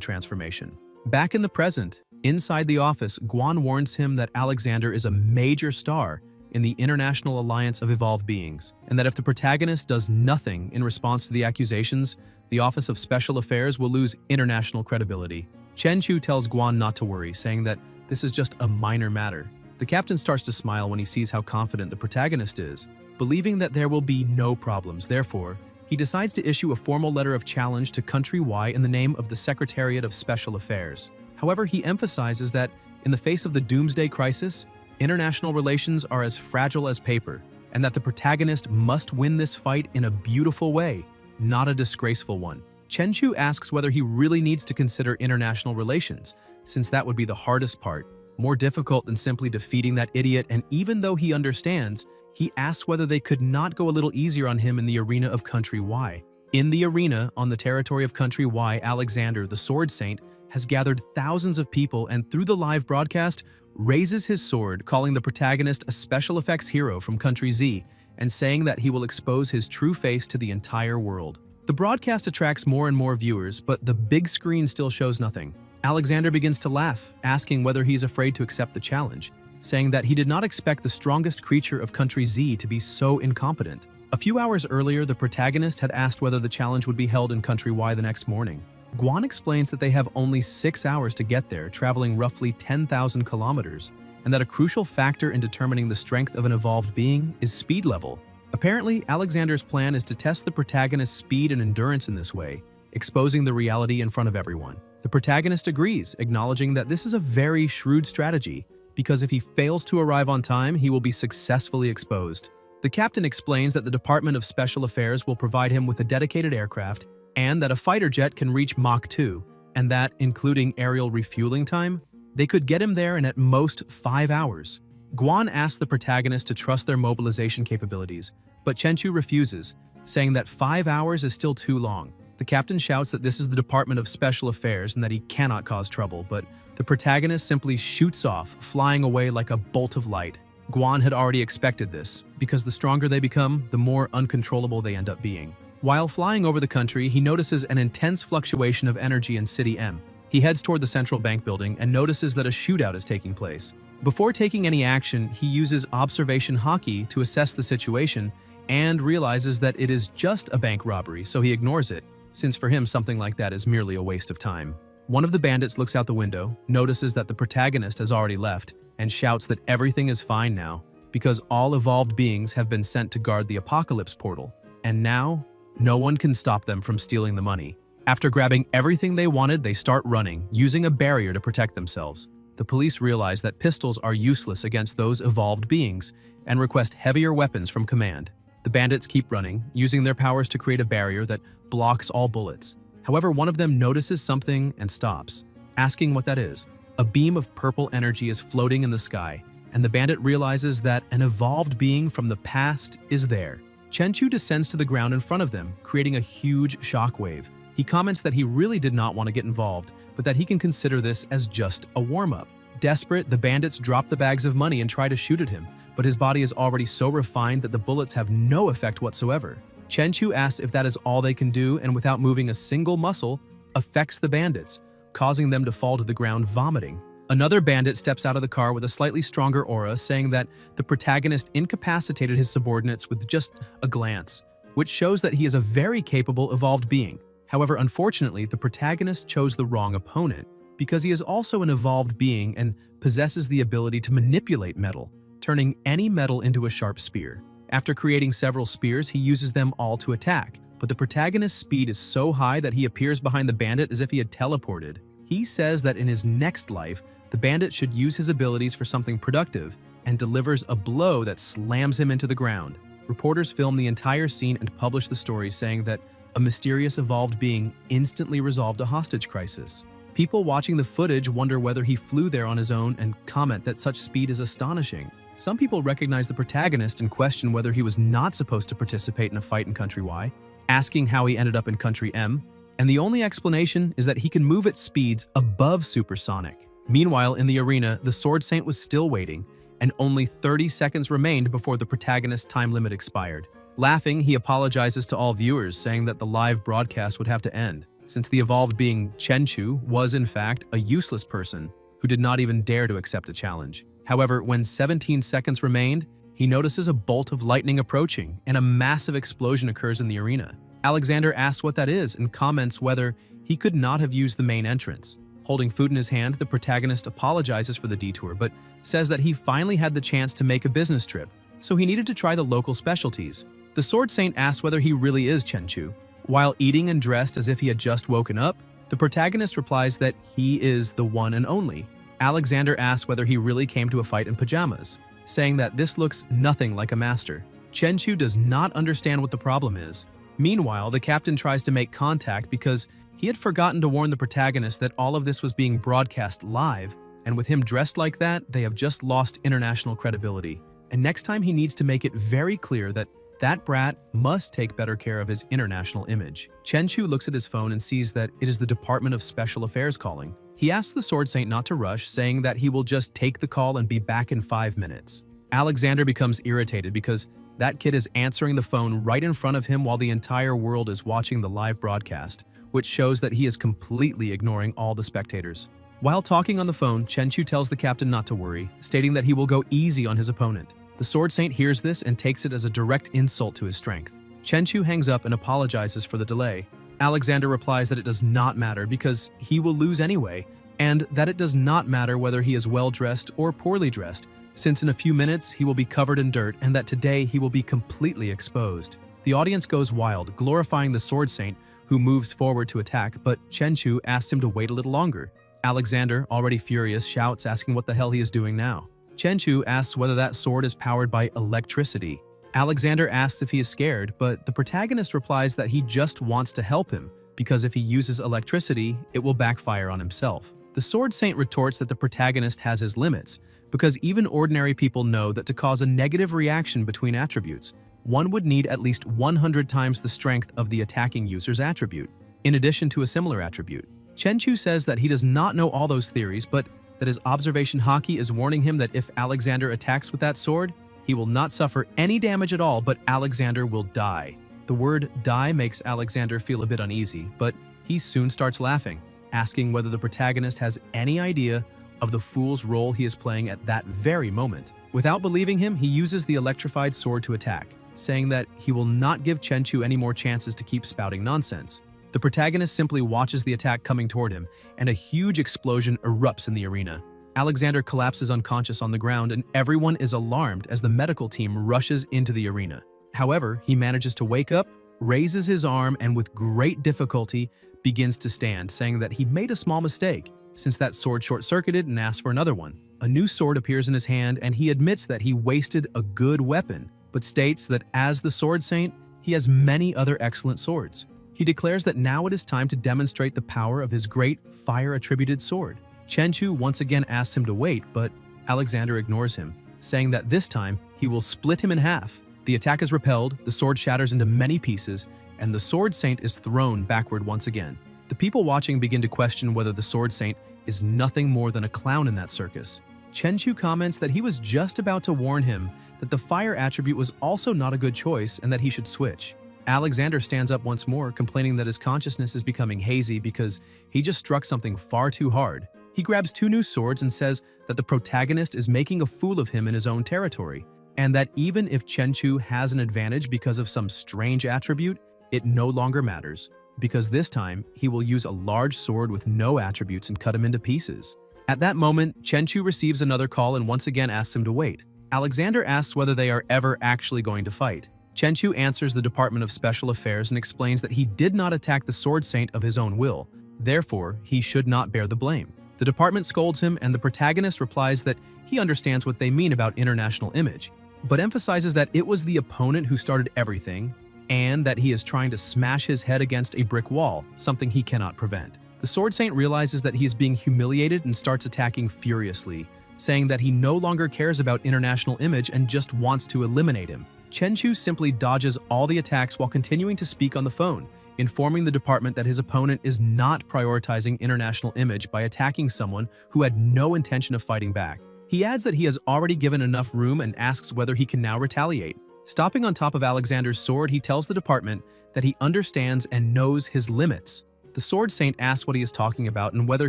transformation. Back in the present, inside the office, Guan warns him that Alexander is a major star in the International Alliance of Evolved Beings, and that if the protagonist does nothing in response to the accusations, the Office of Special Affairs will lose international credibility. Chenchu tells Guan not to worry, saying that this is just a minor matter. The captain starts to smile when he sees how confident the protagonist is, believing that there will be no problems. Therefore, he decides to issue a formal letter of challenge to Country Y in the name of the Secretariat of Special Affairs. However, he emphasizes that, in the face of the Doomsday Crisis, international relations are as fragile as paper, and that the protagonist must win this fight in a beautiful way, not a disgraceful one. Chenchu asks whether he really needs to consider international relations, since that would be the hardest part, more difficult than simply defeating that idiot, and even though he understands, he asks whether they could not go a little easier on him in the arena of Country Y. In the arena, on the territory of Country Y, Alexander, the Sword Saint, has gathered thousands of people and through the live broadcast, raises his sword, calling the protagonist a special effects hero from Country Z, and saying that he will expose his true face to the entire world. The broadcast attracts more and more viewers, but the big screen still shows nothing. Alexander begins to laugh, asking whether he's afraid to accept the challenge, saying that he did not expect the strongest creature of Country Z to be so incompetent. A few hours earlier, the protagonist had asked whether the challenge would be held in Country Y the next morning. Guan explains that they have only 6 hours to get there, traveling roughly 10,000 kilometers, and that a crucial factor in determining the strength of an evolved being is speed level. Apparently, Alexander's plan is to test the protagonist's speed and endurance in this way, exposing the reality in front of everyone. The protagonist agrees, acknowledging that this is a very shrewd strategy, because if he fails to arrive on time, he will be successfully exposed. The captain explains that the Department of Special Affairs will provide him with a dedicated aircraft, and that a fighter jet can reach Mach 2, and that, including aerial refueling time, they could get him there in at most 5 hours. Guan asks the protagonist to trust their mobilization capabilities, but Chenchu refuses, saying that 5 hours is still too long. The captain shouts that this is the Department of Special Affairs and that he cannot cause trouble, but the protagonist simply shoots off, flying away like a bolt of light. Guan had already expected this, because the stronger they become, the more uncontrollable they end up being. While flying over the country, he notices an intense fluctuation of energy in City M. He heads toward the central bank building and notices that a shootout is taking place. Before taking any action, he uses observation hockey to assess the situation and realizes that it is just a bank robbery, so he ignores it, since for him something like that is merely a waste of time. One of the bandits looks out the window, notices that the protagonist has already left, and shouts that everything is fine now, because all evolved beings have been sent to guard the apocalypse portal, and now, no one can stop them from stealing the money. After grabbing everything they wanted, they start running, using a barrier to protect themselves. The police realize that pistols are useless against those evolved beings and request heavier weapons from command. The bandits keep running, using their powers to create a barrier that blocks all bullets. However, one of them notices something and stops, asking what that is. A beam of purple energy is floating in the sky, and the bandit realizes that an evolved being from the past is there. Chenchu descends to the ground in front of them, creating a huge shockwave. He comments that he really did not want to get involved, but that he can consider this as just a warm-up. Desperate, the bandits drop the bags of money and try to shoot at him, but his body is already so refined that the bullets have no effect whatsoever. Chenchu asks if that is all they can do, and without moving a single muscle, affects the bandits, causing them to fall to the ground vomiting. Another bandit steps out of the car with a slightly stronger aura, saying that the protagonist incapacitated his subordinates with just a glance, which shows that he is a very capable evolved being. However, unfortunately, the protagonist chose the wrong opponent, because he is also an evolved being and possesses the ability to manipulate metal, turning any metal into a sharp spear. After creating several spears, he uses them all to attack, but the protagonist's speed is so high that he appears behind the bandit as if he had teleported. He says that in his next life, the bandit should use his abilities for something productive, and delivers a blow that slams him into the ground. Reporters film the entire scene and publish the story, saying that a mysterious evolved being instantly resolved a hostage crisis. People watching the footage wonder whether he flew there on his own and comment that such speed is astonishing. Some people recognize the protagonist and question whether he was not supposed to participate in a fight in Country Y, asking how he ended up in Country M, and the only explanation is that he can move at speeds above supersonic. Meanwhile, in the arena, the Sword Saint was still waiting, and only 30 seconds remained before the protagonist's time limit expired. Laughing, he apologizes to all viewers, saying that the live broadcast would have to end, since the evolved being Chenchu was in fact a useless person who did not even dare to accept a challenge. However, when 17 seconds remained, he notices a bolt of lightning approaching, and a massive explosion occurs in the arena. Alexander asks what that is and comments whether he could not have used the main entrance. Holding food in his hand, the protagonist apologizes for the detour, but says that he finally had the chance to make a business trip, so he needed to try the local specialties. The Sword Saint asks whether he really is Chenchu. While eating and dressed as if he had just woken up, the protagonist replies that he is the one and only. Alexander asks whether he really came to a fight in pajamas, saying that this looks nothing like a master. Chenchu does not understand what the problem is. Meanwhile, the captain tries to make contact because he had forgotten to warn the protagonist that all of this was being broadcast live, and with him dressed like that, they have just lost international credibility. And next time he needs to make it very clear that that brat must take better care of his international image. Chenchu looks at his phone and sees that it is the Department of Special Affairs calling. He asks the Sword Saint not to rush, saying that he will just take the call and be back in 5 minutes. Alexander becomes irritated because that kid is answering the phone right in front of him while the entire world is watching the live broadcast, which shows that he is completely ignoring all the spectators. While talking on the phone, Chenchu tells the captain not to worry, stating that he will go easy on his opponent. The Sword Saint hears this and takes it as a direct insult to his strength. Chenchu hangs up and apologizes for the delay. Alexander replies that it does not matter because he will lose anyway, and that it does not matter whether he is well-dressed or poorly dressed, since in a few minutes he will be covered in dirt and that today he will be completely exposed. The audience goes wild, glorifying the Sword Saint, who moves forward to attack, but Chenchu asks him to wait a little longer. Alexander, already furious, shouts, asking what the hell he is doing now. Chenchu asks whether that sword is powered by electricity. Alexander asks if he is scared, but the protagonist replies that he just wants to help him, because if he uses electricity, it will backfire on himself. The Sword Saint retorts that the protagonist has his limits, because even ordinary people know that to cause a negative reaction between attributes, one would need at least 100 times the strength of the attacking user's attribute, in addition to a similar attribute. Chenchu says that he does not know all those theories, but that his observation haki is warning him that if Alexander attacks with that sword, he will not suffer any damage at all, but Alexander will die. The word die makes Alexander feel a bit uneasy, but he soon starts laughing, asking whether the protagonist has any idea of the fool's role he is playing at that very moment. Without believing him, he uses the electrified sword to attack, saying that he will not give Chenchu any more chances to keep spouting nonsense. The protagonist simply watches the attack coming toward him, and a huge explosion erupts in the arena. Alexander collapses unconscious on the ground, and everyone is alarmed as the medical team rushes into the arena. However, he manages to wake up, raises his arm, and with great difficulty begins to stand, saying that he made a small mistake, since that sword short-circuited, and asks for another one. A new sword appears in his hand, and he admits that he wasted a good weapon, but states that as the Sword Saint, he has many other excellent swords. He declares that now it is time to demonstrate the power of his great fire-attributed sword. Chenchu once again asks him to wait, but Alexander ignores him, saying that this time he will split him in half. The attack is repelled, the sword shatters into many pieces, and the Sword Saint is thrown backward once again. The people watching begin to question whether the Sword Saint is nothing more than a clown in that circus. Chenchu comments that he was just about to warn him that the fire attribute was also not a good choice and that he should switch. Alexander stands up once more, complaining that his consciousness is becoming hazy because he just struck something far too hard. He grabs 2 new swords and says that the protagonist is making a fool of him in his own territory, and that even if Chenchu has an advantage because of some strange attribute, it no longer matters, because this time he will use a large sword with no attributes and cut him into pieces. At that moment, Chenchu receives another call and once again asks him to wait. Alexander asks whether they are ever actually going to fight. Chenchu answers the Department of Special Affairs and explains that he did not attack the Sword Saint of his own will, therefore he should not bear the blame. The department scolds him and the protagonist replies that he understands what they mean about international image, but emphasizes that it was the opponent who started everything and that he is trying to smash his head against a brick wall, something he cannot prevent. The Sword Saint realizes that he is being humiliated and starts attacking furiously, saying that he no longer cares about international image and just wants to eliminate him. Chenchu simply dodges all the attacks while continuing to speak on the phone, informing the department that his opponent is not prioritizing international image by attacking someone who had no intention of fighting back. He adds that he has already given enough room and asks whether he can now retaliate. Stopping on top of Alexander's sword, he tells the department that he understands and knows his limits. The Sword Saint asks what he is talking about and whether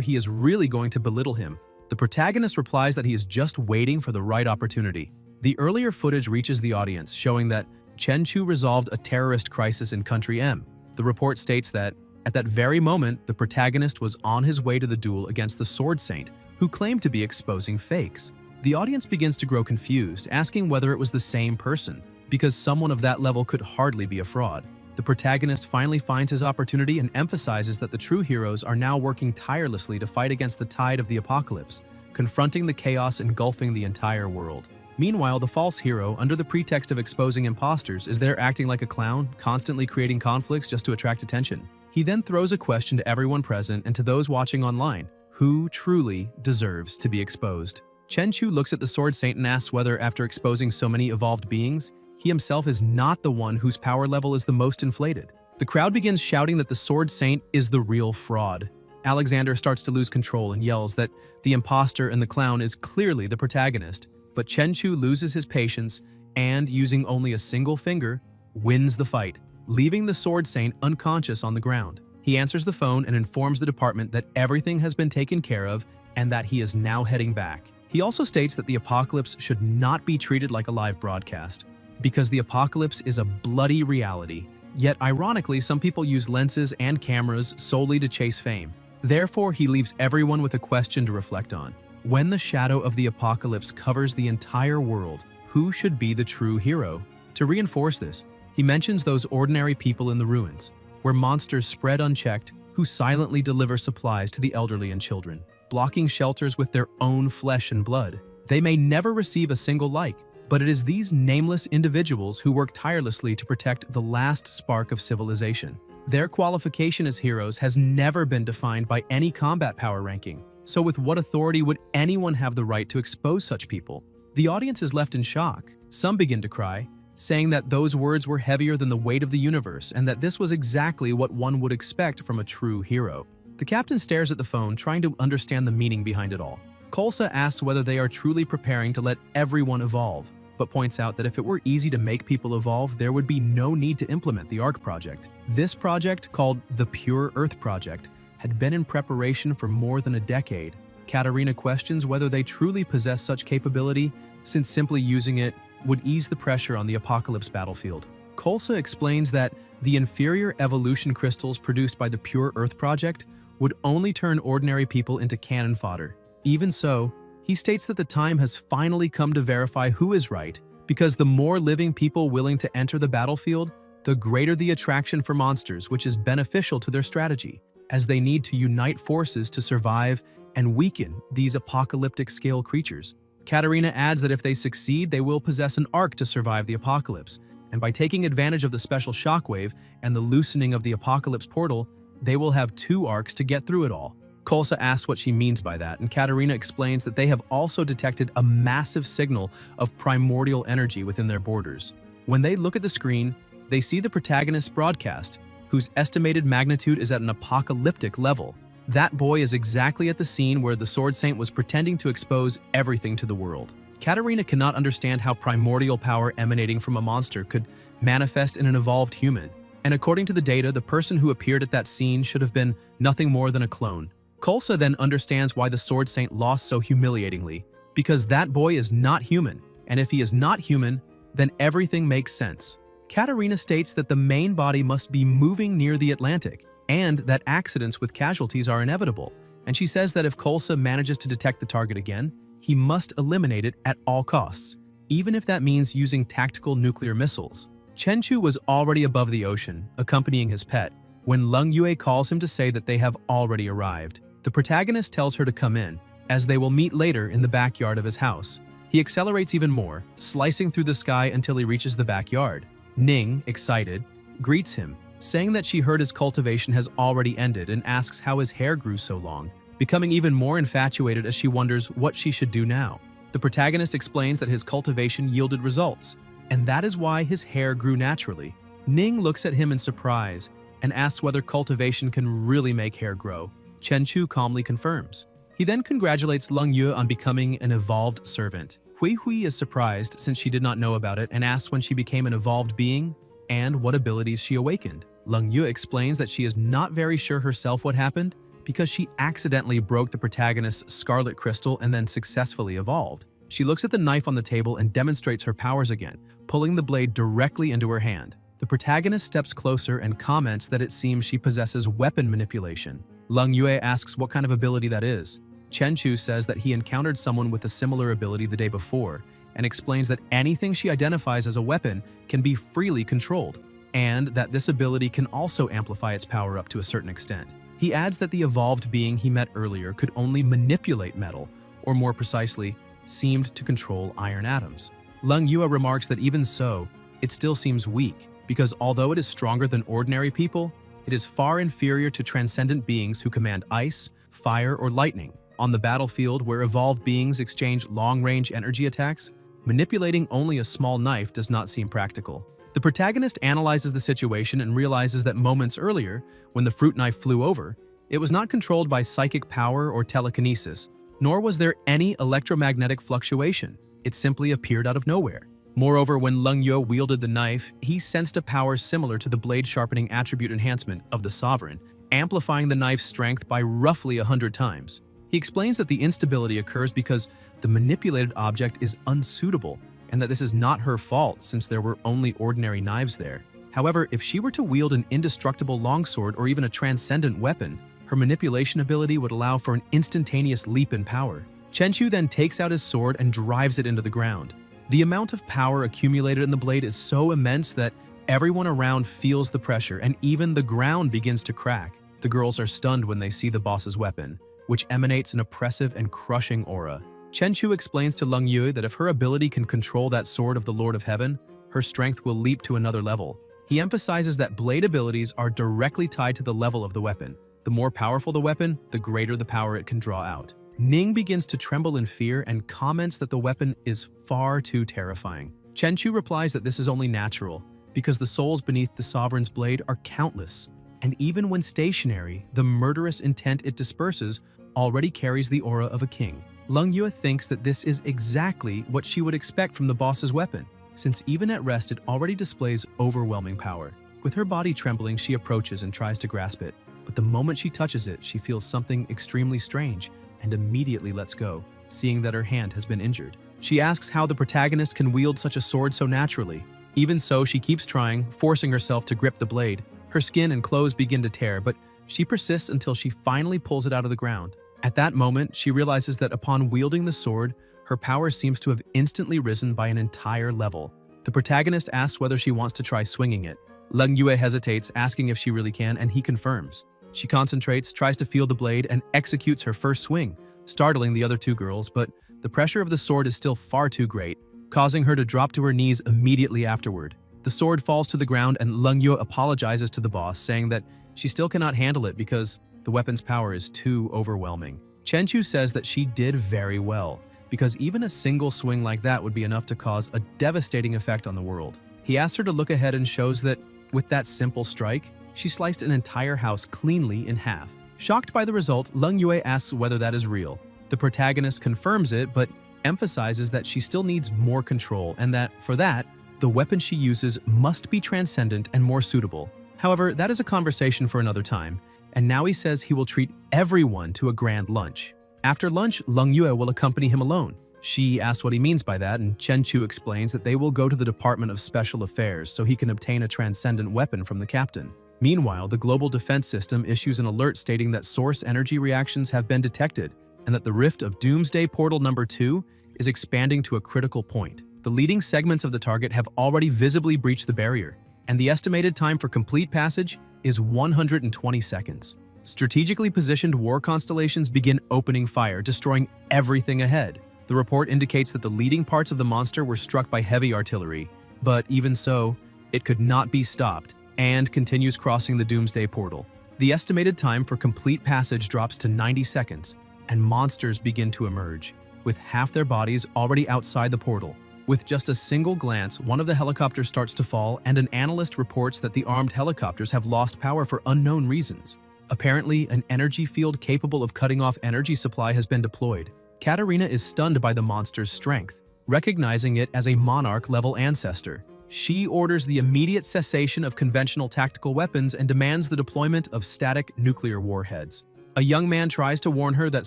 he is really going to belittle him. The protagonist replies that he is just waiting for the right opportunity. The earlier footage reaches the audience, showing that Chenchu resolved a terrorist crisis in Country M. The report states that, at that very moment, the protagonist was on his way to the duel against the Sword Saint, who claimed to be exposing fakes. The audience begins to grow confused, asking whether it was the same person, because someone of that level could hardly be a fraud. The protagonist finally finds his opportunity and emphasizes that the true heroes are now working tirelessly to fight against the tide of the apocalypse, confronting the chaos engulfing the entire world. Meanwhile, the false hero, under the pretext of exposing imposters, is there acting like a clown, constantly creating conflicts just to attract attention. He then throws a question to everyone present and to those watching online: who truly deserves to be exposed? Chenchu looks at the Sword Saint and asks whether, after exposing so many evolved beings, he himself is not the one whose power level is the most inflated. The crowd begins shouting that the Sword Saint is the real fraud. Alexander starts to lose control and yells that the imposter and the clown is clearly the protagonist. But Chenchu loses his patience and, using only a single finger, wins the fight, leaving the Sword Saint unconscious on the ground. He answers the phone and informs the department that everything has been taken care of and that he is now heading back. He also states that the apocalypse should not be treated like a live broadcast, because the apocalypse is a bloody reality. Yet, ironically, some people use lenses and cameras solely to chase fame. Therefore, he leaves everyone with a question to reflect on. When the shadow of the apocalypse covers the entire world, who should be the true hero? To reinforce this, he mentions those ordinary people in the ruins, where monsters spread unchecked, who silently deliver supplies to the elderly and children, blocking shelters with their own flesh and blood. They may never receive a single like, but it is these nameless individuals who work tirelessly to protect the last spark of civilization. Their qualification as heroes has never been defined by any combat power ranking. So with what authority would anyone have the right to expose such people? The audience is left in shock. Some begin to cry, saying that those words were heavier than the weight of the universe and that this was exactly what one would expect from a true hero. The captain stares at the phone, trying to understand the meaning behind it all. Kolsa asks whether they are truly preparing to let everyone evolve, but points out that if it were easy to make people evolve, there would be no need to implement the ARC project. This project, called the Pure Earth Project, had been in preparation for more than a decade. Katarina questions whether they truly possess such capability, since simply using it would ease the pressure on the apocalypse battlefield. Kolsa explains that the inferior evolution crystals produced by the Pure Earth Project would only turn ordinary people into cannon fodder. Even so, he states that the time has finally come to verify who is right, because the more living people willing to enter the battlefield, the greater the attraction for monsters, which is beneficial to their strategy, as they need to unite forces to survive and weaken these apocalyptic-scale creatures. Katarina adds that if they succeed, they will possess an arc to survive the apocalypse, and by taking advantage of the special shockwave and the loosening of the apocalypse portal, they will have 2 arcs to get through it all. Kolsa asks what she means by that, and Katarina explains that they have also detected a massive signal of primordial energy within their borders. When they look at the screen, they see the protagonist's broadcast, whose estimated magnitude is at an apocalyptic level. That boy is exactly at the scene where the Sword Saint was pretending to expose everything to the world. Katarina cannot understand how primordial power emanating from a monster could manifest in an evolved human. And according to the data, the person who appeared at that scene should have been nothing more than a clone. Kolsa then understands why the Sword Saint lost so humiliatingly, because that boy is not human, and if he is not human, then everything makes sense. Katarina states that the main body must be moving near the Atlantic, and that accidents with casualties are inevitable, and she says that if Kolsa manages to detect the target again, he must eliminate it at all costs, even if that means using tactical nuclear missiles. Chenchu was already above the ocean, accompanying his pet, when Leng Yue calls him to say that they have already arrived. The protagonist tells her to come in, as they will meet later in the backyard of his house. He accelerates even more, slicing through the sky until he reaches the backyard. Ning, excited, greets him, saying that she heard his cultivation has already ended and asks how his hair grew so long, becoming even more infatuated as she wonders what she should do now. The protagonist explains that his cultivation yielded results, and that is why his hair grew naturally. Ning looks at him in surprise and asks whether cultivation can really make hair grow. Chenchu calmly confirms. He then congratulates Leng Yue on becoming an evolved servant. Hui Hui is surprised since she did not know about it and asks when she became an evolved being and what abilities she awakened. Leng Yue explains that she is not very sure herself what happened because she accidentally broke the protagonist's scarlet crystal and then successfully evolved. She looks at the knife on the table and demonstrates her powers again, pulling the blade directly into her hand. The protagonist steps closer and comments that it seems she possesses weapon manipulation. Leng Yue asks what kind of ability that is. Chenchu says that he encountered someone with a similar ability the day before and explains that anything she identifies as a weapon can be freely controlled, and that this ability can also amplify its power up to a certain extent. He adds that the evolved being he met earlier could only manipulate metal, or more precisely, seemed to control iron atoms. Leng Yue remarks that even so, it still seems weak, because although it is stronger than ordinary people, it is far inferior to transcendent beings who command ice, fire, or lightning. On the battlefield, where evolved beings exchange long-range energy attacks, manipulating only a small knife does not seem practical. The protagonist analyzes the situation and realizes that moments earlier, when the fruit knife flew over, it was not controlled by psychic power or telekinesis, nor was there any electromagnetic fluctuation. It simply appeared out of nowhere. Moreover, when Leng Yue wielded the knife, he sensed a power similar to the blade sharpening attribute enhancement of the Sovereign, amplifying the knife's strength by roughly 100 times. He explains that the instability occurs because the manipulated object is unsuitable, and that this is not her fault since there were only ordinary knives there. However, if she were to wield an indestructible longsword or even a transcendent weapon, her manipulation ability would allow for an instantaneous leap in power. Chenchu then takes out his sword and drives it into the ground. The amount of power accumulated in the blade is so immense that everyone around feels the pressure, and even the ground begins to crack. The girls are stunned when they see the boss's weapon, which emanates an oppressive and crushing aura. Chenchu explains to Leng Yue that if her ability can control that sword of the Lord of Heaven, her strength will leap to another level. He emphasizes that blade abilities are directly tied to the level of the weapon. The more powerful the weapon, the greater the power it can draw out. Ning begins to tremble in fear and comments that the weapon is far too terrifying. Chenchu replies that this is only natural, because the souls beneath the Sovereign's blade are countless, and even when stationary, the murderous intent it disperses already carries the aura of a king. Leng Yue thinks that this is exactly what she would expect from the boss's weapon, since even at rest it already displays overwhelming power. With her body trembling, she approaches and tries to grasp it, but the moment she touches it, she feels something extremely strange and immediately lets go, seeing that her hand has been injured. She asks how the protagonist can wield such a sword so naturally. Even so, she keeps trying, forcing herself to grip the blade. Her skin and clothes begin to tear, but she persists until she finally pulls it out of the ground. At that moment, she realizes that upon wielding the sword, her power seems to have instantly risen by an entire level. The protagonist asks whether she wants to try swinging it. Leng Yue hesitates, asking if she really can, and he confirms. She concentrates, tries to feel the blade, and executes her first swing, startling the other two girls, but the pressure of the sword is still far too great, causing her to drop to her knees immediately afterward. The sword falls to the ground and Leng Yue apologizes to the boss, saying that she still cannot handle it because the weapon's power is too overwhelming. Chenchu says that she did very well, because even a single swing like that would be enough to cause a devastating effect on the world. He asks her to look ahead and shows that, with that simple strike, she sliced an entire house cleanly in half. Shocked by the result, Leng Yue asks whether that is real. The protagonist confirms it, but emphasizes that she still needs more control and that, for that, the weapon she uses must be transcendent and more suitable. However, that is a conversation for another time, and now he says he will treat everyone to a grand lunch. After lunch, Leng Yue will accompany him alone. She asks what he means by that, and Chen Chu explains that they will go to the Department of Special Affairs so he can obtain a transcendent weapon from the captain. Meanwhile, the global defense system issues an alert stating that source energy reactions have been detected and that the rift of Doomsday Portal number 2 is expanding to a critical point. The leading segments of the target have already visibly breached the barrier, and the estimated time for complete passage is 120 seconds. Strategically positioned war constellations begin opening fire, destroying everything ahead. The report indicates that the leading parts of the monster were struck by heavy artillery, but even so, it could not be stopped and continues crossing the Doomsday Portal. The estimated time for complete passage drops to 90 seconds, and monsters begin to emerge, with half their bodies already outside the portal. With just a single glance, one of the helicopters starts to fall, and an analyst reports that the armed helicopters have lost power for unknown reasons. Apparently, an energy field capable of cutting off energy supply has been deployed. Katarina is stunned by the monster's strength, recognizing it as a monarch-level ancestor. She orders the immediate cessation of conventional tactical weapons and demands the deployment of static nuclear warheads. A young man tries to warn her that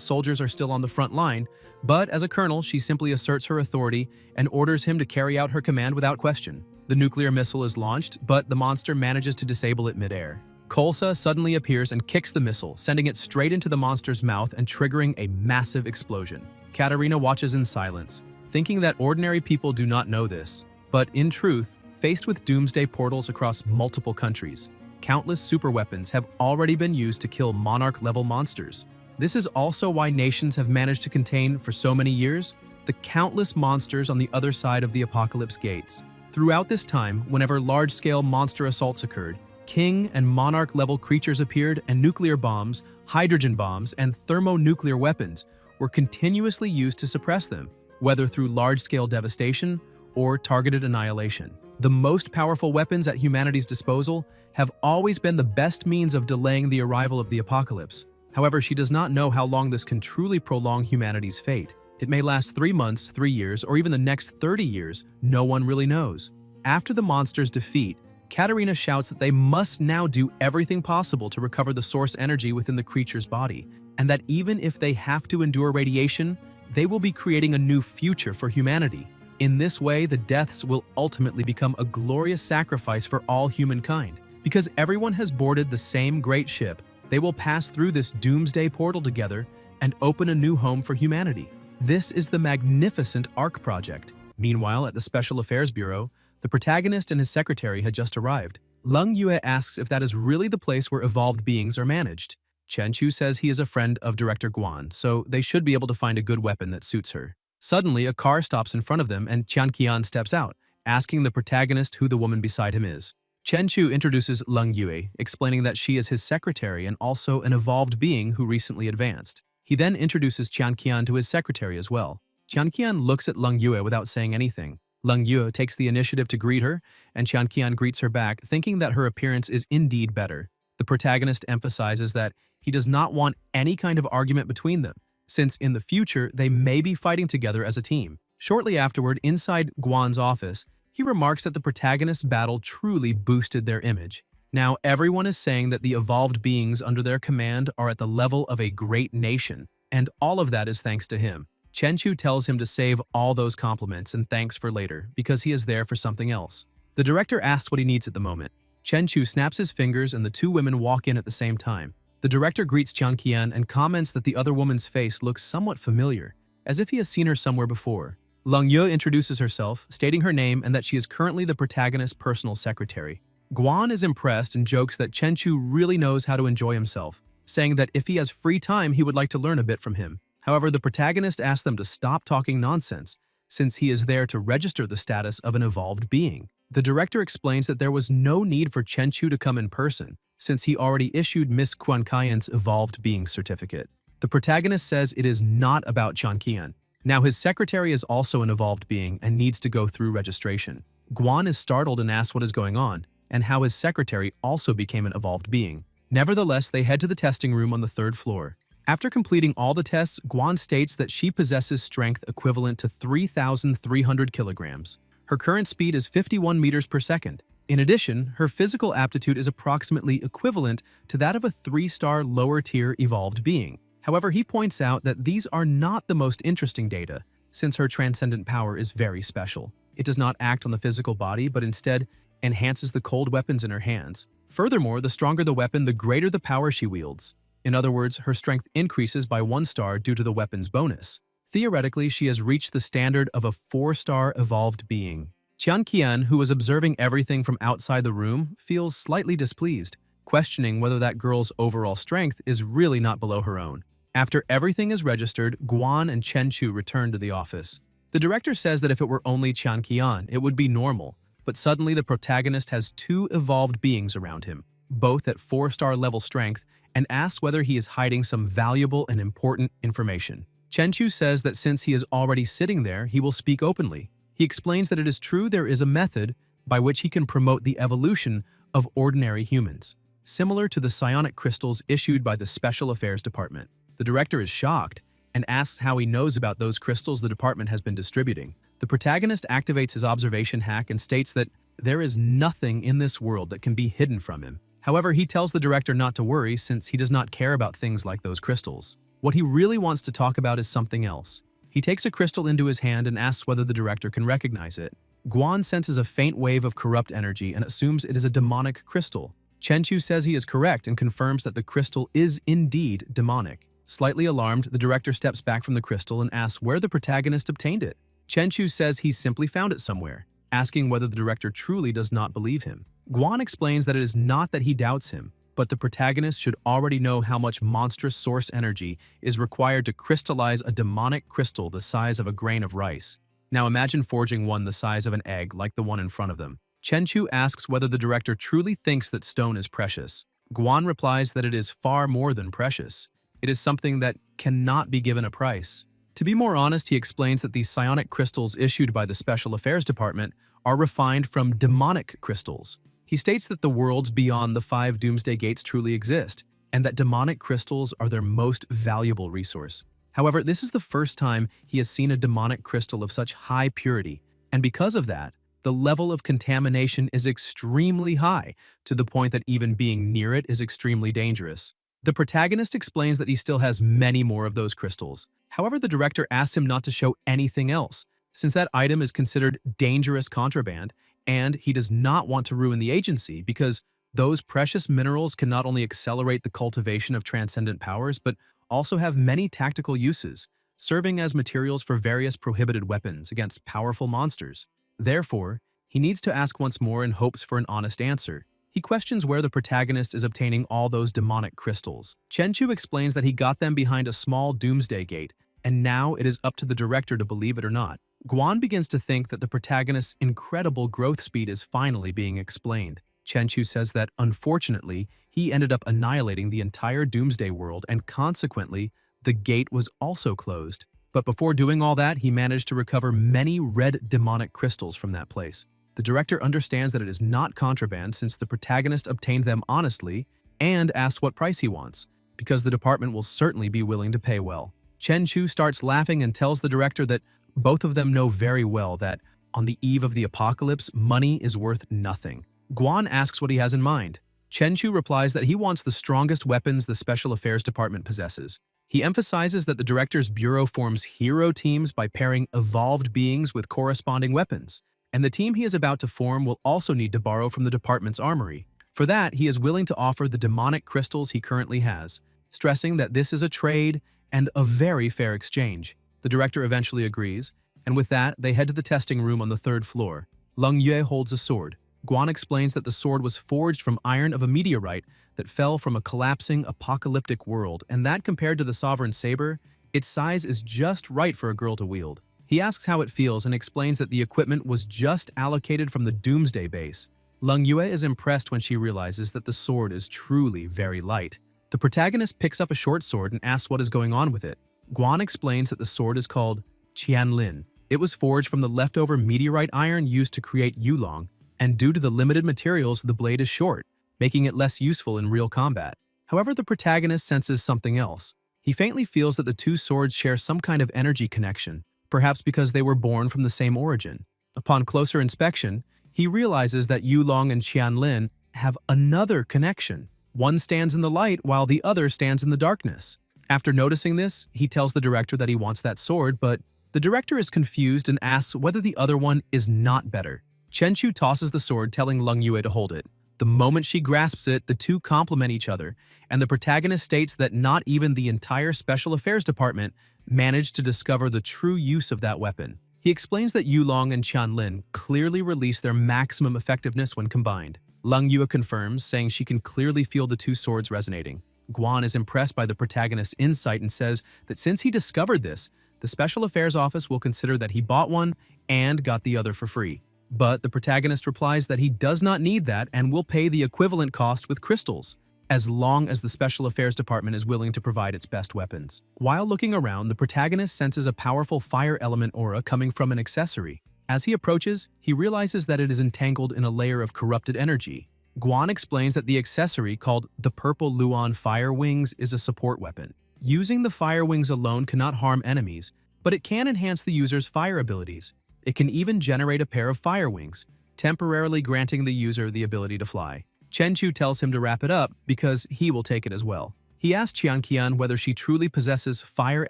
soldiers are still on the front line, but as a colonel, she simply asserts her authority and orders him to carry out her command without question. The nuclear missile is launched, but the monster manages to disable it midair. Kolsa suddenly appears and kicks the missile, sending it straight into the monster's mouth and triggering a massive explosion. Katarina watches in silence, thinking that ordinary people do not know this. But in truth, faced with doomsday portals across multiple countries, countless superweapons have already been used to kill monarch-level monsters. This is also why nations have managed to contain, for so many years, the countless monsters on the other side of the apocalypse gates. Throughout this time, whenever large-scale monster assaults occurred, king and monarch-level creatures appeared, and nuclear bombs, hydrogen bombs, and thermonuclear weapons were continuously used to suppress them, whether through large-scale devastation or targeted annihilation. The most powerful weapons at humanity's disposal have always been the best means of delaying the arrival of the apocalypse. However, she does not know how long this can truly prolong humanity's fate. It may last 3 months, 3 years, or even the next 30 years, no one really knows. After the monster's defeat, Katarina shouts that they must now do everything possible to recover the source energy within the creature's body, and that even if they have to endure radiation, they will be creating a new future for humanity. In this way, the deaths will ultimately become a glorious sacrifice for all humankind. Because everyone has boarded the same great ship, they will pass through this doomsday portal together and open a new home for humanity. This is the magnificent ARC project. Meanwhile, at the Special Affairs Bureau, the protagonist and his secretary had just arrived. Leng Yue asks if that is really the place where evolved beings are managed. Chen Chu says he is a friend of Director Guan, so they should be able to find a good weapon that suits her. Suddenly, a car stops in front of them and Qian Qian steps out, asking the protagonist who the woman beside him is. Chen Chu introduces Leng Yue, explaining that she is his secretary and also an evolved being who recently advanced. He then introduces Qian Qian to his secretary as well. Qian Qian looks at Leng Yue without saying anything. Leng Yue takes the initiative to greet her, and Qian Qian greets her back, thinking that her appearance is indeed better. The protagonist emphasizes that he does not want any kind of argument between them, since in the future they may be fighting together as a team. Shortly afterward, inside Guan's office, he remarks that the protagonist's battle truly boosted their image. Now everyone is saying that the evolved beings under their command are at the level of a great nation, and all of that is thanks to him. Chen Chu tells him to save all those compliments and thanks for later, because he is there for something else. The director asks what he needs at the moment. Chen Chu snaps his fingers and the two women walk in at the same time. The director greets Qian Qian and comments that the other woman's face looks somewhat familiar, as if he has seen her somewhere before. Leng Yue introduces herself, stating her name and that she is currently the protagonist's personal secretary. Guan is impressed and jokes that Chen Chu really knows how to enjoy himself, saying that if he has free time he would like to learn a bit from him. However, the protagonist asks them to stop talking nonsense, since he is there to register the status of an evolved being. The director explains that there was no need for Chen Chu to come in person, since he already issued Miss Quan Kaiyan's evolved being certificate. The protagonist says it is not about Qian Qian. Now his secretary is also an evolved being and needs to go through registration. Guan is startled and asks what is going on, and how his secretary also became an evolved being. Nevertheless, they head to the testing room on the third floor. After completing all the tests, Guan states that she possesses strength equivalent to 3,300 kilograms. Her current speed is 51 meters per second. In addition, her physical aptitude is approximately equivalent to that of a 3-star lower-tier evolved being. However, he points out that these are not the most interesting data, since her transcendent power is very special. It does not act on the physical body, but instead enhances the cold weapons in her hands. Furthermore, the stronger the weapon, the greater the power she wields. In other words, her strength increases by 1 star due to the weapon's bonus. Theoretically, she has reached the standard of a 4-star evolved being. Qian Qian, who was observing everything from outside the room, feels slightly displeased, questioning whether that girl's overall strength is really not below her own. After everything is registered, Guan and Chen Chu return to the office. The director says that if it were only Qian Qian, it would be normal, but suddenly the protagonist has 2 evolved beings around him, both at 4-star level strength, and asks whether he is hiding some valuable and important information. Chen Chu says that since he is already sitting there, he will speak openly. He explains that it is true there is a method by which he can promote the evolution of ordinary humans, similar to the psionic crystals issued by the Special Affairs Department. The director is shocked and asks how he knows about those crystals the department has been distributing. The protagonist activates his observation hack and states that there is nothing in this world that can be hidden from him. However, he tells the director not to worry since he does not care about things like those crystals. What he really wants to talk about is something else. He takes a crystal into his hand and asks whether the director can recognize it. Guan senses a faint wave of corrupt energy and assumes it is a demonic crystal. Chen Chu says he is correct and confirms that the crystal is indeed demonic. Slightly alarmed, the director steps back from the crystal and asks where the protagonist obtained it. Chen Chu says he simply found it somewhere, asking whether the director truly does not believe him. Guan explains that it is not that he doubts him, but the protagonist should already know how much monstrous source energy is required to crystallize a demonic crystal the size of a grain of rice. Now imagine forging one the size of an egg like the one in front of them. Chen Chu asks whether the director truly thinks that stone is precious. Guan replies that it is far more than precious. It is something that cannot be given a price. To be more honest, he explains that these psionic crystals issued by the Special Affairs Department are refined from demonic crystals. He states that the worlds beyond the 5 Doomsday Gates truly exist, and that demonic crystals are their most valuable resource. However, this is the first time he has seen a demonic crystal of such high purity, and because of that, the level of contamination is extremely high, to the point that even being near it is extremely dangerous. The protagonist explains that he still has many more of those crystals. However, the director asks him not to show anything else, since that item is considered dangerous contraband, and he does not want to ruin the agency because those precious minerals can not only accelerate the cultivation of transcendent powers, but also have many tactical uses, serving as materials for various prohibited weapons against powerful monsters. Therefore, he needs to ask once more in hopes for an honest answer. He questions where the protagonist is obtaining all those demonic crystals. Chen Chu explains that he got them behind a small doomsday gate, and now it is up to the director to believe it or not. Guan begins to think that the protagonist's incredible growth speed is finally being explained. Chen Chu says that, unfortunately, he ended up annihilating the entire doomsday world and consequently, the gate was also closed. But before doing all that, he managed to recover many red demonic crystals from that place. The director understands that it is not contraband since the protagonist obtained them honestly and asks what price he wants, because the department will certainly be willing to pay well. Chen Chu starts laughing and tells the director that both of them know very well that, on the eve of the apocalypse, money is worth nothing. Guan asks what he has in mind. Chen Chu replies that he wants the strongest weapons the Special Affairs Department possesses. He emphasizes that the director's bureau forms hero teams by pairing evolved beings with corresponding weapons, and the team he is about to form will also need to borrow from the department's armory. For that, he is willing to offer the demonic crystals he currently has, stressing that this is a trade and a very fair exchange. The director eventually agrees, and with that, they head to the testing room on the 3rd floor. Leng Yue holds a sword. Guan explains that the sword was forged from iron of a meteorite that fell from a collapsing apocalyptic world, and that compared to the Sovereign Saber, its size is just right for a girl to wield. He asks how it feels and explains that the equipment was just allocated from the Doomsday base. Leng Yue is impressed when she realizes that the sword is truly very light. The protagonist picks up a short sword and asks what is going on with it. Guan explains that the sword is called Qianlin. It was forged from the leftover meteorite iron used to create Yulong, and due to the limited materials, the blade is short. making it less useful in real combat. However, the protagonist senses something else. He faintly feels that the two swords share some kind of energy connection, perhaps because they were born from the same origin. Upon closer inspection, he realizes that Yulong and Qianlin have another connection. One stands in the light while the other stands in the darkness. After noticing this, he tells the director that he wants that sword, but the director is confused and asks whether the other one is not better. Chenchu tosses the sword, telling Lung Yue to hold it. The moment she grasps it, the two complement each other, and the protagonist states that not even the entire Special Affairs Department managed to discover the true use of that weapon. He explains that Yulong and Qianlin clearly release their maximum effectiveness when combined. Lung Yue confirms, saying she can clearly feel the two swords resonating. Guan is impressed by the protagonist's insight and says that since he discovered this, the Special Affairs Office will consider that he bought one and got the other for free. But the protagonist replies that he does not need that and will pay the equivalent cost with crystals, as long as the Special Affairs Department is willing to provide its best weapons. While looking around, the protagonist senses a powerful fire element aura coming from an accessory. As he approaches, he realizes that it is entangled in a layer of corrupted energy. Guan explains that the accessory, called the Purple Luan Fire Wings, is a support weapon. Using the fire wings alone cannot harm enemies, but it can enhance the user's fire abilities. It can even generate a pair of fire wings, temporarily granting the user the ability to fly. Chenchu tells him to wrap it up because he will take it as well. He asks Qianqian whether she truly possesses fire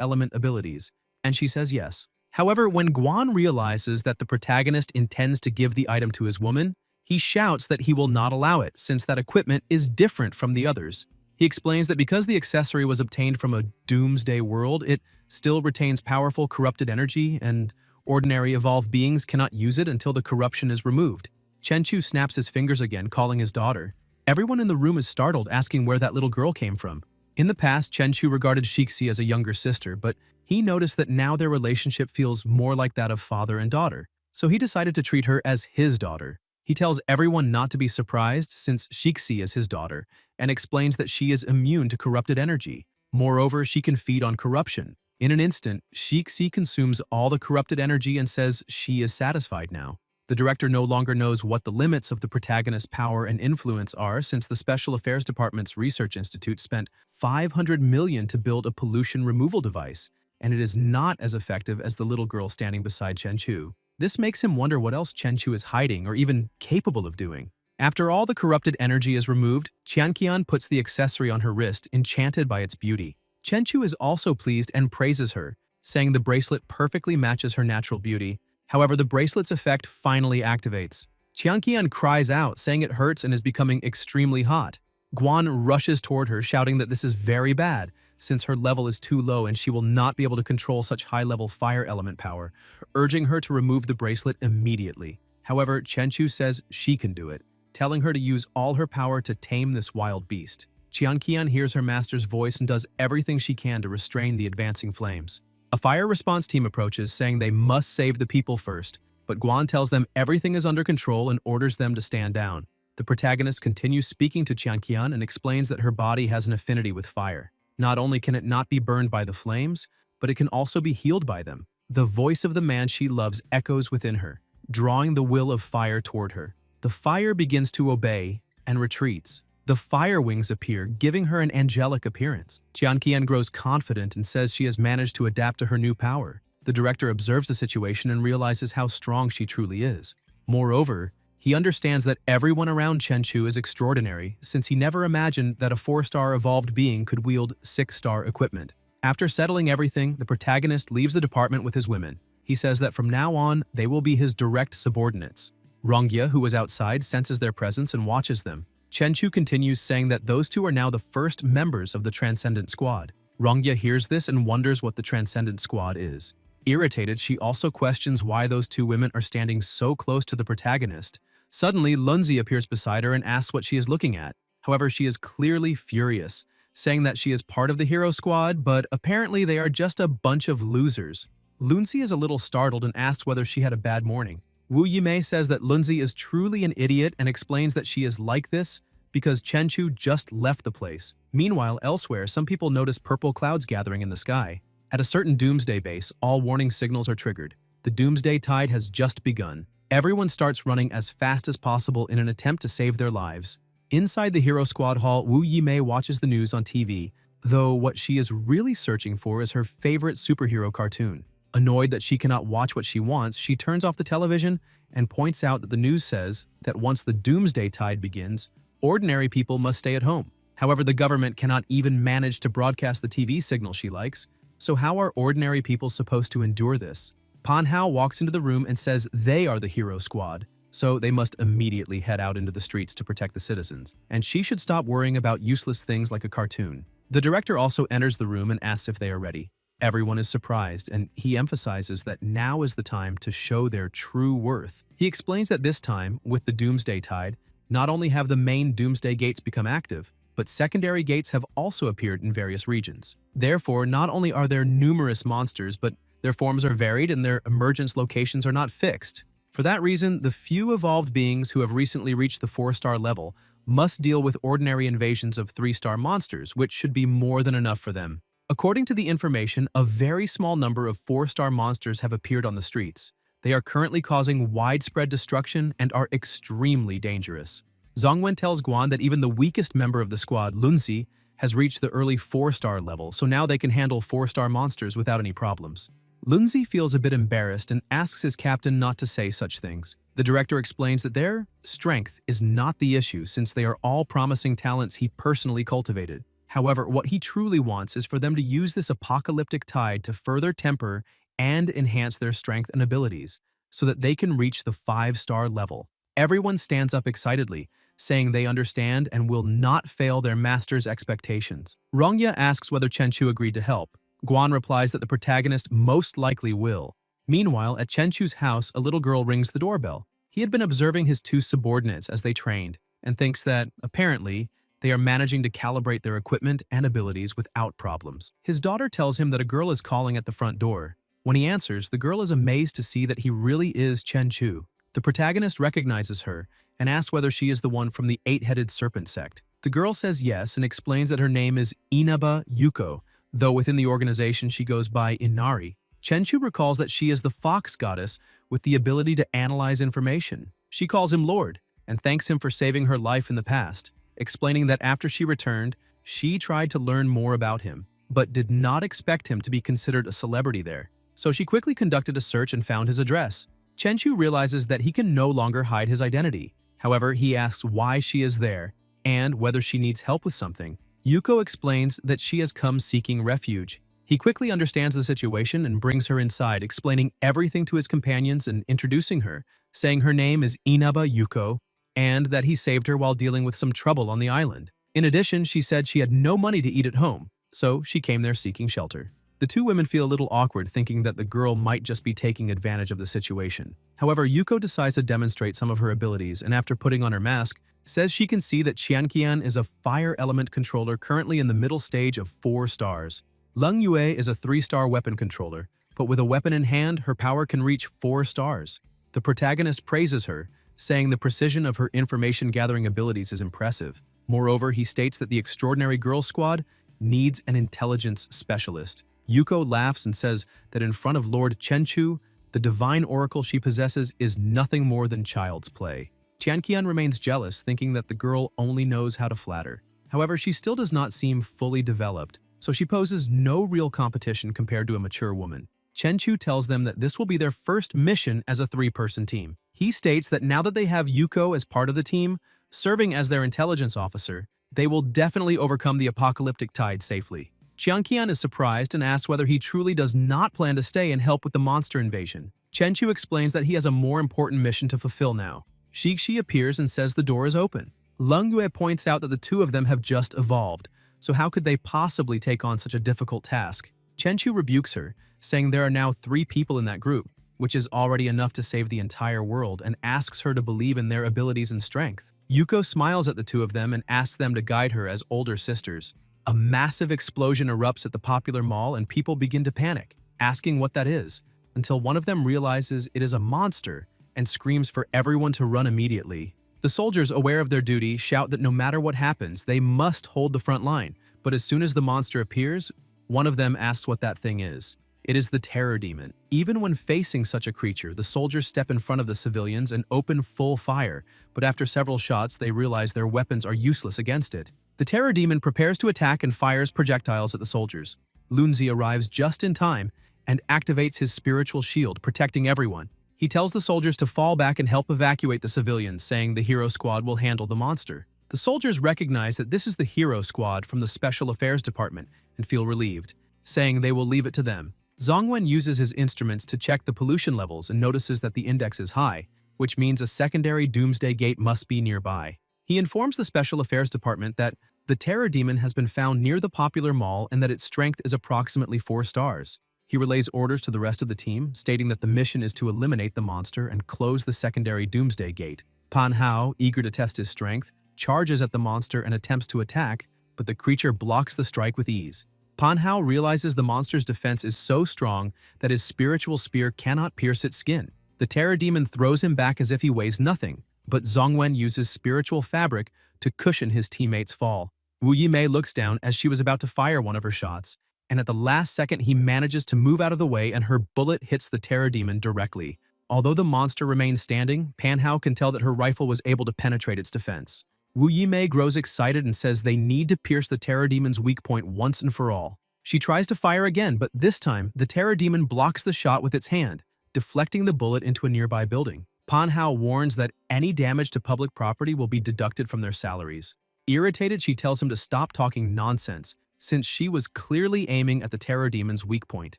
element abilities, and she says yes. However, when Guan realizes that the protagonist intends to give the item to his woman, he shouts that he will not allow it since that equipment is different from the others. He explains that because the accessory was obtained from a doomsday world, it still retains powerful corrupted energy, and ordinary evolved beings cannot use it until the corruption is removed. Chenchu snaps his fingers again, calling his daughter. Everyone in the room is startled, asking where that little girl came from. In the past, Chenchu regarded Shixi as a younger sister, but he noticed that now their relationship feels more like that of father and daughter, so he decided to treat her as his daughter. He tells everyone not to be surprised since Shixi is his daughter, and explains that she is immune to corrupted energy. Moreover, she can feed on corruption. In an instant, Shixi consumes all the corrupted energy and says she is satisfied now. The director no longer knows what the limits of the protagonist's power and influence are since the Special Affairs Department's Research Institute spent $500 million to build a pollution removal device, and it is not as effective as the little girl standing beside Chenchu. This makes him wonder what else Chenchu is hiding or even capable of doing. After all the corrupted energy is removed, Qianqian puts the accessory on her wrist, enchanted by its beauty. Chenchu is also pleased and praises her, saying the bracelet perfectly matches her natural beauty. However, the bracelet's effect finally activates. Qianqian cries out, saying it hurts and is becoming extremely hot. Guan rushes toward her, shouting that this is very bad, since her level is too low and she will not be able to control such high-level fire element power, urging her to remove the bracelet immediately. However, Chenchu says she can do it, telling her to use all her power to tame this wild beast. Qianqian hears her master's voice and does everything she can to restrain the advancing flames. A fire response team approaches, saying they must save the people first, but Guan tells them everything is under control and orders them to stand down. The protagonist continues speaking to Qianqian and explains that her body has an affinity with fire. Not only can it not be burned by the flames, but it can also be healed by them. The voice of the man she loves echoes within her, drawing the will of fire toward her. The fire begins to obey and retreats. The fire wings appear, giving her an angelic appearance. Qianqian grows confident and says she has managed to adapt to her new power. The director observes the situation and realizes how strong she truly is. Moreover, he understands that everyone around Chenchu is extraordinary, since he never imagined that a 4-star evolved being could wield 6-star equipment. After settling everything, the protagonist leaves the department with his women. He says that from now on, they will be his direct subordinates. Rongya, who is outside, senses their presence and watches them. Chenchu continues, saying that those two are now the first members of the Transcendent Squad. Rongya hears this and wonders what the Transcendent Squad is. Irritated, she also questions why those two women are standing so close to the protagonist. Suddenly, Lunzi appears beside her and asks what she is looking at. However, she is clearly furious, saying that she is part of the hero squad, but apparently they are just a bunch of losers. Lunzi is a little startled and asks whether she had a bad morning. Wu Yimei says that Lunzi is truly an idiot and explains that she is like this because Chenchu just left the place. Meanwhile, elsewhere, some people notice purple clouds gathering in the sky. At a certain doomsday base, all warning signals are triggered. The doomsday tide has just begun. Everyone starts running as fast as possible in an attempt to save their lives. Inside the Hero Squad hall, Wu Yimei watches the news on TV, though what she is really searching for is her favorite superhero cartoon. Annoyed that she cannot watch what she wants, she turns off the television and points out that the news says that once the doomsday tide begins, ordinary people must stay at home. However, the government cannot even manage to broadcast the TV signal she likes, so how are ordinary people supposed to endure this? Pan Hao walks into the room and says they are the Hero Squad, so they must immediately head out into the streets to protect the citizens, and she should stop worrying about useless things like a cartoon. The director also enters the room and asks if they are ready. Everyone is surprised, and he emphasizes that now is the time to show their true worth. He explains that this time, with the Doomsday Tide, not only have the main Doomsday Gates become active, but secondary gates have also appeared in various regions. Therefore, not only are there numerous monsters, but their forms are varied and their emergence locations are not fixed. For that reason, the few evolved beings who have recently reached the 4-star level must deal with ordinary invasions of 3-star monsters, which should be more than enough for them. According to the information, a very small number of 4-star monsters have appeared on the streets. They are currently causing widespread destruction and are extremely dangerous. Zhongwen tells Guan that even the weakest member of the squad, Lunzi, has reached the early 4-star level, so now they can handle 4-star monsters without any problems. Lunzi feels a bit embarrassed and asks his captain not to say such things. The director explains that their strength is not the issue since they are all promising talents he personally cultivated. However, what he truly wants is for them to use this apocalyptic tide to further temper and enhance their strength and abilities so that they can reach the 5-star level. Everyone stands up excitedly, saying they understand and will not fail their master's expectations. Rongya asks whether Chenchu agreed to help. Guan replies that the protagonist most likely will. Meanwhile, at Chenchu's house, a little girl rings the doorbell. He had been observing his two subordinates as they trained, and thinks that, apparently, they are managing to calibrate their equipment and abilities without problems. His daughter tells him that a girl is calling at the front door. When he answers, the girl is amazed to see that he really is Chenchu. The protagonist recognizes her and asks whether she is the one from the 8-headed serpent sect. The girl says yes and explains that her name is Inaba Yuko, though within the organization she goes by Inari. Chenchu recalls that she is the fox goddess with the ability to analyze information. She calls him Lord and thanks him for saving her life in the past, explaining that after she returned, she tried to learn more about him, but did not expect him to be considered a celebrity there. So she quickly conducted a search and found his address. Chenchu realizes that he can no longer hide his identity. However, he asks why she is there and whether she needs help with something. Yuko explains that she has come seeking refuge. He quickly understands the situation and brings her inside, explaining everything to his companions and introducing her, saying her name is Inaba Yuko and that he saved her while dealing with some trouble on the island. In addition, she said she had no money to eat at home, so she came there seeking shelter. The two women feel a little awkward, thinking that the girl might just be taking advantage of the situation. However, Yuko decides to demonstrate some of her abilities, and after putting on her mask, says she can see that Qianqian is a fire element controller currently in the middle stage of 4 stars. Leng Yue is a 3-star weapon controller, but with a weapon in hand, her power can reach 4 stars. The protagonist praises her, saying the precision of her information-gathering abilities is impressive. Moreover, he states that the Extraordinary Girls Squad needs an intelligence specialist. Yuko laughs and says that in front of Lord Chenchu, the divine oracle she possesses is nothing more than child's play. Qianqian remains jealous, thinking that the girl only knows how to flatter. However, she still does not seem fully developed, so she poses no real competition compared to a mature woman. Chenchu tells them that this will be their first mission as a 3-person team. He states that now that they have Yuko as part of the team, serving as their intelligence officer, they will definitely overcome the apocalyptic tide safely. Qianqian is surprised and asks whether he truly does not plan to stay and help with the monster invasion. Chenchu explains that he has a more important mission to fulfill now. Shixi appears and says the door is open. Leng Yue points out that the two of them have just evolved, so how could they possibly take on such a difficult task? Chenchu rebukes her, saying there are now 3 people in that group, which is already enough to save the entire world, and asks her to believe in their abilities and strength. Yuko smiles at the two of them and asks them to guide her as older sisters. A massive explosion erupts at the popular mall and people begin to panic, asking what that is, until one of them realizes it is a monster and screams for everyone to run immediately. The soldiers, aware of their duty, shout that no matter what happens, they must hold the front line, but as soon as the monster appears, one of them asks what that thing is. It is the terror demon. Even when facing such a creature, the soldiers step in front of the civilians and open full fire, but after several shots, they realize their weapons are useless against it. The terror demon prepares to attack and fires projectiles at the soldiers. Lunzi arrives just in time and activates his spiritual shield, protecting everyone. He tells the soldiers to fall back and help evacuate the civilians, saying the hero squad will handle the monster. The soldiers recognize that this is the hero squad from the Special Affairs Department and feel relieved, saying they will leave it to them. Zongwen uses his instruments to check the pollution levels and notices that the index is high, which means a secondary doomsday gate must be nearby. He informs the Special Affairs Department that the terror demon has been found near the popular mall and that its strength is approximately 4 stars. He relays orders to the rest of the team, stating that the mission is to eliminate the monster and close the secondary doomsday gate. Pan Hao, eager to test his strength, charges at the monster and attempts to attack, but the creature blocks the strike with ease. Pan Hao realizes the monster's defense is so strong that his spiritual spear cannot pierce its skin. The terror demon throws him back as if he weighs nothing, but Zongwen uses spiritual fabric to cushion his teammate's fall. Wu Yimei looks down as she was about to fire one of her shots, and at the last second he manages to move out of the way and her bullet hits the terror demon directly. Although the monster remains standing, Pan Hao can tell that her rifle was able to penetrate its defense. Wu Yimei grows excited and says they need to pierce the terror demon's weak point once and for all. She tries to fire again, but this time, the terror demon blocks the shot with its hand, deflecting the bullet into a nearby building. Pan Hao warns that any damage to public property will be deducted from their salaries. Irritated, she tells him to stop talking nonsense, since she was clearly aiming at the terror demon's weak point.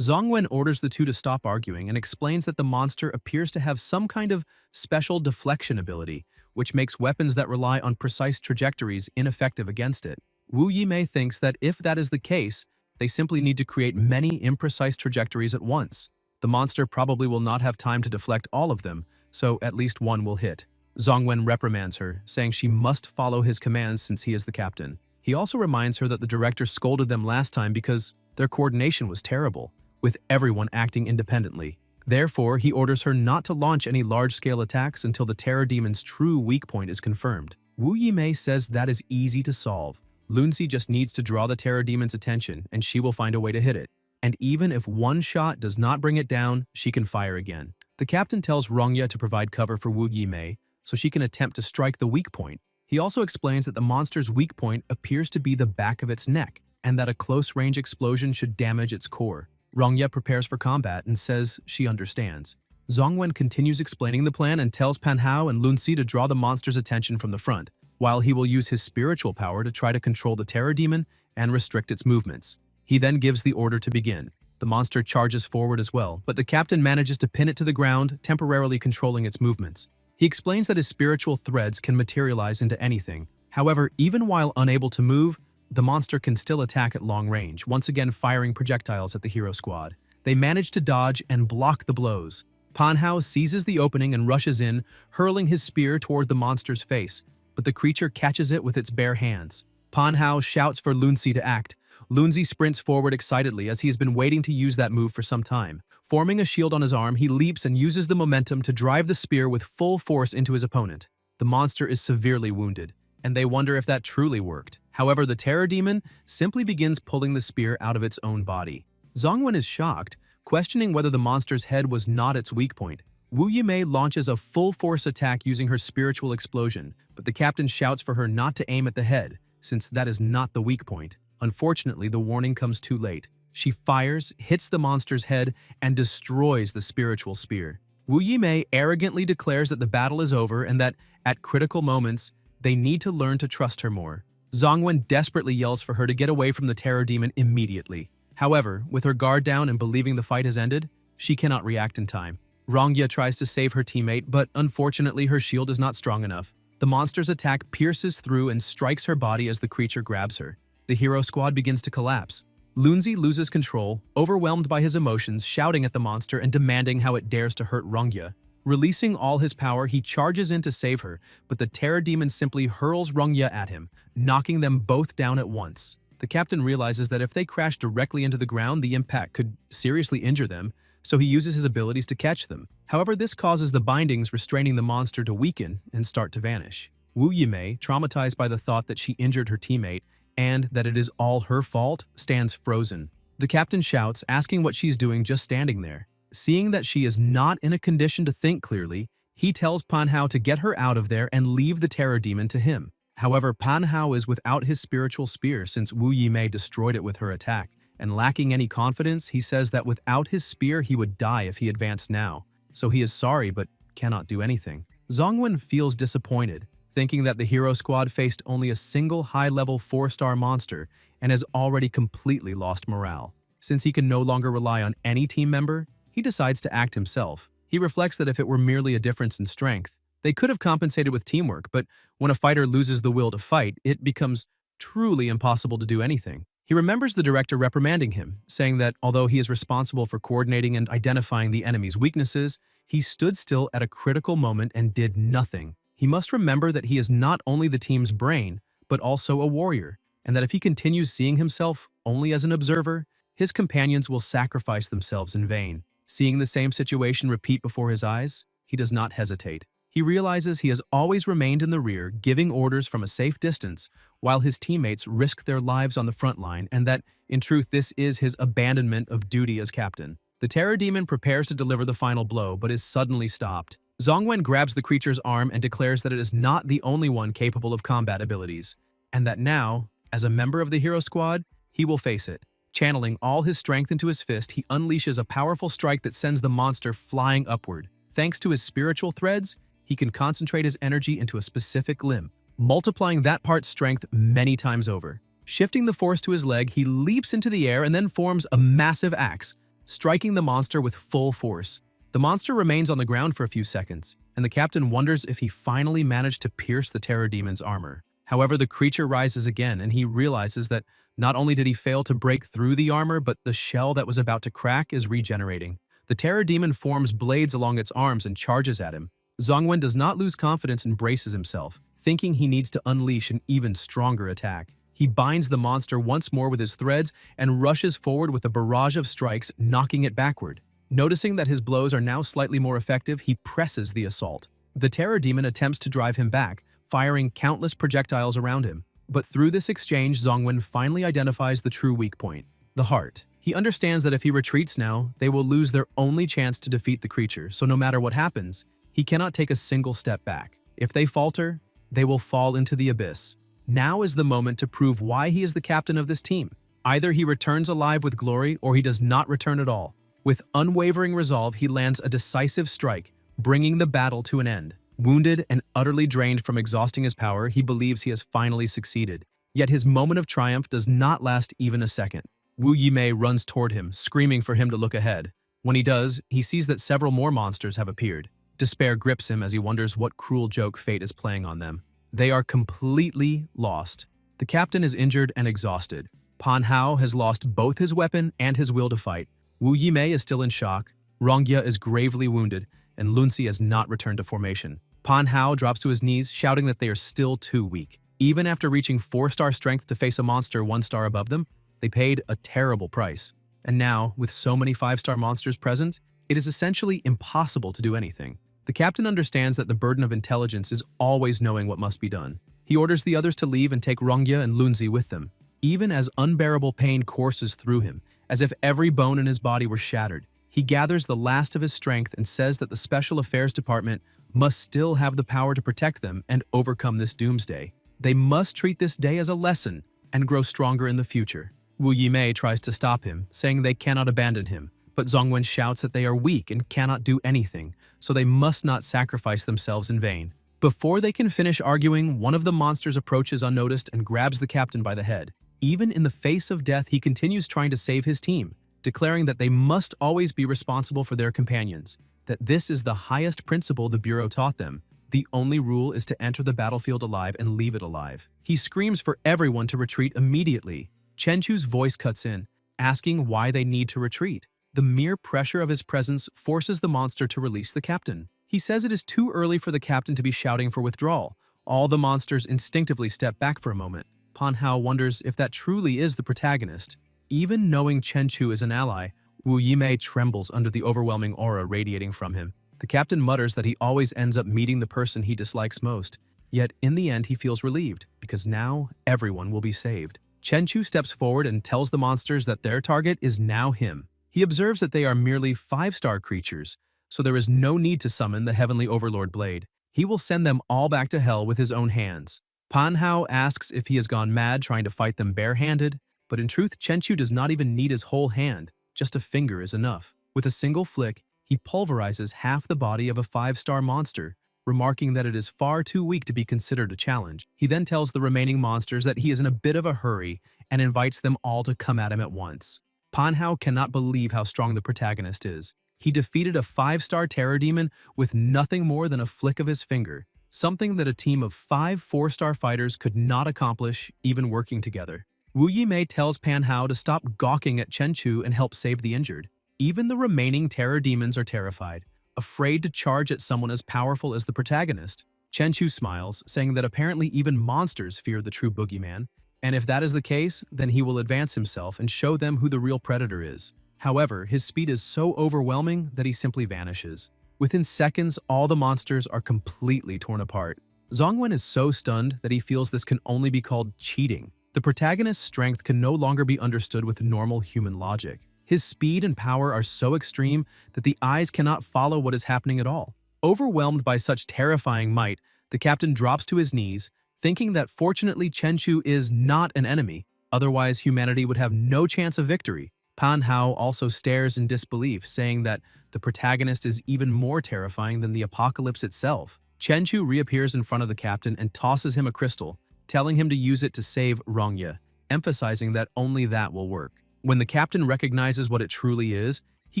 Zongwen orders the two to stop arguing and explains that the monster appears to have some kind of special deflection ability, which makes weapons that rely on precise trajectories ineffective against it. Wu Yimei thinks that if that is the case, they simply need to create many imprecise trajectories at once. The monster probably will not have time to deflect all of them, so at least one will hit. Zongwen reprimands her, saying she must follow his commands since he is the captain. He also reminds her that the director scolded them last time because their coordination was terrible, with everyone acting independently. Therefore, he orders her not to launch any large-scale attacks until the terror demon's true weak point is confirmed. Wu Yimei says that is easy to solve. Lunzi just needs to draw the terror demon's attention and she will find a way to hit it. And even if one shot does not bring it down, she can fire again. The captain tells Rongya to provide cover for Wu Yimei so she can attempt to strike the weak point. He also explains that the monster's weak point appears to be the back of its neck and that a close-range explosion should damage its core. Rongya prepares for combat and says she understands. Zongwen continues explaining the plan and tells Pan Hao and Lunzi to draw the monster's attention from the front, while he will use his spiritual power to try to control the terror demon and restrict its movements. He then gives the order to begin. The monster charges forward as well, but the captain manages to pin it to the ground, temporarily controlling its movements. He explains that his spiritual threads can materialize into anything. However, even while unable to move, the monster can still attack at long range, once again firing projectiles at the hero squad. They manage to dodge and block the blows. Pan Hao seizes the opening and rushes in, hurling his spear toward the monster's face, but the creature catches it with its bare hands. Pan Hao shouts for Lunzi to act. Lunzi sprints forward excitedly as he has been waiting to use that move for some time. Forming a shield on his arm, he leaps and uses the momentum to drive the spear with full force into his opponent. The monster is severely wounded, and they wonder if that truly worked. However, the terror demon simply begins pulling the spear out of its own body. Zongwen is shocked, questioning whether the monster's head was not its weak point. Wu Yimei launches a full-force attack using her spiritual explosion, but the captain shouts for her not to aim at the head, since that is not the weak point. Unfortunately, the warning comes too late. She fires, hits the monster's head, and destroys the spiritual spear. Wu Yimei arrogantly declares that the battle is over and that, at critical moments, they need to learn to trust her more. Zongwen desperately yells for her to get away from the terror demon immediately. However, with her guard down and believing the fight has ended, she cannot react in time. Rongya tries to save her teammate, but unfortunately her shield is not strong enough. The monster's attack pierces through and strikes her body as the creature grabs her. The hero squad begins to collapse. Lunzi loses control, overwhelmed by his emotions, shouting at the monster and demanding how it dares to hurt Rongya. Releasing all his power, he charges in to save her, but the terror demon simply hurls Rongya at him, knocking them both down at once. The captain realizes that if they crash directly into the ground, the impact could seriously injure them, so he uses his abilities to catch them. However, this causes the bindings restraining the monster to weaken and start to vanish. Wu Yimei, traumatized by the thought that she injured her teammate and that it is all her fault, stands frozen. The captain shouts, asking what she's doing just standing there. Seeing that she is not in a condition to think clearly, he tells Panhao to get her out of there and leave the terror demon to him. However, Panhao is without his spiritual spear since Wu Yimei destroyed it with her attack, and lacking any confidence, he says that without his spear he would die if he advanced now. So he is sorry but cannot do anything. Zongwen feels disappointed, thinking that the hero squad faced only a single high-level 4-star monster and has already completely lost morale. Since he can no longer rely on any team member, he decides to act himself. He reflects that if it were merely a difference in strength, they could have compensated with teamwork, but when a fighter loses the will to fight, it becomes truly impossible to do anything. He remembers the director reprimanding him, saying that although he is responsible for coordinating and identifying the enemy's weaknesses, he stood still at a critical moment and did nothing. He must remember that he is not only the team's brain, but also a warrior, and that if he continues seeing himself only as an observer, his companions will sacrifice themselves in vain. Seeing the same situation repeat before his eyes, he does not hesitate. He realizes he has always remained in the rear, giving orders from a safe distance, while his teammates risk their lives on the front line, and that, in truth, this is his abandonment of duty as captain. The terror demon prepares to deliver the final blow, but is suddenly stopped. Zongwen grabs the creature's arm and declares that it is not the only one capable of combat abilities, and that now, as a member of the hero squad, he will face it. Channeling all his strength into his fist, he unleashes a powerful strike that sends the monster flying upward. Thanks to his spiritual threads, he can concentrate his energy into a specific limb, multiplying that part's strength many times over. Shifting the force to his leg, he leaps into the air and then forms a massive axe, striking the monster with full force. The monster remains on the ground for a few seconds, and the captain wonders if he finally managed to pierce the terror demon's armor. However, the creature rises again, and he realizes that not only did he fail to break through the armor, but the shell that was about to crack is regenerating. The terror demon forms blades along its arms and charges at him. Zongwen does not lose confidence and braces himself, thinking he needs to unleash an even stronger attack. He binds the monster once more with his threads and rushes forward with a barrage of strikes, knocking it backward. Noticing that his blows are now slightly more effective, he presses the assault. The terror demon attempts to drive him back, firing countless projectiles around him. But through this exchange, Zongwen finally identifies the true weak point, the heart. He understands that if he retreats now, they will lose their only chance to defeat the creature, so no matter what happens, he cannot take a single step back. If they falter, they will fall into the abyss. Now is the moment to prove why he is the captain of this team. Either he returns alive with glory or he does not return at all. With unwavering resolve, he lands a decisive strike, bringing the battle to an end. Wounded and utterly drained from exhausting his power, he believes he has finally succeeded. Yet his moment of triumph does not last even a second. Wu Yimei runs toward him, screaming for him to look ahead. When he does, he sees that several more monsters have appeared. Despair grips him as he wonders what cruel joke fate is playing on them. They are completely lost. The captain is injured and exhausted. Panhao has lost both his weapon and his will to fight. Wu Yimei is still in shock. Rongya is gravely wounded, and Lunzi has not returned to formation. Panhao drops to his knees, shouting that they are still too weak. Even after reaching 4-star strength to face a monster 1 star above them, they paid a terrible price. And now, with so many 5-star monsters present, it is essentially impossible to do anything. The captain understands that the burden of intelligence is always knowing what must be done. He orders the others to leave and take Rongya and Lunzi with them, even as unbearable pain courses through him, as if every bone in his body were shattered. He gathers the last of his strength and says that the Special Affairs Department must still have the power to protect them and overcome this doomsday. They must treat this day as a lesson and grow stronger in the future. Wu Yimei tries to stop him, saying they cannot abandon him, but Zongwen shouts that they are weak and cannot do anything, so they must not sacrifice themselves in vain. Before they can finish arguing, one of the monsters approaches unnoticed and grabs the captain by the head. Even in the face of death, he continues trying to save his team, declaring that they must always be responsible for their companions, that this is the highest principle the Bureau taught them. The only rule is to enter the battlefield alive and leave it alive. He screams for everyone to retreat immediately. Chenchu's voice cuts in, asking why they need to retreat. The mere pressure of his presence forces the monster to release the captain. He says it is too early for the captain to be shouting for withdrawal. All the monsters instinctively step back for a moment. Panhao wonders if that truly is the protagonist. Even knowing Chenchu is an ally, Wu Yimei trembles under the overwhelming aura radiating from him. The captain mutters that he always ends up meeting the person he dislikes most. Yet in the end he feels relieved, because now everyone will be saved. Chenchu steps forward and tells the monsters that their target is now him. He observes that they are merely 5-star creatures, so there is no need to summon the Heavenly Overlord Blade. He will send them all back to hell with his own hands. Panhao asks if he has gone mad trying to fight them barehanded, but in truth, Chenchu does not even need his whole hand, just a finger is enough. With a single flick, he pulverizes half the body of a 5-star monster, remarking that it is far too weak to be considered a challenge. He then tells the remaining monsters that he is in a bit of a hurry and invites them all to come at him at once. Panhao cannot believe how strong the protagonist is. He defeated a 5-star terror demon with nothing more than a flick of his finger, something that a team of 5 4-star fighters could not accomplish even working together. Wu Yimei tells Panhao to stop gawking at Chenchu and help save the injured. Even the remaining terror demons are terrified, afraid to charge at someone as powerful as the protagonist. Chenchu smiles, saying that apparently even monsters fear the true boogeyman, and if that is the case, then he will advance himself and show them who the real predator is. However, his speed is so overwhelming that he simply vanishes. Within seconds, all the monsters are completely torn apart. Zhongwen is so stunned that he feels this can only be called cheating. The protagonist's strength can no longer be understood with normal human logic. His speed and power are so extreme that the eyes cannot follow what is happening at all. Overwhelmed by such terrifying might, the captain drops to his knees, thinking that fortunately Chenchu is not an enemy, otherwise humanity would have no chance of victory. Panhao also stares in disbelief, saying that the protagonist is even more terrifying than the apocalypse itself. Chenchu reappears in front of the captain and tosses him a crystal, telling him to use it to save Rongye, emphasizing that only that will work. When the captain recognizes what it truly is, he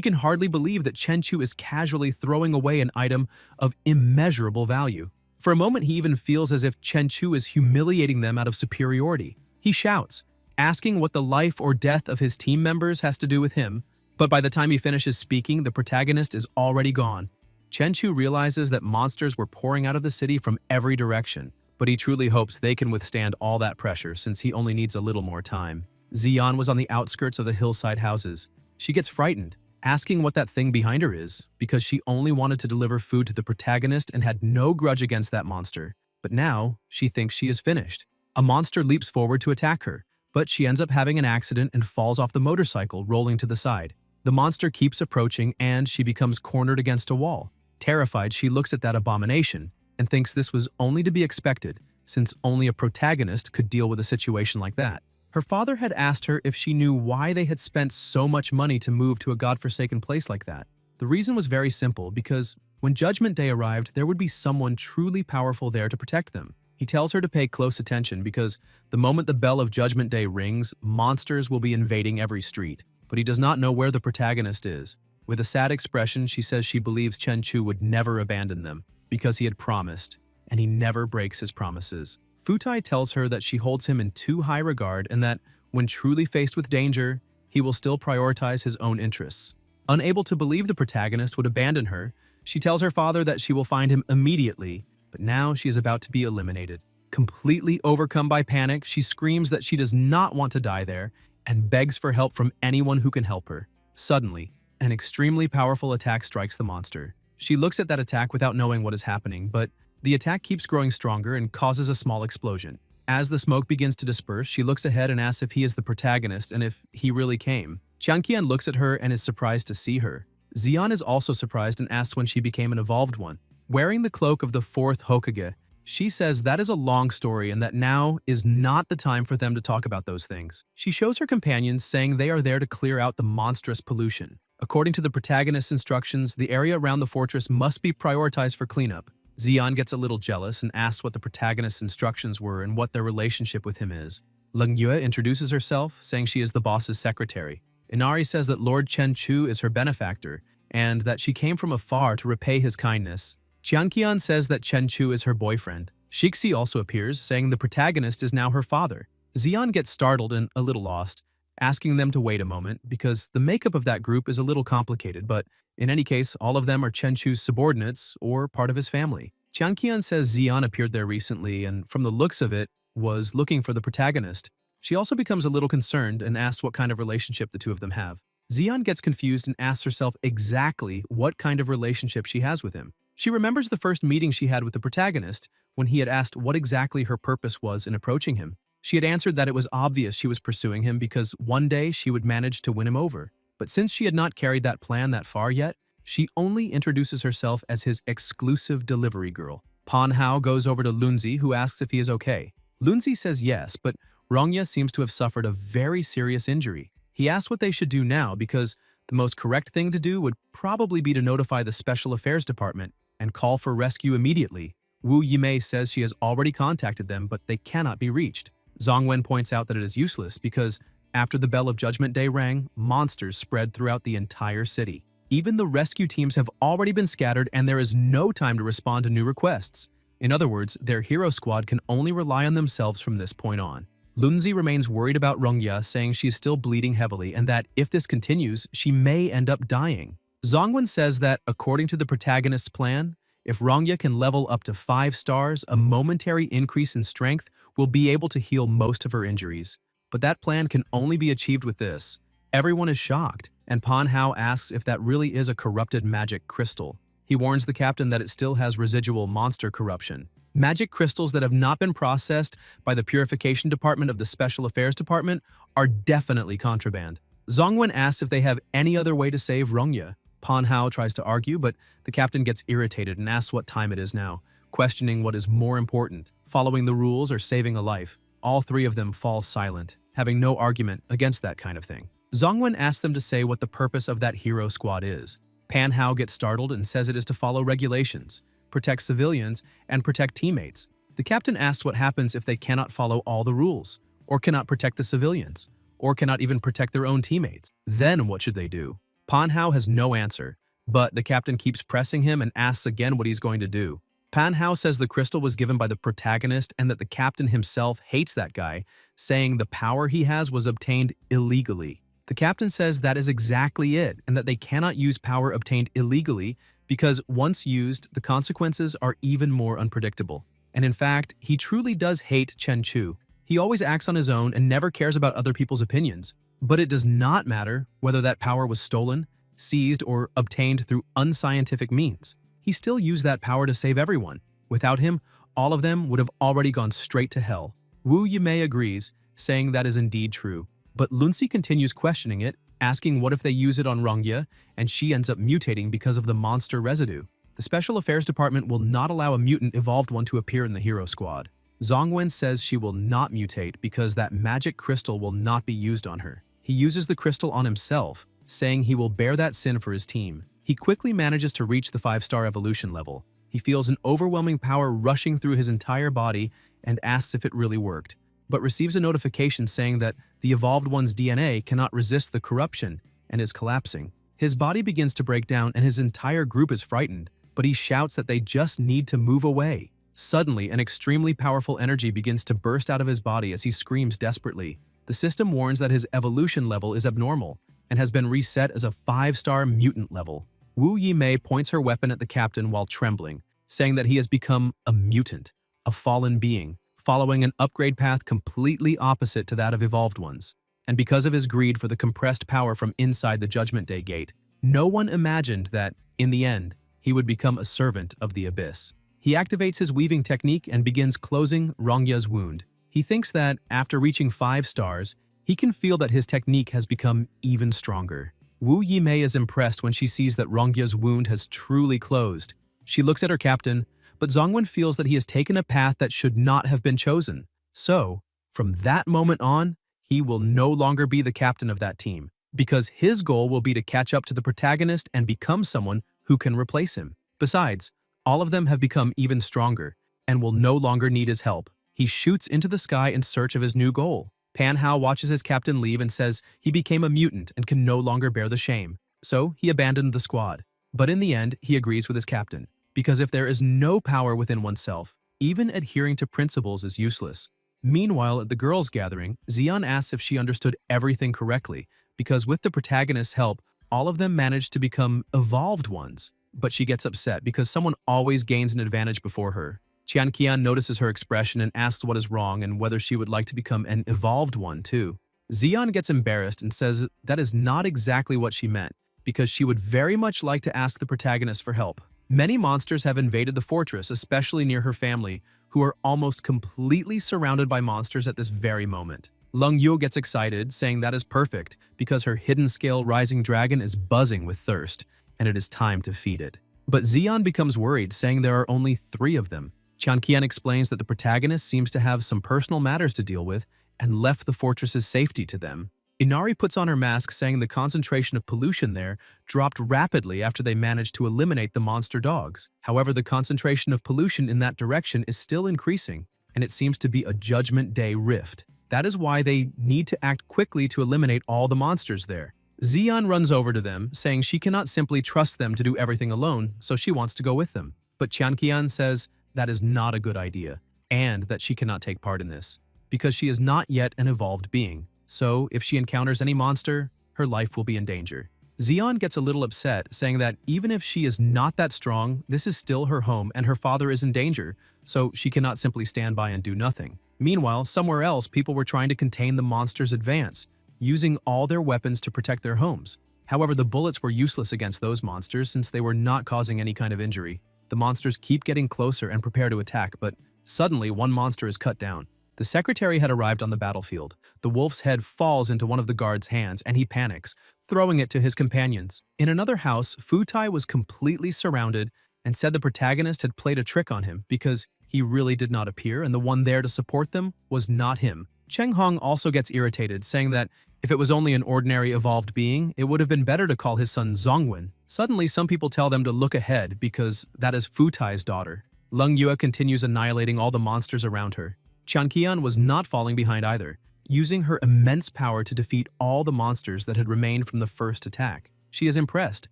can hardly believe that Chenchu is casually throwing away an item of immeasurable value. For a moment, he even feels as if Chenchu is humiliating them out of superiority. He shouts, asking what the life or death of his team members has to do with him, but by the time he finishes speaking, the protagonist is already gone. Chenchu realizes that monsters were pouring out of the city from every direction, but he truly hopes they can withstand all that pressure since he only needs a little more time. Xian was on the outskirts of the hillside houses. She gets frightened, asking what that thing behind her is, because she only wanted to deliver food to the protagonist and had no grudge against that monster. But now, she thinks she is finished. A monster leaps forward to attack her, but she ends up having an accident and falls off the motorcycle, rolling to the side. The monster keeps approaching and she becomes cornered against a wall. Terrified, she looks at that abomination and thinks this was only to be expected, since only a protagonist could deal with a situation like that. Her father had asked her if she knew why they had spent so much money to move to a godforsaken place like that. The reason was very simple, because when Judgment Day arrived, there would be someone truly powerful there to protect them. He tells her to pay close attention because the moment the bell of Judgment Day rings, monsters will be invading every street. But he does not know where the protagonist is. With a sad expression, she says she believes Chenchu would never abandon them because he had promised, and he never breaks his promises. Futai tells her that she holds him in too high regard and that, when truly faced with danger, he will still prioritize his own interests. Unable to believe the protagonist would abandon her, she tells her father that she will find him immediately, but now she is about to be eliminated. Completely overcome by panic, she screams that she does not want to die there and begs for help from anyone who can help her. Suddenly, an extremely powerful attack strikes the monster. She looks at that attack without knowing what is happening, but the attack keeps growing stronger and causes a small explosion. As the smoke begins to disperse, she looks ahead and asks if he is the protagonist and if he really came. Qian looks at her and is surprised to see her. Xian is also surprised and asks when she became an evolved one. Wearing the cloak of the 4th Hokage, she says that is a long story and that now is not the time for them to talk about those things. She shows her companions, saying they are there to clear out the monstrous pollution. According to the protagonist's instructions, the area around the fortress must be prioritized for cleanup. Xian gets a little jealous and asks what the protagonist's instructions were and what their relationship with him is. Leng Yue introduces herself, saying she is the boss's secretary. Inari says that Lord Chenchu is her benefactor and that she came from afar to repay his kindness. Qian says that Chenchu is her boyfriend. Shixi also appears, saying the protagonist is now her father. Xian gets startled and a little lost, asking them to wait a moment because the makeup of that group is a little complicated, but in any case, all of them are Chenchu's subordinates or part of his family. Qian says Xian appeared there recently and, from the looks of it, was looking for the protagonist. She also becomes a little concerned and asks what kind of relationship the two of them have. Xian gets confused and asks herself exactly what kind of relationship she has with him. She remembers the first meeting she had with the protagonist when he had asked what exactly her purpose was in approaching him. She had answered that it was obvious she was pursuing him because one day she would manage to win him over. But since she had not carried that plan that far yet, she only introduces herself as his exclusive delivery girl. Pan Hao goes over to Lunzi, who asks if he is okay. Lunzi says yes, but Rongya seems to have suffered a very serious injury. He asks what they should do now because the most correct thing to do would probably be to notify the Special Affairs Department and call for rescue immediately. Wu Yimei says she has already contacted them, but they cannot be reached. Zhang Wen points out that it is useless because after the bell of Judgment Day rang, monsters spread throughout the entire city. Even the rescue teams have already been scattered and there is no time to respond to new requests. In other words, their hero squad can only rely on themselves from this point on. Lunzi remains worried about Rongya, saying she is still bleeding heavily and that if this continues, she may end up dying. Zhongwen says that according to the protagonist's plan, if Rongya can level up to 5 stars, a momentary increase in strength will be able to heal most of her injuries. But that plan can only be achieved with this. Everyone is shocked, and Pan Hao asks if that really is a corrupted magic crystal. He warns the captain that it still has residual monster corruption. Magic crystals that have not been processed by the Purification Department of the Special Affairs Department are definitely contraband. Zhongwen asks if they have any other way to save Rongya. Pan Hao tries to argue, but the captain gets irritated and asks what time it is now, questioning what is more important, following the rules or saving a life. All three of them fall silent, having no argument against that kind of thing. Zhongwen asks them to say what the purpose of that hero squad is. Pan Hao gets startled and says it is to follow regulations, protect civilians, and protect teammates. The captain asks what happens if they cannot follow all the rules, or cannot protect the civilians, or cannot even protect their own teammates. Then what should they do? Pan Hao has no answer, but the captain keeps pressing him and asks again what he's going to do. Pan Hao says the crystal was given by the protagonist and that the captain himself hates that guy, saying the power he has was obtained illegally. The captain says that is exactly it, and that they cannot use power obtained illegally because once used, the consequences are even more unpredictable. And in fact, he truly does hate Chen Chu. He always acts on his own and never cares about other people's opinions. But it does not matter whether that power was stolen, seized, or obtained through unscientific means. He still used that power to save everyone. Without him, all of them would have already gone straight to hell. Wu Yimei agrees, saying that is indeed true. But Lunzi continues questioning it, asking what if they use it on Rongya, and she ends up mutating because of the monster residue. The Special Affairs Department will not allow a mutant evolved one to appear in the hero squad. Zhongwen says she will not mutate because that magic crystal will not be used on her. He uses the crystal on himself, saying he will bear that sin for his team. He quickly manages to reach the 5-star evolution level. He feels an overwhelming power rushing through his entire body and asks if it really worked, but receives a notification saying that the evolved one's DNA cannot resist the corruption and is collapsing. His body begins to break down and his entire group is frightened, but he shouts that they just need to move away. Suddenly, an extremely powerful energy begins to burst out of his body as he screams desperately. The system warns that his evolution level is abnormal and has been reset as a 5-star mutant level. Wu Yimei points her weapon at the captain while trembling, saying that he has become a mutant, a fallen being, following an upgrade path completely opposite to that of evolved ones. And because of his greed for the compressed power from inside the Judgment Day gate, no one imagined that, in the end, he would become a servant of the abyss. He activates his weaving technique and begins closing Rongya's wound. He thinks that, after reaching 5 stars, he can feel that his technique has become even stronger. Wu Yimei is impressed when she sees that Rongya's wound has truly closed. She looks at her captain, but Zhongwen feels that he has taken a path that should not have been chosen. So, from that moment on, he will no longer be the captain of that team, because his goal will be to catch up to the protagonist and become someone who can replace him. Besides, all of them have become even stronger and will no longer need his help. He shoots into the sky in search of his new goal. Pan Hao watches his captain leave and says he became a mutant and can no longer bear the shame. So he abandoned the squad. But in the end, he agrees with his captain, because if there is no power within oneself, even adhering to principles is useless. Meanwhile, at the girls' gathering, Xian asks if she understood everything correctly, because with the protagonist's help, all of them managed to become evolved ones. But she gets upset because someone always gains an advantage before her. Qian Qian notices her expression and asks what is wrong and whether she would like to become an evolved one too. Xian gets embarrassed and says that is not exactly what she meant, because she would very much like to ask the protagonist for help. Many monsters have invaded the fortress, especially near her family, who are almost completely surrounded by monsters at this very moment. Lung Yu gets excited, saying that is perfect because her hidden scale rising dragon is buzzing with thirst, and it is time to feed it. But Xian becomes worried, saying there are only 3 of them. Qian explains that the protagonist seems to have some personal matters to deal with and left the fortress's safety to them. Inari puts on her mask, saying the concentration of pollution there dropped rapidly after they managed to eliminate the monster dogs. However, the concentration of pollution in that direction is still increasing, and it seems to be a Judgment Day rift. That is why they need to act quickly to eliminate all the monsters there. Xian runs over to them, saying she cannot simply trust them to do everything alone, so she wants to go with them. But Qian says that is not a good idea, and that she cannot take part in this, because she is not yet an evolved being. So, if she encounters any monster, her life will be in danger. Xian gets a little upset, saying that even if she is not that strong, this is still her home and her father is in danger, so she cannot simply stand by and do nothing. Meanwhile, somewhere else, people were trying to contain the monster's advance, using all their weapons to protect their homes. However, the bullets were useless against those monsters since they were not causing any kind of injury. The monsters keep getting closer and prepare to attack, but suddenly one monster is cut down. The secretary had arrived on the battlefield. The wolf's head falls into one of the guard's hands, and he panics, throwing it to his companions. In another house, Futai was completely surrounded and said the protagonist had played a trick on him because he really did not appear, and the one there to support them was not him. Cheng Hong also gets irritated, saying that if it was only an ordinary evolved being, it would have been better to call his son Zongwen. Suddenly, some people tell them to look ahead because that is Futai's daughter. Lung Yue continues annihilating all the monsters around her. Qian was not falling behind either, using her immense power to defeat all the monsters that had remained from the first attack. She is impressed,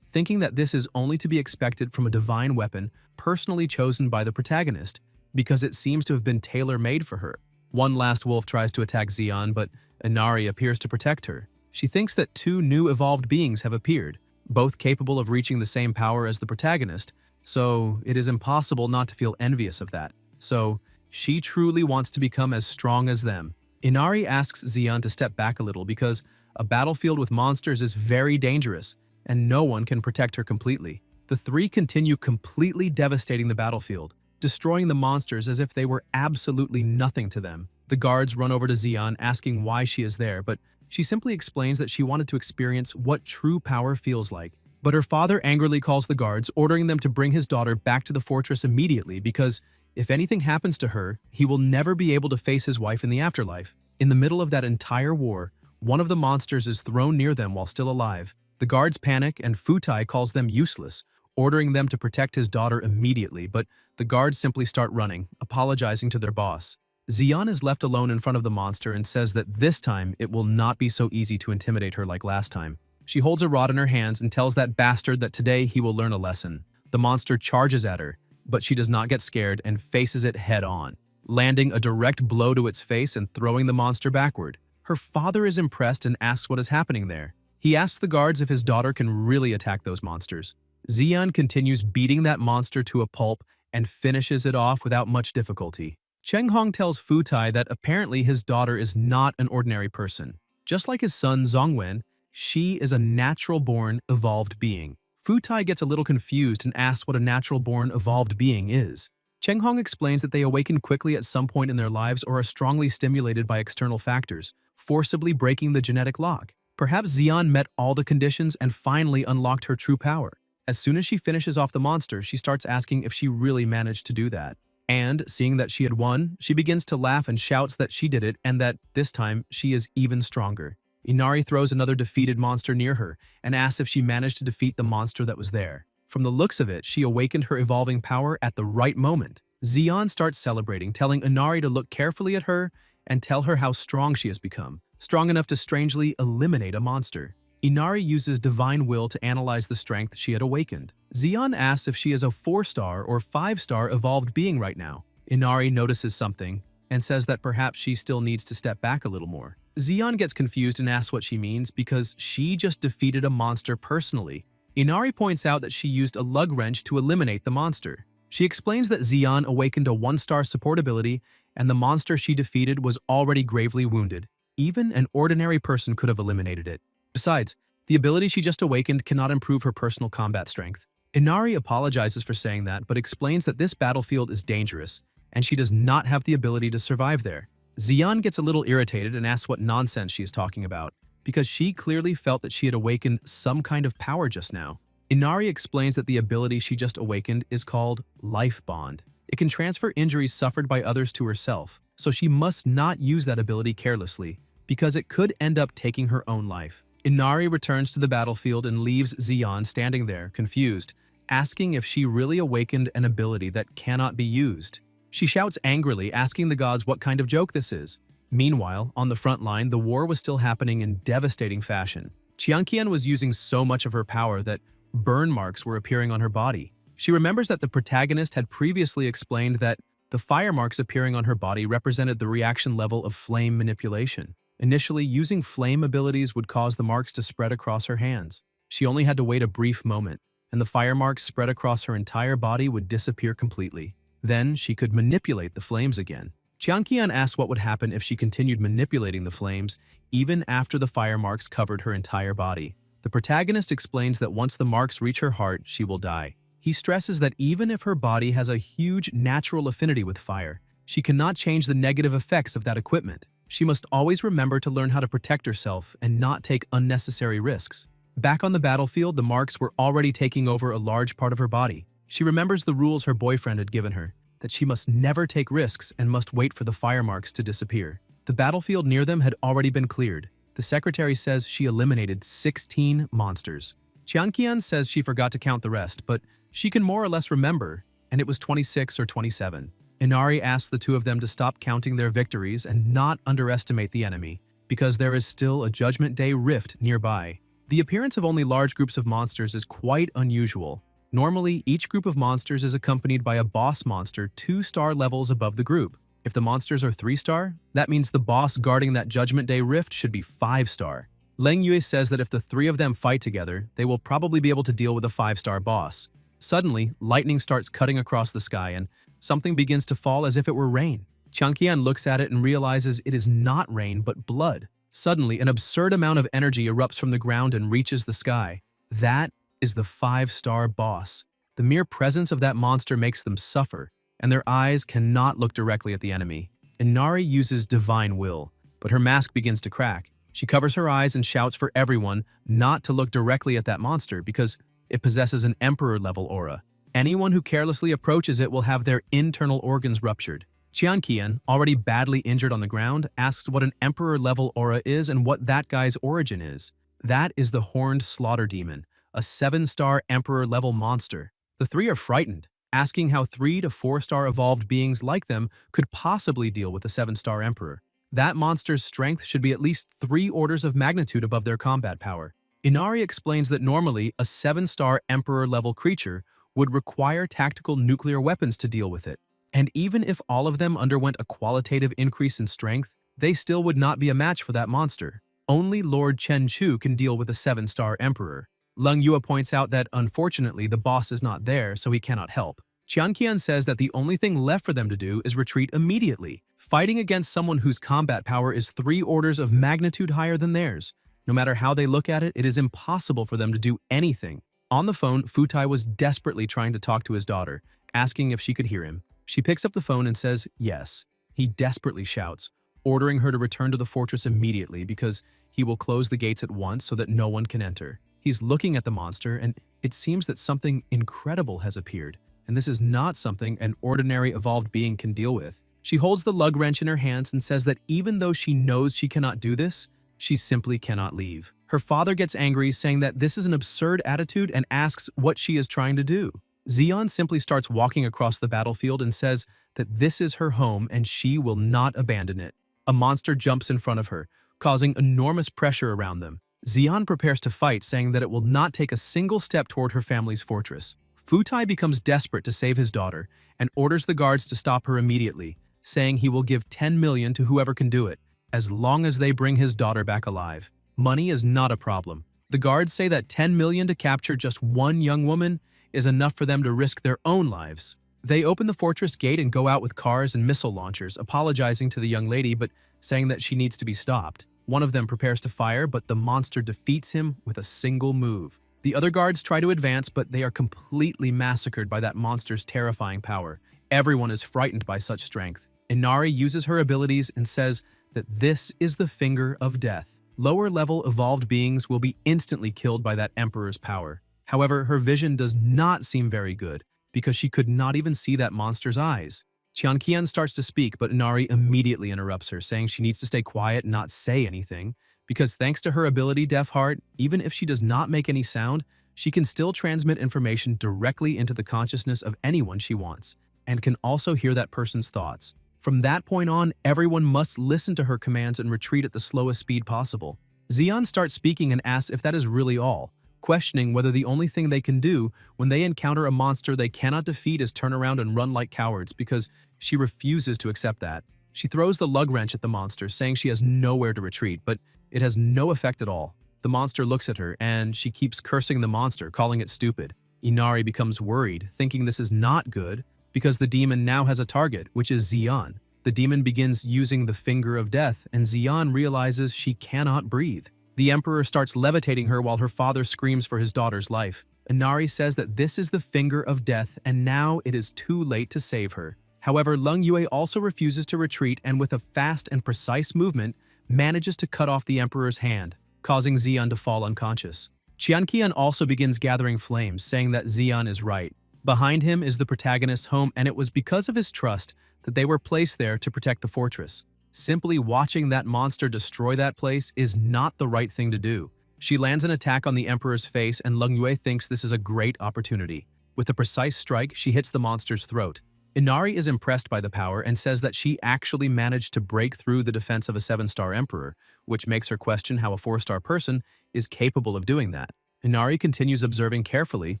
thinking that this is only to be expected from a divine weapon personally chosen by the protagonist, because it seems to have been tailor-made for her. One last wolf tries to attack Xian, but Inari appears to protect her. She thinks that 2 new evolved beings have appeared, both capable of reaching the same power as the protagonist, so it is impossible not to feel envious of that. So, she truly wants to become as strong as them. Inari asks Xian to step back a little because a battlefield with monsters is very dangerous, and no one can protect her completely. The 3 continue completely devastating the battlefield, destroying the monsters as if they were absolutely nothing to them. The guards run over to Xian, asking why she is there, but she simply explains that she wanted to experience what true power feels like. But her father angrily calls the guards, ordering them to bring his daughter back to the fortress immediately because if anything happens to her, he will never be able to face his wife in the afterlife. In the middle of that entire war, one of the monsters is thrown near them while still alive. The guards panic and Futai calls them useless, ordering them to protect his daughter immediately, but the guards simply start running, apologizing to their boss. Xian is left alone in front of the monster and says that this time it will not be so easy to intimidate her like last time. She holds a rod in her hands and tells that bastard that today he will learn a lesson. The monster charges at her, but she does not get scared and faces it head-on, landing a direct blow to its face and throwing the monster backward. Her father is impressed and asks what is happening there. He asks the guards if his daughter can really attack those monsters. Xian continues beating that monster to a pulp and finishes it off without much difficulty. Cheng Hong tells Futai that apparently his daughter is not an ordinary person. Just like his son Zongwen, she is a natural-born, evolved being. Futai gets a little confused and asks what a natural-born, evolved being is. Cheng Hong explains that they awaken quickly at some point in their lives or are strongly stimulated by external factors, forcibly breaking the genetic lock. Perhaps Xian met all the conditions and finally unlocked her true power. As soon as she finishes off the monster, she starts asking if she really managed to do that. And, seeing that she had won, she begins to laugh and shouts that she did it and that, this time, she is even stronger. Inari throws another defeated monster near her and asks if she managed to defeat the monster that was there. From the looks of it, she awakened her evolving power at the right moment. Xian starts celebrating, telling Inari to look carefully at her and tell her how strong she has become, strong enough to strangely eliminate a monster. Inari uses divine will to analyze the strength she had awakened. Xian asks if she is a 4-star or 5-star evolved being right now. Inari notices something and says that perhaps she still needs to step back a little more. Xian gets confused and asks what she means because she just defeated a monster personally. Inari points out that she used a lug wrench to eliminate the monster. She explains that Xian awakened a 1-star support ability and the monster she defeated was already gravely wounded. Even an ordinary person could have eliminated it. Besides, the ability she just awakened cannot improve her personal combat strength. Inari apologizes for saying that, but explains that this battlefield is dangerous, and she does not have the ability to survive there. Xian gets a little irritated and asks what nonsense she is talking about, because she clearly felt that she had awakened some kind of power just now. Inari explains that the ability she just awakened is called Life Bond. It can transfer injuries suffered by others to herself, so she must not use that ability carelessly, because it could end up taking her own life. Inari returns to the battlefield and leaves Xian standing there, confused, asking if she really awakened an ability that cannot be used. She shouts angrily, asking the gods what kind of joke this is. Meanwhile, on the front line, the war was still happening in devastating fashion. Qianqian was using so much of her power that burn marks were appearing on her body. She remembers that the protagonist had previously explained that the fire marks appearing on her body represented the reaction level of flame manipulation. Initially, using flame abilities would cause the marks to spread across her hands. She only had to wait a brief moment, and the fire marks spread across her entire body would disappear completely. Then, she could manipulate the flames again. Qianqian asks what would happen if she continued manipulating the flames, even after the fire marks covered her entire body. The protagonist explains that once the marks reach her heart, she will die. He stresses that even if her body has a huge natural affinity with fire, she cannot change the negative effects of that equipment. She must always remember to learn how to protect herself and not take unnecessary risks. Back on the battlefield, the marks were already taking over a large part of her body. She remembers the rules her boyfriend had given her, that she must never take risks and must wait for the fire marks to disappear. The battlefield near them had already been cleared. The secretary says she eliminated 16 monsters. Qianqian says she forgot to count the rest, but she can more or less remember, and it was 26 or 27. Inari asks the two of them to stop counting their victories and not underestimate the enemy, because there is still a Judgment Day rift nearby. The appearance of only large groups of monsters is quite unusual. Normally, each group of monsters is accompanied by a boss monster 2-star levels above the group. If the monsters are 3-star, that means the boss guarding that Judgment Day rift should be 5-star. Leng Yue says that if the three of them fight together, they will probably be able to deal with a 5-star boss. Suddenly, lightning starts cutting across the sky and something begins to fall as if it were rain. Qianqian looks at it and realizes it is not rain but blood. Suddenly, an absurd amount of energy erupts from the ground and reaches the sky. That is the 5-star boss. The mere presence of that monster makes them suffer, and their eyes cannot look directly at the enemy. Inari uses Divine Will, but her mask begins to crack. She covers her eyes and shouts for everyone not to look directly at that monster because it possesses an Emperor-level aura. Anyone who carelessly approaches it will have their internal organs ruptured. Qianqian, already badly injured on the ground, asks what an Emperor-level aura is and what that guy's origin is. That is the Horned Slaughter Demon, a 7-star Emperor-level monster. The three are frightened, asking how 3 to 4-star evolved beings like them could possibly deal with a 7-star Emperor. That monster's strength should be at least 3 orders of magnitude above their combat power. Inari explains that normally a 7-star Emperor-level creature would require tactical nuclear weapons to deal with it. And even if all of them underwent a qualitative increase in strength, they still would not be a match for that monster. Only Lord Chen Chu can deal with a 7-star Emperor. Leng Yue points out that unfortunately the boss is not there, so he cannot help. Qianqian says that the only thing left for them to do is retreat immediately, fighting against someone whose combat power is 3 orders of magnitude higher than theirs. No matter how they look at it, it is impossible for them to do anything. On the phone, Futai was desperately trying to talk to his daughter, asking if she could hear him. She picks up the phone and says yes. He desperately shouts, ordering her to return to the fortress immediately because he will close the gates at once so that no one can enter. He's looking at the monster, and it seems that something incredible has appeared, and this is not something an ordinary evolved being can deal with. She holds the lug wrench in her hands and says that even though she knows she cannot do this, she simply cannot leave. Her father gets angry, saying that this is an absurd attitude and asks what she is trying to do. Xian simply starts walking across the battlefield and says that this is her home and she will not abandon it. A monster jumps in front of her, causing enormous pressure around them. Xian prepares to fight, saying that it will not take a single step toward her family's fortress. Futai becomes desperate to save his daughter and orders the guards to stop her immediately, saying he will give 10 million to whoever can do it, as long as they bring his daughter back alive. Money is not a problem. The guards say that 10 million to capture just one young woman is enough for them to risk their own lives. They open the fortress gate and go out with cars and missile launchers, apologizing to the young lady but saying that she needs to be stopped. One of them prepares to fire, but the monster defeats him with a single move. The other guards try to advance, but they are completely massacred by that monster's terrifying power. Everyone is frightened by such strength. Inari uses her abilities and says that this is the finger of death. Lower-level evolved beings will be instantly killed by that emperor's power. However, her vision does not seem very good, because she could not even see that monster's eyes. Qian starts to speak, but Inari immediately interrupts her, saying she needs to stay quiet and not say anything, because thanks to her ability Deaf Heart, even if she does not make any sound, she can still transmit information directly into the consciousness of anyone she wants, and can also hear that person's thoughts. From that point on, everyone must listen to her commands and retreat at the slowest speed possible. Xian starts speaking and asks if that is really all, questioning whether the only thing they can do when they encounter a monster they cannot defeat is turn around and run like cowards, because she refuses to accept that. She throws the lug wrench at the monster, saying she has nowhere to retreat, but it has no effect at all. The monster looks at her, and she keeps cursing the monster, calling it stupid. Inari becomes worried, thinking this is not good, because the demon now has a target, which is Xian. The demon begins using the finger of death, and Xian realizes she cannot breathe. The emperor starts levitating her while her father screams for his daughter's life. Inari says that this is the finger of death, and now it is too late to save her. However, Leng Yue also refuses to retreat, and with a fast and precise movement, manages to cut off the emperor's hand, causing Xian to fall unconscious. Qian also begins gathering flames, saying that Xian is right. Behind him is the protagonist's home, and it was because of his trust that they were placed there to protect the fortress. Simply watching that monster destroy that place is not the right thing to do. She lands an attack on the emperor's face, and Leng Yue thinks this is a great opportunity. With a precise strike, she hits the monster's throat. Inari is impressed by the power and says that she actually managed to break through the defense of a 7-star emperor, which makes her question how a 4-star person is capable of doing that. Inari continues observing carefully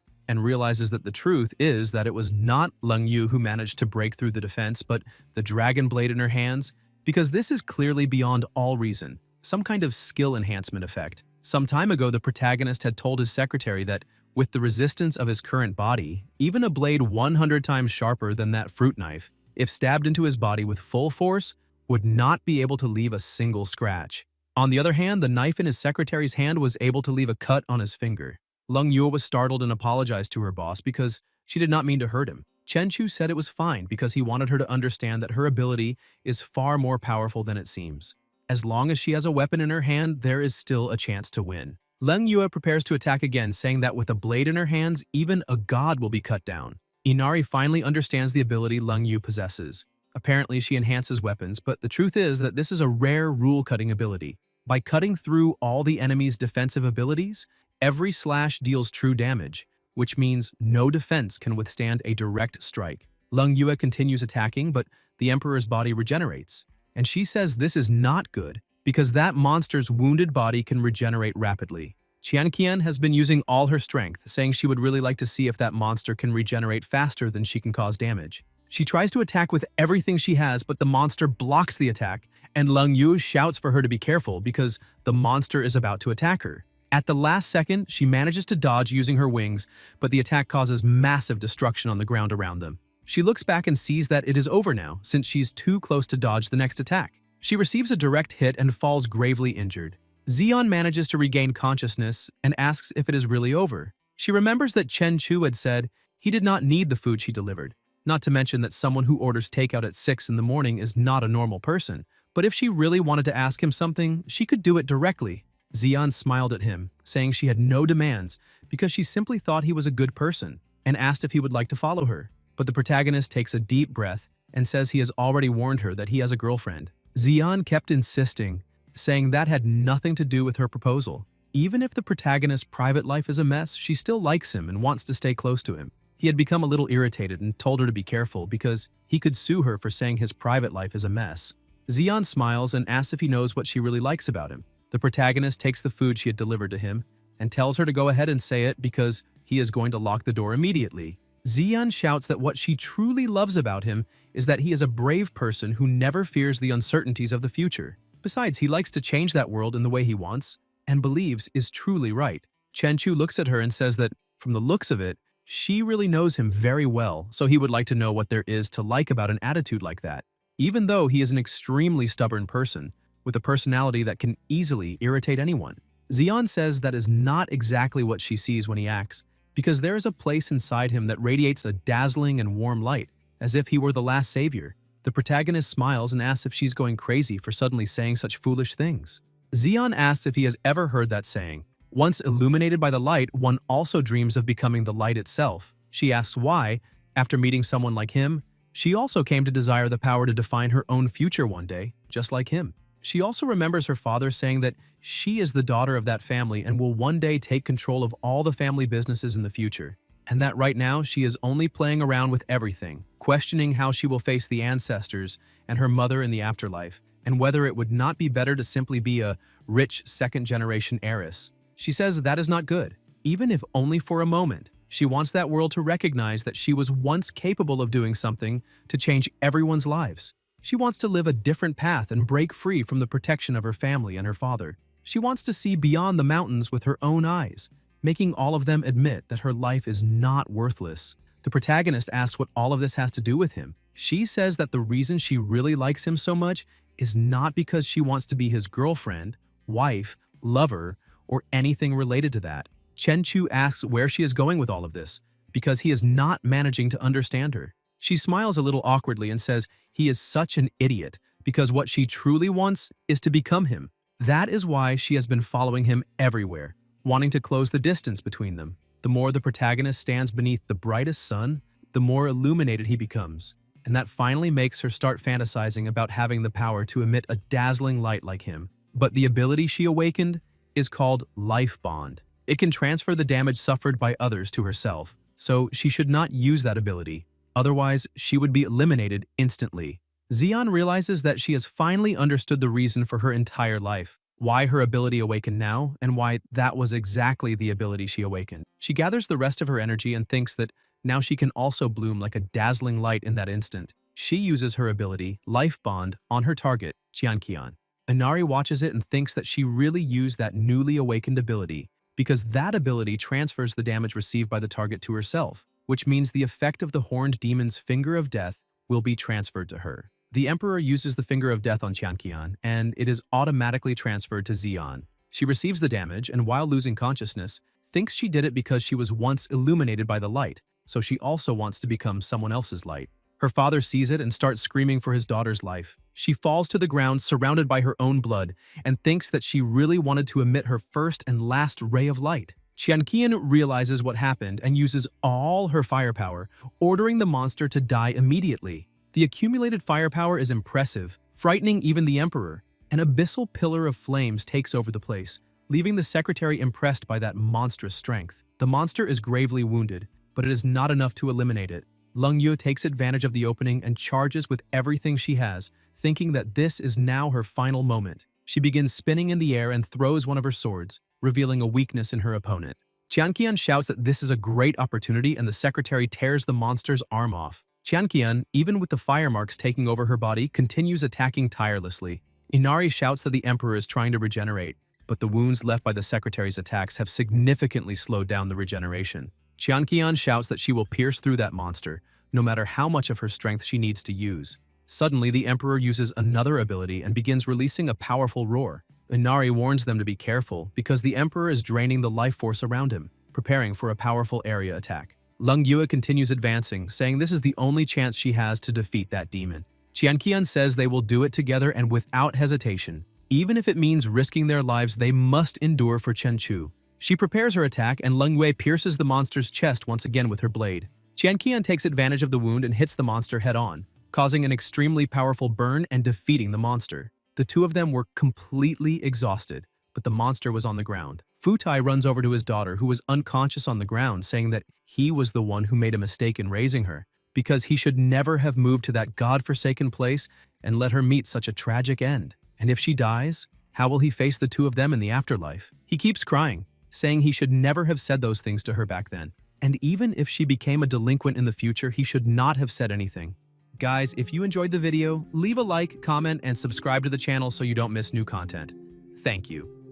and realizes that the truth is that it was not Leng Yu who managed to break through the defense, but the dragon blade in her hands, because this is clearly beyond all reason, some kind of skill enhancement effect. Some time ago, the protagonist had told his secretary that with the resistance of his current body, even a blade 100 times sharper than that fruit knife, if stabbed into his body with full force, would not be able to leave a single scratch. On the other hand, the knife in his secretary's hand was able to leave a cut on his finger. Leng Yue was startled and apologized to her boss because she did not mean to hurt him. Chen Chu said it was fine because he wanted her to understand that her ability is far more powerful than it seems. As long as she has a weapon in her hand, there is still a chance to win. Leng Yue prepares to attack again, saying that with a blade in her hands, even a god will be cut down. Inari finally understands the ability Leng Yue possesses. Apparently, she enhances weapons, but the truth is that this is a rare rule-cutting ability. By cutting through all the enemy's defensive abilities, every slash deals true damage, which means no defense can withstand a direct strike. Leng Yue continues attacking, but the Emperor's body regenerates, and she says this is not good because that monster's wounded body can regenerate rapidly. Qian has been using all her strength, saying she would really like to see if that monster can regenerate faster than she can cause damage. She tries to attack with everything she has, but the monster blocks the attack, and Leng Yue shouts for her to be careful because the monster is about to attack her. At the last second, she manages to dodge using her wings, but the attack causes massive destruction on the ground around them. She looks back and sees that it is over now, since she's too close to dodge the next attack. She receives a direct hit and falls gravely injured. Xian manages to regain consciousness and asks if it is really over. She remembers that Chen Chu had said he did not need the food she delivered, not to mention that someone who orders takeout at 6 in the morning is not a normal person. But if she really wanted to ask him something, she could do it directly. Xian smiled at him, saying she had no demands because she simply thought he was a good person, and asked if he would like to follow her. But the protagonist takes a deep breath and says he has already warned her that he has a girlfriend. Xian kept insisting, saying that had nothing to do with her proposal. Even if the protagonist's private life is a mess, she still likes him and wants to stay close to him. He had become a little irritated and told her to be careful because he could sue her for saying his private life is a mess. Xian smiles and asks if he knows what she really likes about him. The protagonist takes the food she had delivered to him and tells her to go ahead and say it because he is going to lock the door immediately. Xian shouts that what she truly loves about him is that he is a brave person who never fears the uncertainties of the future. Besides, he likes to change that world in the way he wants and believes is truly right. Chen Chu looks at her and says that, from the looks of it, she really knows him very well, so he would like to know what there is to like about an attitude like that. Even though he is an extremely stubborn person, with a personality that can easily irritate anyone. Xian says that is not exactly what she sees when he acts, because there is a place inside him that radiates a dazzling and warm light, as if he were the last savior. The protagonist smiles and asks if she's going crazy for suddenly saying such foolish things. Xian asks if he has ever heard that saying. Once illuminated by the light, one also dreams of becoming the light itself. She asks why, after meeting someone like him, she also came to desire the power to define her own future one day, just like him. She also remembers her father saying that she is the daughter of that family and will one day take control of all the family businesses in the future, and that right now she is only playing around with everything, questioning how she will face the ancestors and her mother in the afterlife, and whether it would not be better to simply be a rich second-generation heiress. She says that is not good, even if only for a moment. She wants that world to recognize that she was once capable of doing something to change everyone's lives. She wants to live a different path and break free from the protection of her family and her father. She wants to see beyond the mountains with her own eyes, making all of them admit that her life is not worthless. The protagonist asks what all of this has to do with him. She says that the reason she really likes him so much is not because she wants to be his girlfriend, wife, lover, or anything related to that. Chenchu asks where she is going with all of this, because he is not managing to understand her. She smiles a little awkwardly and says he is such an idiot because what she truly wants is to become him. That is why she has been following him everywhere, wanting to close the distance between them. The more the protagonist stands beneath the brightest sun, the more illuminated he becomes, and that finally makes her start fantasizing about having the power to emit a dazzling light like him. But the ability she awakened is called Life Bond. It can transfer the damage suffered by others to herself, so she should not use that ability. Otherwise, she would be eliminated instantly. Xian realizes that she has finally understood the reason for her entire life, why her ability awakened now, and why that was exactly the ability she awakened. She gathers the rest of her energy and thinks that now she can also bloom like a dazzling light in that instant. She uses her ability, Life Bond, on her target, Qianqian. Inari watches it and thinks that she really used that newly awakened ability, because that ability transfers the damage received by the target to herself, which means the effect of the horned demon's finger of death will be transferred to her. The Emperor uses the finger of death on Qianqian, and it is automatically transferred to Xian. She receives the damage, and while losing consciousness, thinks she did it because she was once illuminated by the light, so she also wants to become someone else's light. Her father sees it and starts screaming for his daughter's life. She falls to the ground surrounded by her own blood and thinks that she really wanted to emit her first and last ray of light. Qianqian realizes what happened and uses all her firepower, ordering the monster to die immediately. The accumulated firepower is impressive, frightening even the Emperor. An abyssal pillar of flames takes over the place, leaving the secretary impressed by that monstrous strength. The monster is gravely wounded, but it is not enough to eliminate it. Leng Yu takes advantage of the opening and charges with everything she has, thinking that this is now her final moment. She begins spinning in the air and throws one of her swords, revealing a weakness in her opponent. Qianqian shouts that this is a great opportunity and the secretary tears the monster's arm off. Qianqian, even with the fire marks taking over her body, continues attacking tirelessly. Inari shouts that the Emperor is trying to regenerate, but the wounds left by the secretary's attacks have significantly slowed down the regeneration. Qianqian shouts that she will pierce through that monster, no matter how much of her strength she needs to use. Suddenly, the Emperor uses another ability and begins releasing a powerful roar. Inari warns them to be careful because the Emperor is draining the life force around him, preparing for a powerful area attack. Leng Yue continues advancing, saying this is the only chance she has to defeat that demon. Qianqian says they will do it together and without hesitation. Even if it means risking their lives, they must endure for Chenchu. She prepares her attack and Leng Yue pierces the monster's chest once again with her blade. Qianqian takes advantage of the wound and hits the monster head-on, causing an extremely powerful burn and defeating the monster. The two of them were completely exhausted, but the monster was on the ground. Futai runs over to his daughter, who was unconscious on the ground, saying that he was the one who made a mistake in raising her, because he should never have moved to that god-forsaken place and let her meet such a tragic end. And if she dies, how will he face the two of them in the afterlife? He keeps crying, saying he should never have said those things to her back then. And even if she became a delinquent in the future, he should not have said anything. Guys, if you enjoyed the video, leave a like, comment, and subscribe to the channel so you don't miss new content. Thank you.